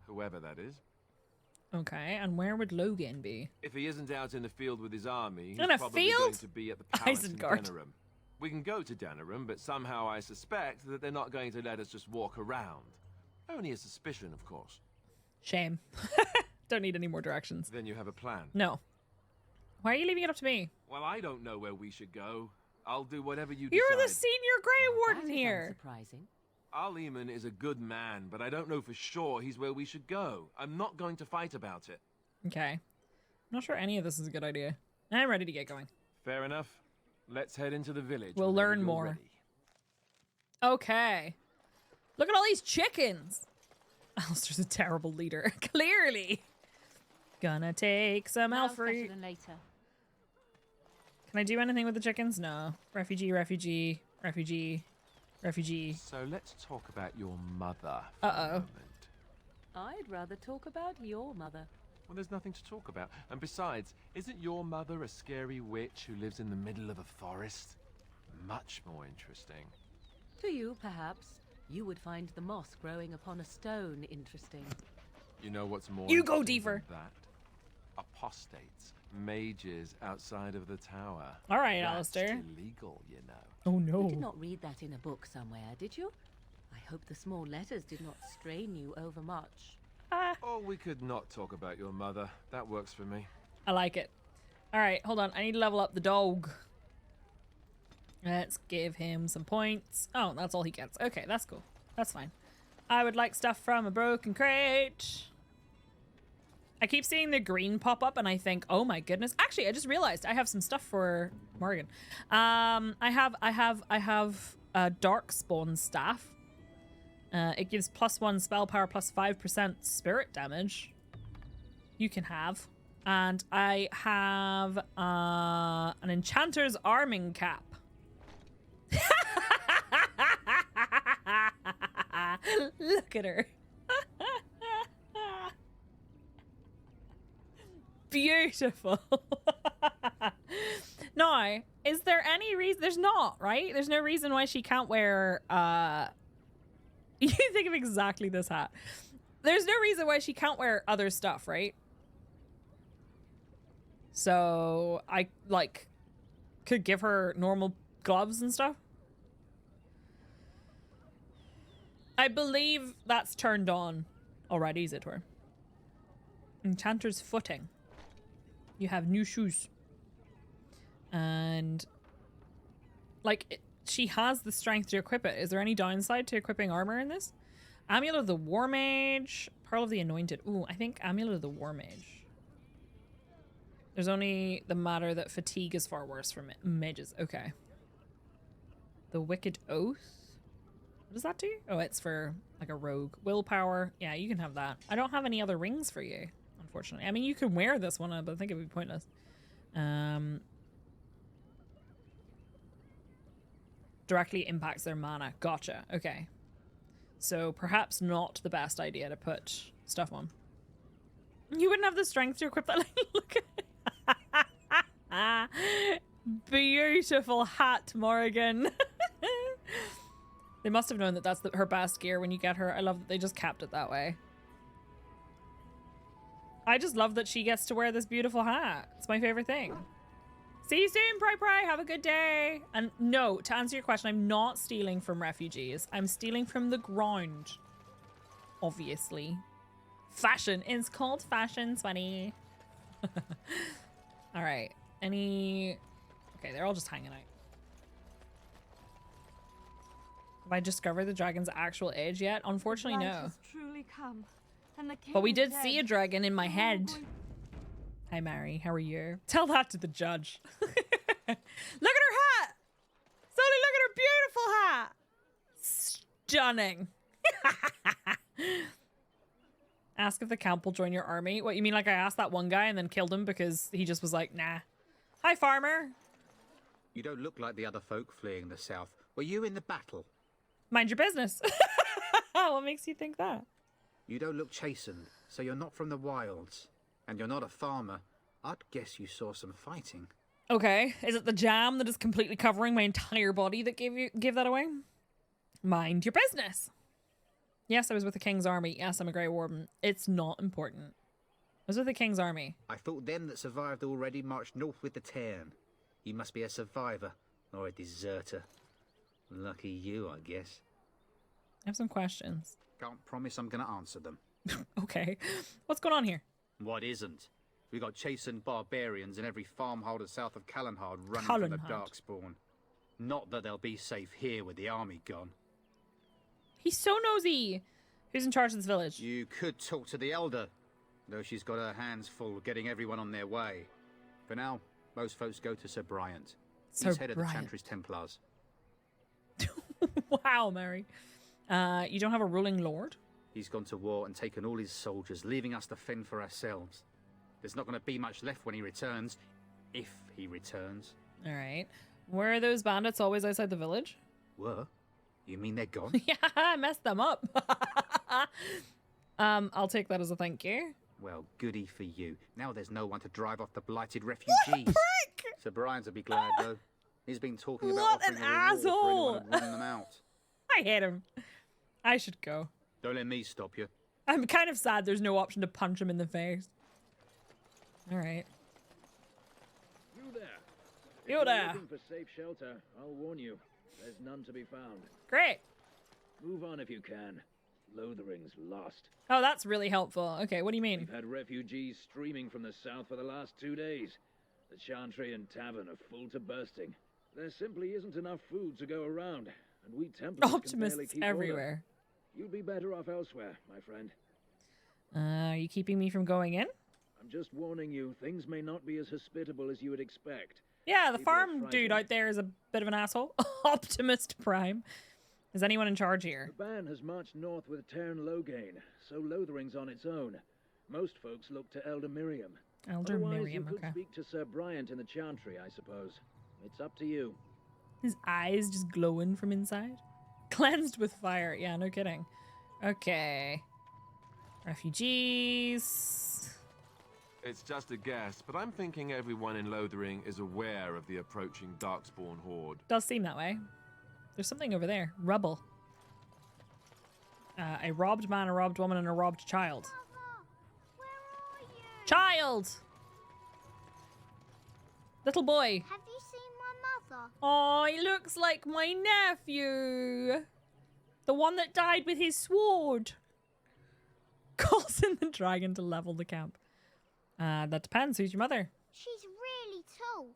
Speaker 11: whoever that is.
Speaker 1: Okay, and where would Logan be?
Speaker 10: If he isn't out in the field with his army, he's
Speaker 1: In a
Speaker 10: probably
Speaker 1: field?
Speaker 10: going to be at the palace in
Speaker 1: Isengard.
Speaker 10: Denerim. We can go to Denerim, but somehow I suspect that they're not going to let us just walk around. Only a suspicion, of course.
Speaker 1: Shame. Don't need any more directions.
Speaker 10: Then you have a plan.
Speaker 1: No. Why are you leaving it up to me?
Speaker 10: Well, I don't know where we should go. I'll do whatever you
Speaker 1: You're
Speaker 10: decide.
Speaker 1: the senior Grey Warden here.
Speaker 13: Surprising.
Speaker 10: Al-Eamon is a good man, but I don't know for sure he's where we should go. I'm not going to fight about it.
Speaker 1: Okay. I'm not sure any of this is a good idea. I'm ready to get going.
Speaker 10: Fair enough. Let's head into the village.
Speaker 1: We'll
Speaker 10: whenever
Speaker 1: learn
Speaker 10: you're
Speaker 1: more.
Speaker 10: ready.
Speaker 1: Okay. Look at all these chickens. Alistair's a terrible leader. Clearly. Gonna take some Alfrey.
Speaker 15: Later.
Speaker 1: Can I do anything with the chickens? No. Refugee, refugee, refugee, refugee.
Speaker 10: So let's talk about your mother.
Speaker 1: Uh-oh.
Speaker 13: I'd rather talk about your mother.
Speaker 10: Well, there's nothing to talk about. And besides, isn't your mother a scary witch who lives in the middle of a forest? Much more interesting.
Speaker 13: To you, perhaps. You would find the moss growing upon a stone interesting.
Speaker 10: You know what's more
Speaker 1: You go,
Speaker 10: interesting
Speaker 1: Deefer.
Speaker 10: than that? Apostates. Mages outside of the tower.
Speaker 1: All right,
Speaker 10: That's
Speaker 1: Alistair.
Speaker 10: illegal, you know.
Speaker 1: Oh, no.
Speaker 13: You did not read that in a book somewhere, did you? I hope the small letters did not strain you overmuch.
Speaker 10: Or we could not talk about your mother. That works for me.
Speaker 1: I like it. All right, hold on. I need to level up the dog. Let's give him some points. Oh, that's all he gets. Okay, that's cool. That's fine. I would like stuff from a broken crate. I keep seeing the green pop up and I think, oh my goodness. Actually, I just realized I have some stuff for Morrigan. I have a Darkspawn staff. It gives +1 spell power, +5% spirit damage. You can have. And I have an enchanter's arming cap. Look at her. Beautiful. Now, is there any reason? There's not, right? There's no reason why she can't wear you think of exactly this hat. There's no reason why she can't wear other stuff, right? So I like could give her normal gloves and stuff. I believe that's turned on already, Zitor. Enchanter's footing. You have new shoes. And like she has the strength to equip it. Is there any downside to equipping armor in this? Amulet of the War Mage, Pearl of the Anointed. Ooh, I think Amulet of the War Mage. There's only the matter that fatigue is far worse for mages. Okay. The Wicked Oath. What does that do? Oh, it's for like a rogue. Willpower. Yeah, you can have that. I don't have any other rings for you, unfortunately. I mean, you can wear this one, but I think it would be pointless. Directly impacts their mana. Gotcha. Okay. So perhaps not the best idea to put stuff on. You wouldn't have the strength to equip that. Look at it. Beautiful hat, Morrigan. They must have known that that's her best gear when you get her. I love that they just kept it that way. I just love that she gets to wear this beautiful hat. It's my favorite thing. See you soon, Pry. Have a good day. And no, to answer your question, I'm not stealing from refugees. I'm stealing from the ground. Obviously. Fashion. It's called fashion, Swanee. All right. Any... Okay, they're all just hanging out. Have I discovered the dragon's actual age yet? Unfortunately, no.
Speaker 2: Has truly come, and the
Speaker 1: But we
Speaker 2: king
Speaker 1: did
Speaker 2: is
Speaker 1: see a
Speaker 2: dead.
Speaker 1: dragon in my head. Hi, Mary. How are you? Tell that to the judge. Look at her hat! Soli, look at her beautiful hat! Stunning. Ask if the camp will join your army. What, you mean like I asked that one guy and then killed him because he just was like, nah. Hi, farmer.
Speaker 22: You don't look like the other folk fleeing the south. Were you in the battle?
Speaker 1: Mind your business. What makes you think that?
Speaker 22: You don't look chastened, so you're not from the wilds. And you're not a farmer. I'd guess you saw some fighting.
Speaker 1: Okay. Is it the jam that is completely covering my entire body that gave that away? Mind your business. Yes, I was with the king's army. Yes, I'm a Grey Warden. It's not important. Those are the king's army.
Speaker 22: I thought them that survived already marched north with the Tarn. You must be a survivor, or a deserter. Lucky you, I guess.
Speaker 1: I have some questions.
Speaker 22: Can't promise I'm gonna answer them.
Speaker 1: Okay. What's going on here?
Speaker 22: What isn't? We got chastened barbarians in every farmholder south of Callanhard running from the Darkspawn. Not that they'll be safe here with the army gone.
Speaker 1: He's so nosy. Who's in charge of this village?
Speaker 22: You could talk to the Elder, though she's got her hands full getting everyone on their way. For now, most folks go to Sir Bryant. He's head of the Chantry's Templars.
Speaker 1: Wow, Mary. You don't have a ruling lord?
Speaker 22: He's gone to war and taken all his soldiers, leaving us to fend for ourselves. There's not going to be much left when he returns, if he returns.
Speaker 1: All right. Where are those bandits always outside the village?
Speaker 22: Were? You mean they're gone?
Speaker 1: Yeah, I messed them up. I'll take that as a thank you.
Speaker 22: Well, goody for you. Now there's no one to drive off the blighted refugees.
Speaker 1: What a prick!
Speaker 22: Sir Brian's will be glad, though. He's been talking about
Speaker 1: What
Speaker 22: offering
Speaker 1: an
Speaker 22: a reward
Speaker 1: asshole!
Speaker 22: for anyone who'd run them out.
Speaker 1: I hate him. I should go.
Speaker 22: Don't let me stop you.
Speaker 1: I'm kind of sad there's no option to punch him in the face. All right.
Speaker 9: You there.
Speaker 1: You
Speaker 9: If
Speaker 1: there.
Speaker 9: you're looking for safe shelter, I'll warn you. There's none to be found.
Speaker 1: Great.
Speaker 9: Move on if you can. Lothering's lost.
Speaker 1: Oh, that's really helpful. Okay, what do you mean?
Speaker 9: We've had refugees streaming from the south for the last 2 days. The Chantry and Tavern are full to bursting. There simply isn't enough food to go around, and we Templars can barely
Speaker 1: Optimists
Speaker 9: keep
Speaker 1: everywhere.
Speaker 9: order. You'd be better off elsewhere, my friend.
Speaker 1: Are you keeping me from going in?
Speaker 9: I'm just warning you, things may not be as hospitable as you would expect.
Speaker 1: Yeah, the
Speaker 9: People are
Speaker 1: farm dude
Speaker 9: frightened.
Speaker 1: out there is a bit of an asshole. Optimist Prime. Is anyone in charge here?
Speaker 9: The band has marched north with Tarn Logain, so Lothering's on its own. Most folks look to Elder Miriam.
Speaker 1: Elder
Speaker 9: Otherwise,
Speaker 1: Miriam,
Speaker 9: you could
Speaker 1: okay.
Speaker 9: speak to Sir Bryant in the Chantry, I suppose. It's up to you.
Speaker 1: His eyes just glowing from inside. Cleansed with fire. Yeah, no kidding. Okay. Refugees.
Speaker 11: It's just a guess, but I'm thinking everyone in Lothering is aware of the approaching Darkspawn horde.
Speaker 1: Does seem that way. There's something over there. Rubble. A robbed man, a robbed woman, and a robbed child. Child! Little boy.
Speaker 14: Have you seen my mother?
Speaker 1: Oh, he looks like my nephew. The one that died with his sword. Calls in the dragon to level the camp. That depends. Who's your mother?
Speaker 14: She's really tall,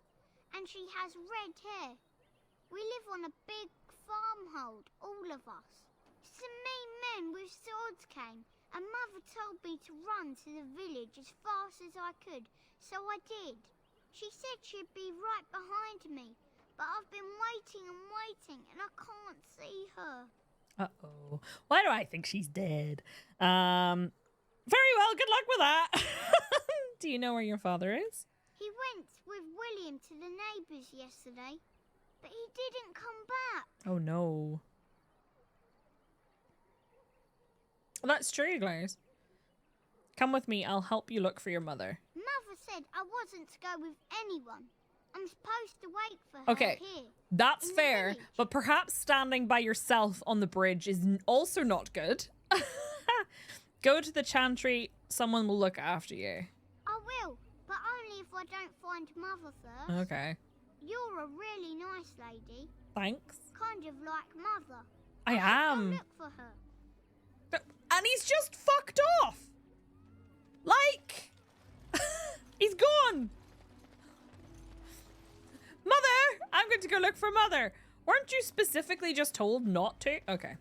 Speaker 14: and she has red hair. We live on a big farmhold, all of us. Some mean men with swords came, and Mother told me to run to the village as fast as I could, so I did. She said she'd be right behind me, but I've been waiting and waiting, and I can't see her.
Speaker 1: Uh-oh. Why do I think she's dead? Very well, good luck with that. Do you know where your father is?
Speaker 14: He went with William to the neighbours yesterday, but he didn't come back.
Speaker 1: Oh no. That's true, Glaze. Come with me, I'll help you look for your mother.
Speaker 14: Mother said I wasn't to go with anyone. I'm supposed to wait for her
Speaker 1: Okay,
Speaker 14: here.
Speaker 1: that's
Speaker 14: in the
Speaker 1: fair,
Speaker 14: village.
Speaker 1: but perhaps standing by yourself on the bridge is also not good. Go to the Chantry, someone will look after you.
Speaker 14: I will, but only if I don't find Mother first.
Speaker 1: Okay.
Speaker 14: You're a really nice lady.
Speaker 1: Thanks.
Speaker 14: Kind of like Mother.
Speaker 1: I
Speaker 14: should go
Speaker 1: am.
Speaker 14: look for her.
Speaker 1: And he's just fucked off. Like, he's gone. Mother, I'm going to go look for Mother. Weren't you specifically just told not to? Okay.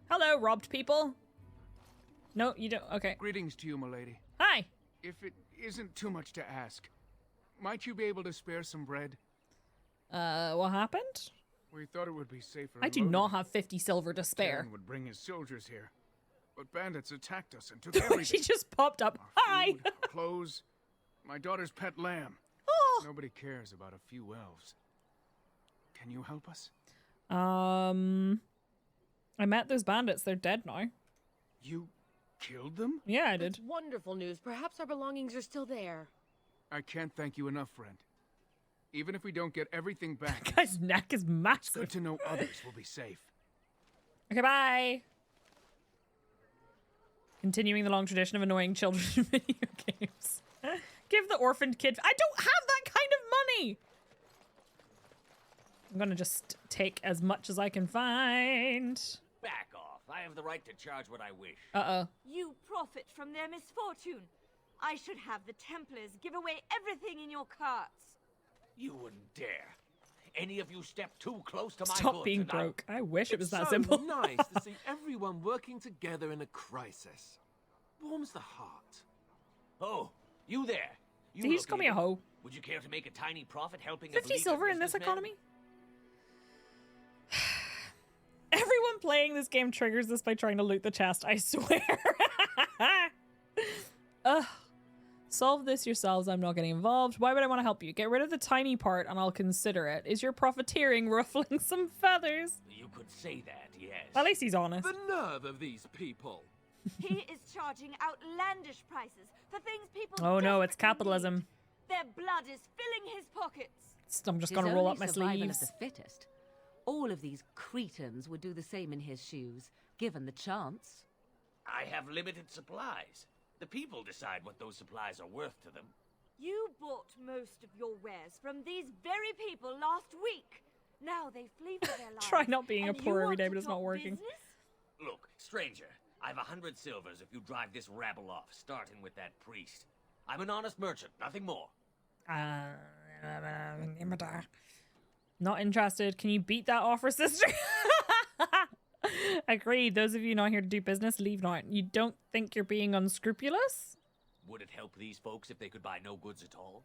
Speaker 1: Hello, robbed people. No, you don't. Okay.
Speaker 23: Greetings to you, milady.
Speaker 1: Hi.
Speaker 23: If it isn't too much to ask, might you be able to spare some bread?
Speaker 1: What happened?
Speaker 23: We thought it would be safer.
Speaker 1: I do not have 50 silver to spare.
Speaker 23: Taryn would bring his soldiers here, but bandits attacked us and took everything.
Speaker 1: She just popped up. Hi.
Speaker 23: Food, clothes, my daughter's pet lamb.
Speaker 1: Oh.
Speaker 23: Nobody cares about a few elves. Can you help us?
Speaker 1: I met those bandits. They're dead now.
Speaker 23: You killed them?
Speaker 1: Yeah, I did.
Speaker 24: That's wonderful news. Perhaps our belongings are still there.
Speaker 23: I can't thank you enough, friend. Even if we don't get everything back,
Speaker 1: Guy's neck is massive.
Speaker 23: it's good to know others will be safe.
Speaker 1: Okay, bye. Continuing the long tradition of annoying children in video games. Give the orphaned kid... I don't have that kind of money! I'm gonna just take as much as I can find.
Speaker 4: Back off. I have the right to charge what I wish.
Speaker 1: Uh-oh.
Speaker 2: You profit from their misfortune. I should have the Templars give away everything in your carts.
Speaker 4: You wouldn't dare. Any of you step too close to my
Speaker 1: Stop
Speaker 4: goods
Speaker 1: being
Speaker 4: and
Speaker 1: broke. I wish it was that
Speaker 11: so
Speaker 1: simple.
Speaker 11: nice to see everyone working together in a crisis. Warms the heart.
Speaker 4: Oh, you there. You
Speaker 1: Did he just
Speaker 4: look
Speaker 1: call me a
Speaker 4: evil.
Speaker 1: hoe?
Speaker 4: Would you care to make a tiny profit helping
Speaker 1: 50
Speaker 4: a beleaguered
Speaker 1: silver in this
Speaker 4: businessman?
Speaker 1: economy? Everyone playing this game triggers this by trying to loot the chest, I swear. Ugh. Solve this yourselves. I'm not getting involved. Why would I want to help you? Get rid of the tiny part and I'll consider it. Is your profiteering ruffling some feathers?
Speaker 4: You could say that, yes.
Speaker 1: At least he's honest.
Speaker 11: The nerve of these people.
Speaker 2: He is charging outlandish prices for things people
Speaker 1: Oh no, it's
Speaker 2: desperately
Speaker 1: capitalism.
Speaker 2: need. Their blood is filling his pockets.
Speaker 1: I'm just
Speaker 13: It is
Speaker 1: gonna roll
Speaker 13: only
Speaker 1: up my
Speaker 13: survival
Speaker 1: sleeves.
Speaker 13: of the fittest. All of these cretins would do the same in his shoes, given the chance.
Speaker 4: I have limited supplies. The people decide what those supplies are worth to them.
Speaker 2: You bought most of your wares from these very people last week. Now they flee for their lives.
Speaker 1: Try not being a
Speaker 2: and you
Speaker 1: poor every
Speaker 2: want
Speaker 1: day,
Speaker 2: to
Speaker 1: but it's not
Speaker 2: talk
Speaker 1: working.
Speaker 2: business?
Speaker 4: Look, stranger, I've 100 silvers if you drive this rabble off, starting with that priest. I'm an honest merchant, nothing more.
Speaker 1: Not interested. Can you beat that offer, sister? Agreed. Those of you not here to do business, leave now. You don't think you're being unscrupulous?
Speaker 4: Would it help these folks if they could buy no goods at all?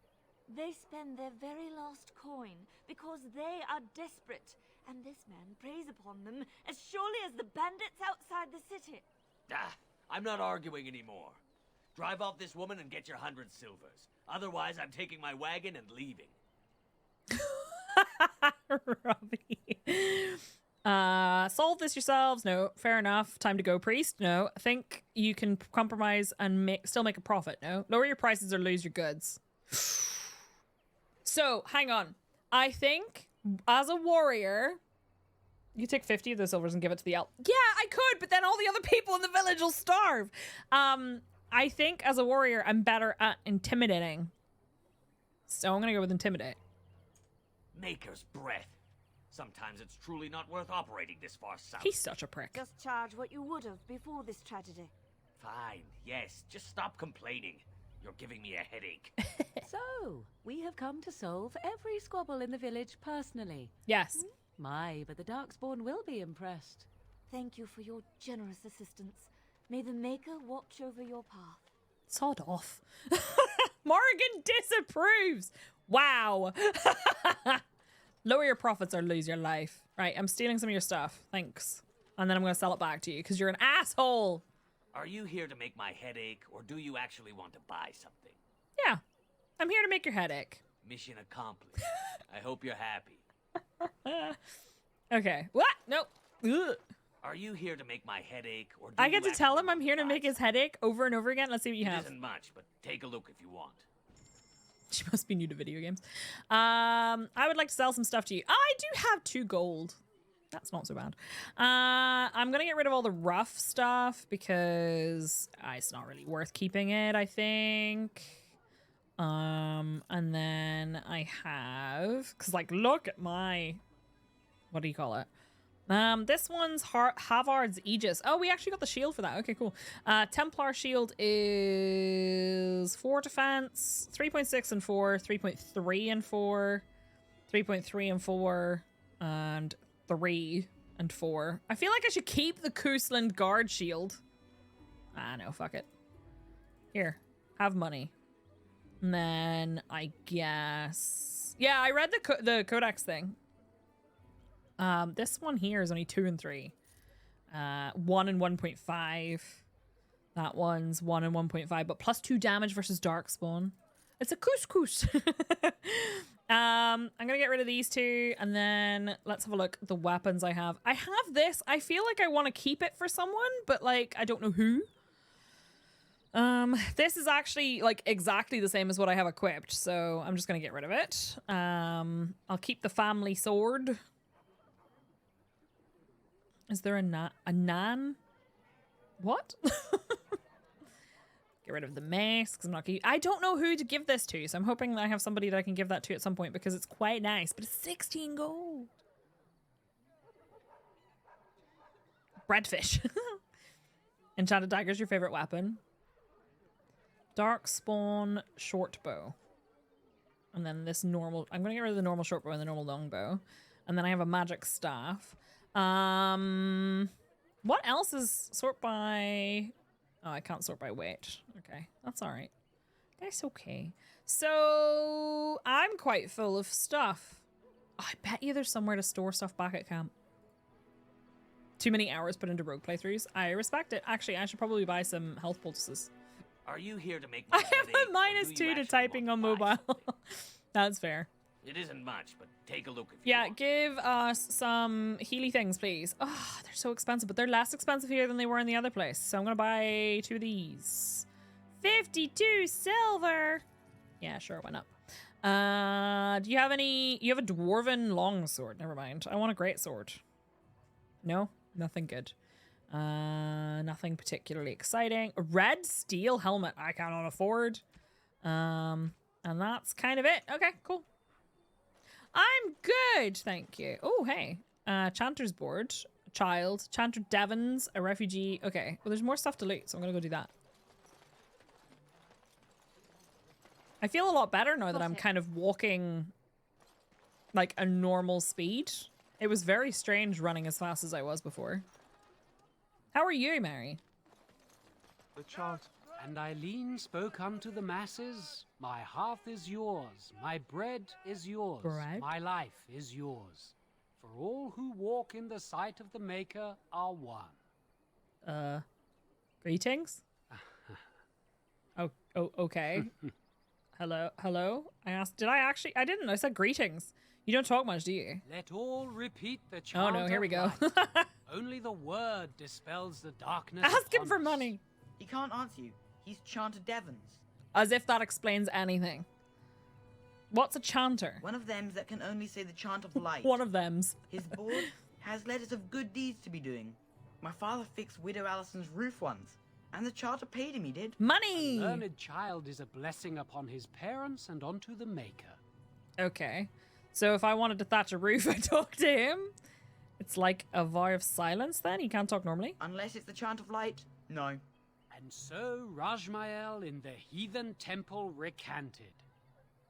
Speaker 2: They spend their very last coin because they are desperate, and this man preys upon them as surely as the bandits outside the city.
Speaker 4: Ah, I'm not arguing anymore. Drive off this woman and get your 100 silvers. Otherwise, I'm taking my wagon and leaving.
Speaker 1: Robbie. Solve this yourselves. No. Fair enough. Time to go, priest. No. Think you can compromise and still make a profit. No. Lower your prices or lose your goods. So, hang on. I think, as a warrior, you take 50 of those silvers and give it to the elf. Yeah, I could, but then all the other people in the village will starve. I think, as a warrior, I'm better at intimidating. So I'm gonna go with intimidate.
Speaker 4: Maker's breath. Sometimes it's truly not worth operating this far south.
Speaker 1: He's such a prick.
Speaker 2: Just charge what you would have before this tragedy.
Speaker 4: Fine, yes. Just stop complaining. You're giving me a headache.
Speaker 13: So, we have come to solve every squabble in the village personally.
Speaker 1: Yes.
Speaker 13: My, but the Darkspawn will be impressed.
Speaker 2: Thank you for your generous assistance. May the Maker watch over your path.
Speaker 1: Sod off. Morrigan disapproves. Wow. Lower your profits or lose your life. Right, I'm stealing some of your stuff. Thanks. And then I'm going to sell it back to you because you're an asshole.
Speaker 4: Are you here to make my headache, or do you actually want to buy something?
Speaker 1: Yeah. I'm here to make your headache.
Speaker 4: Mission accomplished. I hope you're happy.
Speaker 1: Okay. What? Nope. Ugh.
Speaker 4: Are you here to make my headache, or do
Speaker 1: I get
Speaker 4: you
Speaker 1: to tell
Speaker 4: actually
Speaker 1: him I'm here to make his headache over and over again. Let's see what you
Speaker 4: It
Speaker 1: have.
Speaker 4: isn't much, but take a look if you want.
Speaker 1: She must be new to video games. I would like to sell some stuff to you. I do have 2 gold. That's not so bad. I'm going to get rid of all the rough stuff because it's not really worth keeping it, I think. And then I have... Because, like, look at my... What do you call it? This one's Havard's Aegis. Oh, we actually got the shield for that. Okay, cool. Templar shield is 4 defense, 3.6 and 4, 3.3 and 4, 3.3 and 4, and 3 and 4. I feel like I should keep the Coastland Guard shield. No, fuck it. Here, have money. And then I guess... Yeah, I read the codex thing. This one here is only 2 and 3. 1 and 1.5. That one's 1 and 1.5, but plus 2 damage versus Darkspawn. It's a couscous. I'm gonna get rid of these 2, and then let's have a look at the weapons I have. I have this. I feel like I want to keep it for someone, but like I don't know who. This is actually like exactly the same as what I have equipped, so I'm just gonna get rid of it. I'll keep the family sword. Is there a nan? What? Get rid of the mace, because I'm not gonna... I don't know who to give this to, so I'm hoping that I have somebody that I can give that to at some point, because it's quite nice, but it's 16 gold. Breadfish. Enchanted dagger's your favorite weapon. Darkspawn short bow. And then this normal... I'm going to get rid of the normal short bow and the normal long bow. And then I have a magic staff. What else is sort by... Oh, I can't sort by weight. Okay, that's all right. That's okay. So I'm quite full of stuff. Oh, I bet you there's somewhere to store stuff back at camp. Too many hours put into rogue playthroughs. I respect it. Actually, I should probably buy some health poultices.
Speaker 4: Are you here to make my
Speaker 1: I have a -2 to typing on mobile. That's fair.
Speaker 4: It isn't much, but take a look if
Speaker 1: Yeah, give us some Healy things, please. Oh, they're so expensive, but they're less expensive here than they were in the other place. So I'm going to buy 2 of these. 52 silver. Yeah, sure, why not? Do you have any... You have a dwarven longsword. Never mind. I want a great sword. No? Nothing good. Nothing particularly exciting. A red steel helmet I cannot afford. And that's kind of it. Okay, cool. I'm good, thank you. Oh, hey. Chanter's board. Child. Chanter Devons. A refugee. Okay. Well, there's more stuff to loot, so I'm gonna go do that. I feel a lot better now that I'm kind of walking like a normal speed. It was very strange running as fast as I was before. How are you, Mary?
Speaker 5: The chant. And Eileen spoke unto the masses, my hearth is yours, my bread is yours,
Speaker 1: Bread?
Speaker 5: my life is yours. For all who walk in the sight of the Maker are one.
Speaker 1: Greetings? Oh, okay. Hello? I asked, did I actually? I didn't. I said greetings. You don't talk much, do you?
Speaker 5: Let all repeat the chant.
Speaker 1: Oh no, here we go.
Speaker 5: Only the word dispels the darkness.
Speaker 1: Ask him for money.
Speaker 12: He can't answer you. He's Chanter Devons.
Speaker 1: As if that explains anything. What's a chanter?
Speaker 12: One of them that can only say the chant of light.
Speaker 1: One of them's.
Speaker 12: His board has letters of good deeds to be doing. My father fixed Widow Allison's roof once, and the charter paid him, he did.
Speaker 1: Money!
Speaker 5: A learned child is a blessing upon his parents and onto the Maker.
Speaker 1: Okay. So if I wanted to thatch a roof, I talk to him? It's like a vow of silence then? He can't talk normally?
Speaker 12: Unless it's the chant of light, no.
Speaker 5: And so Rajmael in the heathen temple recanted.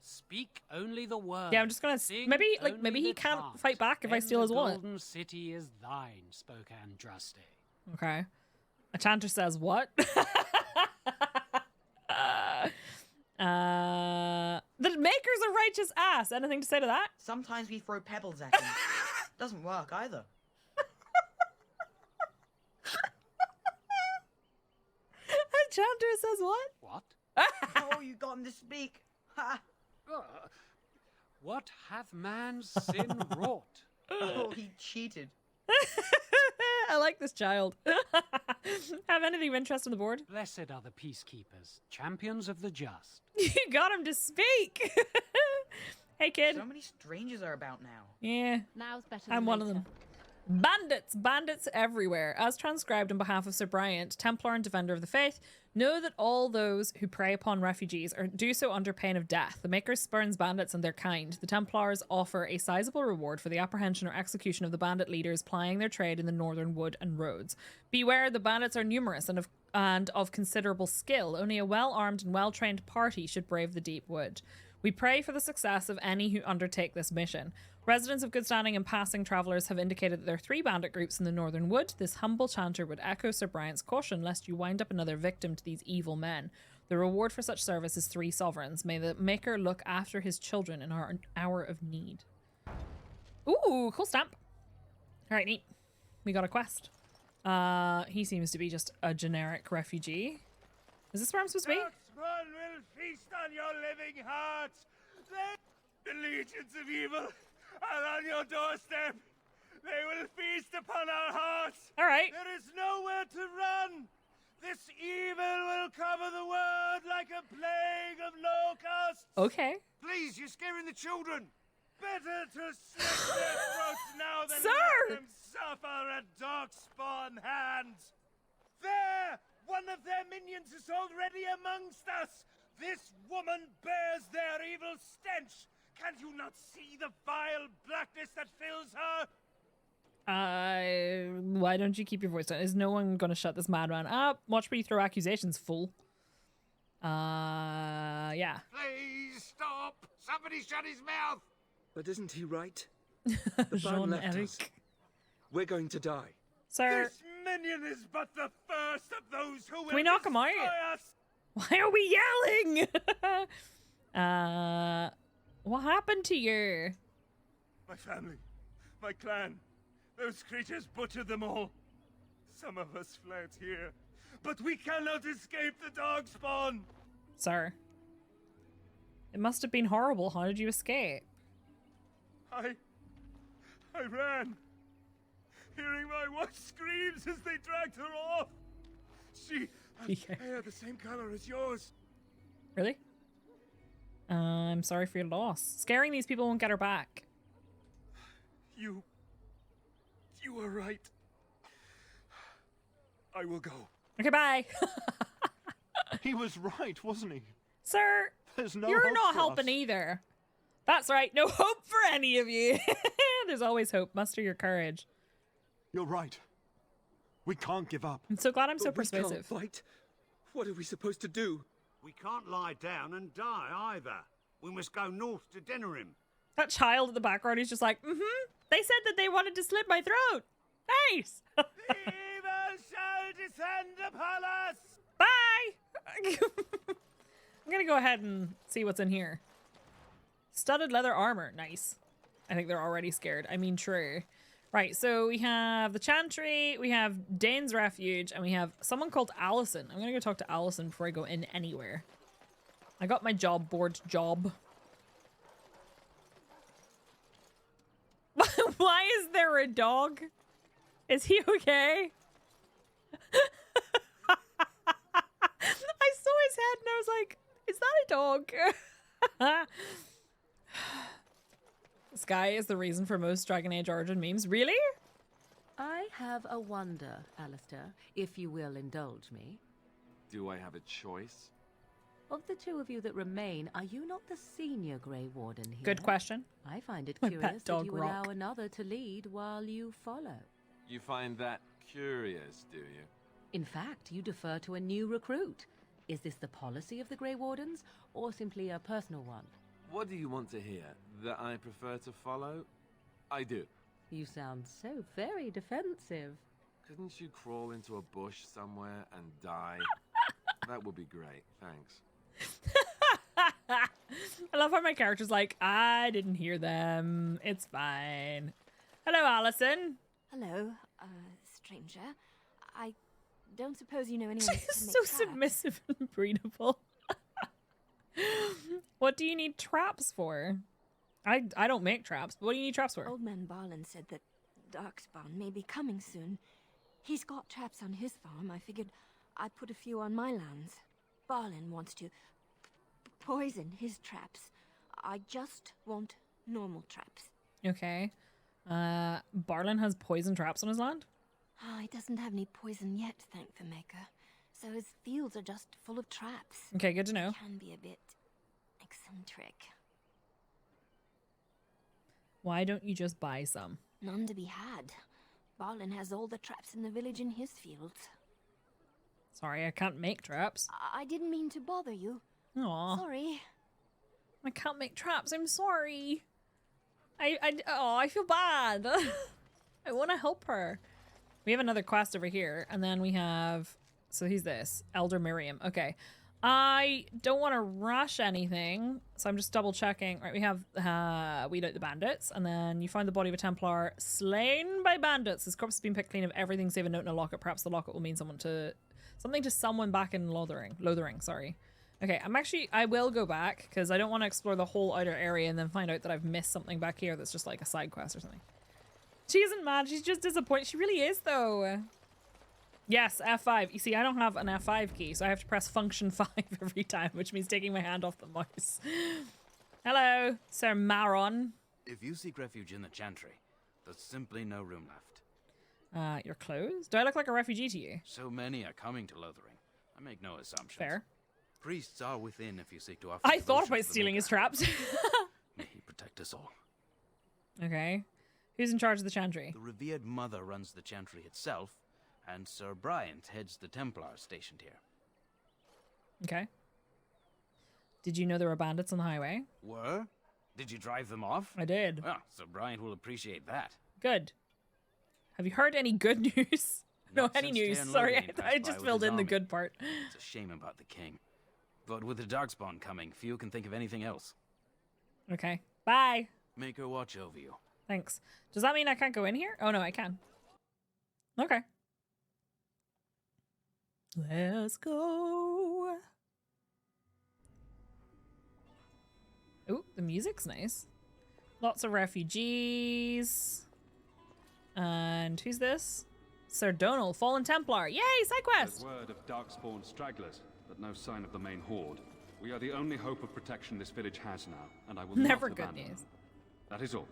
Speaker 5: Speak only the word.
Speaker 1: Yeah, I'm just gonna... Maybe he can't fight back if I steal his wallet.
Speaker 5: The golden city is thine, spoke Andraste.
Speaker 1: Okay. A chanter says what? The Maker's a righteous ass. Anything to say to that?
Speaker 12: Sometimes we throw pebbles at him. Doesn't work either.
Speaker 1: A chanter says what?
Speaker 5: What?
Speaker 12: Oh, you got him to speak. Ha!
Speaker 5: What hath man's sin wrought?
Speaker 12: Oh, he cheated.
Speaker 1: I like this child. Have anything of interest on the board?
Speaker 5: Blessed are the peacekeepers, champions of the just.
Speaker 1: You got him to speak. Hey, kid.
Speaker 12: So many strangers are about now.
Speaker 1: Yeah.
Speaker 6: Now's better
Speaker 1: I'm one of them. Bandits everywhere. As transcribed on behalf of Sir Bryant, Templar and Defender of the Faith, know that all those who prey upon refugees do so under pain of death. The Maker spurns bandits and their kind. The Templars offer a sizable reward for the apprehension or execution of the bandit leaders plying their trade in the northern wood and roads. Beware, the bandits are numerous and of considerable skill. Only a well-armed and well-trained party should brave the deep wood. We pray for the success of any who undertake this mission. Residents of good standing and passing travellers have indicated that there are 3 bandit groups in the northern wood. This humble chanter would echo Sir Bryant's caution lest you wind up another victim to these evil men. The reward for such service is 3 sovereigns. May the Maker look after his children in our hour of need. Ooh, cool stamp. All right, neat. We got a quest. He seems to be just a generic refugee. Is this where I'm supposed to be?
Speaker 8: Darkspawn will feast on your living hearts. The legions of evil are on your doorstep. They will feast upon our hearts.
Speaker 1: All right.
Speaker 8: There is nowhere to run. This evil will cover the world like a plague of locusts.
Speaker 1: Okay.
Speaker 8: Please, you're scaring the children. Better to slit their throats now than
Speaker 1: Sir!
Speaker 8: let them suffer at Darkspawn hands. There!
Speaker 3: One of their minions is already amongst us! This woman bears their evil stench! Can you not see the vile blackness that fills her?
Speaker 1: Why don't you keep your voice down? Is no one gonna shut this madman up? Watch me throw accusations, fool. Yeah.
Speaker 7: Please stop! Somebody shut his mouth!
Speaker 16: But isn't he right? The ban left us. We're going to die.
Speaker 1: Sir.
Speaker 3: This minion is but the first of those who will
Speaker 1: Can we knock him out?
Speaker 3: destroy us!
Speaker 1: Why are we yelling? What happened to you?
Speaker 3: My family, my clan, those creatures butchered them all. Some of us fled here, but we cannot escape the darkspawn.
Speaker 1: Sir. It must have been horrible. How did you escape?
Speaker 3: I ran, hearing my wife's screams as they dragged her off. She has hair the same color as yours.
Speaker 1: Really? I'm sorry for your loss. Scaring these people won't get her back.
Speaker 3: You were right. I will go.
Speaker 1: Okay, bye.
Speaker 18: He was right, wasn't he?
Speaker 1: Sir,
Speaker 18: There's no
Speaker 1: you're
Speaker 18: hope
Speaker 1: not
Speaker 18: for
Speaker 1: helping
Speaker 18: us.
Speaker 1: either. That's right. No hope for any of you. There's always hope. Muster your courage.
Speaker 18: You're right. We can't give up.
Speaker 1: I'm so glad I'm so
Speaker 16: But we can't
Speaker 1: persuasive.
Speaker 16: fight. What are we supposed to do?
Speaker 17: We can't lie down and die either. We must go north to dinner him.
Speaker 1: That child in the background is just like, They said that they wanted to slit my throat. Nice.
Speaker 3: Evil shall descend upon us.
Speaker 1: Bye. I'm gonna go ahead and see what's in here. Studded leather armor. Nice. I think they're already scared. I mean, true. Right, so we have the Chantry, we have Dane's Refuge, and we have someone called Allison. I'm gonna go talk to Allison before I go in anywhere. I got my job board job. Why is there a dog? Is he okay? I saw his head and I was like, is that a dog? This guy is the reason for most Dragon Age Origin memes. Really?
Speaker 13: I have a wonder, Alistair, if you will indulge me.
Speaker 10: Do I have a choice?
Speaker 13: Of the two of you that remain, are you not the senior Grey Warden here?
Speaker 1: Good question.
Speaker 13: I find it
Speaker 1: My
Speaker 13: curious
Speaker 1: pet dog
Speaker 13: that you
Speaker 1: Rock.
Speaker 13: allow another to lead while you follow.
Speaker 10: You find that curious, do you?
Speaker 13: In fact, you defer to a new recruit. Is this the policy of the Grey Wardens, or simply a personal one?
Speaker 10: What do you want to hear? That I prefer to follow? I do.
Speaker 13: You sound so very defensive.
Speaker 10: Couldn't you crawl into a bush somewhere and die? That would be great, thanks.
Speaker 1: I love how my character's like, I didn't hear them. It's fine. Hello, Allison.
Speaker 25: Hello, stranger. I don't suppose you know anyone that can
Speaker 1: She's
Speaker 25: make
Speaker 1: so
Speaker 25: traps?
Speaker 1: submissive and breedable. What do you need traps for? I don't make traps, but what do you need traps for?
Speaker 25: Old man Barlin said that Darkspawn may be coming soon. He's got traps on his farm. I figured I'd put a few on my lands. Barlin wants to poison his traps. I just want normal traps.
Speaker 1: Okay. Barlin has poison traps on his land?
Speaker 25: He doesn't have any poison yet, thank the maker. So his fields are just full of traps.
Speaker 1: Okay, good to know.
Speaker 25: It can be a bit eccentric.
Speaker 1: Why don't you just buy some?
Speaker 25: None to be had. Barlin has all the traps in the village in his fields.
Speaker 1: Sorry, I can't make traps.
Speaker 25: I didn't mean to bother you.
Speaker 1: Aw.
Speaker 25: Sorry.
Speaker 1: I can't make traps. I'm sorry. I feel bad. I want to help her. We have another quest over here, and then we have, so he's this, Elder Miriam. Okay. I don't want to rush anything, so I'm just double checking. Right, we have weed out the bandits, and then you find the body of a Templar slain by bandits. His corpse has been picked clean of everything save a note in a locket. Perhaps the locket will mean something to someone back in Lothering, sorry. Okay, I will go back, because I don't want to explore the whole outer area and then find out that I've missed something back here that's just like a side quest or something. She isn't mad, she's just disappointed. She really is, though. Yes, F5. You see, I don't have an F5 key, so I have to press function 5 every time, which means taking my hand off the mouse. Hello, Sir Maron.
Speaker 26: If you seek refuge in the Chantry, there's simply no room left.
Speaker 1: Your clothes? Do I look like a refugee to you?
Speaker 15: So many are coming to Lothering. I make no assumptions.
Speaker 1: Fair.
Speaker 15: Priests are within if you seek to offer.
Speaker 1: I thought about stealing his traps.
Speaker 15: May he protect us all.
Speaker 1: Okay. Who's in charge of the chantry?
Speaker 15: The revered mother runs the chantry itself, and Sir Bryant heads the Templars stationed here.
Speaker 1: Okay. Did you know there were bandits on the highway?
Speaker 15: Were? Did you drive them off?
Speaker 1: I did.
Speaker 15: Well, Sir Bryant will appreciate that.
Speaker 1: Good. Have you heard any good news? No,
Speaker 15: Not
Speaker 1: any
Speaker 15: since
Speaker 1: news.
Speaker 15: Cairn
Speaker 1: Sorry,
Speaker 15: Logan
Speaker 1: I
Speaker 15: passed
Speaker 1: just
Speaker 15: by
Speaker 1: filled
Speaker 15: with his
Speaker 1: in the
Speaker 15: army.
Speaker 1: good part.
Speaker 15: It's a shame about the king. But with the Darkspawn coming, few can think of anything else.
Speaker 1: Okay. Bye.
Speaker 15: Make her watch over you.
Speaker 1: Thanks. Does that mean I can't go in here? Oh, no, I can. Okay. Let's go. Ooh, the music's nice. Lots of refugees. And who's this? Sir Donal, Fallen Templar. Yay, side quest!
Speaker 19: There's word of Darkspawn stragglers, but no sign of the main horde. We are the only hope of protection this village has now, and I will
Speaker 1: Never
Speaker 19: not
Speaker 1: good
Speaker 19: abandon
Speaker 1: news.
Speaker 19: them. That is all.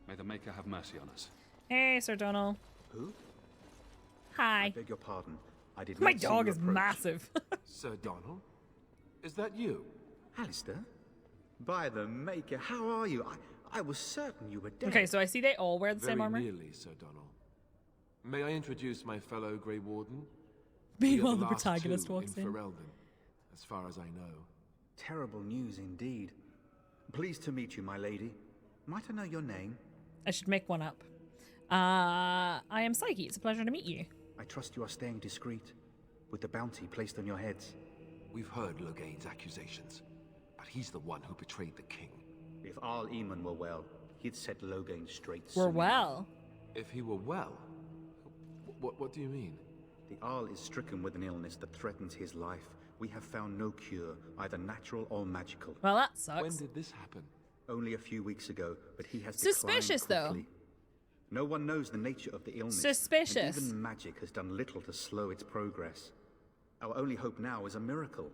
Speaker 19: May the Maker have mercy on us.
Speaker 1: Hey, Sir Donal.
Speaker 20: Who?
Speaker 1: Hi.
Speaker 20: I beg your pardon. I did
Speaker 1: My
Speaker 20: not see
Speaker 1: dog
Speaker 20: you
Speaker 1: is
Speaker 20: approach.
Speaker 1: massive.
Speaker 11: Sir Donal? Is that you?
Speaker 20: Alistair? By the Maker, how are you? I was certain you were dead.
Speaker 1: Okay, so I see they all wear the same armor.
Speaker 11: Very nearly, Sir Donal. May I introduce my fellow Grey Warden?
Speaker 1: Meanwhile,
Speaker 11: We are
Speaker 1: the
Speaker 11: last
Speaker 1: protagonist
Speaker 11: two
Speaker 1: walks in.
Speaker 11: Ferelden, as far as I know.
Speaker 20: Terrible news indeed. Pleased to meet you, my lady. Might I know your name?
Speaker 1: I should make one up. I am Psyche. It's a pleasure to meet you.
Speaker 20: I trust you are staying discreet, with the bounty placed on your heads.
Speaker 11: We've heard Logain's accusations, but he's the one who betrayed the king.
Speaker 20: If Arl Eamon were well, he'd set Logain straight
Speaker 1: We're
Speaker 20: soon.
Speaker 1: well.
Speaker 11: If he were well? What do you mean?
Speaker 20: The Arl is stricken with an illness that threatens his life. We have found no cure, either natural or magical.
Speaker 1: Well, that sucks.
Speaker 11: When did this happen?
Speaker 20: Only a few weeks ago, but he has
Speaker 1: Suspicious,
Speaker 20: declined
Speaker 1: though.
Speaker 20: quickly. No one knows the nature of the illness.
Speaker 1: Suspicious.
Speaker 20: And even magic has done little to slow its progress. Our only hope now is a miracle.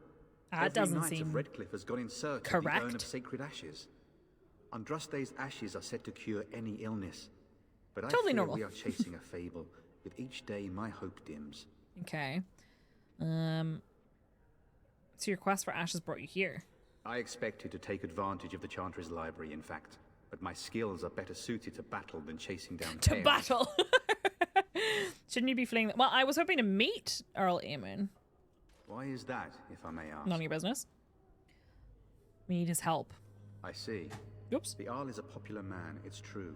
Speaker 1: That doesn't
Speaker 20: Every knight
Speaker 1: seem
Speaker 20: of Redcliffe has gone in search of the urn
Speaker 1: correct.
Speaker 20: of sacred ashes. Andraste's ashes are said to cure any illness. But
Speaker 1: Totally
Speaker 20: I fear
Speaker 1: normal.
Speaker 20: we are chasing a fable. With each day, my hope dims.
Speaker 1: Okay. So your quest for ashes brought you here.
Speaker 20: I expected to take advantage of the Chantry's library, in fact. But my skills are better suited to battle than chasing down
Speaker 1: To
Speaker 20: tails.
Speaker 1: battle. Shouldn't you be fleeing? Well, I was hoping to meet Earl Eamon.
Speaker 20: Why is that, if I may ask?
Speaker 1: None of your business. We need his help.
Speaker 20: I see.
Speaker 1: Oops.
Speaker 20: The Arl is a popular man, it's true.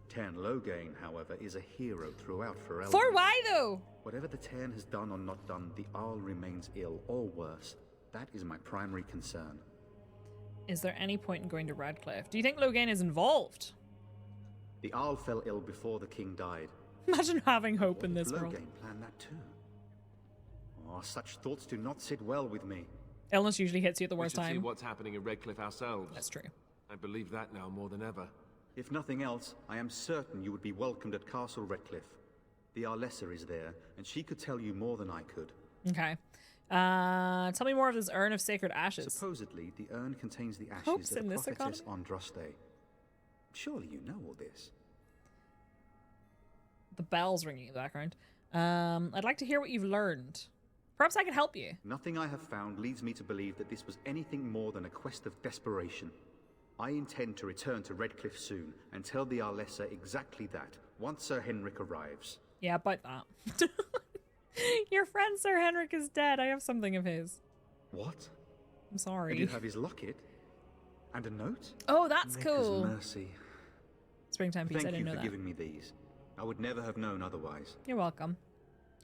Speaker 20: Tairn Logain, however, is a hero throughout Ferelden.
Speaker 1: For why, though?
Speaker 20: Whatever the Tairn has done or not done, the Arl remains ill, or worse. That is my primary concern.
Speaker 1: Is there any point in going to Radcliffe? Do you think Logain is involved?
Speaker 20: The Arl fell ill before the king died.
Speaker 1: Imagine having hope in
Speaker 20: What if
Speaker 1: this world.
Speaker 20: Logain planned that too? Oh, such thoughts do not sit well with me.
Speaker 1: Illness usually hits you at the
Speaker 11: We
Speaker 1: worst
Speaker 11: should see
Speaker 1: time.
Speaker 11: what's happening in Redcliffe ourselves.
Speaker 1: That's true.
Speaker 11: I believe that now more than ever.
Speaker 20: If nothing else, I am certain you would be welcomed at Castle Redcliffe. The Arlessa is there, and she could tell you more than I could.
Speaker 1: Okay. Tell me more of this urn of sacred ashes.
Speaker 20: Supposedly, the urn contains the ashes
Speaker 1: Hopes
Speaker 20: of
Speaker 1: in
Speaker 20: the
Speaker 1: this
Speaker 20: prophetess Andraste. Surely you know all this.
Speaker 1: The bells ringing in the background. I'd like to hear what you've learned. Perhaps I can help you.
Speaker 20: Nothing I have found leads me to believe that this was anything more than a quest of desperation. I intend to return to Redcliffe soon and tell the Arlessa exactly that, once Sir Henrik arrives.
Speaker 1: Yeah, about that. Your friend Sir Henrik is dead. I have something of his.
Speaker 20: What?
Speaker 1: I'm sorry.
Speaker 20: And you have his locket? And a note?
Speaker 1: Oh, that's
Speaker 20: Maker's
Speaker 1: cool.
Speaker 20: mercy.
Speaker 1: Springtime piece. I
Speaker 20: Thank
Speaker 1: didn't
Speaker 20: you
Speaker 1: know
Speaker 20: for
Speaker 1: that.
Speaker 20: giving me these. I would never have known otherwise.
Speaker 1: You're welcome.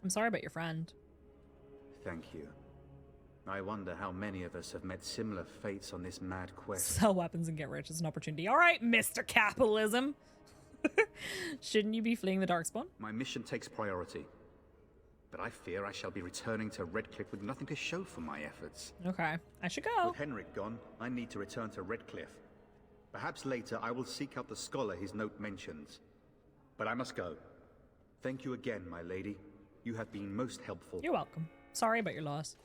Speaker 1: I'm sorry about your friend.
Speaker 20: Thank you. I wonder how many of us have met similar fates on this mad quest.
Speaker 1: Sell weapons and get rich is an opportunity. All right, Mr. Capitalism. Shouldn't you be fleeing the Darkspawn?
Speaker 20: My mission takes priority. But I fear I shall be returning to Redcliffe with nothing to show for my efforts.
Speaker 1: Okay, I should go.
Speaker 20: With Henrik gone, I need to return to Redcliffe. Perhaps later I will seek out the scholar his note mentions. But I must go. Thank you again, my lady. You have been most helpful.
Speaker 1: You're welcome. Sorry about your loss.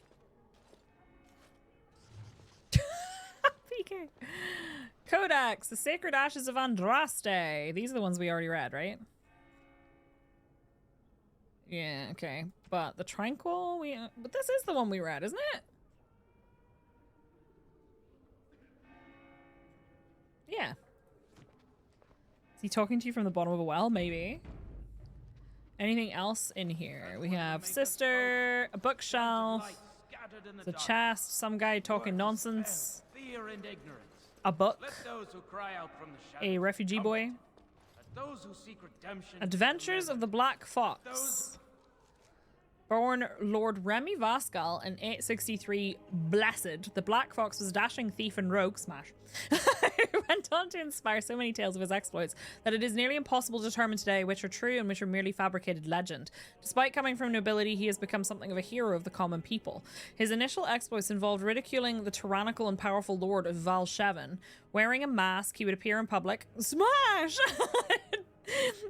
Speaker 1: PK. Codex, the Sacred Ashes of Andraste. These are the ones we already read, right? Yeah, okay. But the Tranquil, but this is the one we read, isn't it? Yeah. Is he talking to you from the bottom of a well? Maybe. Anything else in here? We have sister, a bookshelf, the chest, some guy talking nonsense, a book, a refugee boy, Adventures of the Black Fox. Born Lord Remy Vascal in 863 Blessed, the Black Fox was a dashing thief and rogue smash. He went on to inspire so many tales of his exploits that it is nearly impossible to determine today which are true and which are merely fabricated legend. Despite coming from nobility, he has become something of a hero of the common people. His initial exploits involved ridiculing the tyrannical and powerful lord of Valshevin. Wearing a mask, he would appear in public, smash!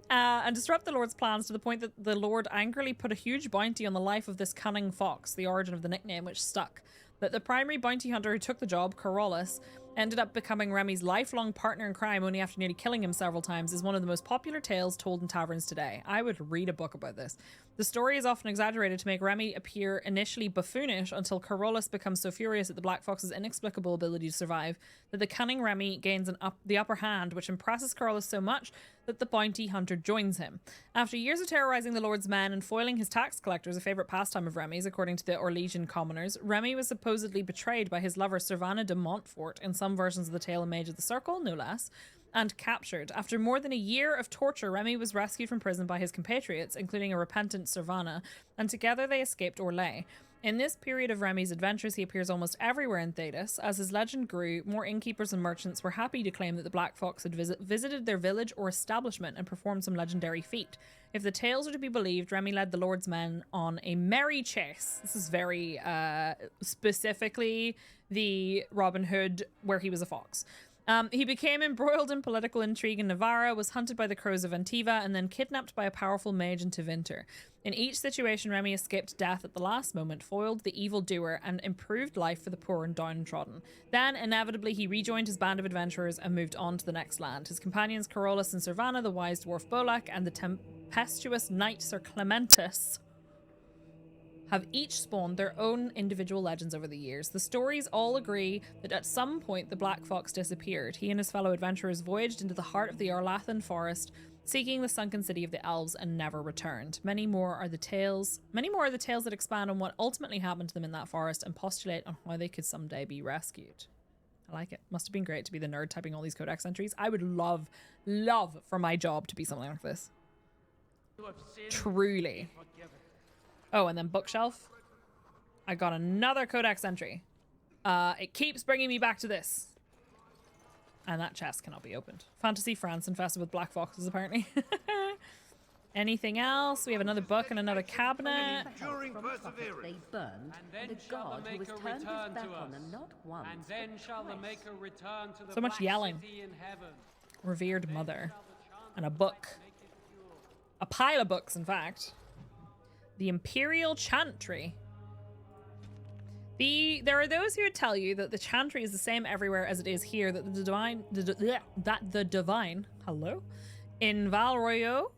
Speaker 1: And disrupt the Lord's plans to the point that the Lord angrily put a huge bounty on the life of this cunning fox, the origin of the nickname, which stuck. But the primary bounty hunter who took the job, Carolus, ended up becoming Remy's lifelong partner in crime only after nearly killing him several times, is one of the most popular tales told in taverns today. I would read a book about this. The story is often exaggerated to make Remy appear initially buffoonish until Carolus becomes so furious at the Black Fox's inexplicable ability to survive that the cunning Remy gains the upper hand, which impresses Carolus so much that the bounty hunter joins him. After years of terrorizing the Lord's men and foiling his tax collectors, a favourite pastime of Remy's, according to the Orlesian commoners, Remy was supposedly betrayed by his lover Servana de Montfort, in some versions of the tale A Mage of the Circle, no less, and captured. After more than a year of torture, Remy was rescued from prison by his compatriots, including a repentant Servana, and together they escaped Orlais. In this period of Remy's adventures, he appears almost everywhere in Thedas. As his legend grew, more innkeepers and merchants were happy to claim that the Black Fox had visited their village or establishment and performed some legendary feat. If the tales are to be believed, Remy led the Lord's men on a merry chase. This is very specifically the Robin Hood where he was a fox. He became embroiled in political intrigue in Navarra, was hunted by the crows of Antiva, and then kidnapped by a powerful mage in Tevinter. In each situation, Remy escaped death at the last moment, foiled the evildoer, and improved life for the poor and downtrodden. Then, inevitably, he rejoined his band of adventurers and moved on to the next land. His companions Carolus and Servana, the wise dwarf Bolak, and the tempestuous knight Sir Clementus have each spawned their own individual legends over the years. The stories all agree that at some point the Black Fox disappeared. He and his fellow adventurers voyaged into the heart of the Arlathan forest, seeking the sunken city of the elves, and never returned. Many more are the tales that expand on what ultimately happened to them in that forest and postulate on how they could someday be rescued. I like it. Must have been great to be the nerd typing all these codex entries. I would love for my job to be something like this. Truly. Oh, and then bookshelf. I got another codex entry. It keeps bringing me back to this. And that chest cannot be opened. Fantasy France infested with black foxes, apparently. Anything else? We have another book and another cabinet.
Speaker 13: During perseverance. They burned, and the god who has turned his back on them not once,
Speaker 5: and then shall the Maker return to the
Speaker 1: so much yelling.
Speaker 5: City in heaven.
Speaker 1: Revered mother. And a book. A pile of books, in fact. The Imperial Chantry. There are those who would tell you that the chantry is the same everywhere as it is here, that the divine, hello, in Val Royo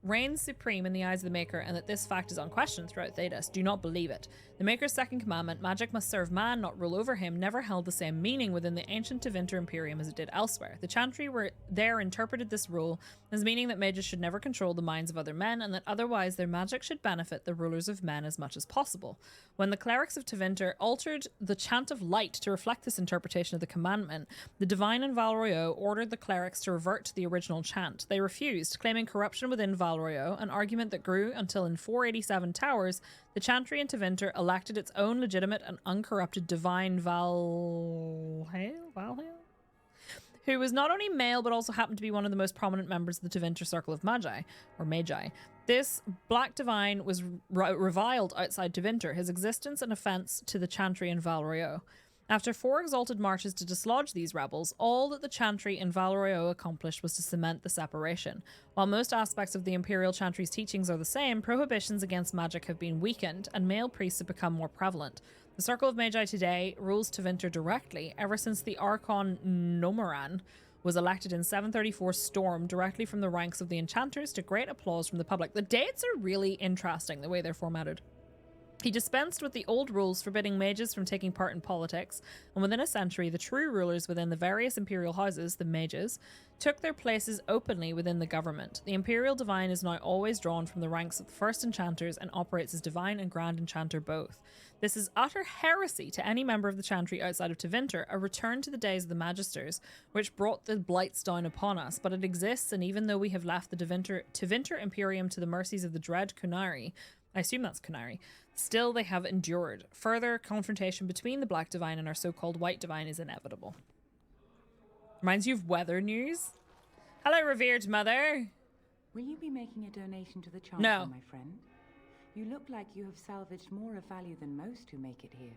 Speaker 1: reigns supreme in the eyes of the Maker, and that this fact is unquestioned throughout Thedas. Do not believe it. The Maker's second commandment, magic must serve man, not rule over him, never held the same meaning within the ancient Tevinter Imperium as it did elsewhere. The Chantry were there interpreted this rule as meaning that mages should never control the minds of other men, and that otherwise their magic should benefit the rulers of men as much as possible. When the clerics of Tevinter altered the Chant of Light to reflect this interpretation of the commandment, the Divine in Val Royo ordered the clerics to revert to the original chant. They refused, claiming corruption within Val Royo, an argument that grew until in 487 Towers, the Chantry in Tevinter elected its own legitimate and uncorrupted Divine Valhael, who was not only male but also happened to be one of the most prominent members of the Tevinter Circle of Magi, or Magi. This Black Divine was reviled outside Tevinter, his existence an offence to the Chantry in Val Royo. After 4 exalted marches to dislodge these rebels, all that the Chantry in Val Royo accomplished was to cement the separation. While most aspects of the Imperial Chantry's teachings are the same, prohibitions against magic have been weakened, and male priests have become more prevalent. The Circle of Magi today rules Tevinter directly, ever since the Archon Nomoran was elected in 734 Storm directly from the ranks of the enchanters to great applause from the public. The dates are really interesting, the way they're formatted. He dispensed with the old rules forbidding mages from taking part in politics, and within a century, the true rulers within the various imperial houses, the mages, took their places openly within the government. The imperial divine is now always drawn from the ranks of the first enchanters and operates as divine and grand enchanter both. This is utter heresy to any member of the chantry outside of Tevinter, a return to the days of the magisters, which brought the blights down upon us, but it exists, and even though we have left the Tevinter Imperium to the mercies of the dread Kunari, I assume that's Kunari, still they have endured. Further confrontation between the Black Divine and our so-called White Divine is inevitable. Reminds you of weather news? Hello, revered mother.
Speaker 9: Will you be making a donation to the chantry,
Speaker 1: No.
Speaker 9: my friend? You look like you have salvaged more of value than most who make it here.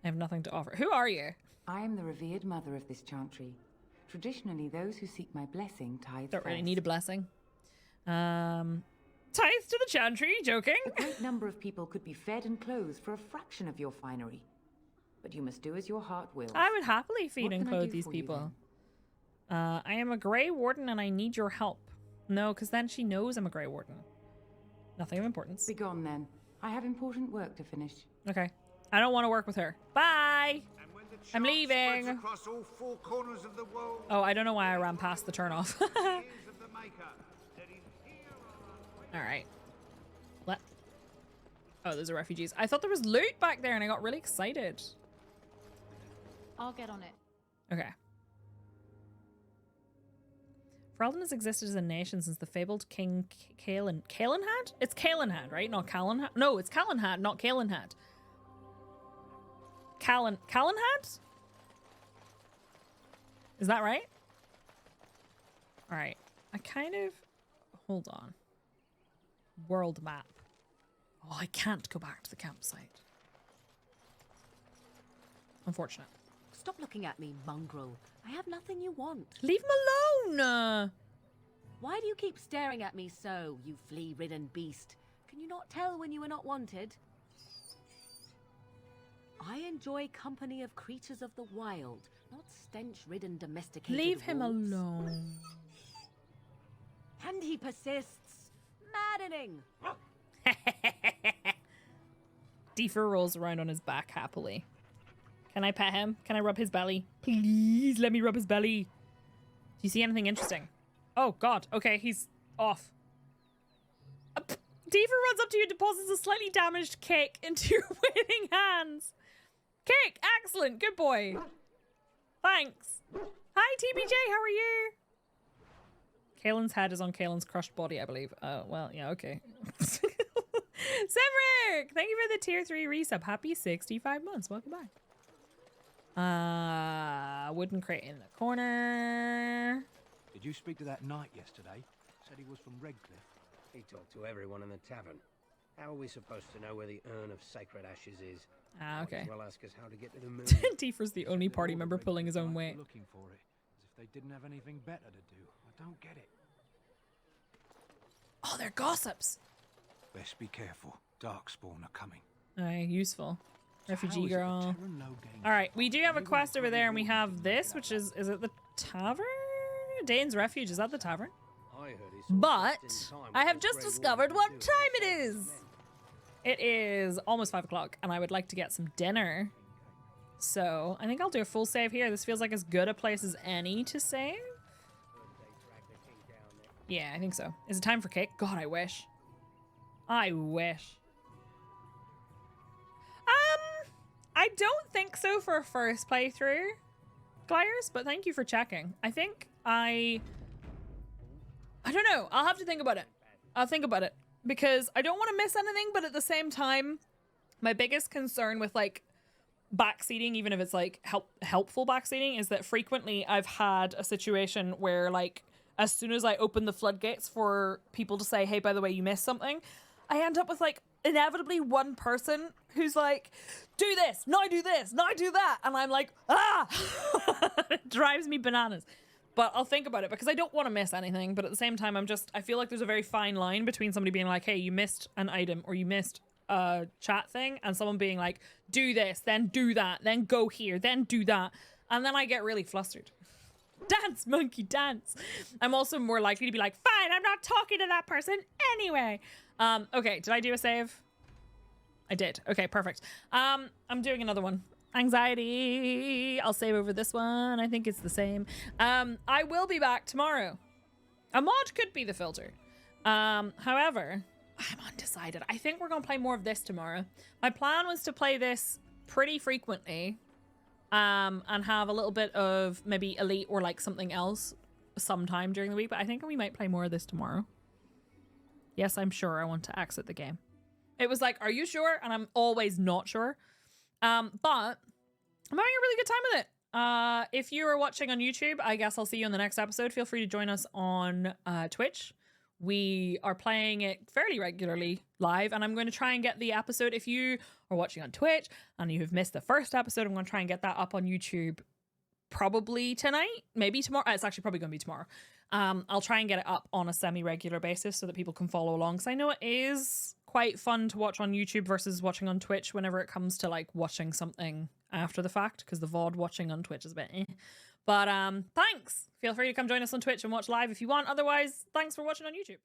Speaker 1: I have nothing to offer. Who are you?
Speaker 9: I am the revered mother of this chantry. Traditionally, those who seek my blessing tithe
Speaker 1: Don't really
Speaker 9: first.
Speaker 1: need a blessing. Tithe to the chantry, joking?
Speaker 9: A great number of people could be fed and clothed for a fraction of your finery. But you must do as your heart wills.
Speaker 1: I would happily feed
Speaker 9: What
Speaker 1: and
Speaker 9: can I
Speaker 1: clothe
Speaker 9: do
Speaker 1: these
Speaker 9: for you,
Speaker 1: people. I am a Grey Warden and I need your help. No, because then she knows I'm a Grey Warden. Nothing of importance.
Speaker 9: Be gone then. I have important work to finish.
Speaker 1: Okay. I don't want to work with her. Bye! I'm leaving.
Speaker 7: Across all four corners of the world,
Speaker 1: Oh, I don't know why I ran past the turnoff. Alright. What? Oh, there's a refugees. I thought there was loot back there and I got really excited.
Speaker 14: I'll get on it.
Speaker 1: Okay. Ferelden has existed as a nation since the fabled King Calenhad? It's Calenhad, right? Not Calenhad? No, it's Calenhad, not Calenhad. Calenhad? Is that right? Alright. I kind of... Hold on. World map. Oh, I can't go back to the campsite. Unfortunate.
Speaker 13: Stop looking at me, mongrel. I have nothing you want.
Speaker 1: Leave him alone!
Speaker 13: Why do you keep staring at me so, you flea-ridden beast? Can you not tell when you are not wanted? I enjoy company of creatures of the wild, not stench-ridden domesticated
Speaker 1: Leave him
Speaker 13: wolves.
Speaker 1: alone.
Speaker 13: And he persists. Maddening!
Speaker 1: Deefer rolls around on his back happily. Can I pet him? Can I rub his belly? Please let me rub his belly. Do you see anything interesting? Oh god, okay, he's off. Deefer runs up to you and deposits a slightly damaged cake into your waiting hands. Cake, excellent, good boy. Thanks. Hi TBJ, how are you? Kaelin's head is on Kaelin's crushed body, I believe. Oh, well, yeah, okay. Semric! Thank you for the tier 3 resub. Happy 65 months. Welcome back. Wooden crate in the corner.
Speaker 21: Did you speak to that knight yesterday? Said he was from Redcliffe.
Speaker 22: He talked to everyone in the tavern. How are we supposed to know where the urn of sacred ashes is?
Speaker 1: Ah, okay.
Speaker 22: Might as well ask us how to get to the moon.
Speaker 1: Tifer's the only party member pulling his own weight.
Speaker 21: Looking for it, as if they didn't have anything better to do. I don't get it.
Speaker 1: Oh, they're gossips.
Speaker 21: Best be careful. Darkspawn are coming.
Speaker 1: Alright, useful. Refugee
Speaker 21: how is it
Speaker 1: girl.
Speaker 21: the Terran no gain?
Speaker 1: Alright, we do have a quest over there and we have this, which is it the tavern? Dane's Refuge, is that the tavern? But I have just discovered what time it is. It is almost 5 o'clock and I would like to get some dinner. So I think I'll do a full save here. This feels like as good a place as any to save. Yeah, I think so. Is it time for cake? God, I wish. I wish. I don't think so for a first playthrough, Glires, but thank you for checking. I think I don't know. I'll have to think about it. I'll think about it because I don't want to miss anything, but at the same time, my biggest concern with like backseating, even if it's like helpful backseating, is that frequently I've had a situation where like as soon as I open the floodgates for people to say, hey, by the way, you missed something, I end up with like inevitably one person who's like, do this, now do this, now do that. And I'm like, ah, it drives me bananas. But I'll think about it because I don't want to miss anything. But at the same time, I feel like there's a very fine line between somebody being like, hey, you missed an item or you missed a chat thing, and someone being like, do this, then do that, then go here, then do that. And then I get really flustered. Dance, monkey, dance. I'm also more likely to be like, fine, I'm not talking to that person anyway. Okay, did I do a save? I did. Okay, perfect. I'm doing another one. Anxiety. I'll save over this one. I think it's the same. I will be back tomorrow. A mod could be the filter. However, I'm undecided. I think we're going to play more of this tomorrow. My plan was to play this pretty frequently. And have a little bit of maybe Elite or like something else sometime during the week. But I think we might play more of this tomorrow. Yes, I'm sure I want to exit the game. It was like, are you sure? And I'm always not sure. But I'm having a really good time with it. If you are watching on YouTube, I guess I'll see you in the next episode. Feel free to join us on Twitch. We are playing it fairly regularly live, and I'm going to try and get the episode. If you are watching on Twitch and you have missed the first episode, I'm going to try and get that up on YouTube probably tonight, maybe tomorrow. It's actually probably going to be tomorrow. I'll try and get it up on a semi-regular basis so that people can follow along. Because I know it is quite fun to watch on YouTube versus watching on Twitch whenever it comes to like watching something after the fact, because the VOD watching on Twitch is a bit eh. But thanks. Feel free to come join us on Twitch and watch live if you want. Otherwise, thanks for watching on YouTube.